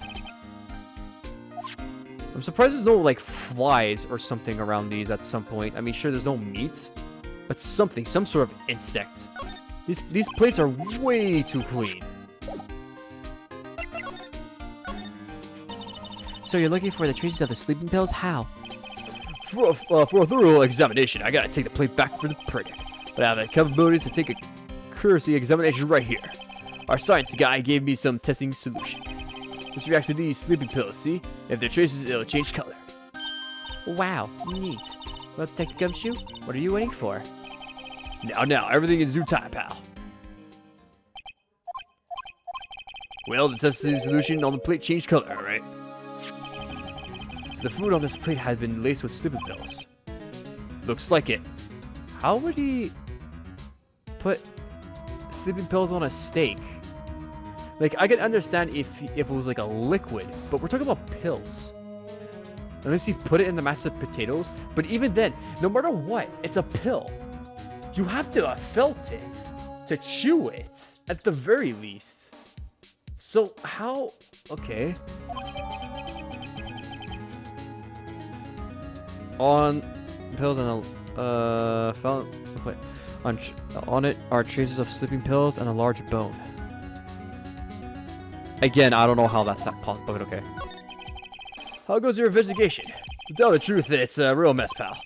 I'm surprised there's no, like, flies or something around these at some point. I mean, sure, there's no meat, but something, some sort of insect. These plates are way too clean. So you're looking for the traces of the sleeping pills? How? For a thorough examination, I gotta take the plate back for the printer. But I have the capabilities to take a cursory examination right here. Our science guy gave me some testing solution. This reacts to these sleeping pills, see? If they're traces, it'll change color. Wow, neat. Well, Detective Gumshoe, what are you waiting for? Now, everything is due time, pal. Well, the testing solution on the plate changed color, alright? So the food on this plate had been laced with sleeping pills. Looks like it. How would he put sleeping pills on a steak? Like, I can understand if it was like a liquid, but we're talking about pills. Unless you put it in the mashed potatoes, but even then, no matter what, it's a pill. You have to have felt it to chew it, at the very least. So how? Okay. On pills and found okay. On it are traces of sleeping pills and a large bone. Again, I don't know how that's possible, but okay. How goes your investigation? To tell the truth, it's a real mess, pal.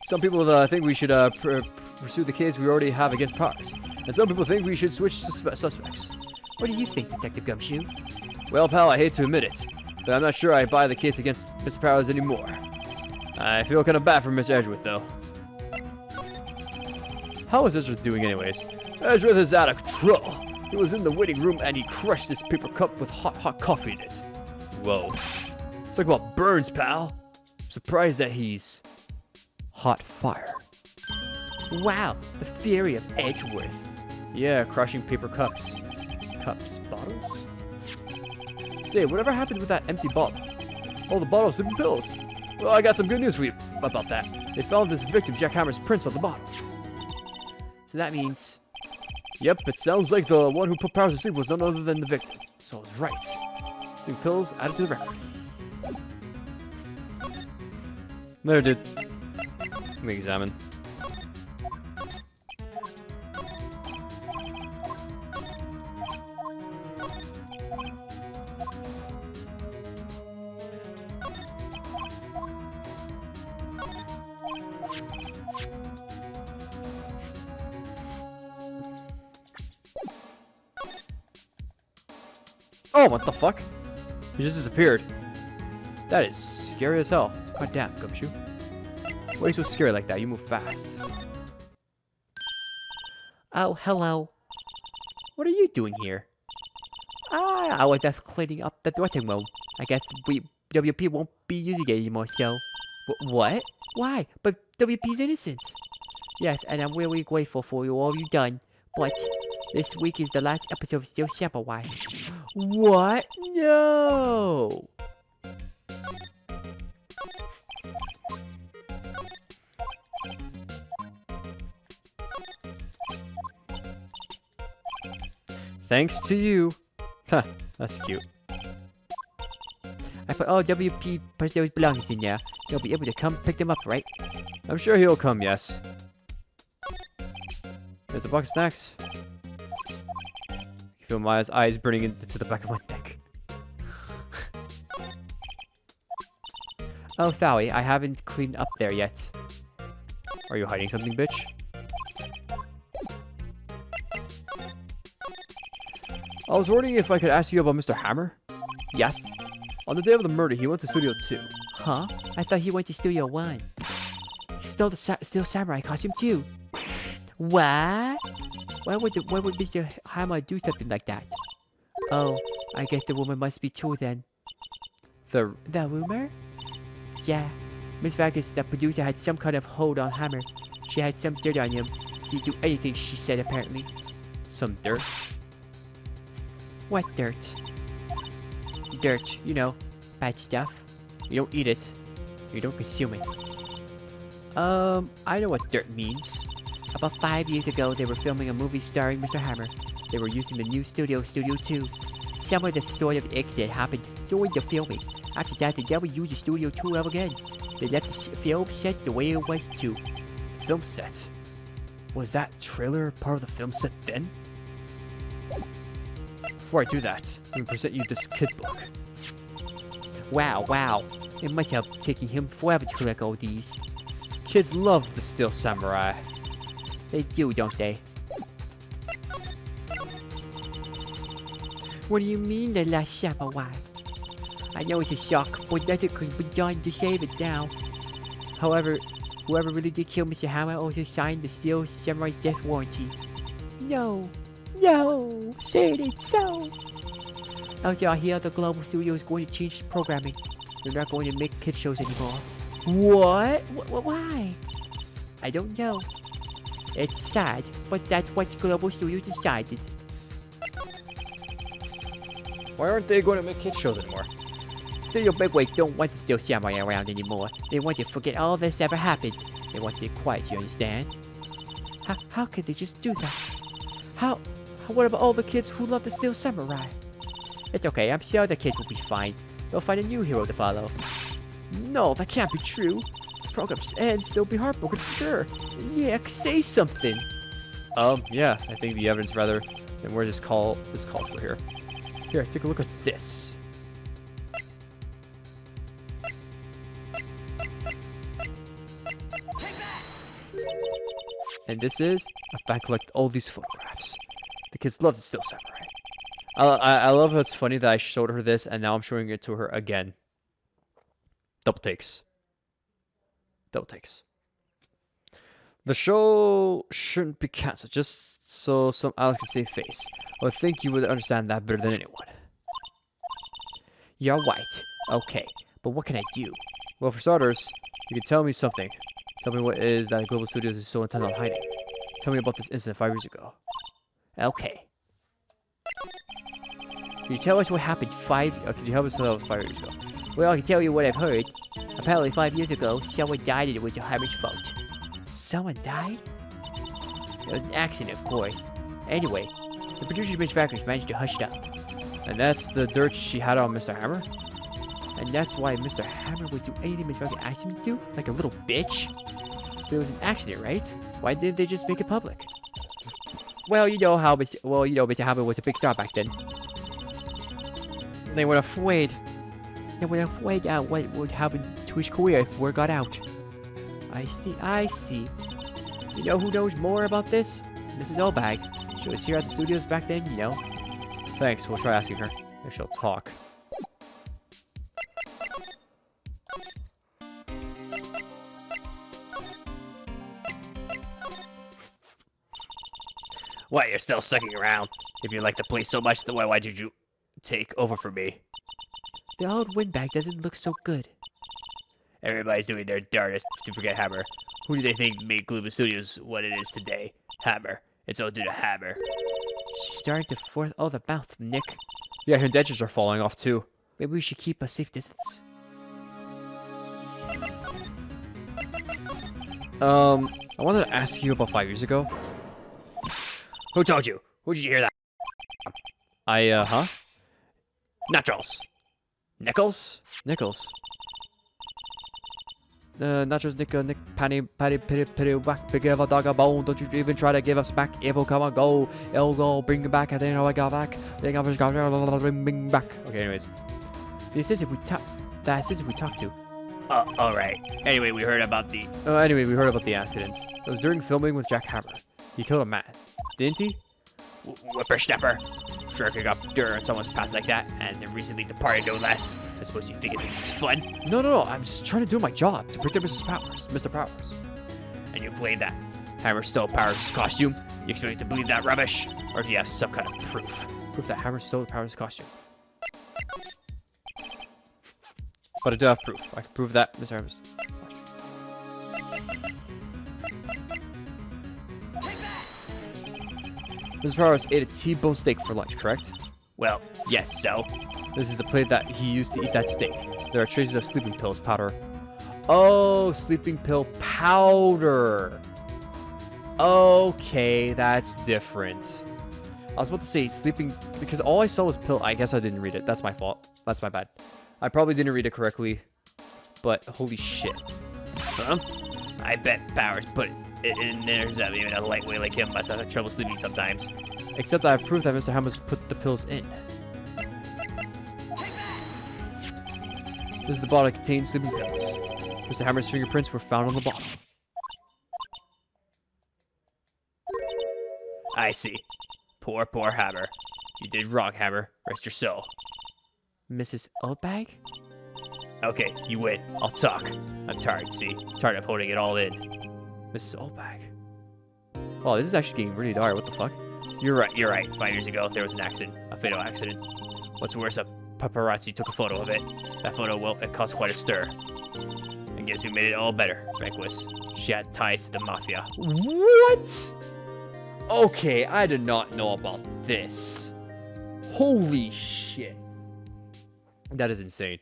Some people think we should pursue the case we already have against Powers, and some people think we should switch suspects. What do you think, Detective Gumshoe? Well, pal, I hate to admit it, but I'm not sure I buy the case against Mr. Powers anymore. I feel kind of bad for Miss Edgeworth, though. How is Edgeworth doing anyways? Edgeworth is out of control. He was in the waiting room and he crushed this paper cup with hot coffee in it. Whoa. Talk about burns, pal. I'm surprised that he's hot fire. Wow, the fury of Edgeworth. Yeah, crushing paper cups. Bottles? Say, whatever happened with that empty bottle? Oh, the bottle of sleeping pills. Well, I got some good news for you about that. They found this victim, Jack Hammer's prints on the bottle. So that means... Yep, it sounds like the one who put Powers to sleep was none other than the victim. So I was right. Sleeping pills added to the record. There, dude. Let me examine. Oh, what the fuck? He just disappeared. That is scary as hell. God damn, Gumshoe. Why are you so scary like that? You move fast. Oh, hello. What are you doing here? I was just cleaning up the dressing room. I guess WP won't be using it anymore, so. What? Why? But WP's innocent. Yes, and I'm really grateful for all you've done. But this week is the last episode of Still Samurai. What? No! Thanks to you. Huh, that's cute. I put all WP personal belongings in there. You'll be able to come pick them up, right? I'm sure he'll come, yes. There's a box of snacks. You feel my eyes burning into the back of my neck. Oh, sorry, I haven't cleaned up there yet. Are you hiding something, bitch? I was wondering if I could ask you about Mr. Hammer. Yes? On the day of the murder, he went to Studio 2. Huh? I thought he went to Studio 1. He stole the Steel Samurai costume too. What? Why would Mr. Hammer do something like that? Oh, I guess the woman must be true then. The rumor? Yeah. Miss Vargas, the producer, had some kind of hold on Hammer. She had some dirt on him. He'd do anything she said, apparently. some dirt. What dirt? Dirt, you know, bad stuff. You don't eat it. You don't consume it. I know what dirt means. About 5 years ago, they were filming a movie starring Mr. Hammer. They were using the new studio, Studio 2. Some of the sort of accident happened during the filming. After that, they never used the Studio 2 ever again. They left the film set the way it was too. Film set? Was that trailer part of the film set then? Before I do that, let me present you this kid book. Wow. It must have taken him forever to collect all these. Kids love the Steel Samurai. They do, don't they? What do you mean, the last samurai? I know it's a shock, but nothing could be done to save it now. However, whoever really did kill Mr. Hammer also signed the Steel Samurai's death warranty. No, say it ain't so. Also, I hear the Global Studio is going to change its programming. They're not going to make kid shows anymore. What? Why? I don't know. It's sad, but that's what Global Studio decided. Why aren't they going to make kid shows anymore? Studio bigwigs don't want the Steel Samurai around anymore. They want to forget all this ever happened. They want to be quiet, you understand? How could they just do that? What about all the kids who love the Steel Samurai? It's okay, I'm sure the kids will be fine. They'll find a new hero to follow. No, that can't be true. The program ends, they'll be heartbroken for sure. Nick, say something. Yeah, I think the evidence rather than where this call for here. Here, take a look at this. And this is, I collect all these photographs. The kids love the Steel Samurai. I love how it's funny that I showed her this and now I'm showing it to her again. Double takes. The show shouldn't be cancelled, just so some Alex can save face. I would think you would understand that better than anyone. You're right. Okay, but what can I do? Well, for starters, you can tell me something. Tell me what it is that Global Studios is so intent on hiding. Tell me about this incident 5 years ago. Okay. Can you tell us what happened Can you help us tell us 5 years ago? Well, I can tell you what I've heard. Apparently 5 years ago, someone died and it was Hammer's fault. Someone died? It was an accident, of course. Anyway, the producer, Miss Rackers, managed to hush it up. And that's the dirt she had on Mr. Hammer? And that's why Mr. Hammer would do anything Miss Rackers asked him to do? Like a little bitch? But it was an accident, right? Why didn't they just make it public? Well, you know Mr. Hammer was a big star back then. They were afraid. They were afraid that what would happen to his career if word got out. I see. You know who knows more about this? Mrs. Olbag. She was here at the studios back then, you know. Thanks, we'll try asking her if she'll talk. Why, you're still sticking around? If you like the place so much, then why did you take over for me? The old windbag doesn't look so good. Everybody's doing their darndest to forget Hammer. Who do they think made Gloomy Studios what it is today? Hammer. It's all due to Hammer. She's starting to force all the mouth, Nick. Yeah, her dentures are falling off too. Maybe we should keep a safe distance. I wanted to ask you about 5 years ago. Who told you? Who did you hear that? Huh? Naturals. Nichols? Nichols. Nachos, Nick, Patty, Pity, whack, big of a dog a bone. Don't you even try to give us back. Evil, come on, go. It'll go, bring it back. I think I got back. Bring back. Okay, anyways. The assistant we talked to. Alright. Anyway, we heard about the... Anyway, we heard about the accident. It was during filming with Jack Hammer. He killed a man, didn't he? Whippersnapper. Sure could up during someone's past like that, and then recently departed no less. I suppose you think this is fun? No. I'm just trying to do my job to protect Mr. Powers. And you believe that? Hammer stole Powers' costume? You expect me to believe that rubbish? Or do you have some kind of proof? Proof that Hammer stole Powers' costume. But I do have proof. I can prove that Mr. Hammer's. Mr. Powers ate a T-bone steak for lunch, correct? Well, yes, so? This is the plate that he used to eat that steak. There are traces of sleeping pills powder. Oh, sleeping pill powder. Okay, that's different. I was about to say sleeping, because all I saw was pill. I guess I didn't read it. That's my fault. That's my bad. I probably didn't read it correctly, but holy shit. Huh? I bet Powers put it in there so even a lightweight like him must have trouble sleeping sometimes. Except I have proof that Mr. Hammer's put the pills in. This is the bottle that contains sleeping pills. Mr. Hammer's fingerprints were found on the bottle. I see. Poor Hammer. You did wrong, Hammer. Rest your soul. Mrs. Oldbag? Okay, you win. I'll talk. I'm tired, see? Tired of holding it all in. Mrs. Oldbag. Oh, this is actually getting really dark. What the fuck? You're right. 5 years ago, there was an accident. A fatal accident. What's worse, a paparazzi took a photo of it. That photo, well, it caused quite a stir. And guess who made it all better? Franquist. She had ties to the mafia. What? Okay, I did not know about this. Holy shit. That is insane.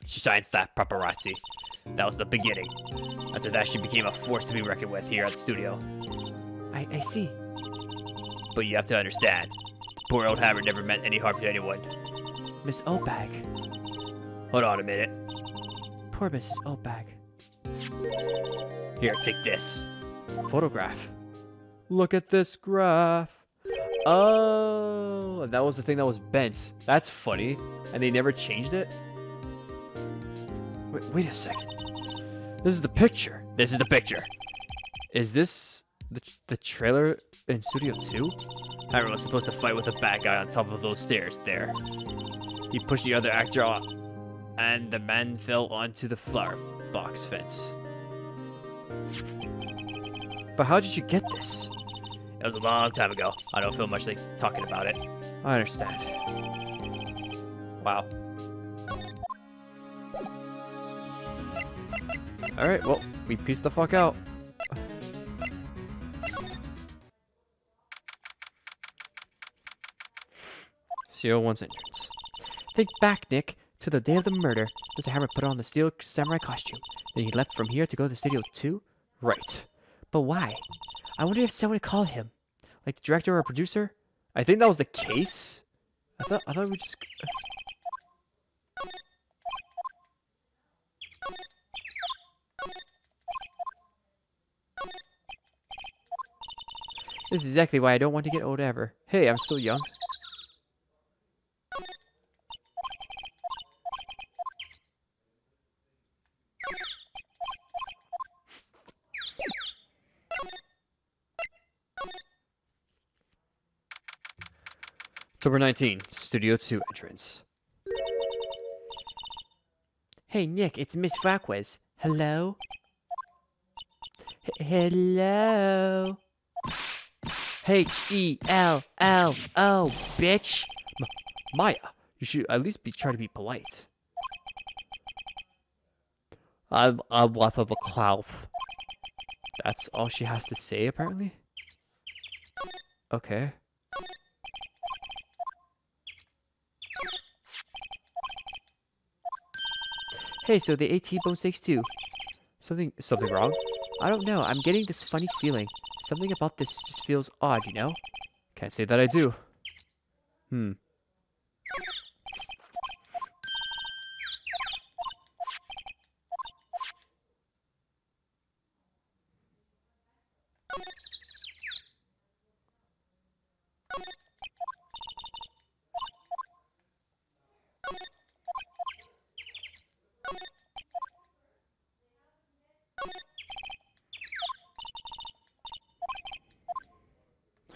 She signs that paparazzi. That was the beginning. After that, she became a force to be reckoned with here at the studio. I see. But you have to understand, poor old Hammer never meant any harm to anyone. Miss Oldbag. Hold on a minute. Poor Mrs. Oldbag. Here, take this. Photograph. Look at this graph. Oh, and that was the thing that was bent. That's funny. And they never changed it? Wait a second. This is the picture. This is the picture. Is this the trailer in Studio 2? Hammer was supposed to fight with a bad guy on top of those stairs there. He pushed the other actor off, and the man fell onto the flower box fence. But how did you get this? It was a long time ago. I don't feel much like talking about it. I understand. Wow. Alright, well, we pieced the fuck out. CO1's entrance. Think back, Nick, to the day of the murder. Mr. Hammer put on the steel samurai costume. Then he left from here to go to Studio 2? Right. But why? I wonder if someone called him. Like the director or producer? I think that was the case. I thought we just... This is exactly why I don't want to get old ever. Hey, I'm still young. October 19, Studio 2 entrance. Hey, Nick, it's Miss Vasquez. Hello? Hello? H-E-L-L-O, bitch. Maya, you should at least try to be polite. I'm left of a cloud. That's all she has to say, apparently? Okay. Hey, so they ate T-bone steaks too. Something wrong? I don't know. I'm getting this funny feeling. Something about this just feels odd, you know? Can't say that I do.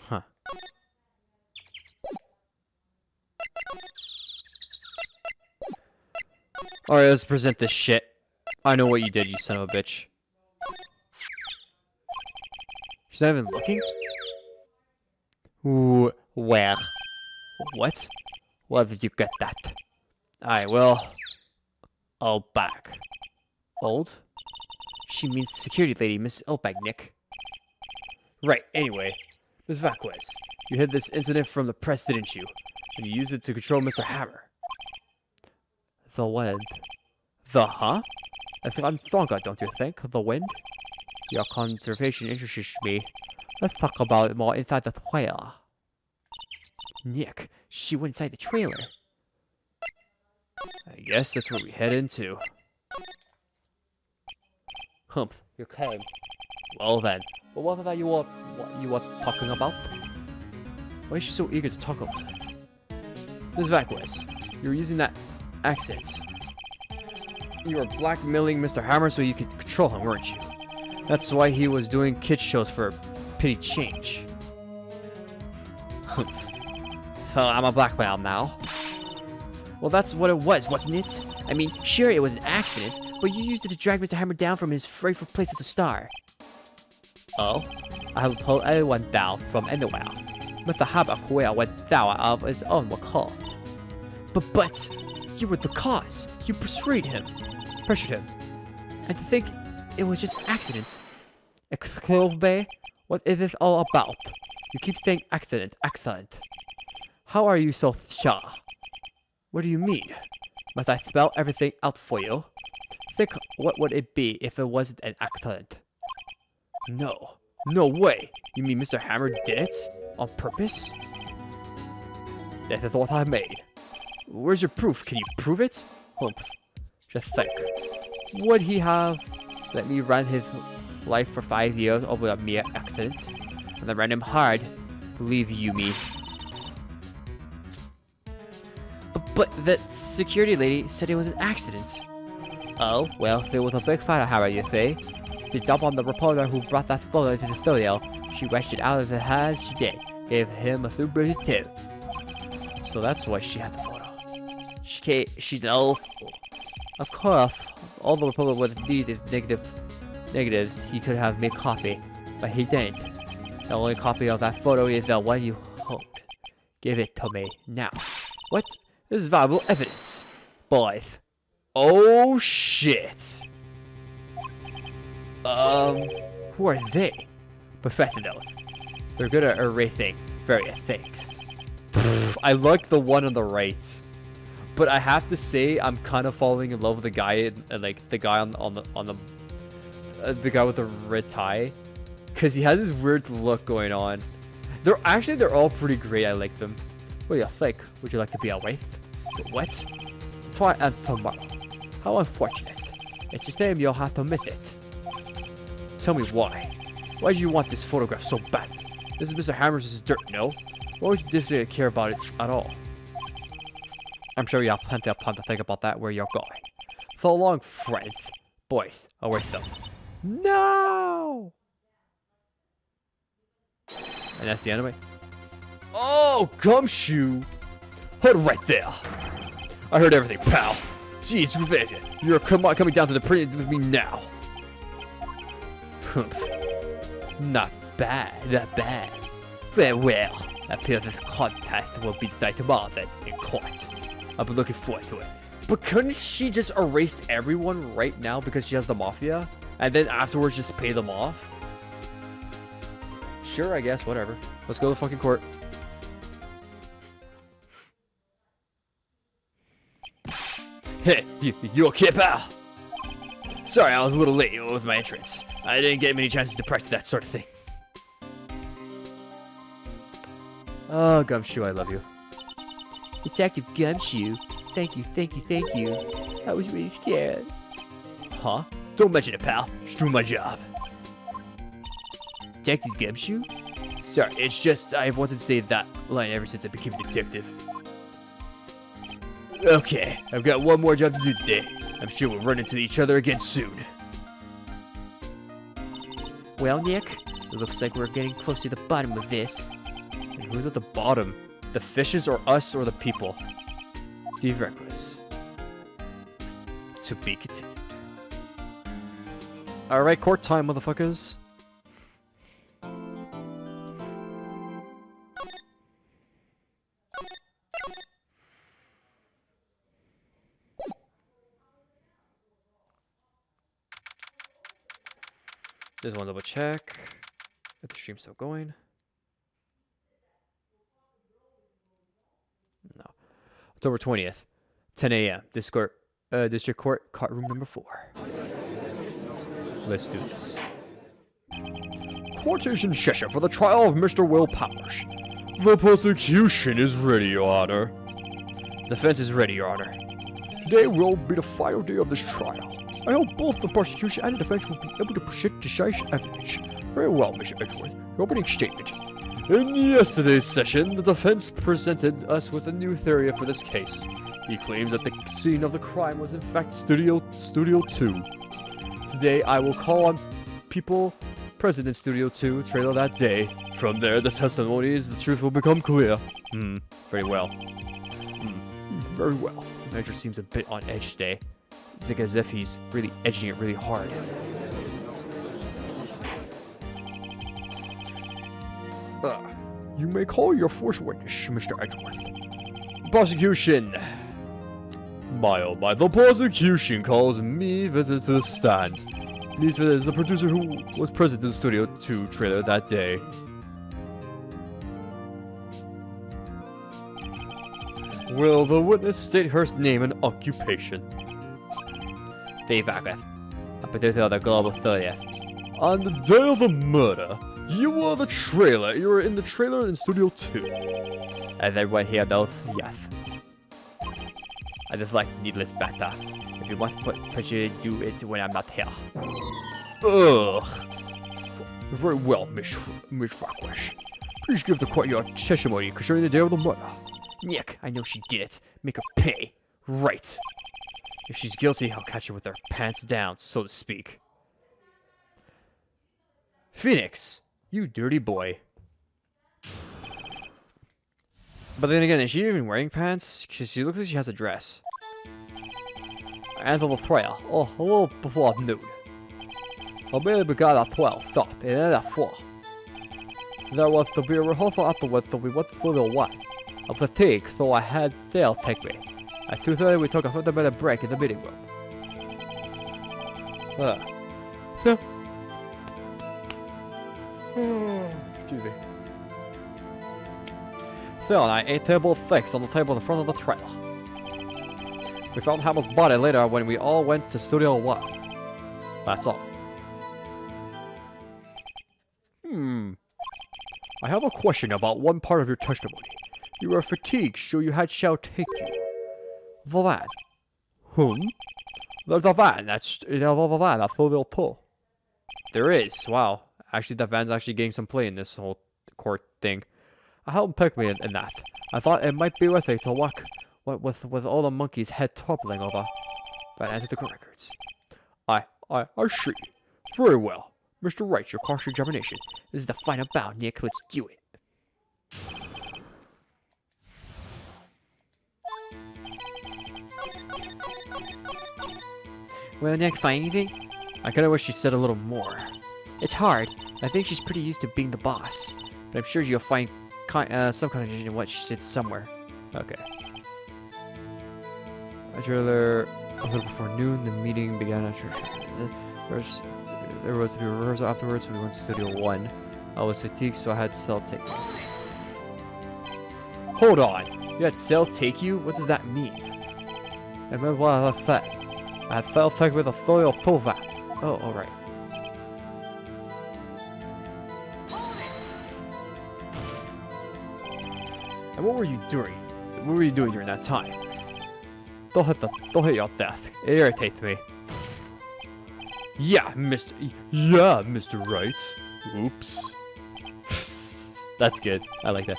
Huh. Alright, let's present this shit. I know what you did, you son of a bitch. She's not even looking? Ooh, where? What? Where did you get that? Alright, well, Oh, back. old? She means the security lady, Miss Nick. Right, anyway. Miss Vasquez, you hid this incident from the press, didn't you? And you used it to control Mr. Hammer. The wind. The huh? I think I'm stronger, don't you think? The wind? Your conservation interests me. Let's talk about it more inside the trailer. Nick, she went inside the trailer. I guess that's where we head into. Humph, you came. Well then. But what about what you were talking about? Why is she so eager to talk all of a sudden? Miss Vasquez, you were using that accent. You were blackmailing Mr. Hammer so you could control him, weren't you? That's why he was doing kid shows for petty change. So I'm a blackmail now. Well, that's what it was, wasn't it? I mean, sure, it was an accident, but you used it to drag Mr. Hammer down from his rightful place as a star. Oh, I haven't pulled anyone down from anywhere. Mr. Hammer went down of his own accord. But, you were the cause. You pressured him. And to think it was just accident. Excuse me? What is this all about? You keep saying accident, excellent. How are you so sure? What do you mean? Must I spell everything out for you? Think what would it be if it wasn't an accident? No. No way. You mean Mr. Hammer did it? On purpose? This is what I made. Where's your proof? Can you prove it? Humph. Just think. Would he have let me run his life for 5 years over a mere accident? And I ran him hard. Believe you me. But the security lady said it was an accident. Oh, well, there was a big fight, Harry, you see. She jumped on the reporter who brought that photo to the studio. She wrenched it out of his hands, she did. Gave him a super too. So that's why she had the photo. She's an old fool. Of course, all the reporter would need is negatives. He could have made copy, but he didn't. The only copy of that photo is the one you hold. Give it to me now. What? This is valuable evidence. Boys. Oh shit. Who are they? Professionals. They're good at erasing various things. I like the one on the right, but I have to say I'm kind of falling in love with the guy, like the guy on the guy with the red tie, because he has this weird look going on. They're all pretty great. I like them. What do you think? Would you like to be a wife? What? That's why I'm tomorrow. How unfortunate. It's a shame you'll have to miss it. Tell me why. Why do you want this photograph so bad? This is Mr. Hammer's dirt, no? Why would you just care about it at all? I'm sure you have plenty of time to think about that where you're going. So long, friends. Boys, away them. No! And that's the anime. Oh, gumshoe! Hold it right there. I heard everything, pal. Jeez, you're coming down to the print with me now. Not bad, not bad. Very well. I feel this contest will be decided tomorrow then in court. I'll be looking forward to it. But couldn't she just erase everyone right now because she has the mafia? And then afterwards just pay them off? Sure, I guess, whatever. Let's go to the fucking court. Hey, you okay, pal? Sorry, I was a little late with my entrance. I didn't get many chances to practice that sort of thing. Oh, Gumshoe, I love you. Detective Gumshoe. Thank you, thank you, thank you. I was really scared. Huh? Don't mention it, pal. Just doing my job. Detective Gumshoe? Sorry, it's just I've wanted to say that line ever since I became a detective. Okay, I've got one more job to do today. I'm sure we'll run into each other again soon. Well, Nick, it looks like we're getting close to the bottom of this. And who's at the bottom? The fishes or us or the people? The reckless. To be continued. Alright, court time, motherfuckers. Just want to double check if the stream's still going. No. October 20th, 10 a.m. District Court, courtroom number 4. Let's do this. Court is in session for the trial of Mr. Will Powers. The prosecution is ready, Your Honor. Defense is ready, Your Honor. Today will be the final day of this trial. I hope both the prosecution and the defense will be able to present decisive evidence. Very well, Mr. Edgeworth. Your opening statement. In yesterday's session, the defense presented us with a new theory for this case. He claims that the scene of the crime was in fact Studio 2. Today, I will call on people present in Studio 2 trailer that day. From there, the testimonies, the truth will become clear. Very well. Very well. The manager seems a bit on edge today. It's like as if he's really edging it really hard. You may call your first witness, Mr. Edgeworth. Prosecution. My oh my, the prosecution calls me visit to the stand. Me's is the producer who was present in Studio 2 trailer that day. Will the witness state her name and occupation? Dave Ackworth, a producer of the Global 30th. On the day of the murder, you were the trailer. You were in the trailer in Studio 2. As everyone here knows, yes. I just like needless banter. If you want to pressure, do it when I'm not here. Ugh. Very well, Miss Rockwash. Please give the court your testimony concerning the day of the murder. Nick, I know she did it. Make her pay. Right. If she's guilty, I'll catch her with her pants down, so to speak. Phoenix, you dirty boy. But then again, is she even wearing pants? Because she looks like she has a dress. And the trial, a little before noon. I merely began at 12, stop, and ended at 4. There was to be a rehearsal afterwards, so we went through the 1. I'm fatigued, so I had Dale take me. At 2:30, we took a 15-minute break in the meeting room. Excuse me. Phil and I ate table 6 on the table in front of the trailer. We found Hamill's body later when we all went to Studio 1. That's all. I have a question about one part of your testimony. You were fatigued, so you had Shao take you. The van. There's a van that's Studio 2. There is. Wow. Actually, that van's actually getting some play in this whole court thing. I helped pick me in that. I thought it might be worth it to walk with all the monkeys' head toppling over. But enter the court records. I see. Very well. Mr. Wright, your cross-examination. This is the final bout, Nick. Let's do it. Well, Nick, find anything? I kinda wish she said a little more. It's hard. I think she's pretty used to being the boss. But I'm sure you'll find some contradiction in what she said somewhere. Okay. A trailer a little before noon. The meeting began after. There was to be a rehearsal afterwards, so we went to Studio 1. I was fatigued, so I had Cell take me. Hold on! You had Cell take you? What does that mean? I remember what I thought. I had fell back with a foil pova. Oh, alright. And what were you doing? What were you doing during that time? Don't hit your death. It irritates me. Yeah, Mr. Wright. Oops. That's good. I like that.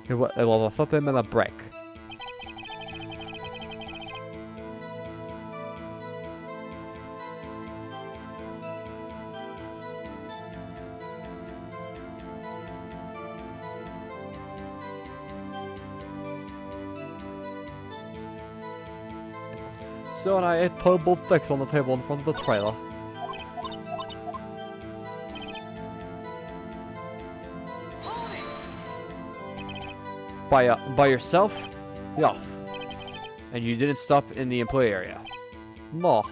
It will flip him in a brick. So and I ate purple sticks on the table in front of the trailer. By yourself? Yeah. And you didn't stop in the employee area? No.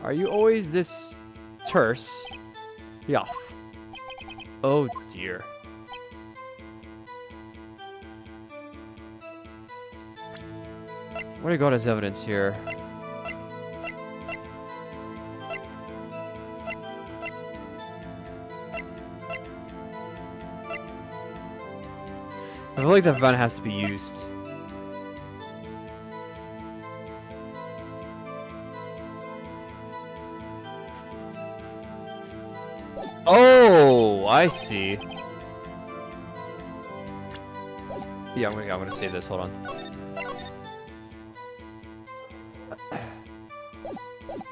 Are you always this terse? Yeah. Oh dear. What do you got as evidence here? I feel like the vent has to be used. Oh, I see. Yeah, I'm gonna save this. Hold on.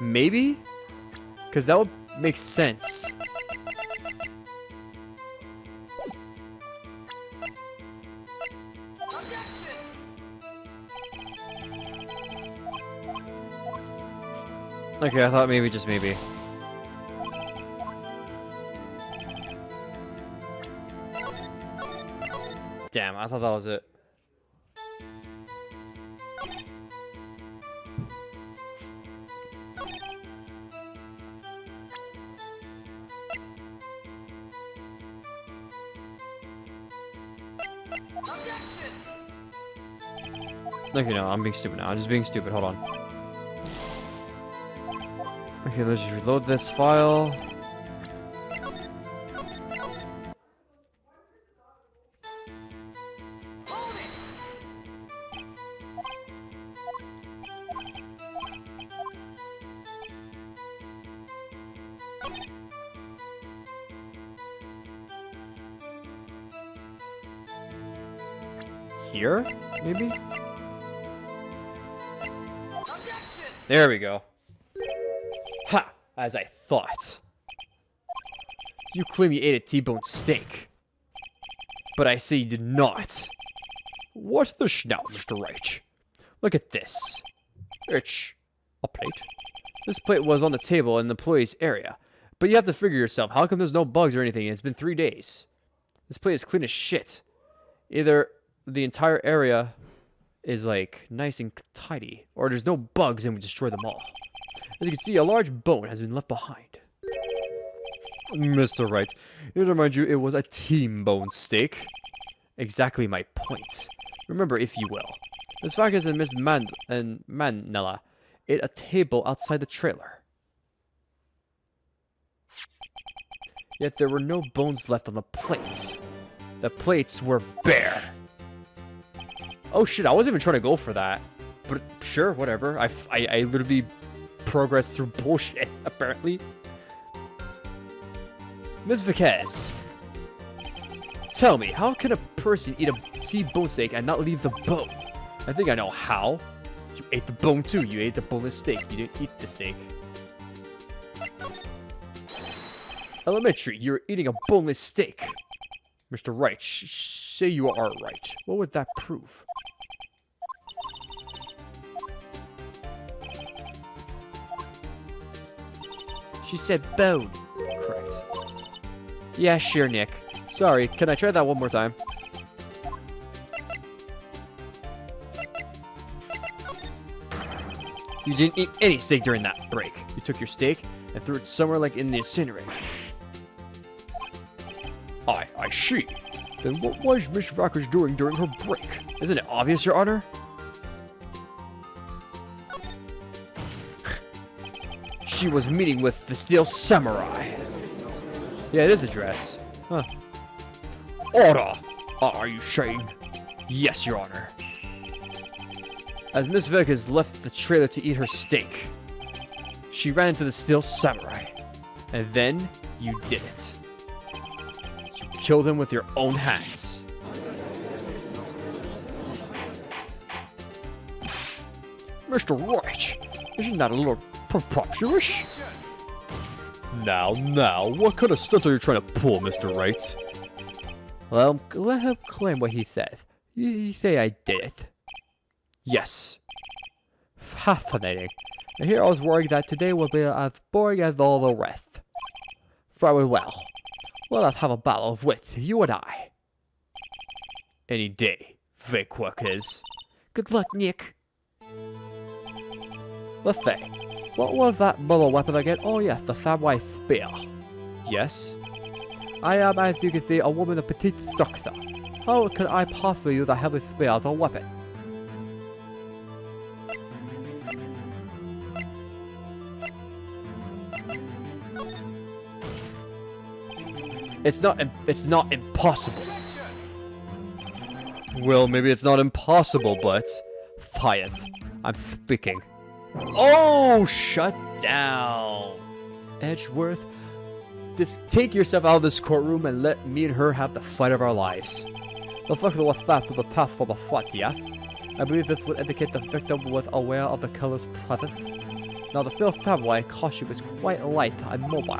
Maybe? Because that would make sense. Okay, I thought maybe, just maybe. Damn, I thought that was it. Okay, no, I'm being stupid now. I'm just being stupid. Hold on. Okay, let's just reload this file. Here? Maybe? There we go. Ha! As I thought. You claim you ate a T-bone steak. But I say you did not. What the schnout, Mr. Wright? Look at this. It's a plate. This plate was on the table in the employee's area. But you have to figure yourself, how come there's no bugs or anything and it's been 3 days? This plate is clean as shit. Either the entire area is like nice and tidy, or there's no bugs and we destroy them all. As you can see, a large bone has been left behind. Mr. Wright, to remind you, it was a T-bone steak. Exactly my point. Remember, if you will. Miss Farkas and Miss Manella ate a table outside the trailer. Yet there were no bones left on the plates. The plates were bare. Oh shit, I wasn't even trying to go for that. But sure, whatever. I literally progressed through bullshit, apparently. Ms. Viquez, tell me, how can a person eat a T-bone steak and not leave the bone? I think I know how. You ate the bone too. You ate the boneless steak. You didn't eat the steak. Elementary, you're eating a boneless steak. Mr. Wright, say you are right. What would that prove? She said bone. Correct. Yeah, sure, Nick. Sorry, can I try that one more time? You didn't eat any steak during that break. You took your steak and threw it somewhere like in the incinerator. I see. Then what was Miss Vickers doing during her break? Isn't it obvious, Your Honor? She was meeting with the Steel Samurai. Yeah, it is a dress. Huh. Order! Are you saying? Yes, Your Honor. As Miss Vickers left the trailer to eat her steak, she ran into the Steel Samurai. And then you did it. You killed him with your own hands. Mr. Wright, isn't that a little preposterous? Now, what kind of stunts are you trying to pull, Mr. Wright? Well, let him claim what he said. You say I did it. Yes. Fascinating. And here I was worrying that today would be as boring as all the rest. Very well. Let us have a battle of wits, you and I. Any day, Vic Workers. Good luck, Nick. Let's say, what was that mother weapon again? Oh yes, the samurai spear. Yes. I am, as you can see, a woman of petite structure. How could I possibly use a heavy spear as a weapon? It's not impossible. Well, maybe it's not impossible, but Five, I'm speaking. Oh, shut down. Edgeworth, just take yourself out of this courtroom and let me and her have the fight of our lives. The victim was stabbed with a path from the front, yes? I believe this would indicate the victim was aware of the killer's presence. Now, the Steel Samurai costume is quite light and mobile.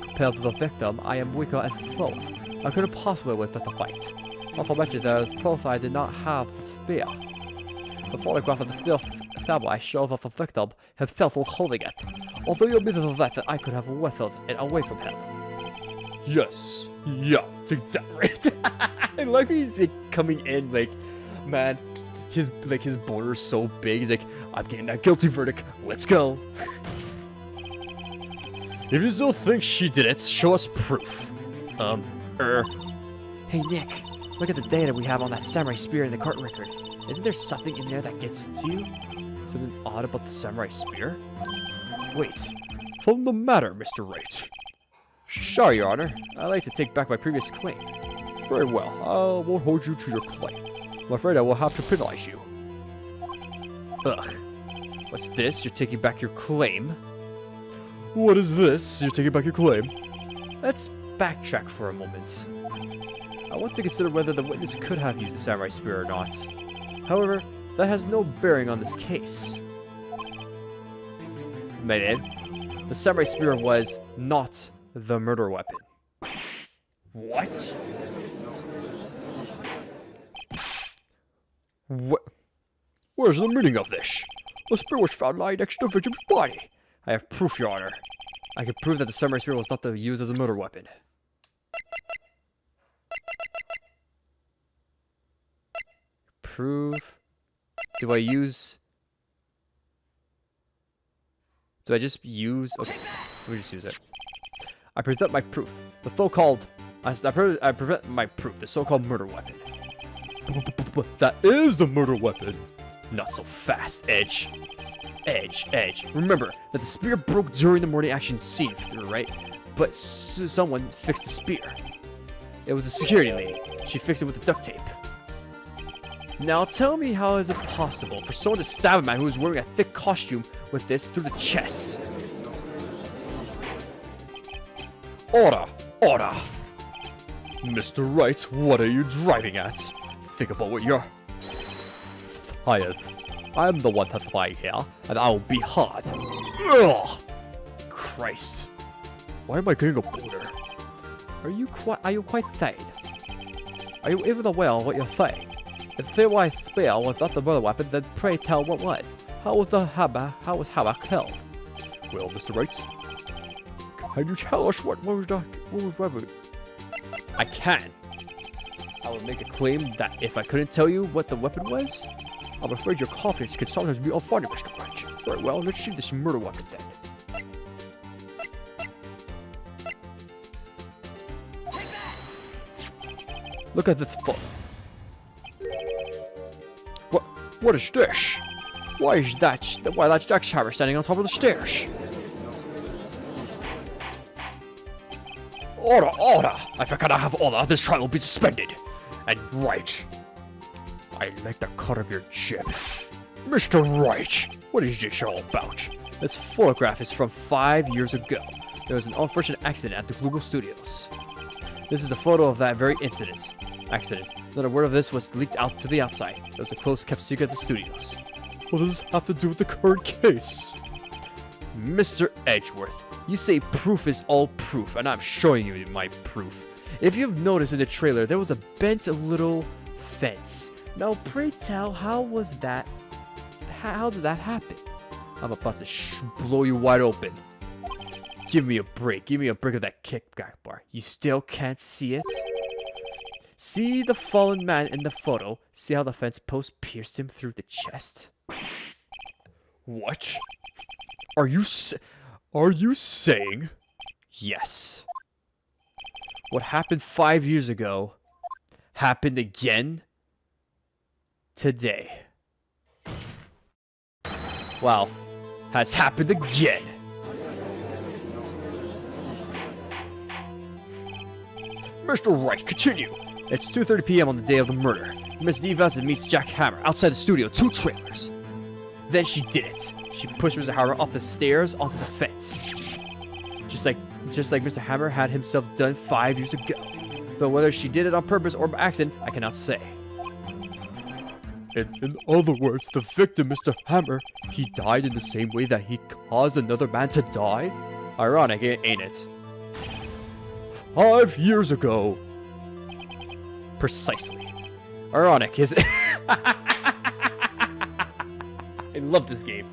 Compared to the victim, I am weaker and slower. I couldn't possibly win such a fight. Not to mention there is proof I did not have the spear. The photograph of the Steel Samurai shows that the victim himself was holding it, although you admitted to that I could have whistled it away from him. Yes, yeah, take that right. I like he's like, coming in like, man, his border's so big. He's like, I'm getting that guilty verdict. Let's go. If you still think she did it, show us proof. Hey Nick, look at the data we have on that samurai spear in the court record. Isn't there something in there that gets to you? Something odd about the samurai spear? Wait, what's the matter, Mr. Wright? Sorry, Your Honor. I'd like to take back my previous claim. Very well, I won't hold you to your claim. I'm afraid I will have to penalize you. Ugh. What's this? You're taking back your claim? What is this? You're taking back your claim? Let's backtrack for a moment. I want to consider whether the witness could have used the samurai spear or not. However, that has no bearing on this case. Man, the samurai spear was not the murder weapon. What? Where's the meaning of this? The spear was found lying next to the victim's body. I have proof, Your Honor. I can prove that the samurai spear was not used as a murder weapon. Prove? Do I just use... Okay, let me just use it. I present my proof. The so-called... I present my proof. The so-called murder weapon. That is the murder weapon. Not so fast, Edge. Edge. Remember that the spear broke during the morning action scene, right? But someone fixed the spear. It was a security lady. She fixed it with the duct tape. Now tell me, how is it possible for someone to stab a man who is wearing a thick costume with this through the chest? Order! Mr. Wright, what are you driving at? Think about what you're... Tired. I'm the one testifying here, and I'll be hard. Ugh! Christ. Why am I getting a boner? Are you quite sane? Are you even aware of what you're saying? If the samurai spear was not the murder weapon, then pray tell what was. How was hammer killed? Well, Mr. Wright, can you tell us what was I can. I would make a claim that if I couldn't tell you what the weapon was, I'm afraid your confidence could sometimes be unfounded, Mr. Wright. Very well, let's see this murder weapon then. Look at this photo. What is this? Why that's Jack's hammer standing on top of the stairs? Order! If I cannot have order, this trial will be suspended. And Wright, I like the cut of your jib. Mr. Wright, what is this all about? This photograph is from 5 years ago. There was an unfortunate accident at the Google Studios. This is a photo of that very accident. Not a word of this was leaked out to the outside. It was a close-kept secret at the studios. What does this have to do with the current case? Mr. Edgeworth, you say proof is all proof, and I'm showing you my proof. If you've noticed in the trailer, there was a bent little fence. Now, pray tell, how was that? How did that happen? I'm about to blow you wide open. Give me a break. Give me a break of that kickback bar. You still can't see it? See the fallen man in the photo? See how the fence post pierced him through the chest? What? Are you saying? Yes. What happened 5 years ago happened again today. Wow. Has happened again. Mr. Wright, continue. It's 2:30 p.m. on the day of the murder. Miss Devas meets Jack Hammer outside the studio, 2 trailers. Then she did it. She pushed Mr. Hammer off the stairs onto the fence. Just like Mr. Hammer had himself done 5 years ago. Though whether she did it on purpose or by accident, I cannot say. In other words, the victim, Mr. Hammer, he died in the same way that he caused another man to die? Ironic, ain't it? 5 years ago. Precisely. Ironic, is it? I love this game.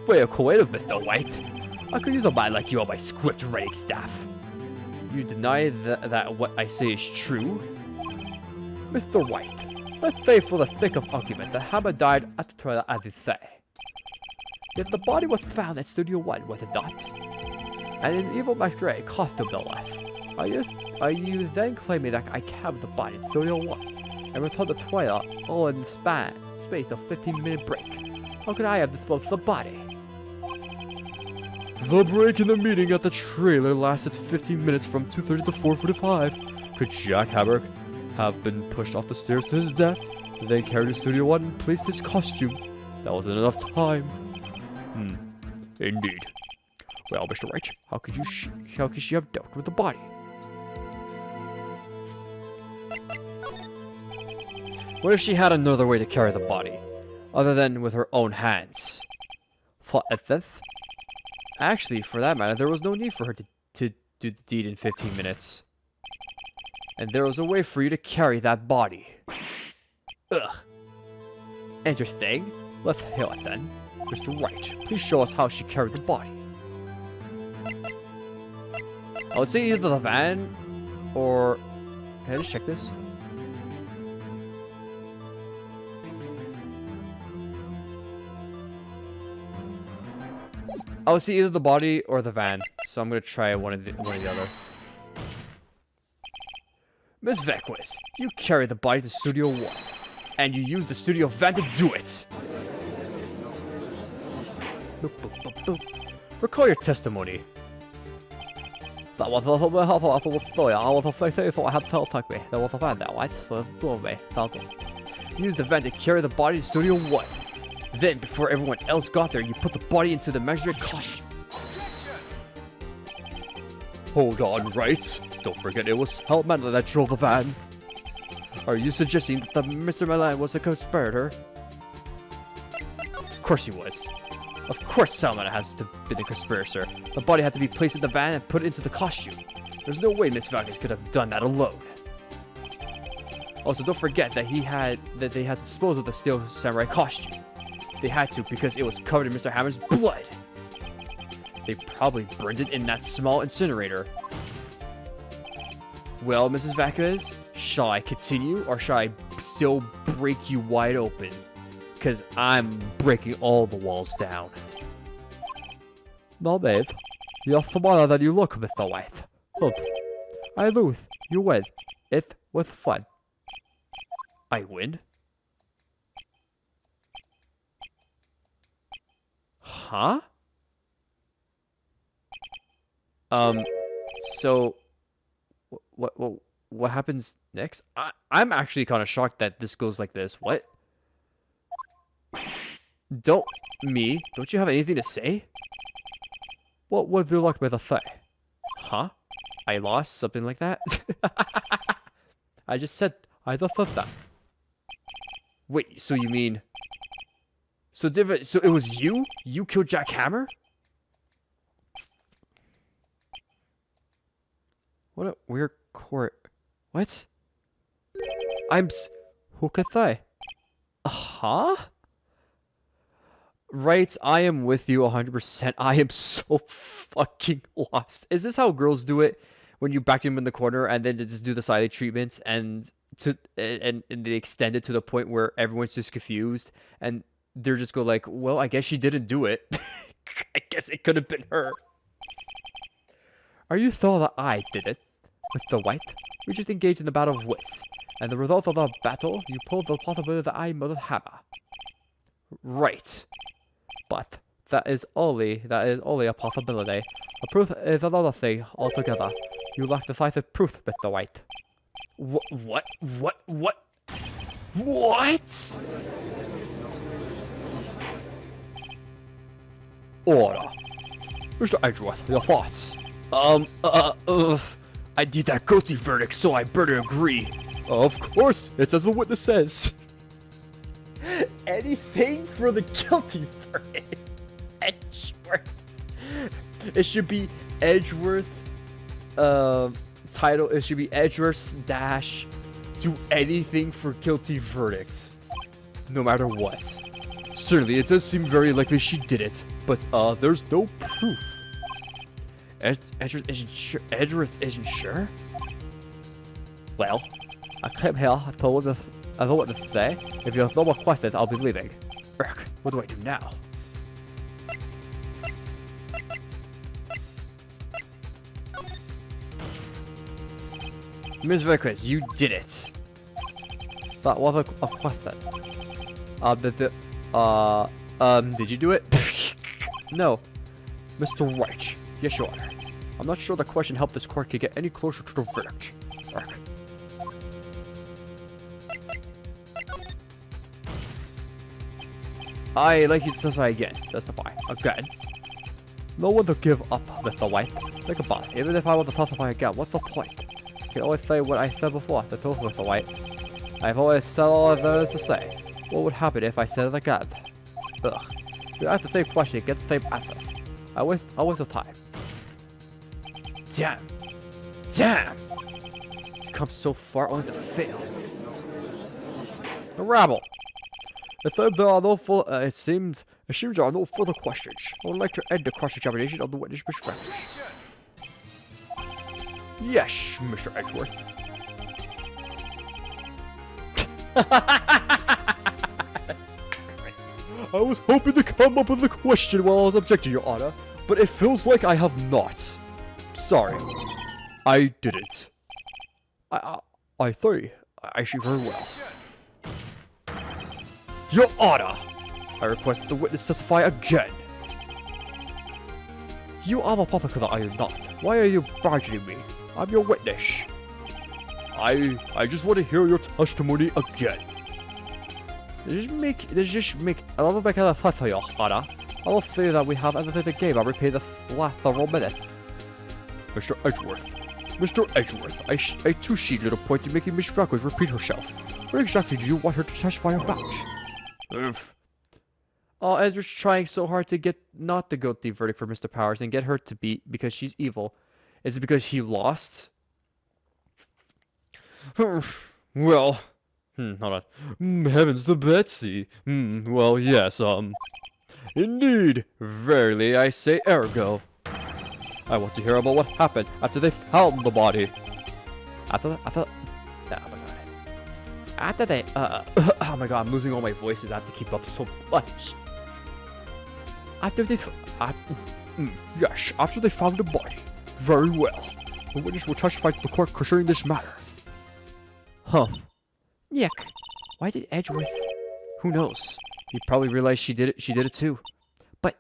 Wait a minute, though, Wright. I could use a man like you on my script writing staff. You deny that what I say is true? Mr. Wright, let's say for the sake of argument that Hammer died at the trailer as you say. Yet the body was found at Studio 1, was it not? And an evil masquerade costume no less. Are you then claiming that I kept the body in Studio 1 and returned the trailer all in the space of 15-minute break? How could I have disposed of the body? The break in the meeting at the trailer lasted 15 minutes from 2:30 to 4:45. Could Jack Hammer have been pushed off the stairs to his death, then carried to Studio 1 and placed his costume? That wasn't enough time. Indeed. Well, Mr. Wright, how could she have dealt with the body? What if she had another way to carry the body, other than with her own hands? For instance? Actually, for that matter, there was no need for her to do the deed in 15 minutes. And there was a way for you to carry that body. Ugh. Interesting. Let's hear it then. Mr. Wright, please show us how she carried the body. I would say either the van or... Can I just check this? I would say either the body or the van, so I'm gonna try one or the other. Miss Vequis, you carried the body to Studio 1, and you used the studio van to do it. Recall your testimony. That was a helpful story. I was afraid I had to attack me. There was a van there, right? So do me. You used the van to carry the body to Studio 1. Then, before everyone else got there, you put the body into the measured costume. Hold on, Wright. Don't forget it was Hellman that drove the van. Are you suggesting that Mr. Milan was a conspirator? Of course he was. Of course Salman has to be the conspirator. The body had to be placed in the van and put into the costume. There's no way Miss Vequis could have done that alone. Also, don't forget that they had to dispose of the steel samurai costume. They had to because it was covered in Mr. Hammer's blood. They probably burned it in that small incinerator. Well, Mrs. Vasquez, shall I continue or shall I still break you wide open? Because I'm breaking all the walls down. No, Dave. You're smarter than you look, Mr. White. Look, I lose. You win. It was fun. I win? Huh? So what happens next? I'm actually kind of shocked that this goes like this. What? Don't you have anything to say? What would you like me to say? Huh? I lost? Something like that? I just said that. Wait, so you mean... So it was you? You killed Jack Hammer? What a weird court. What? Who could say? Huh? Right, I am with you 100%. I am so fucking lost. Is this how girls do it? When you back them in the corner and then just do the silent treatment and they extend it to the point where everyone's just confused and they're just go like, well, I guess she didn't do it. I guess it could have been her. Are you sure that I did it? Mr. White? We just engaged in the battle with. And the result of the battle, you pulled the possibility that I murdered Hammer. Right. But that is only a possibility. A proof is another thing altogether. You lack decisive proof, Mr. White. What? Order. Mr. Edgeworth, your thoughts? I did that guilty verdict, so I better agree. Of course, it's as the witness says. Anything for the guilty verdict. Edgeworth. It should be Edgeworth. Title. It should be Edgeworth dash. Do anything for guilty verdict. No matter what. Certainly, it does seem very likely she did it, but there's no proof. Edgeworth isn't sure. Edgeworth isn't sure. Well, I came here to what to say. If you have no more questions, I'll be leaving. Urk, what do I do now? Ms. Vasquez, you did it. That was a question. Did you do it? No. Mr. Wright. Yes, Your Honor. I'm not sure the question helped this court get any closer to the verdict. Urk. I'd like you to testify again. Testify. Again. No one to give up, Mr. White. Think about it. Even if I were to testify again, what's the point? I can always say what I said before, the truth, Mr. White. I've always said all there is to say. What would happen if I said it again? Ugh. You ask the same question, get the same answer. I waste of time. Damn. Damn. You come so far only to fail. The rabble. It seems there are no further questions. I would like to end the cross-examination of the witness, Mr. Francis. Yes, Mr. Edgeworth. I was hoping to come up with a question while I was objecting, Your Honor, but it feels like I have not. Sorry. I didn't. I think I see very well. Your Honor! I request the witness testify again. You are the prosecutor, are you not? Why are you badgering me? I'm your witness. I just want to hear your testimony again. Just make a little bit of a fuss for Your Honor. I will say that we have everything to give. I'll repay the last several minutes. Mr. Edgeworth. Mr. Edgeworth, I too see little point in making Miss Freckles repeat herself. What exactly do you want her to testify about? Oh, Ezra's trying so hard to get not the guilty verdict for Mr. Powers and get her to beat because she's evil. Is it because he lost? Well, hold on. Heavens to Betsy. Well, yes, indeed. Verily, I say ergo. I want to hear about what happened after they found the body. Oh my god. After they, oh my god, I'm losing all my voices. I have to keep up so much. Yes, after they found the body. Very well. The witness will testify to the court concerning this matter. Huh. Nick, why did Edgeworth? Who knows? He probably realized she did it too. But,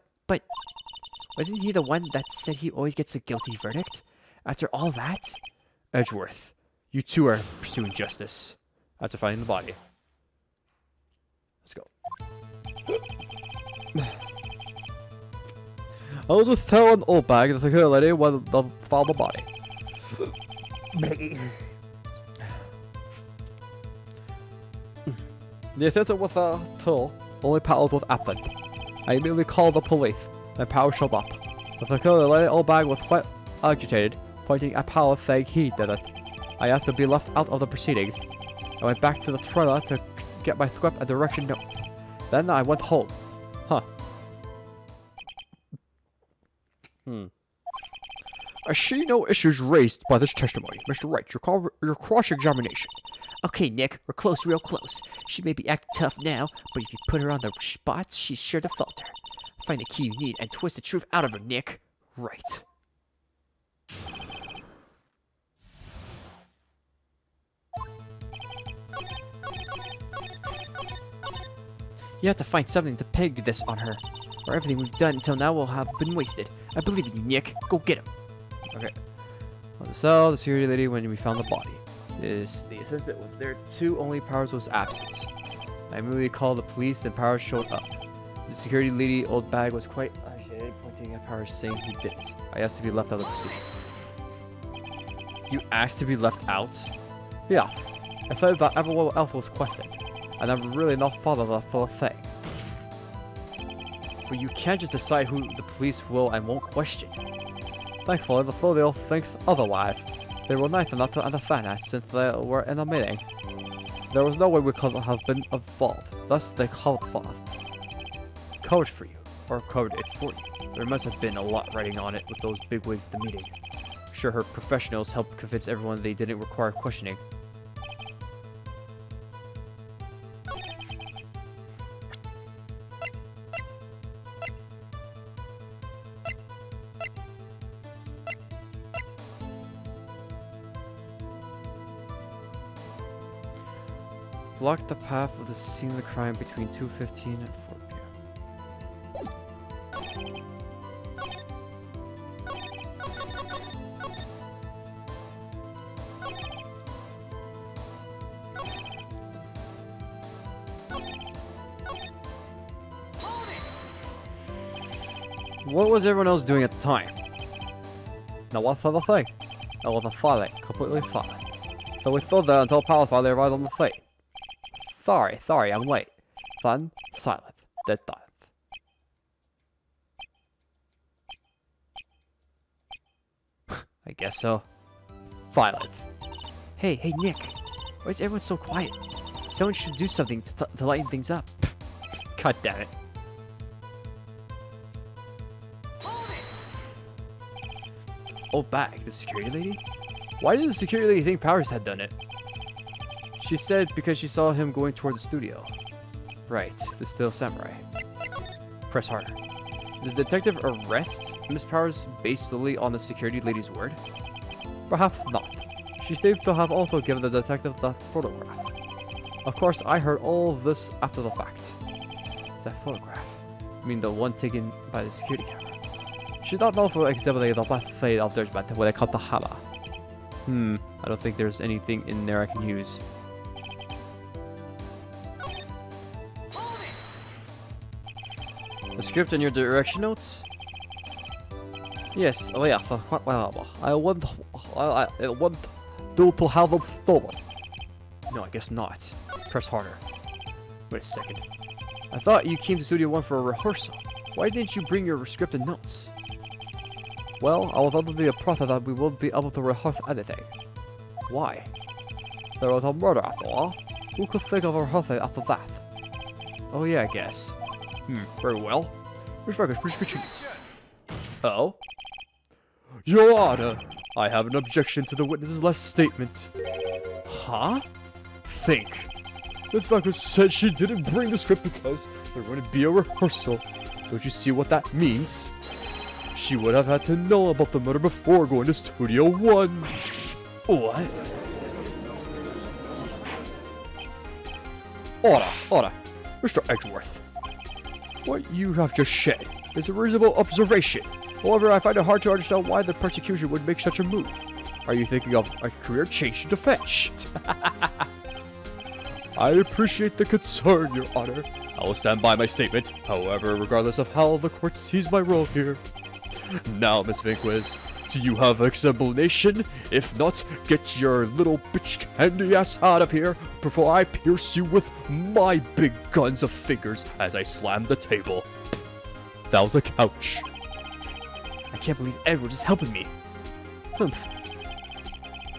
wasn't he the one that said he always gets a guilty verdict? After all that? Edgeworth, you two are pursuing justice. After finding the body. Let's go. I was with Theo and Oldbag, the security lady, when they found the body. The assistant with the tool only Powell's was absent. I immediately called the police, and Powell showed up. The security lady Oldbag was quite agitated, pointing at Powell saying he did it. I asked to be left out of the proceedings. I went back to the trailer to get my script and direction notes. Then I went home. Huh. I see no issues raised by this testimony. Mr. Wright, your cross-examination. Okay, Nick, we're close, real close. She may be acting tough now, but if you put her on the spot, she's sure to falter. Find the key you need and twist the truth out of her, Nick. Right. You have to find something to peg this on her, or everything we've done until now will have been wasted. I believe in you, Nick. Go get him. Okay. On the cell, the security lady when we found the body. The assistant was there too, only Powers was absent. I immediately called the police, then Powers showed up. The security lady, Oldbag, was quite agitated, pointing at Powers saying he didn't. I asked to be left out of the proceeding. You asked to be left out? Yeah. I said that everyone else was questioned, and I'm really not fond of that sort of thing. But you can't just decide who the police will and won't question. Thankfully, the studio thinks otherwise. They were nice enough to understand that since they were in a meeting. There was no way we could have been involved, thus they covered for us. Covered for you, or covered it for you. There must have been a lot writing on it with those bigwigs at the meeting. Sure, her professionals helped convince everyone they didn't require questioning. Blocked the path of the scene of the crime between 2:15 and 4 p.m. What was everyone else doing at the time? Now what's the thing? It was a silent, completely silent. So we stood there until Powell finally arrived on the scene. Sorry, I'm late. Then, silence. Dead silence. I guess so. Silence. Hey, Nick. Why is everyone so quiet? Someone should do something to lighten things up. God damn it. Oh, back, the security lady? Why did the security lady think Powers had done it? She said because she saw him going toward the studio. Right, the Steel Samurai. Press harder. Does the detective arrest Miss Powers based solely on the security lady's word? Perhaps not. She seems to have also given the detective that photograph. Of course, I heard all of this after the fact. That photograph? You mean the one taken by the security camera? She don't know for exhibiting the best side of judgment when it comes to Hammer. I don't think there's anything in there I can use. The script and your direction notes? Yes, quite well. I want do to have them stolen. No, I guess not. Press harder. Wait a second. I thought you came to Studio 1 for a rehearsal. Why didn't you bring your script and notes? Well, I was under the impression that we wouldn't be able to rehearse anything. Why? There was a murder after all. Who could think of rehearsing after that? Oh yeah, I guess. Very well. Which records? Please continue. Oh? Your Honor, I have an objection to the witness's last statement. Huh? Think. Miss Veckwith said she didn't bring the script because there wouldn't be a rehearsal. Don't you see what that means? She would have had to know about the murder before going to Studio One. What? Order, Mr. Edgeworth. What you have just said is a reasonable observation. However, I find it hard to understand why the prosecution would make such a move. Are you thinking of a career change to defense? I appreciate the concern, Your Honor. I will stand by my statement, however, regardless of how the court sees my role here. Now, Miss Vanquiz, do you have an explanation? If not, get your little bitch candy ass out of here before I pierce you with my big guns of fingers as I slam the table. That was a couch. I can't believe Edward is helping me. Humph.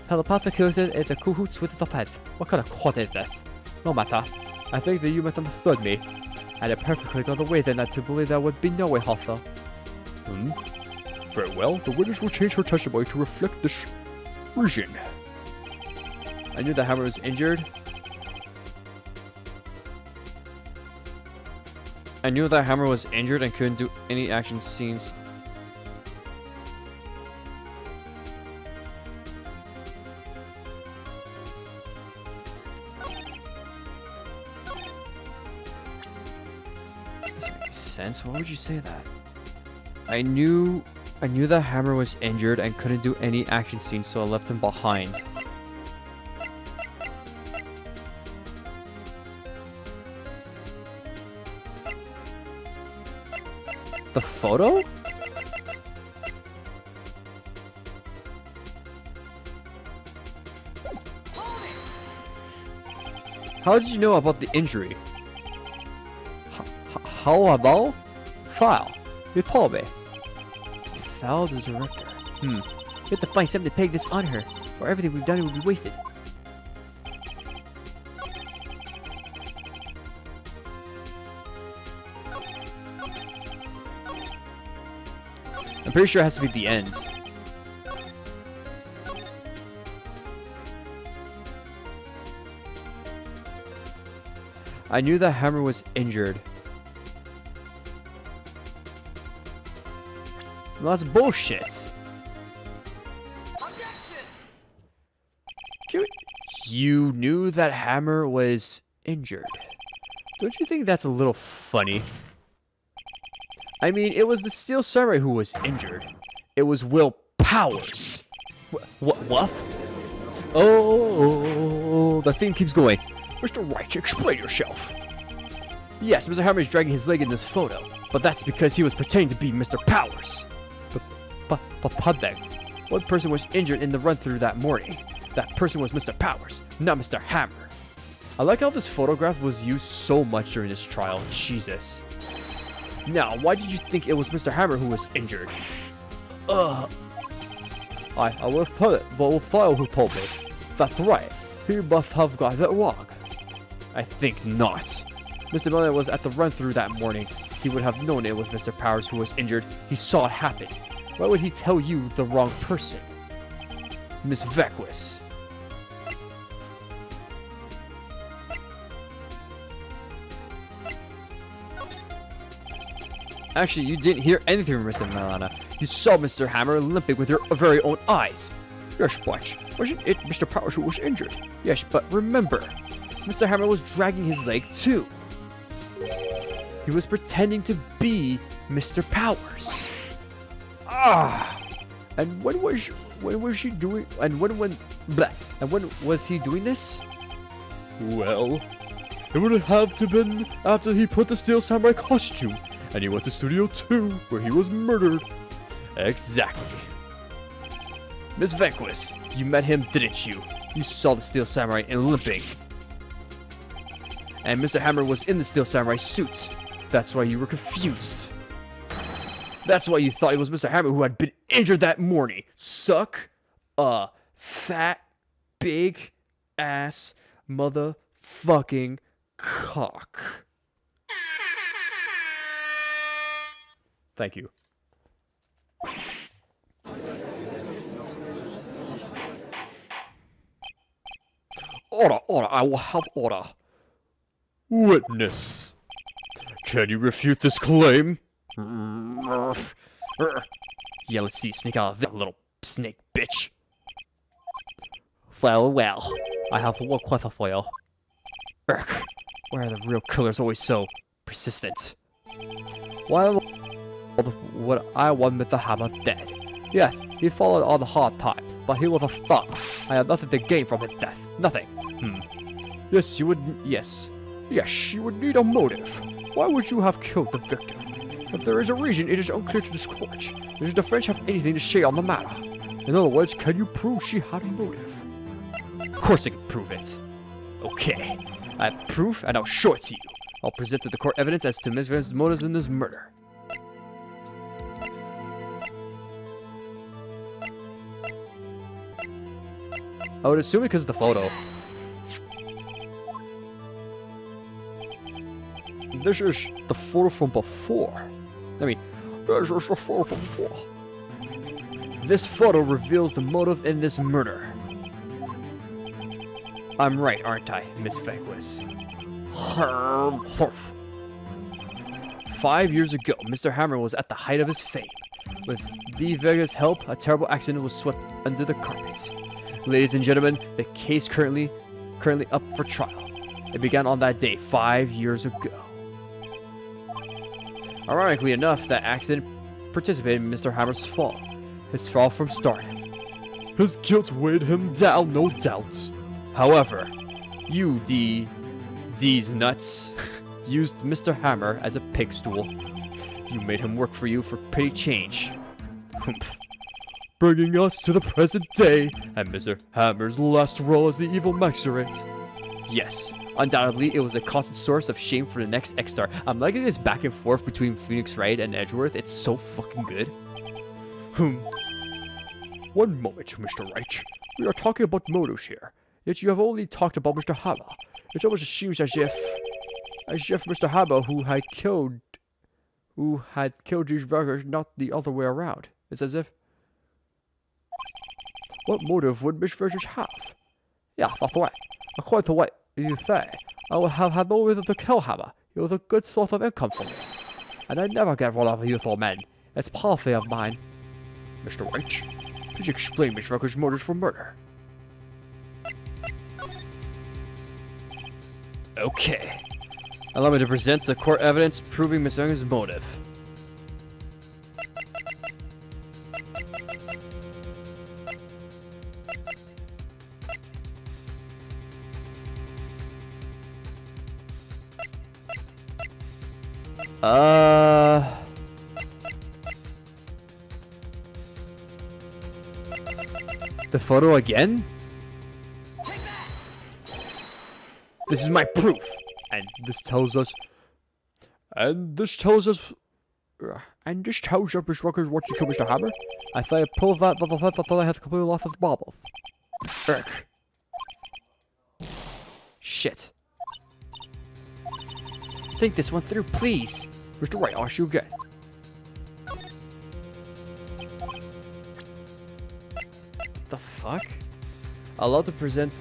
Telepathic is the cahoots with the pet. What kind of quad is this? No matter. I think that you misunderstood me. I had perfectly got away then not to believe there would be no way hostile. Very well, the witness will change her testimony to reflect this reason. I knew the hammer was injured. I knew that hammer was injured and couldn't do any action scenes. Doesn't make sense. Why would you say that? I knew the hammer was injured and couldn't do any action scenes, so I left him behind. The photo? How did you know about the injury? How about? File. You told me. Foul the director. We have to find something to peg this on her, or everything we've done would be wasted. I'm pretty sure it has to be the end. I knew the hammer was injured. Well, that's bullshit. You knew that hammer was injured. Don't you think that's a little funny? I mean, it was the Steel Samurai who was injured. It was Will Powers. What? Oh, the theme keeps going. Mr. Wright, explain yourself. Yes, Mr. Hammer is dragging his leg in this photo, but that's because he was pretending to be Mr. Powers. But then, one person was injured in the run-through that morning. That person was Mr. Powers, not Mr. Hammer. I like how this photograph was used so much during this trial. Jesus. Now, why did you think it was Mr. Hammer who was injured? I will tell it, but will file who told me. That's right. He must have got it wrong. I think not. Mr. Miller was at the run-through that morning. He would have known it was Mr. Powers who was injured. He saw it happen. Why would he tell you the wrong person? Miss Vequis. Actually, you didn't hear anything from Mr. Milana. You saw Mr. Hammer limping with your very own eyes. Yes, but wasn't it Mr. Powers who was injured? Yes, but remember, Mr. Hammer was dragging his leg too. He was pretending to be Mr. Powers. And when was she doing? And when was he doing this? Well, it would have to been after he put the Steel Samurai costume, and he went to Studio 2, where he was murdered. Exactly. Miss Vequis, you met him, didn't you? You saw the Steel Samurai in limping. And Mr. Hammer was in the Steel Samurai suit. That's why you were confused. That's why you thought it was Mr. Hammer who had been injured that morning. Suck a fat, big ass motherfucking cock. Thank you. Order, I will have order. Witness. Can you refute this claim? Yeah, let's see. Sneak out of that little snake bitch. Well, I have one question for you. Urk. Why are the real killers always so persistent? Why would I want Mr. Hammer dead? Yes, he followed all the hard times, but he was a thug. I have nothing to gain from his death. Nothing. Yes, you would. Yes, you would need a motive. Why would you have killed the victim? If there is a reason, it is unclear to this court. Does the defense have anything to say on the matter? In other words, can you prove she had a motive? Of course I can prove it. Okay. I have proof, and I'll show it to you. I'll present to the court evidence as to Ms. Vance's motives in this murder. I would assume because of the photo. This is the photo from before. This is the photo from before. This photo reveals the motive in this murder. I'm right, aren't I, Miss Vegas? 5 years ago, Mr. Hammer was at the height of his fame. With D. Vega's help, a terrible accident was swept under the carpet. Ladies and gentlemen, the case currently up for trial. It began on that day 5 years ago. Ironically enough, that accident participated in Mr. Hammer's fall. His fall from stardom. His guilt weighed him down, no doubt. However, you, D's nuts, used Mr. Hammer as a pig stool. You made him work for you for petty change. Humph. Bringing us to the present day, and Mr. Hammer's last role as the evil magistrate. Yes, undoubtedly it was a constant source of shame for the next X-Star. I'm liking this back and forth between Phoenix Wright and Edgeworth. It's so fucking good. One moment, Mr. Wright. We are talking about motives here. Yet you have only talked about Mr. Hammer. It almost seems as if Mr. Hammer who had killed these workers, not the other way around. It's as if. What motive would Miss Virgins have? Yeah, that's right. According to what you say, I would have had no reason to kill Hammer. He was a good source of income for me. And I never get rid of youthful men. It's policy of mine. Mr. Wright, please explain Miss Virgins' motives for murder. Okay. Allow me to present the court evidence proving Miss Young's motive. The photo again? This is my proof. And this tells us Miss Ruckers what you kill Mr. Hammer. I thought I pulled that, but I thought I had completely lost his bauble. Urk. Shit. Think this one through, please. Mr. Wright, I'll shoot again. The fuck? Allowed to present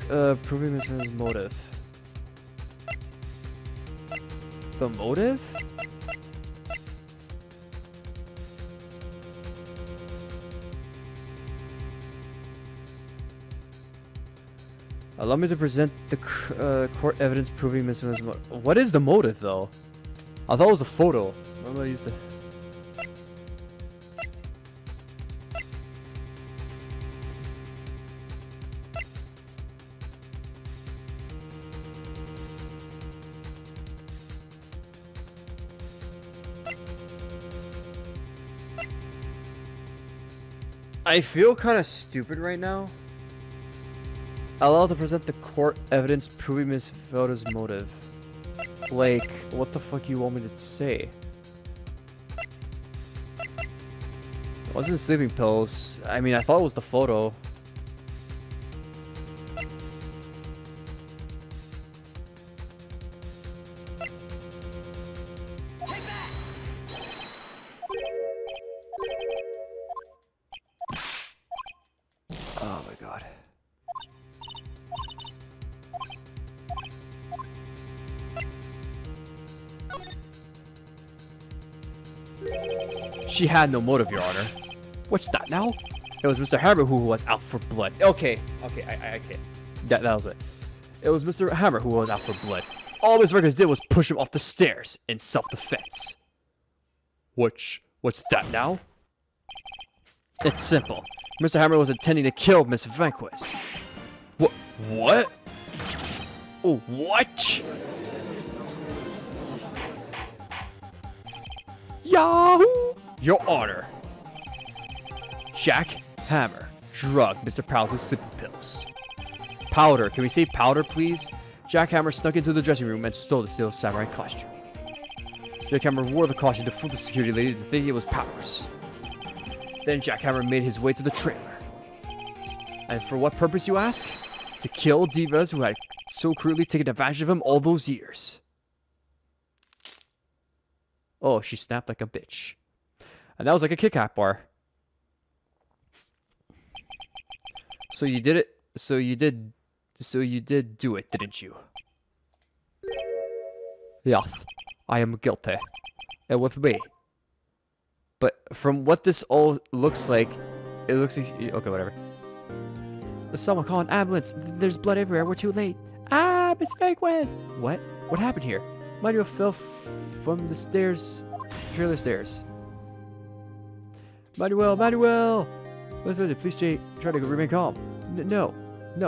the proving Miss Young's motive. The motive? Allow me to present the court evidence proving Miss Young's motive. What is the motive, though? I thought it was the photo. I'm gonna use the. I feel kind of stupid right now. Allowed to present the court evidence proving Miss Voda's motive. Like, what the fuck you want me to say? It wasn't sleeping pills. I mean, I thought it was the photo. Oh my god. She had no motive, Your Honor. What's that now? It was Mr. Hammer who was out for blood. Okay, I can't. That was it. It was Mr. Hammer who was out for blood. All Miss Vegas did was push him off the stairs in self-defense. What's that now? It's simple. Mr. Hammer was intending to kill Miss Vanquist. What? Oh, what? Yahoo! Your Honor. Jack Hammer drugged Mr. Prowse with sleeping pills. Powder. Can we say powder, please? Jack Hammer snuck into the dressing room and stole the steel samurai costume. Jack Hammer wore the costume to fool the security lady to think it was powers. Then Jack Hammer made his way to the trailer. And for what purpose, you ask? To kill divas who had so cruelly taken advantage of him all those years. Oh, she snapped like a bitch. And that was like a Kit Kat bar. So you did it. So you did do it, didn't you? Yes, I am guilty. And with me. But from what this all looks like, it looks like... Okay, whatever. Someone call an ambulance. There's blood everywhere. We're too late. Ah, Miss Vanquist! What? What happened here? Manuel fell from the stairs. Trailer stairs. Manuel! Please try to remain calm. No,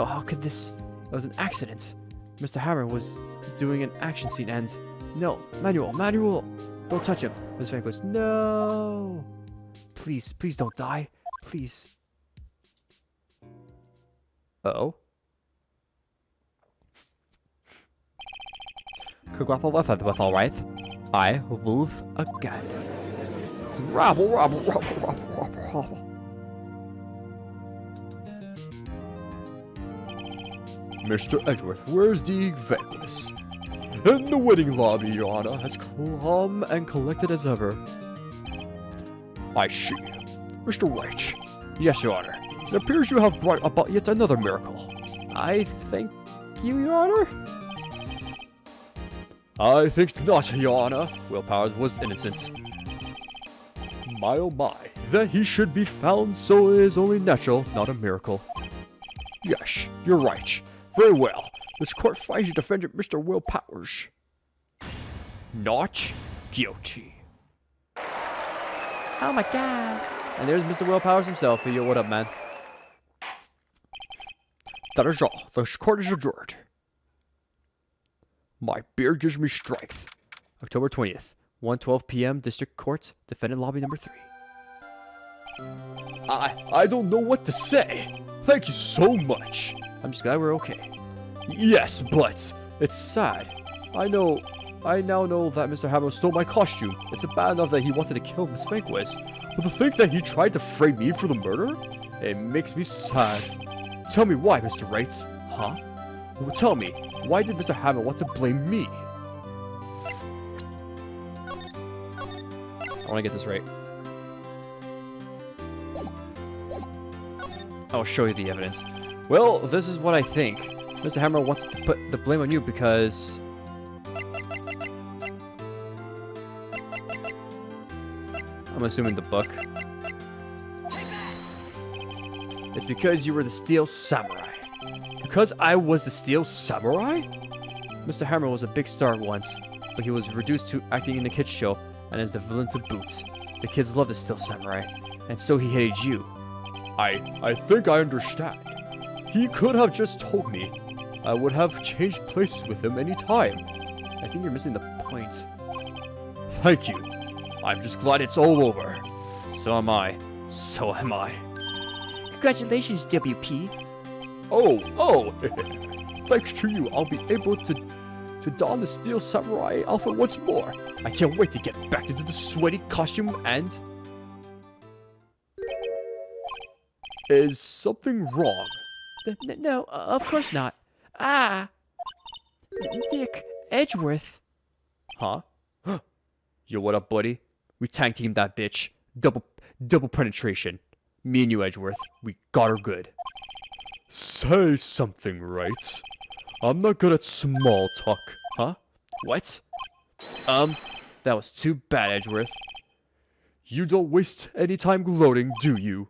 how could this... It was an accident. Mr. Hammer was doing an action scene and... No, Manuel! Don't touch him. Miss Vanquist, no! Please don't die. Please. Uh-oh. Congratulations, with all right. I lose again. Rabble. Mr. Edgeworth, where's the Vanquist? In the wedding lobby, Your Honor, as calm and collected as ever. I see. Mr. Wright. Yes, Your Honor. It appears you have brought about yet another miracle. I thank you, Your Honor. I think not, Your Honor. Will Powers was innocent. My oh my. That he should be found so is only natural, not a miracle. Yes, you're right. Very well. This court finds you defendant Mr. Will Powers not guilty. Oh my god. And there's Mr. Will Powers himself. Yo, what up, man? That is all. The court is adjourned. My beard gives me strength. October 20th, 1:12 p.m. District Court, Defendant Lobby number 3. I don't know what to say. Thank you so much. I'm just glad we're okay. Yes, but it's sad. I now know that Mr. Hammer stole my costume. It's bad enough that he wanted to kill Miss Vanquist, but to think that he tried to frame me for the murder? It makes me sad. Tell me why, Mr. Wright. Huh? Well, tell me, why did Mr. Hammer want to blame me? I want to get this right. I'll show you the evidence. Well, this is what I think. Mr. Hammer wanted to put the blame on you because... I'm assuming the book. It's because you were the Steel Samurai. Because I was the Steel Samurai? Mr. Hammer was a big star once, but he was reduced to acting in the kids' show and as the villain to boot. The kids loved the Steel Samurai, and so he hated you. I think I understand. He could have just told me. I would have changed places with him any time. I think you're missing the point. Thank you. I'm just glad it's all over. So am I. So am I. Congratulations, WP. Oh. Thanks to you, I'll be able to don the Steel Samurai outfit once more. I can't wait to get back into the sweaty costume and... Is something wrong? No, of course not. Ah! Dick Edgeworth. Huh? Yo, what up, buddy? We tag teamed that bitch. Double penetration. Me and you, Edgeworth. We got her good. Say something, Wright. I'm not good at small talk. Huh? What? That was too bad, Edgeworth. You don't waste any time gloating, do you?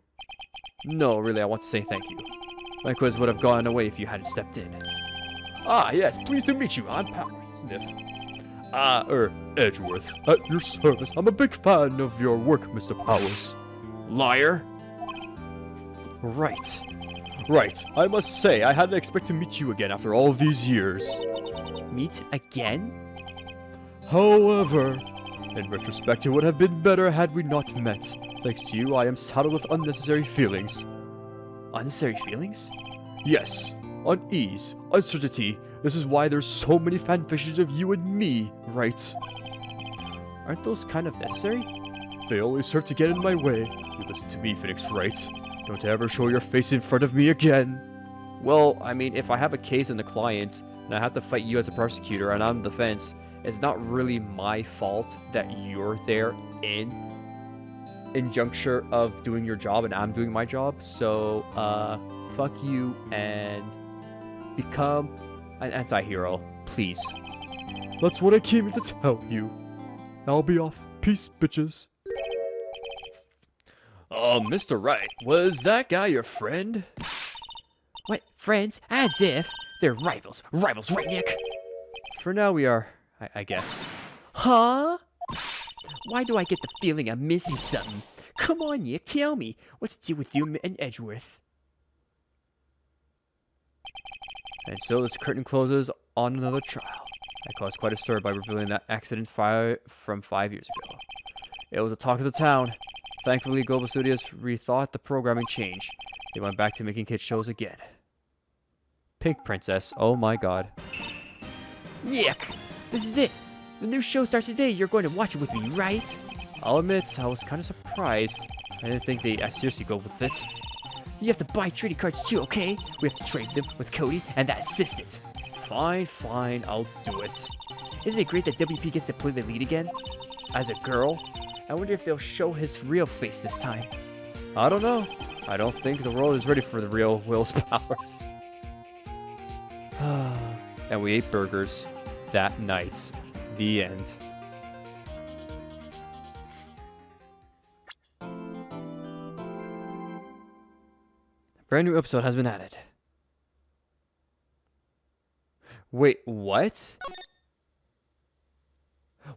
No, really, I want to say thank you. My quiz would have gone away if you hadn't stepped in. Ah, yes, pleased to meet you. I'm Powers. Sniff. Edgeworth. At your service. I'm a big fan of your work, Mr. Powers. Liar! Right. Right. I must say, I hadn't expected to meet you again after all these years. Meet again? However, in retrospect, it would have been better had we not met. Thanks to you, I am saddled with unnecessary feelings. Unnecessary feelings? Yes, unease, uncertainty. This is why there's so many fanfictions of you and me, right? Aren't those kind of necessary? They only serve to get in my way. You listen to me, Phoenix Wright. Don't ever show your face in front of me again. Well, I mean, if I have a case in the client, and I have to fight you as a prosecutor, and I'm the defense, it's not really my fault that you're there in juncture of doing your job and I'm doing my job. So, fuck you and become an anti-hero, please. That's what I came here to tell you. I'll be off. Peace, bitches. Mr. Wright, was that guy your friend? What, friends? As if. They're rivals. Rivals, right, Nick? For now we are, I guess. Huh? Why do I get the feeling I'm missing something? Come on, Nick, tell me. What's to do with you and Edgeworth? And so this curtain closes on another trial. I caused quite a stir by revealing that accident from 5 years ago. It was a talk of the town. Thankfully, Global Studios rethought the programming change. They went back to making kids shows again. Pink Princess, oh my god. Nick, this is it. The new show starts today. You're going to watch it with me, right? I'll admit, I was kind of surprised. I didn't think they'd as seriously go with it. You have to buy trading cards too, okay? We have to trade them with Cody and that assistant. Fine, fine, I'll do it. Isn't it great that WP gets to play the lead again? As a girl? I wonder if they'll show his real face this time. I don't know. I don't think the world is ready for the real Will's powers. And we ate burgers that night. The end. A brand new episode has been added. Wait, what?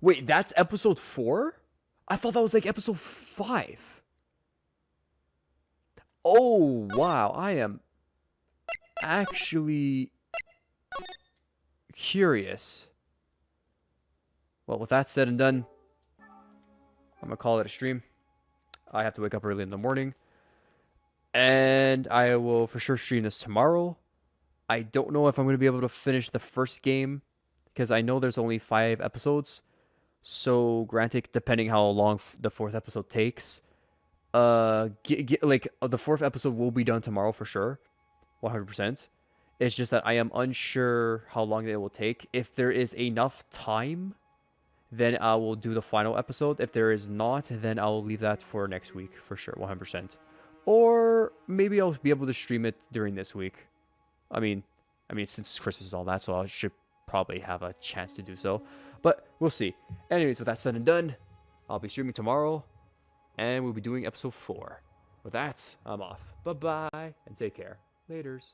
Wait, that's episode 4? I thought that was like episode 5. Oh, wow. I am actually curious. Well, with that said and done, I'm going to call it a stream. I have to wake up early in the morning. And I will for sure stream this tomorrow. I don't know if I'm going to be able to finish the first game, because I know there's only 5 episodes. So, granted, depending how long the 4th episode takes, the 4th episode will be done tomorrow for sure, 100%. It's just that I am unsure how long it will take. If there is enough time, then I will do the final episode. If there is not, then I'll leave that for next week for sure, 100%. Or maybe I'll be able to stream it during this week. I mean, since Christmas is all that, so I should probably have a chance to do so. But we'll see. Anyways, with that said and done, I'll be streaming tomorrow, and we'll be doing episode 4. With that, I'm off. Bye-bye, and take care. Laters.